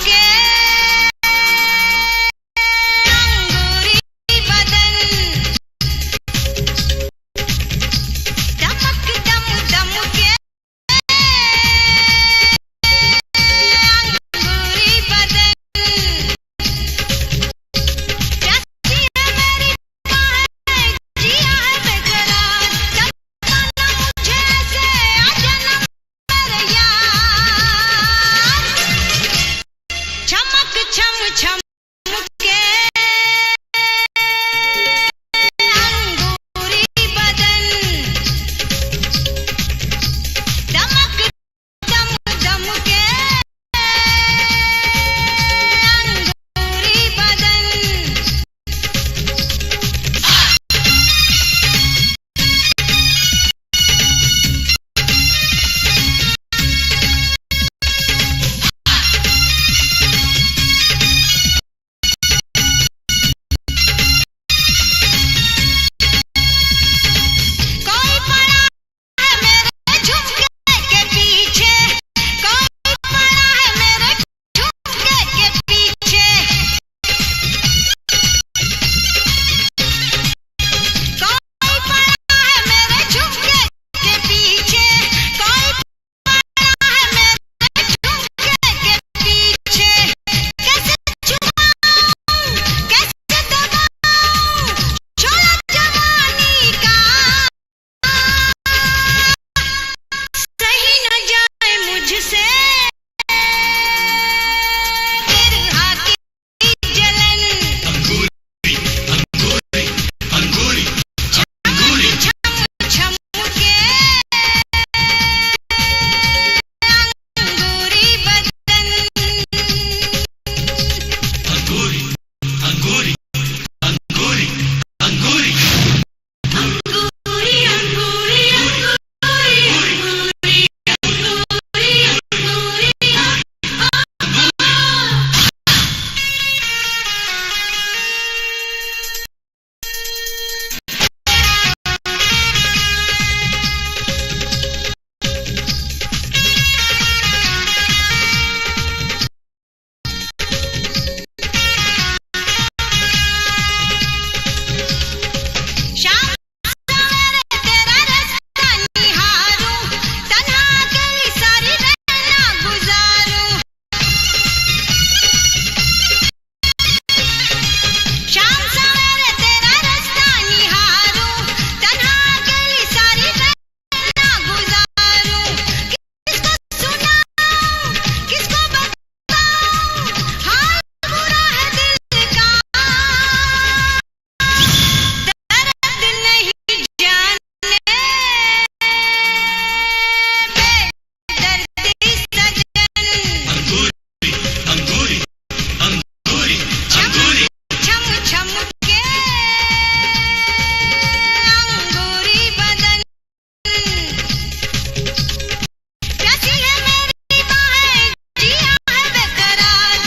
के अंगूरी बदन दमक दम दम के अंगूरी बदन प्यासी है मेरी बाहें जिया है बेकरार तड़पाना मुझे ऐसे आ जाना मेरे यार चमक छम छम के अंगूरी बदन दमक दम दम के अंगूरी बदन कोई पड़ा है मेरे झुमके के पीछे कोई पड़ा है मेरे झुमके के पीछे कोई पड़ा है मेरे झुमके के पीछे कोई पड़ा है मेरे झुमके के पीछे कैसे छुपाऊं कैसे दबाऊं शोला जवानी का सही न जाए मुझसे बिरहा की जलन छम छम के अंगूरी बदन अंगूरी अंगूरी अंगूरी शाम सवेरे तेरा रास्ता निहारूं तन्हा अकेली सारी रहना गुजारूं शाम सवेरे तेरा रास्ता निहारूं तन्हा अकेली सारी रहना गुजारूं किसको सुनाऊं किसको बताऊं हाल बुरा है दिल का दर्द नहीं जाने बेदर्दी सजन छम छम के अंगूरी बदन प्यासी है मेरी बाहें जिया है बेकरार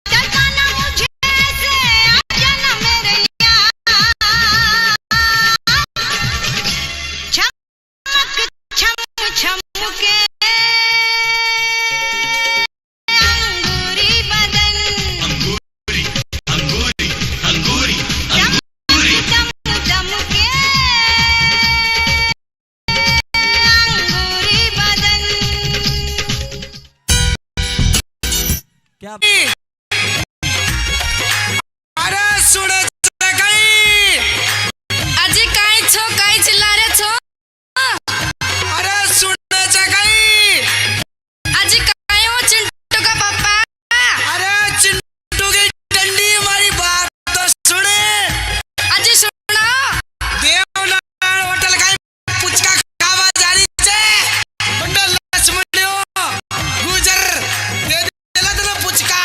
तड़पाना मुझे ऐसे आ जाना मेरे यार चमक छम छम के अंगूरी बदन दम दम के अंगूरी बदन क्या अरे सुने गई अजी काय छो काय चिल्ला रे छो अरे सुने गई अजी काय हो चिंटू का पापा अरे चिंटू की डंडी हमारी बात तो सुने अजी सुनो देवनारायण होटल का पुचका खावा जारी छे बंडल लक्ष्मणियो गुजर दे देला तो पुचका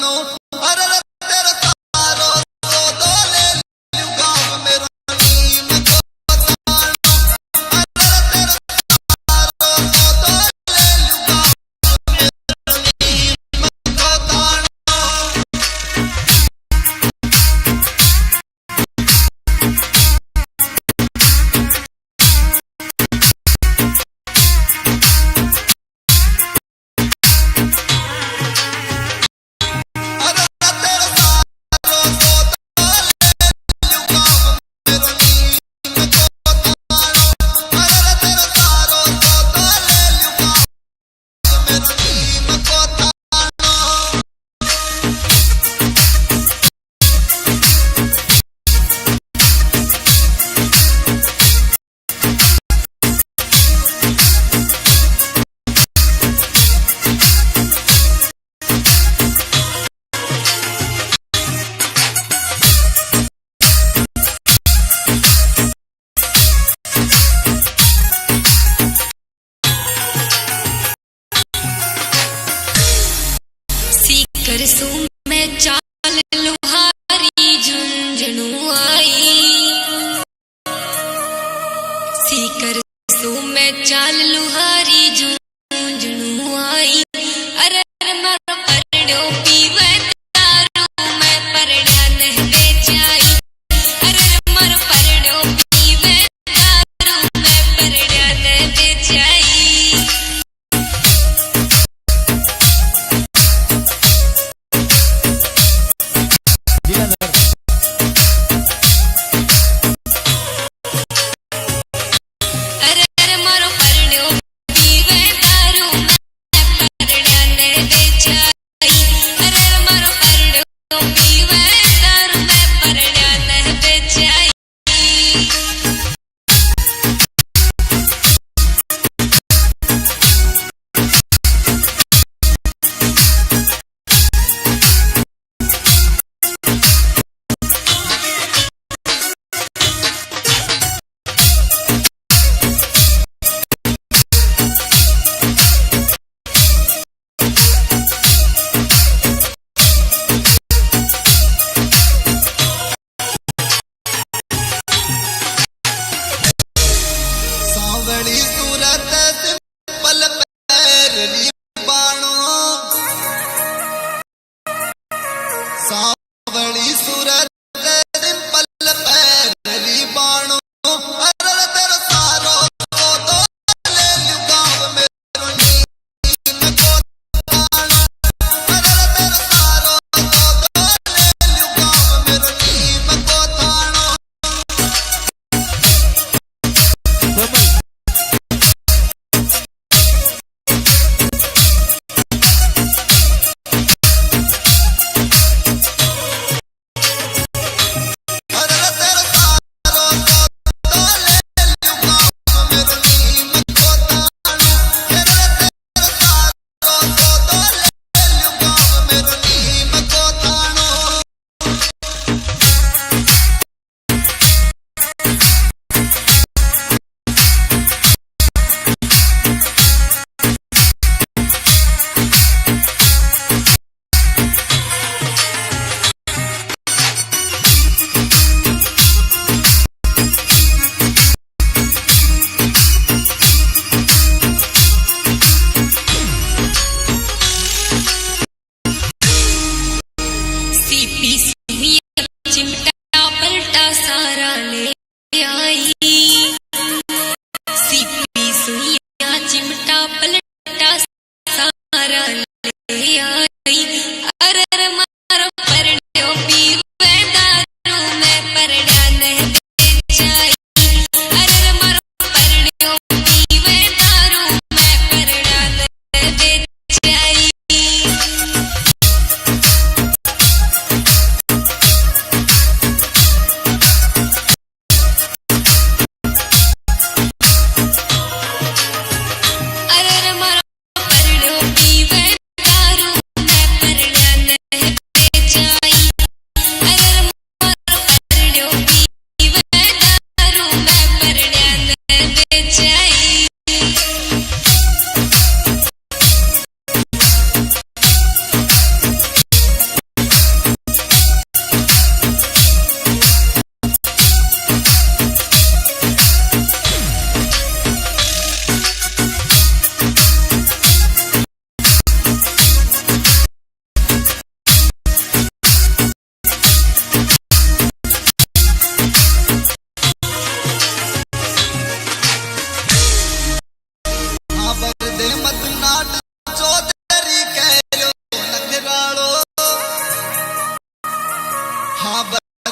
जानो अरे रे तेरे सारो तो दो ले लूं गाँव में नीम को तानो अरे रे तेरे सारो तो दो ले लूं गाँव में नीम को तानो करसू में चाल लुहारी झुंझुनू आई सीकर सू में चाल लुहारी झुंझुनू आई अरे मर परड़ो पीवे दारू मैं परड़ा नहीं बेचाई अरे मर परड़ो पीवे दारू मैं परड़ा नहीं बेचाई सांवली सूरत सिंपल पैरली बाणो सांवली सूरत सिंपल पैरली बाणो अरे रे तेरे सारो तो दो ले लूं गाँव में नीम को तानो अरे रे तेरे सारो तो दो ले लूं गाँव में नीम को तानो अरे रे तेरे सारो तो दो ले लूं गाँव में नीम को तानो अरे रे तेरे सारो तो दो ले लूं गाँव में नीम को तानो सीपी सुइया चिमटा पलटा सारा ले आई सीपी सुइया चिमटा पलटा सारा ले आई अरे मारो परड़ो पीवे दारू मैं परड़ा नहीं बेचाई अरे मारो परड़ो पीवे दारू मैं परड़ा नहीं बेचाई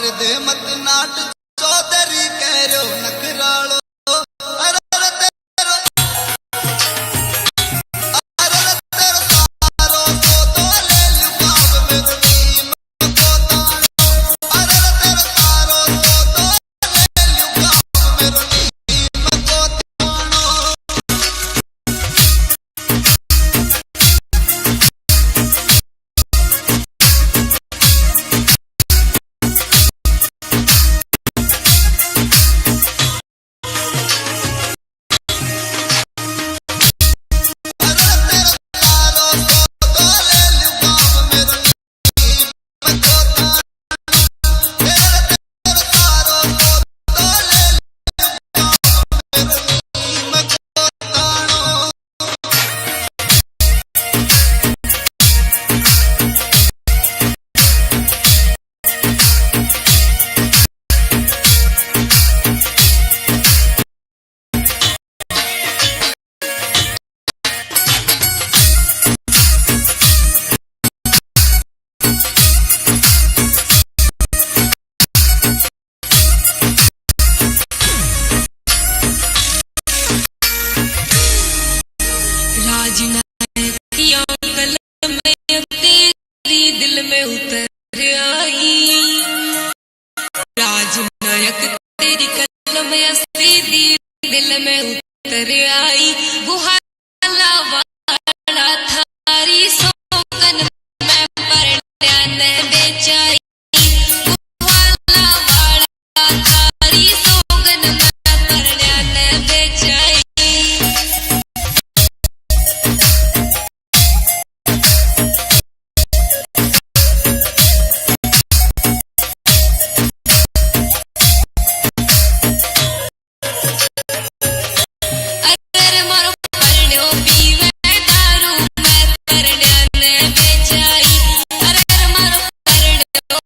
कर दे मत नाट चौधरी कह रो नखरालो अरे तेरो सारो सौदो ले लूं बाब मेरो नीम को तानो अरे तेरो सारो सौदो ले लूं बाब मेरो नीम को तानो कलम में तेरी दिल में उतर आई राजनायक तेरी कलम तेरी दिल में उतर आई बुहाला वाला थारी सोगन में परण्यान बेचाई बुहाला वाला थारी सोगन में परण्यान बेचाई अगर मारो परण्यो पीवे दारू मैं परण्यान बेचाई अगर मारो परण्यो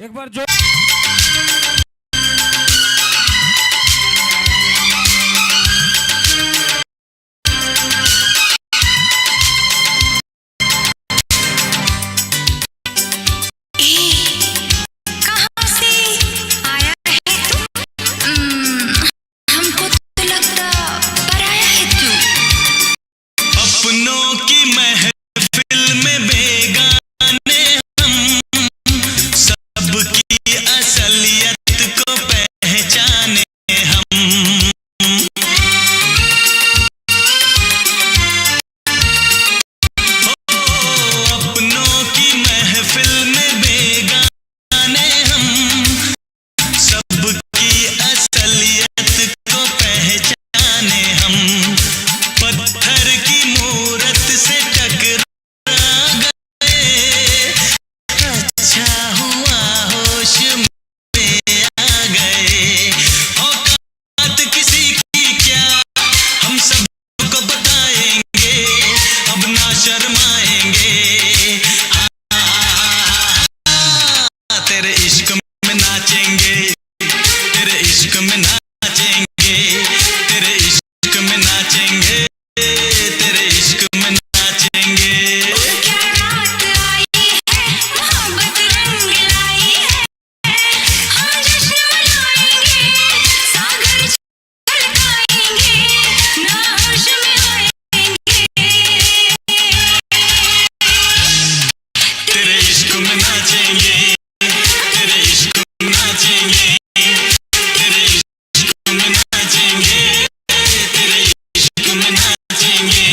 एक बार जो कहाँ से आया है तू? हमको तो लगता पराया है तू। अपनों की महफिल में बेगाने हम, सबकी असलियत को पहचाने हम। अपनों की महफिल में बेगाने हम, सबकी असलियत को पहचाने हम। पत्थर की मूरत से टकरा गए, अच्छा हुआ होश में आ गए। औकात किसी की क्या हम सबको बताएंगे, अब ना शर्माएंगे। तेरे इश्क में नाचेंगे, तेरे इश्क में नाचेंगे, तेरे इश्क में नाचेंगे, तेरे इश्क में नाचेंगे। क्या रात आई है, मोहब्बत रंग लाई है। हम जश्न मनाएंगे, सागर छलकाएंगे, ना होश में आएंगे। तेरे इश्क में नाचेंगे, तेरे इश्क में नाचेंगे, तेरे इश्क में नाचेंगे, तेरे इश्क में नाचेंगे।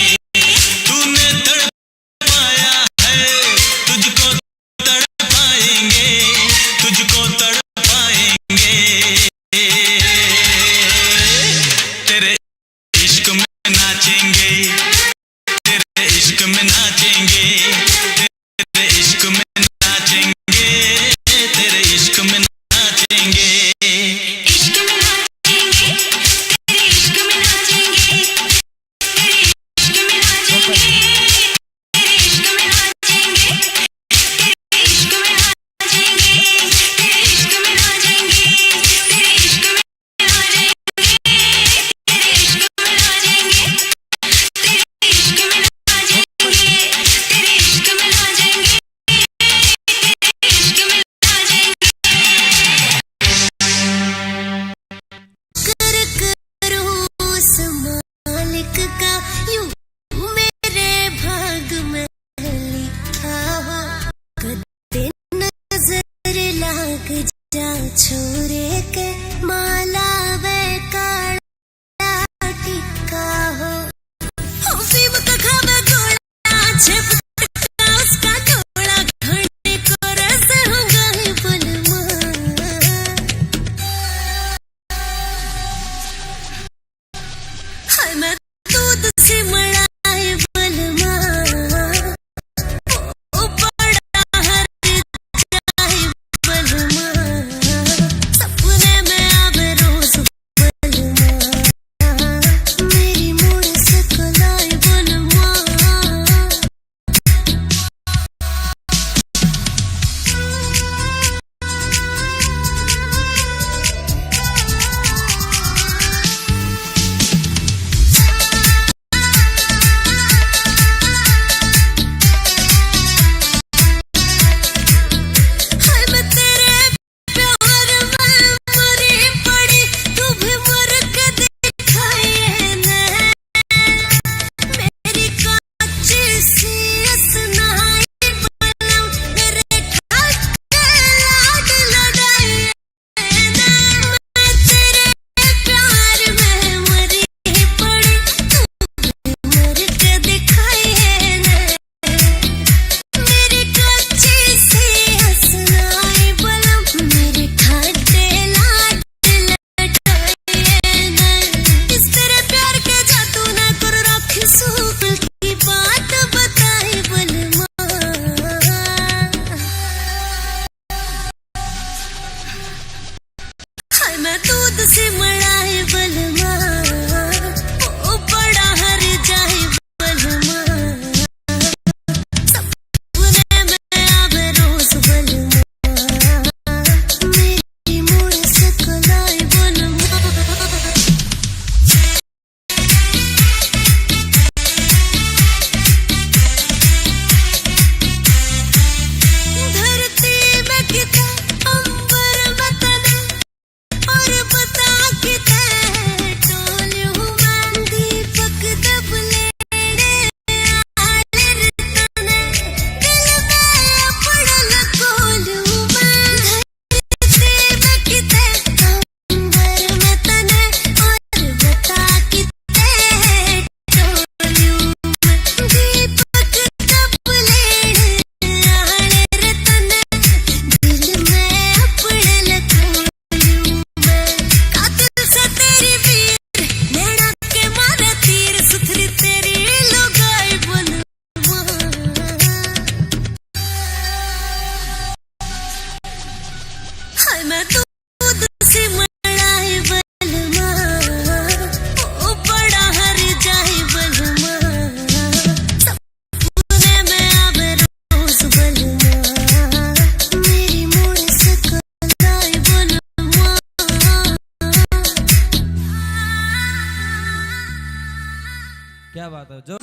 तूने तड़पाया है, तुझको तड़पाएंगे, तुझको तड़पाएंगे। तेरे इश्क में नाचेंगे, तेरे इश्क में नाचेंगे, तेरे इश्क में नाचेंगे, तेरे इश्क में नाचेंगे। इश्क में नाचेंगे, तेरे इश्क में नाचेंगे, तेरे इश्क में नाचेंगे, तेरे इश्क में नाचेंगे, तेरे इश्क में नाचेंगे, तेरे इश्क में नाचेंगे, तेरे इश्क में नाचेंगे, तेरे इश्क में नाचेंगे, तेरे इश्क में नाचेंगे, तेरे इश्क में नाचेंगे, तेरे इश्क में नाचेंगे। करूं उस मालिक का यूं मेरे भाग में लिखा हो। कदे नजर लाग जा छोरे के, माला वे काला टिका हो। फीम का खावे गोला, छिपका उसका थोड़ा घंटे को रस होगा ही बलमा। हाय मैं दूध से मड़ाए बलमा, ओ बड़ा हर जाए बलमा। सपने में अब रोज क्या बात है जो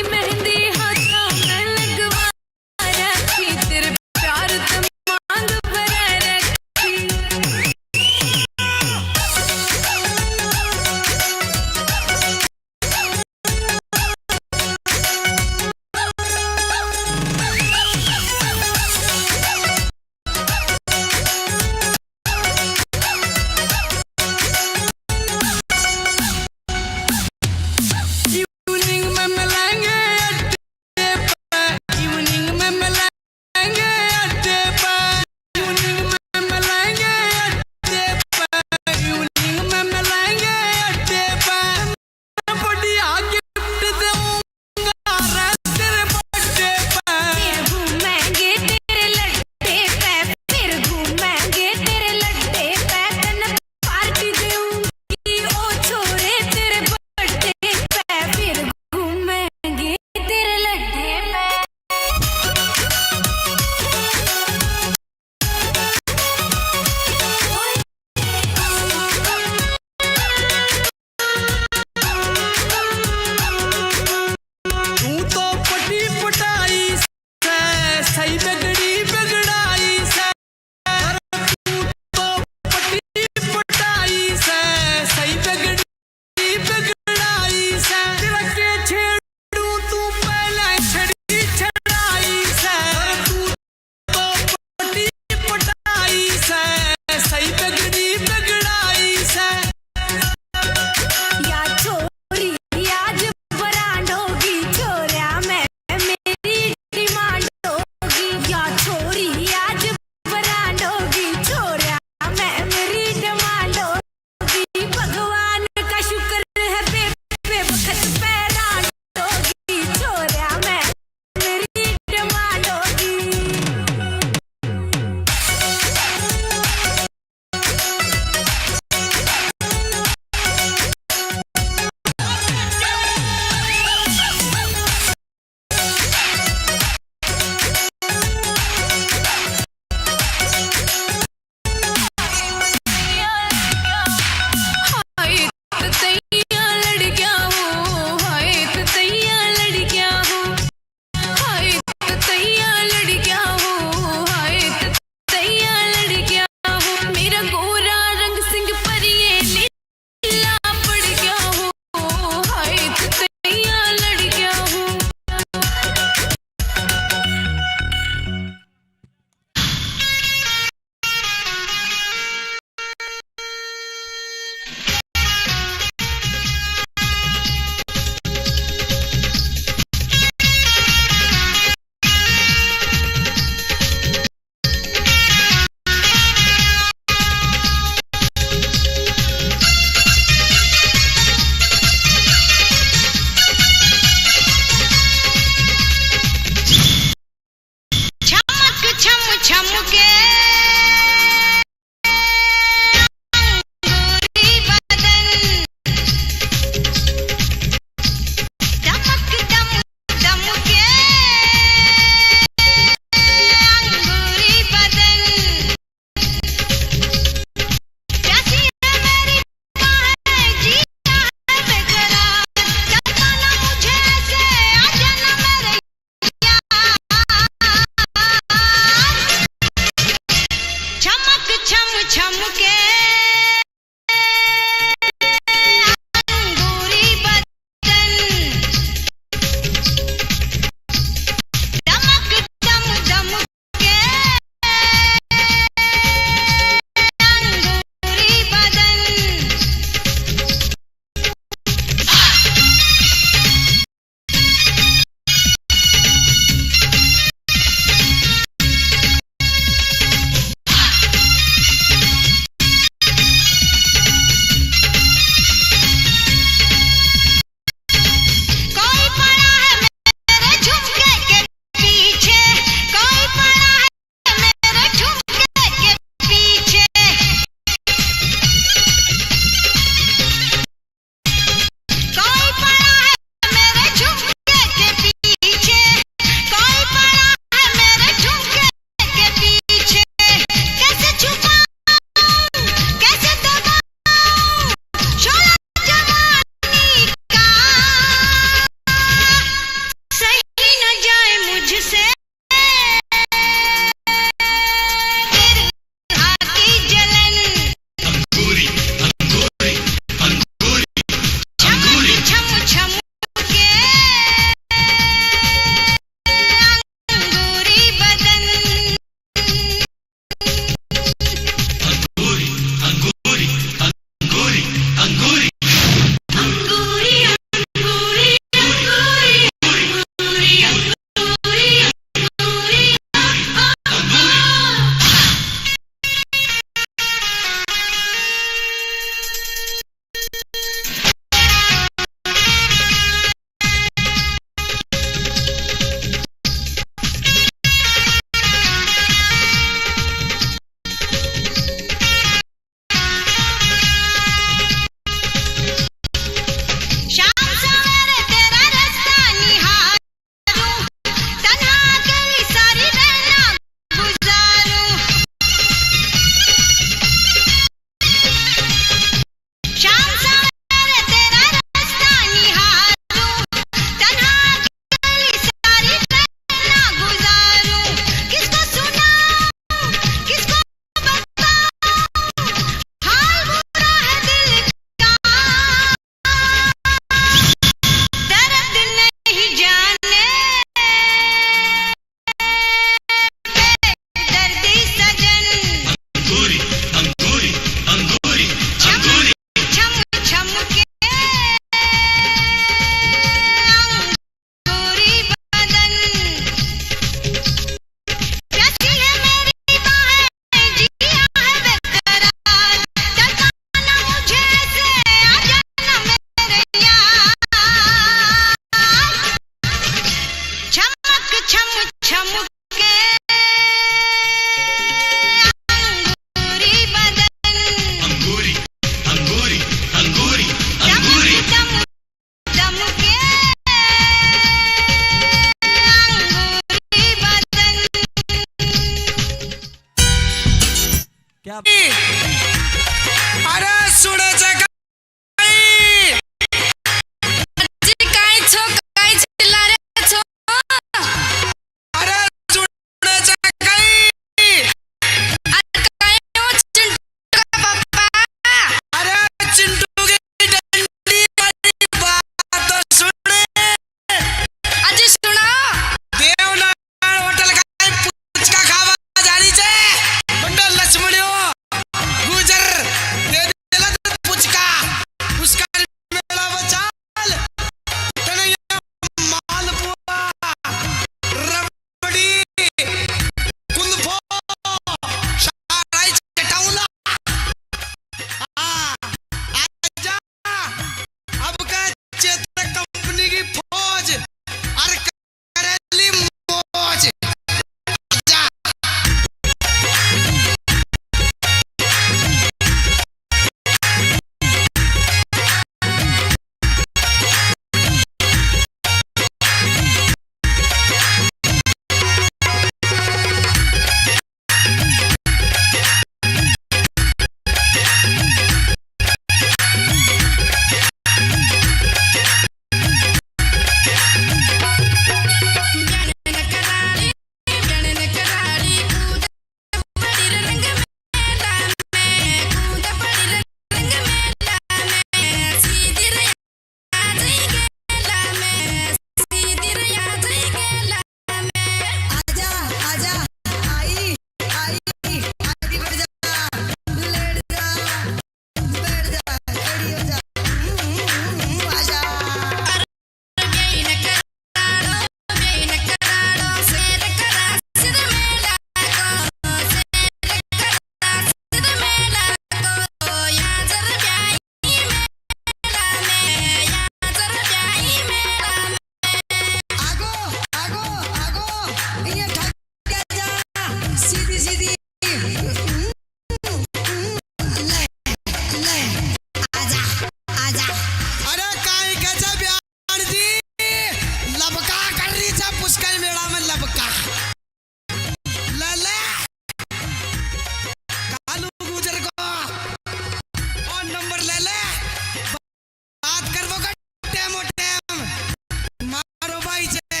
टेमो टेम मारो भाई छे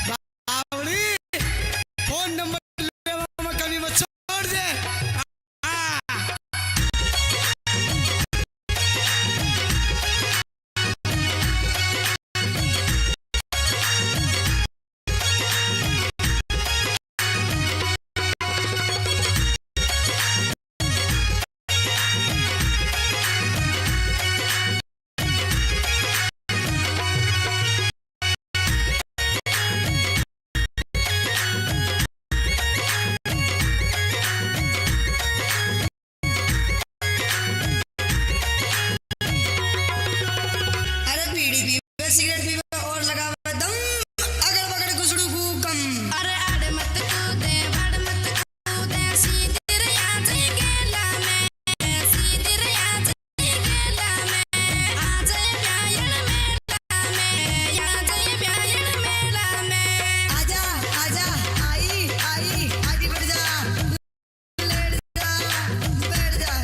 बावड़ी फोन नंबर लेवा में कभी मत छोड़ दे अरे बीड़ी पीवे सिगरेट पीवे और लगावे दम अगल बगल गुसड़ू कम अरे आड़े मत कूदे बड़ मत कूदे सीधे रया जी गेला में सीधे रया जी गेला में आ जाए प्यायन मेला में आ जाए प्यायन मेला में आजा आजा आई आई आगे बढ़ जा लेट जा बैठ जा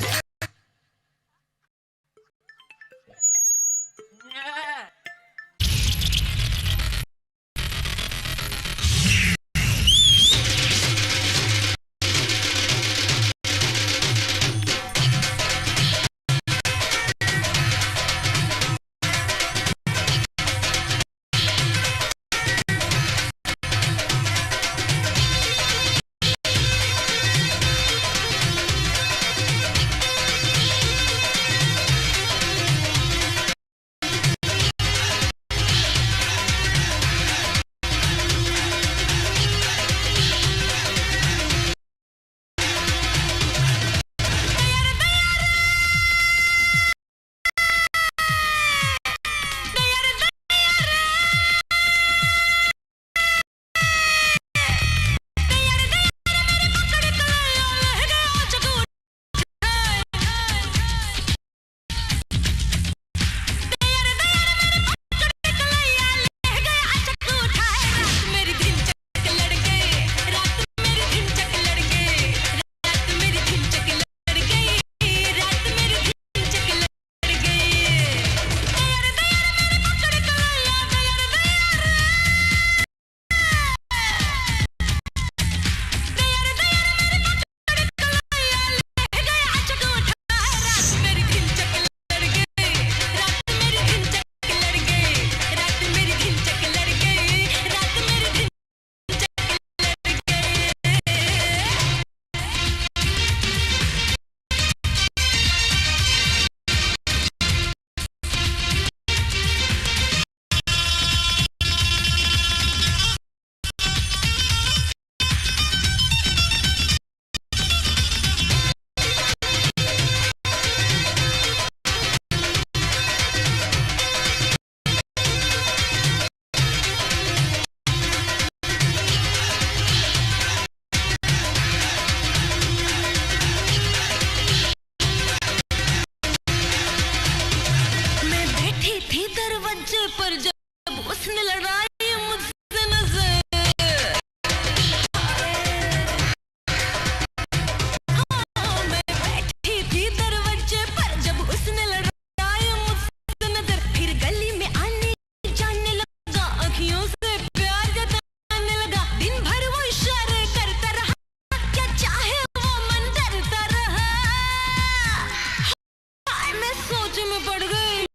पर जब उसने लड़ाई मुझसे नजर मैं बैठी थी दरवाजे पर जब उसने लड़ाई मुझसे नजर फिर गली में आने जाने लगा आँखियों से प्यार जताने लगा दिन भर वो इशारे करता रहा क्या चाहे वो मन डरता रहा मैं सोच में पड़ गई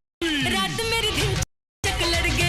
रात मेरी दिन चक लड़ गई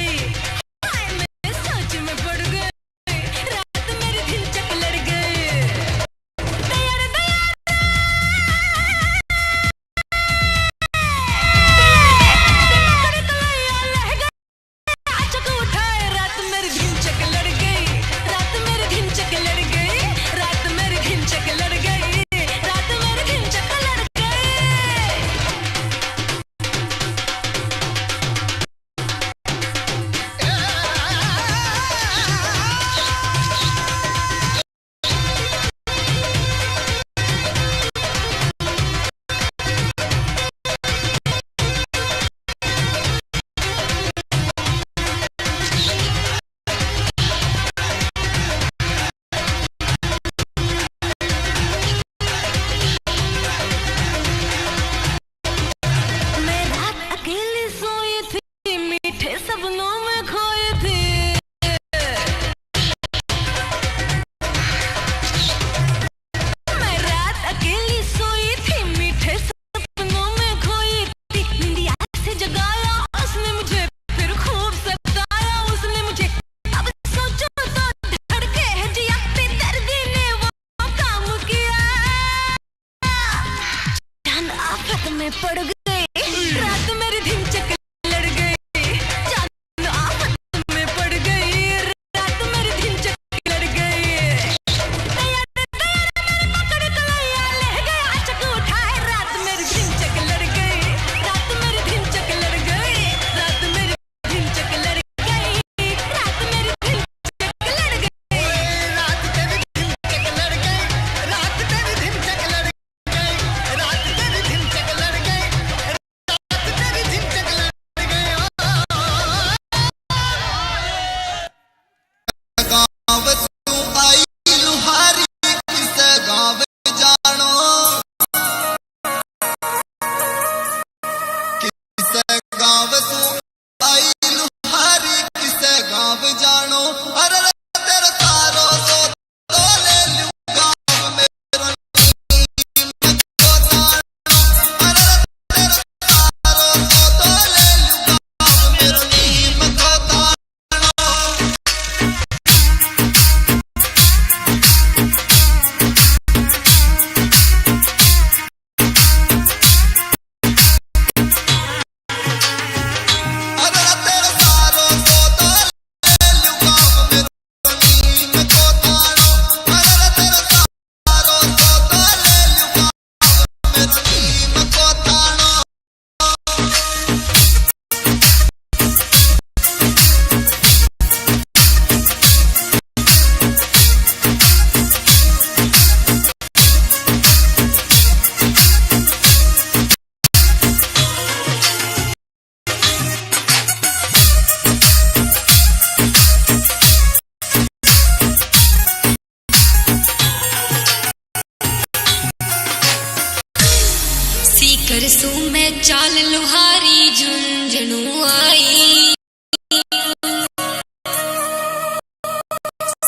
चाल लुहारी झुंझुनू आई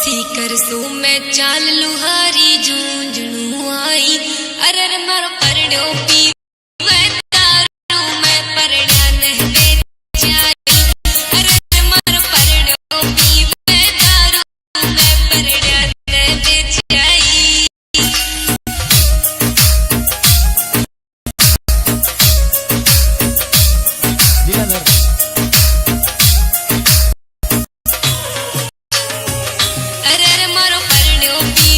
सीकर सो में चाल लुहारी झुंझुनू आई अरे मर परड़ो पी मैं दारू मैं परड़ा नहीं दे जाई अरे मर परड़ो पी मैं दारू मैं परड़ा नहीं दे जाई अरे मारो परड़ो पी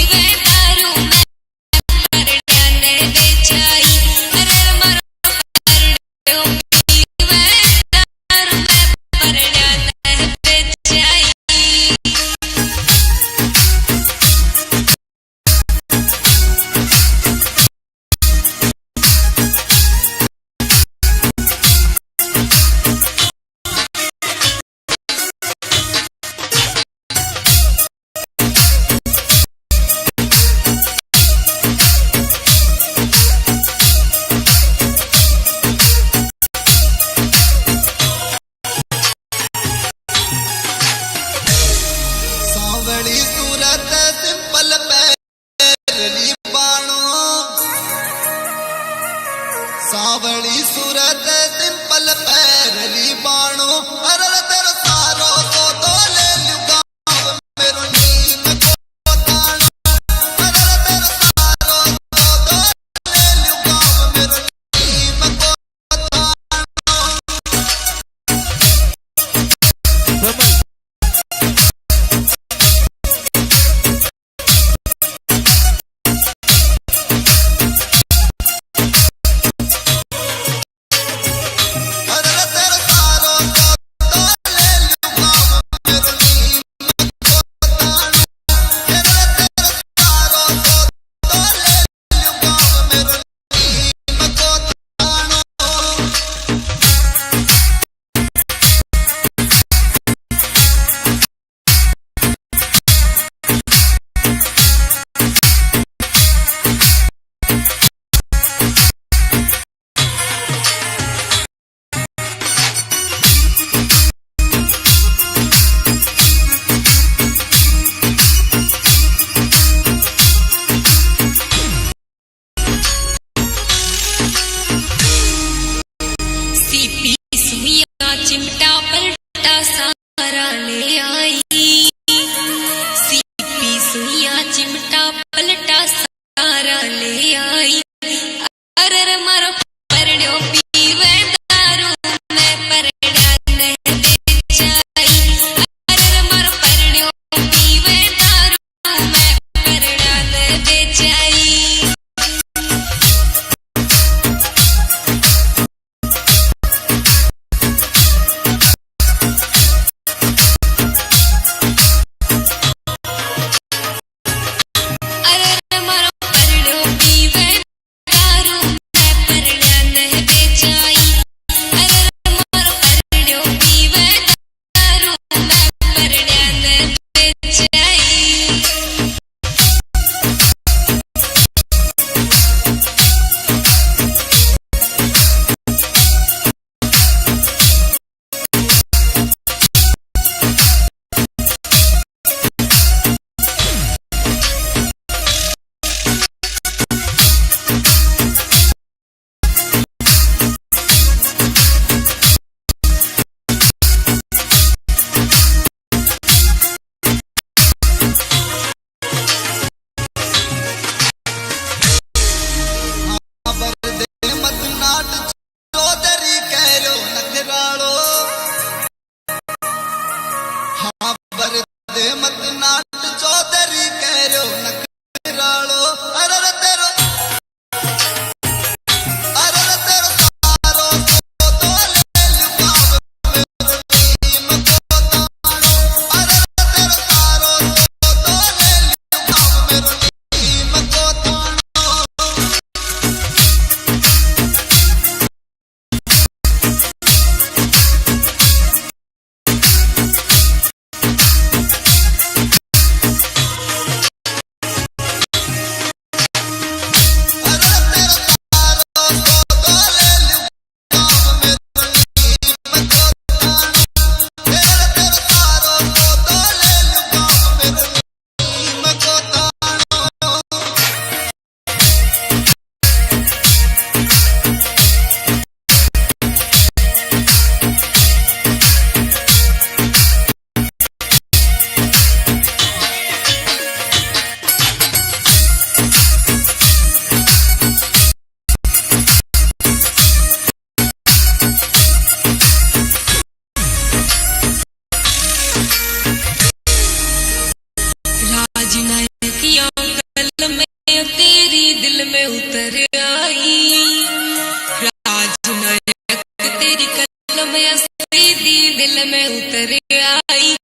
दिल में उतर आई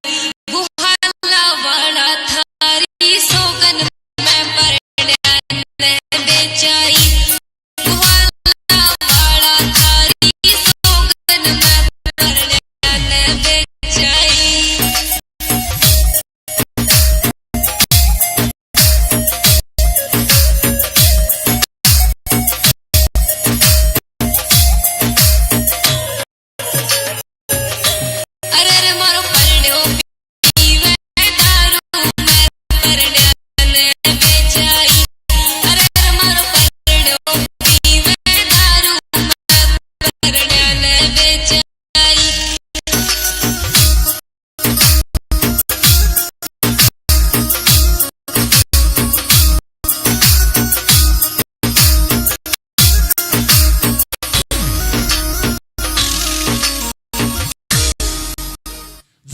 वो हल्ला वाला थारी सोगन में परने बेचाई वो हल्ला वाला थारी सोगन में परने बेचाई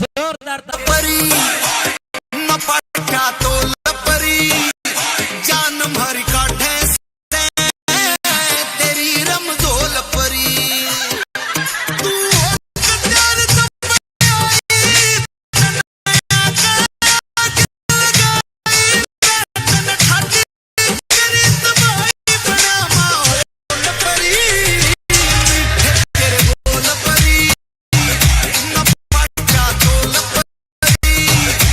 जोरदार परी न पट्टा तो लपरी जान भर काढ़े से तेरी रमजोल परी तू कटार तेरे बोल परी न पट्टा तो लपरी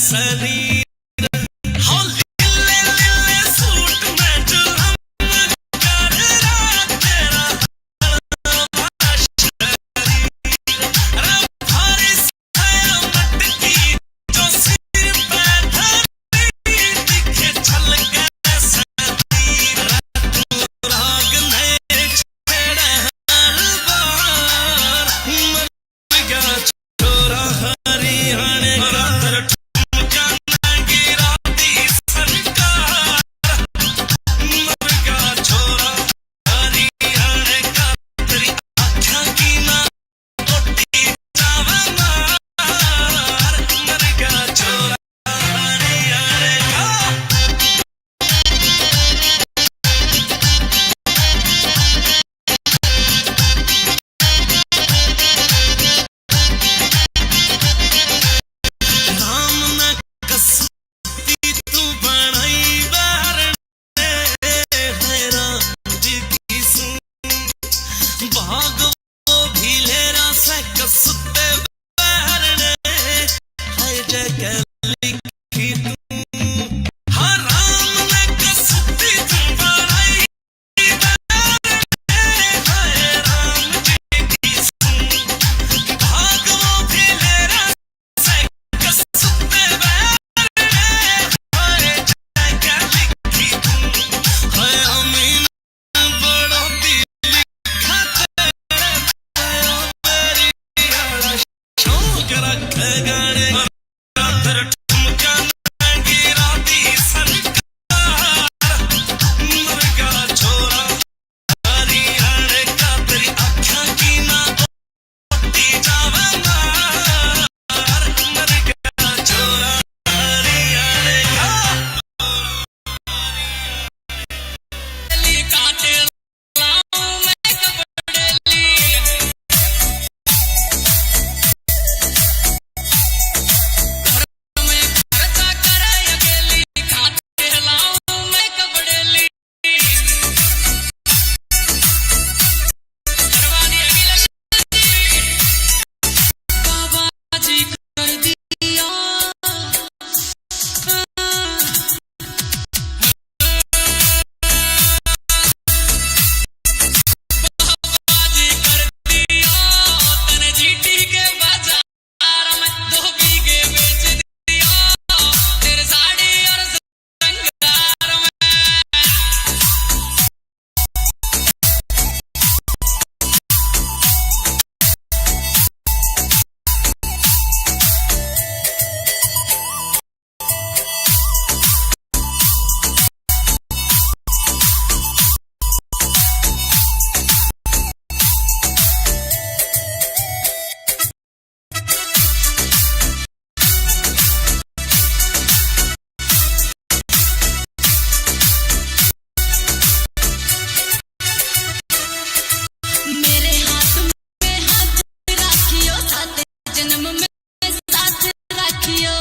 शरीर हो लीले लीले सूट में जो हम कर रहा तेरा हलवा शरीर रे भारी है मटकी जो सिर पे धरी दिखे छलक सतीर राग ने छेड़ा हर बार मर गया छोरा हरियाणे का ठुमका गिरा दी सरकार मर गया छोरा हरियाणे का तेरी आँखों की ना टूटी जावे मार मर गया छोरा हरियाणे का राम न कसती तू बनाई बारने है राम जी की सुन भाग वो भी लेरा से कसते बारने है जगह लिखी तू हाँ राम न कसती तू बनाई बारने है राम जी की सुन भाग वो भी लेरा से कसते बारने है जगह लिखी तू है अमीन बड़ो दिल खाते है मेरी यारा शौक रख गाने रातर ठुमका गिरा दी सरकार मर गया छोरा हरियाणे का तेरी आँखों की ना टूटी जावे मार मर गया छोरा हरियाणे का काटे लाऊं मैं कपड़ेली में खर्चा करे अकेली काटे लाऊं मैं कपड़ेली करवानी अकेली बाबा जी कर दिया बाजी कर दिया तने जीटी के बाजार में 2 बीघे बेच दिया तेरे साड़ी और श्रृंगार में मेरे हाथ में हाथ रखियो साथ जन्म में साथ रखियो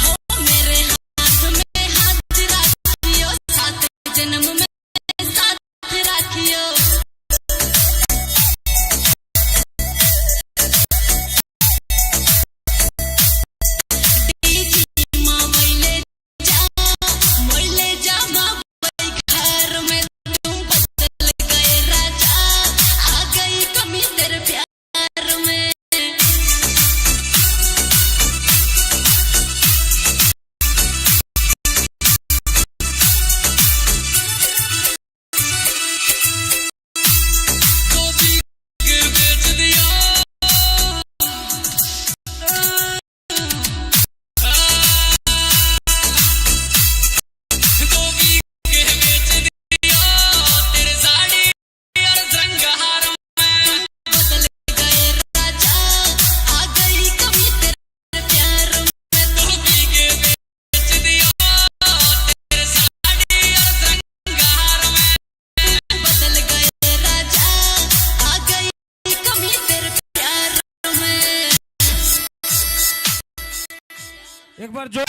हो मेरे हाथ में हाथ रखियो साथ जन्म में साथ रखियो डीजी माँ मोइले जा माँ बाई घर में तुम बदल गए राजा आ गई कमी तेरे प्यार में तो बीघे बेच दिया तो बीघे बेच दिया तेरे साड़ी और श्रृंगार में बदल गए राजा आ गई कमी तेरे प्यार में 2 बीघे बेच दिया तेरे साड़ी और श्रृंगार में बदल गए राजा आ गई कमी तेरे प्यार में एक बार जो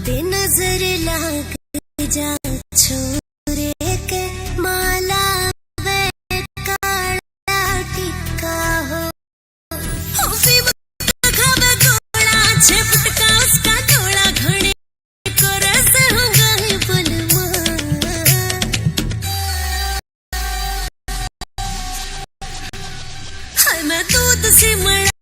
दे नजर लाग जा छोरे के माला वे काला टिका हो खावे गोला झपटका उसका थोड़ा घणे को रस होगा ही बलमा हाय मैं दूध से मड़ा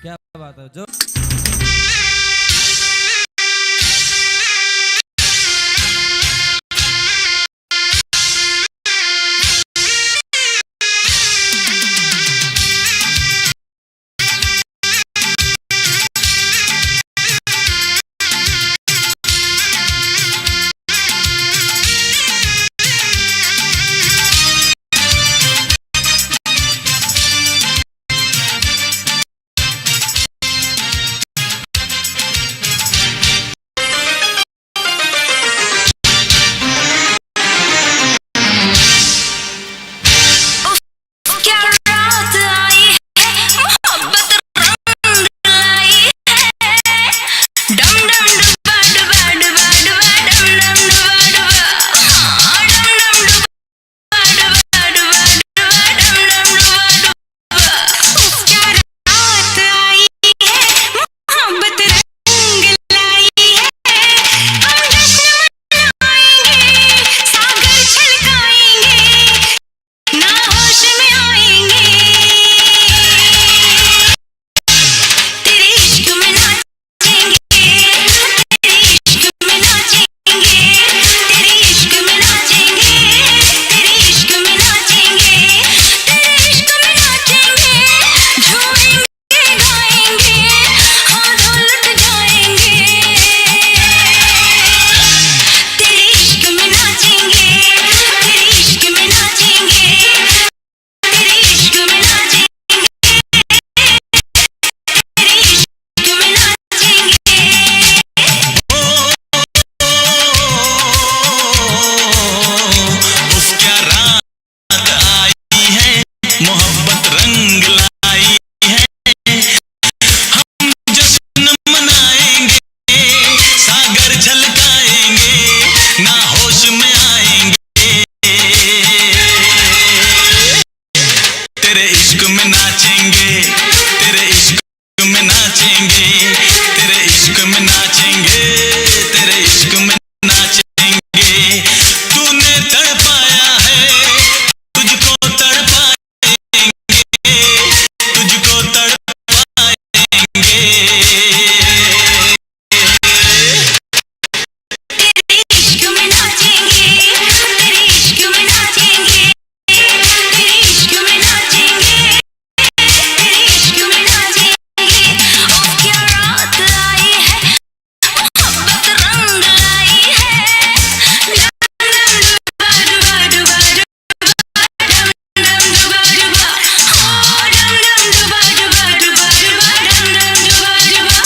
क्या बात है जो नाचेंगे तेरे इश्क में नाचेंगे तेरे इश्क में नाचेंगे तूने तड़पाया है तुझको तड़पाएंगे तुझको तड़पाएंगे इश्क में नाचेंगे तेरे इश्क में नाचेंगे तेरे इश्क में नाचेंगे तेरे इश्क में नाचेंगे ओ क्या रात आई है मोहब्बत रंग लाई है डम डुबा डुबा डुबा हो डम डुबा डुबा डुबा डम डुबा डुबा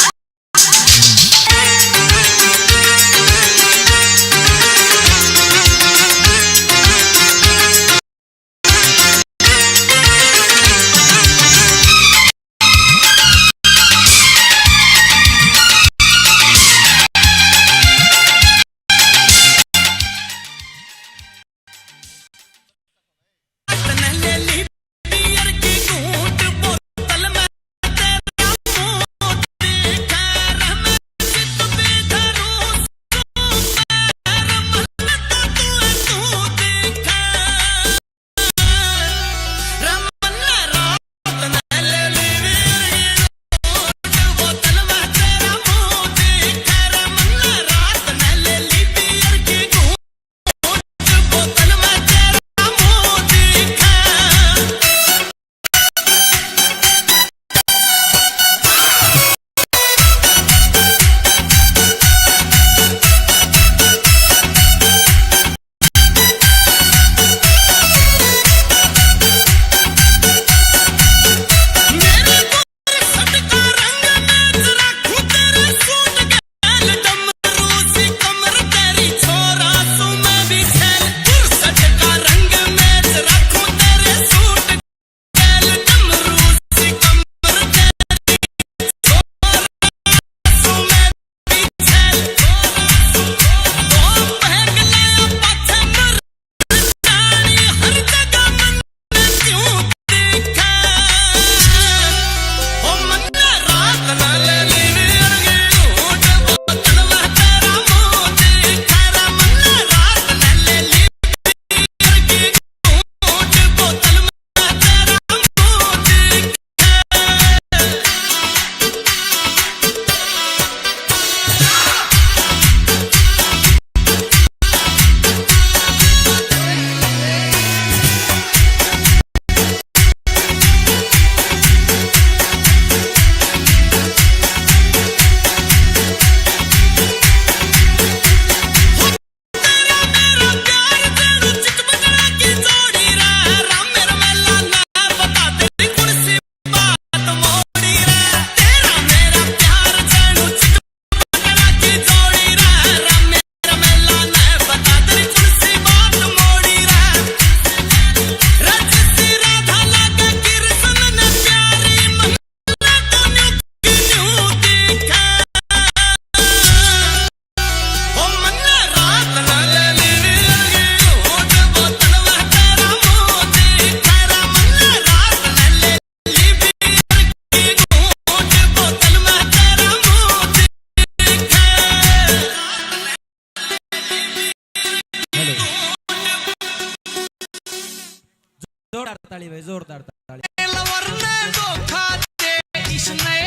जोरदार ताली भाई जोरदार ताली लवरने धोखा दे इसने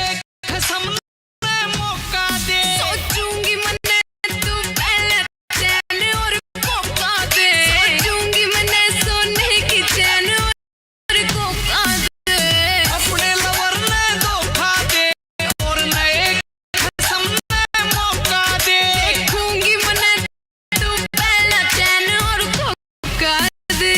कसम ने मौका दे सोचूंगी मैंने तू पहले चैन और कोका दे सोचूंगी मैंने सोने की चैन और कोका दे अपने लवरने धोखा दे और नए कसम ने मौका दे देखूंगी मैंने तू पहले चैन और कोका दे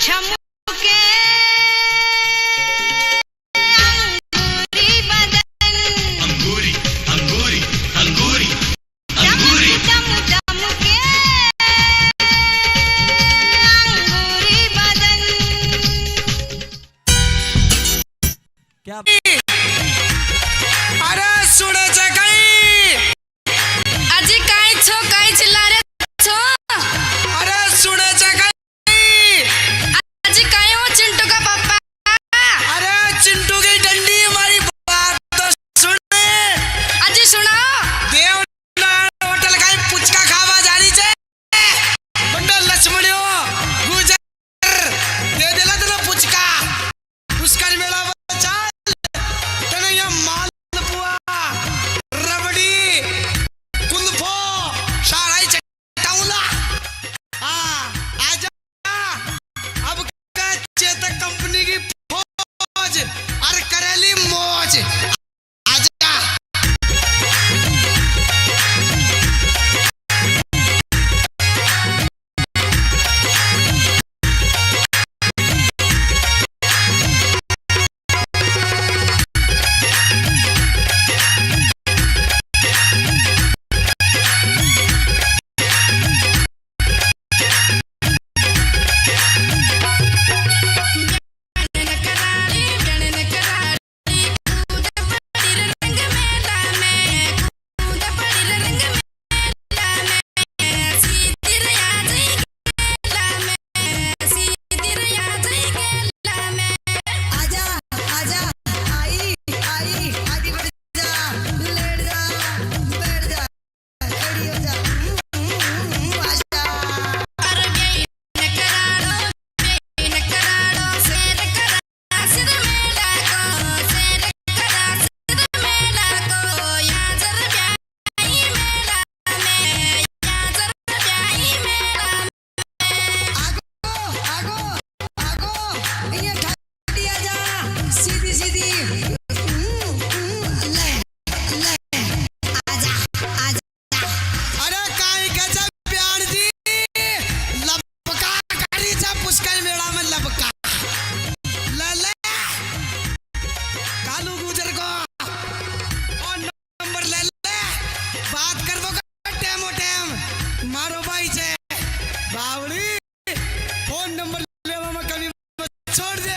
छम के अंगूरी बदन अंगूरी अंगूरी अंगूरी चम चम के अंगूरी बदन क्या अरे सुड़े गई अजी काय छो काय चिल्ला रे छो अरे सुड़े गई अजी काय हो चिंटू का पापा अरे चिंटू की डंडी हमारी बात तो सुन अजी सुनाओ देव होटल का पुचका खावा जानी छे बंडल लक्ष्मणियो गुजर दे देला तो पुचका उसका मेला चाल तने ये मालपुआ रबड़ी कुल्फो साराई चटाउला आजा अब का चेतक कंपनी की फौज और करेली मौज आजा आजा आजा आई आई आगे बढ़ जा लेट जा बैठ जा खड़ी हो जा आजा आगो आगो आगो ये ठाडी आजा सीधी सीधी ले ले आजा आजा अरे काय गजब प्यार जी लपका करी जा पुष्कर मेला में लपका ले ले कालू गुजर को और नंबर ले ले बात करबो का टेमो टेम मारो भाई छे बावड़ी फोन नंबर लेवा में कभी मत छोड़ दे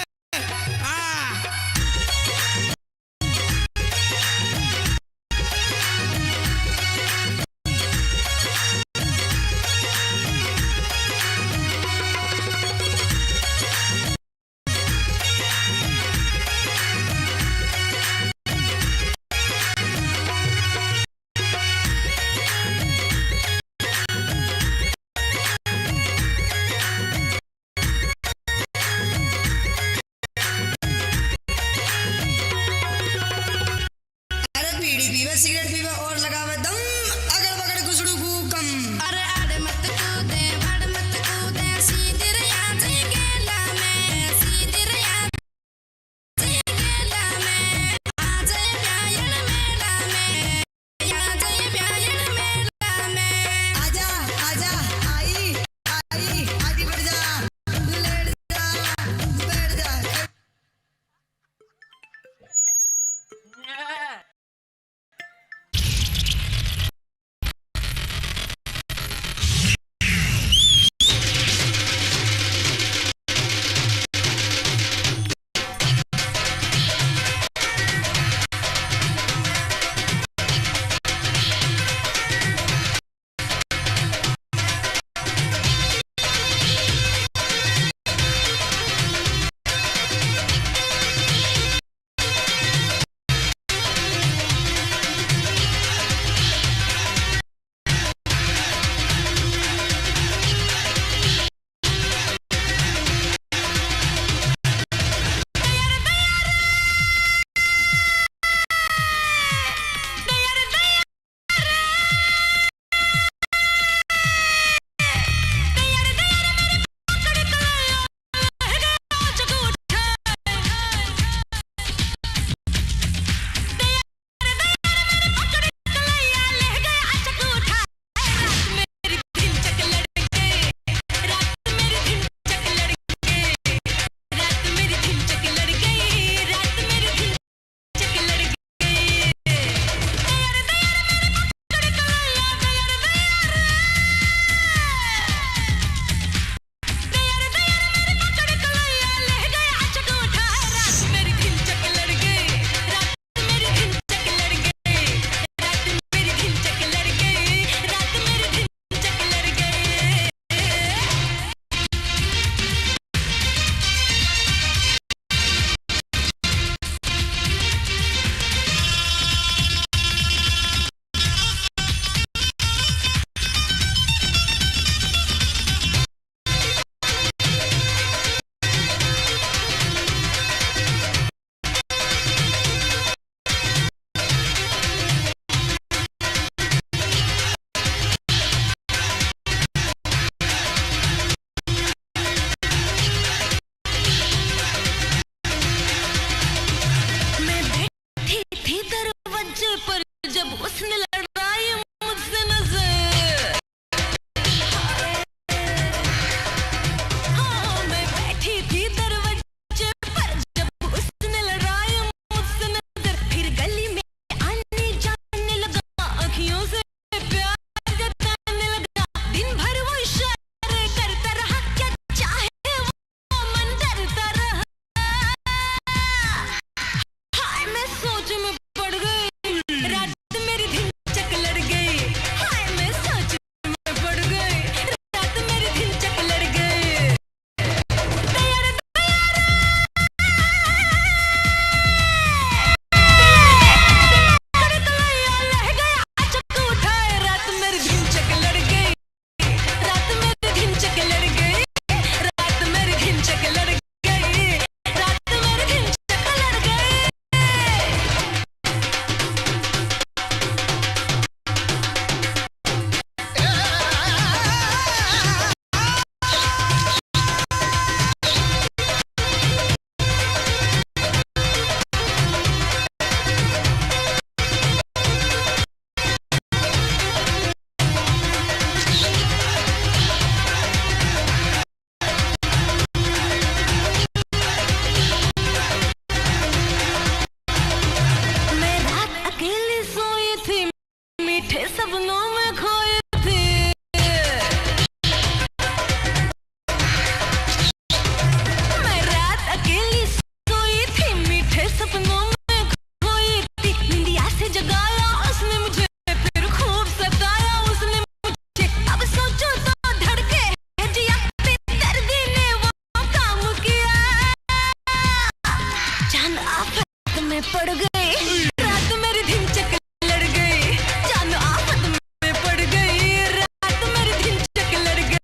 में पड़ गई, रात मेरी धिनचक लड़ गई, जानो आफत में पड़ गई, रात मेरी धिनचक लड़ गई।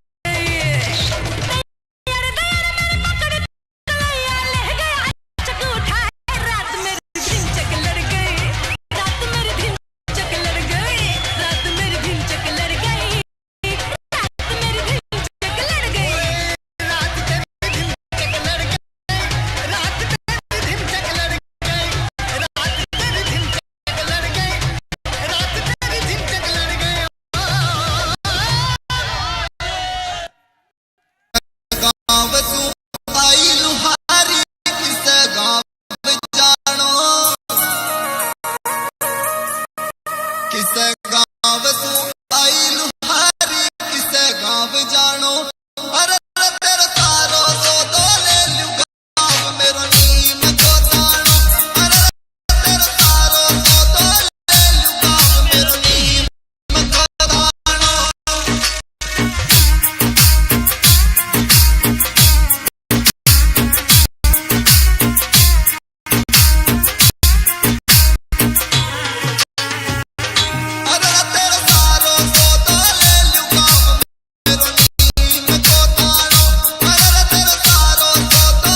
दयार दयार मेरे पकड़ कलैया ले गया, चक उठाए, रात मेरी धिनचक लड़ गई, रात मेरी धिनचक लड़ गई, रात मेरी धिनचक लड़ गई, रात मेरी धिनचक लड़ गई। गाँव तू आई लुहारी किसे गाँव जानो, किसे गाँव तू आई लुहारी किसे गाँव जानो। अरे तेरे सारो तो दो ले लू गाँव मेरो नीम को तानो, अरे तेरे सारो तो दो ले लू गाँव मेरो नीम को तानो। अरे तेरे सारो तो दो ले लू गाँव मेरो नीम को तानो, अरे तेरे सारो तो दो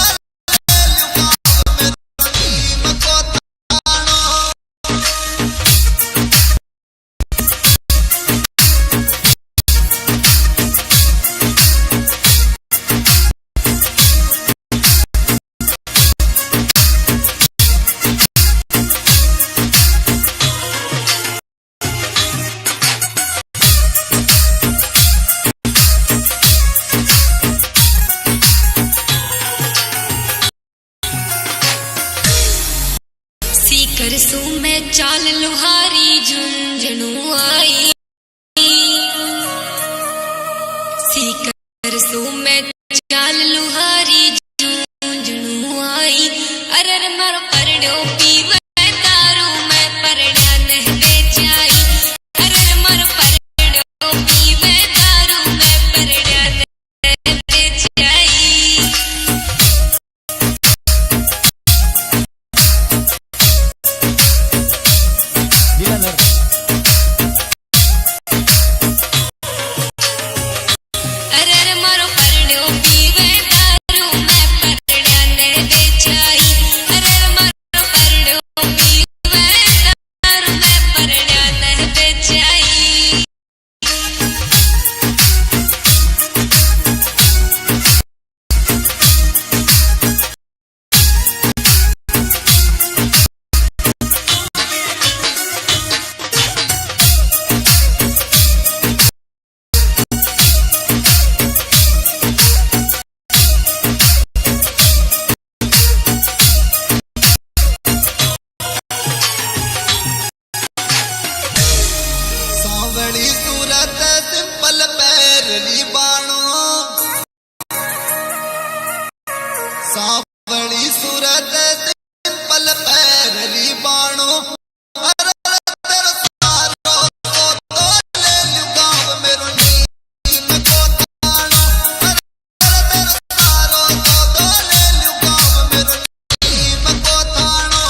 ले लू गाँव मेरो नीम को तानो। सीकर सू में चाल लुहारी झुंझुनू आई, सीकर सू में चाल लुहारी झुंझुनू आई। अरर मर परड़ो पीवे दारू में परड़ा नहीं बेचाई, अरर मर परड़ो पीवे दारू में परड़ा नहीं बेचाई। अरे मारो परड़ो पीवे दारू में परड़ा ने बेचाई, अरे मारो परड़ो पीवे दारू में परड़ा ने बेचाई। सांवली सूरत सिंपल पैरली बाणो, सांवली सूरत सिंपल पैरली बाणो। अरे तेरे सारो तो दो ले लू गाँव मेरो नीम को तानो, अरे तेरे सारो तो दो ले लू गाँव मेरो नीम को तानो।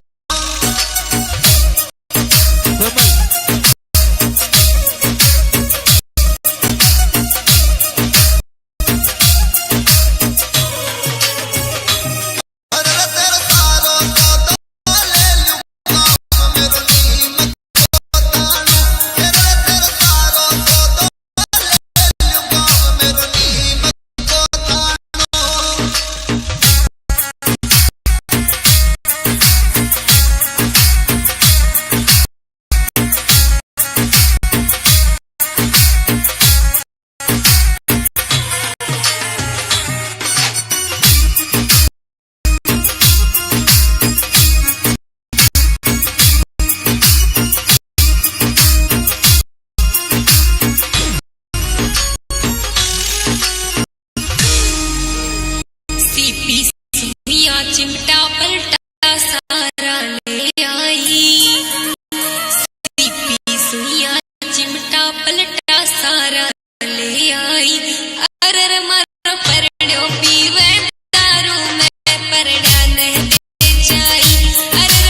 अरे तेरे सारो तो दो ले लू गाँव मेरो नीम को तानो, अरे तेरे सारो तो दो ले लू गाँव मेरो नीम को तानो। सीपी सुइया चिमटा पलटा सारा ले आई, सीपी सुइया चिमटा पलटा सारा ले आई। अरर मर परड़ो पीवे दारू में परड़ा नहीं बेचाई, अरर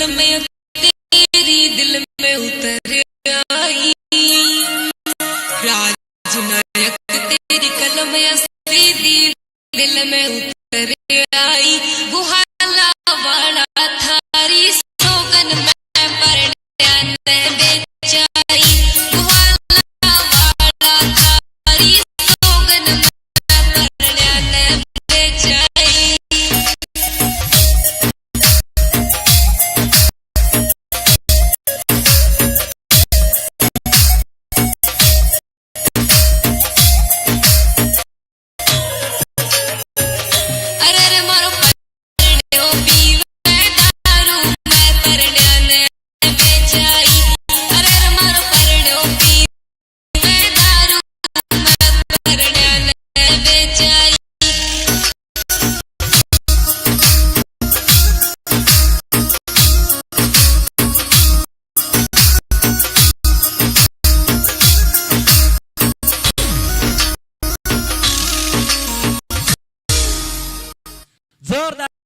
कल में तेरी दिल में उतर आई राजनायक तेरी कल में सीधी दिल में उतर आई गुहाला वाला थारी सोगन में परण्या ने बेचाई गुहाला वाला थारी सोगन में परण्या ने बेचाई जोरदार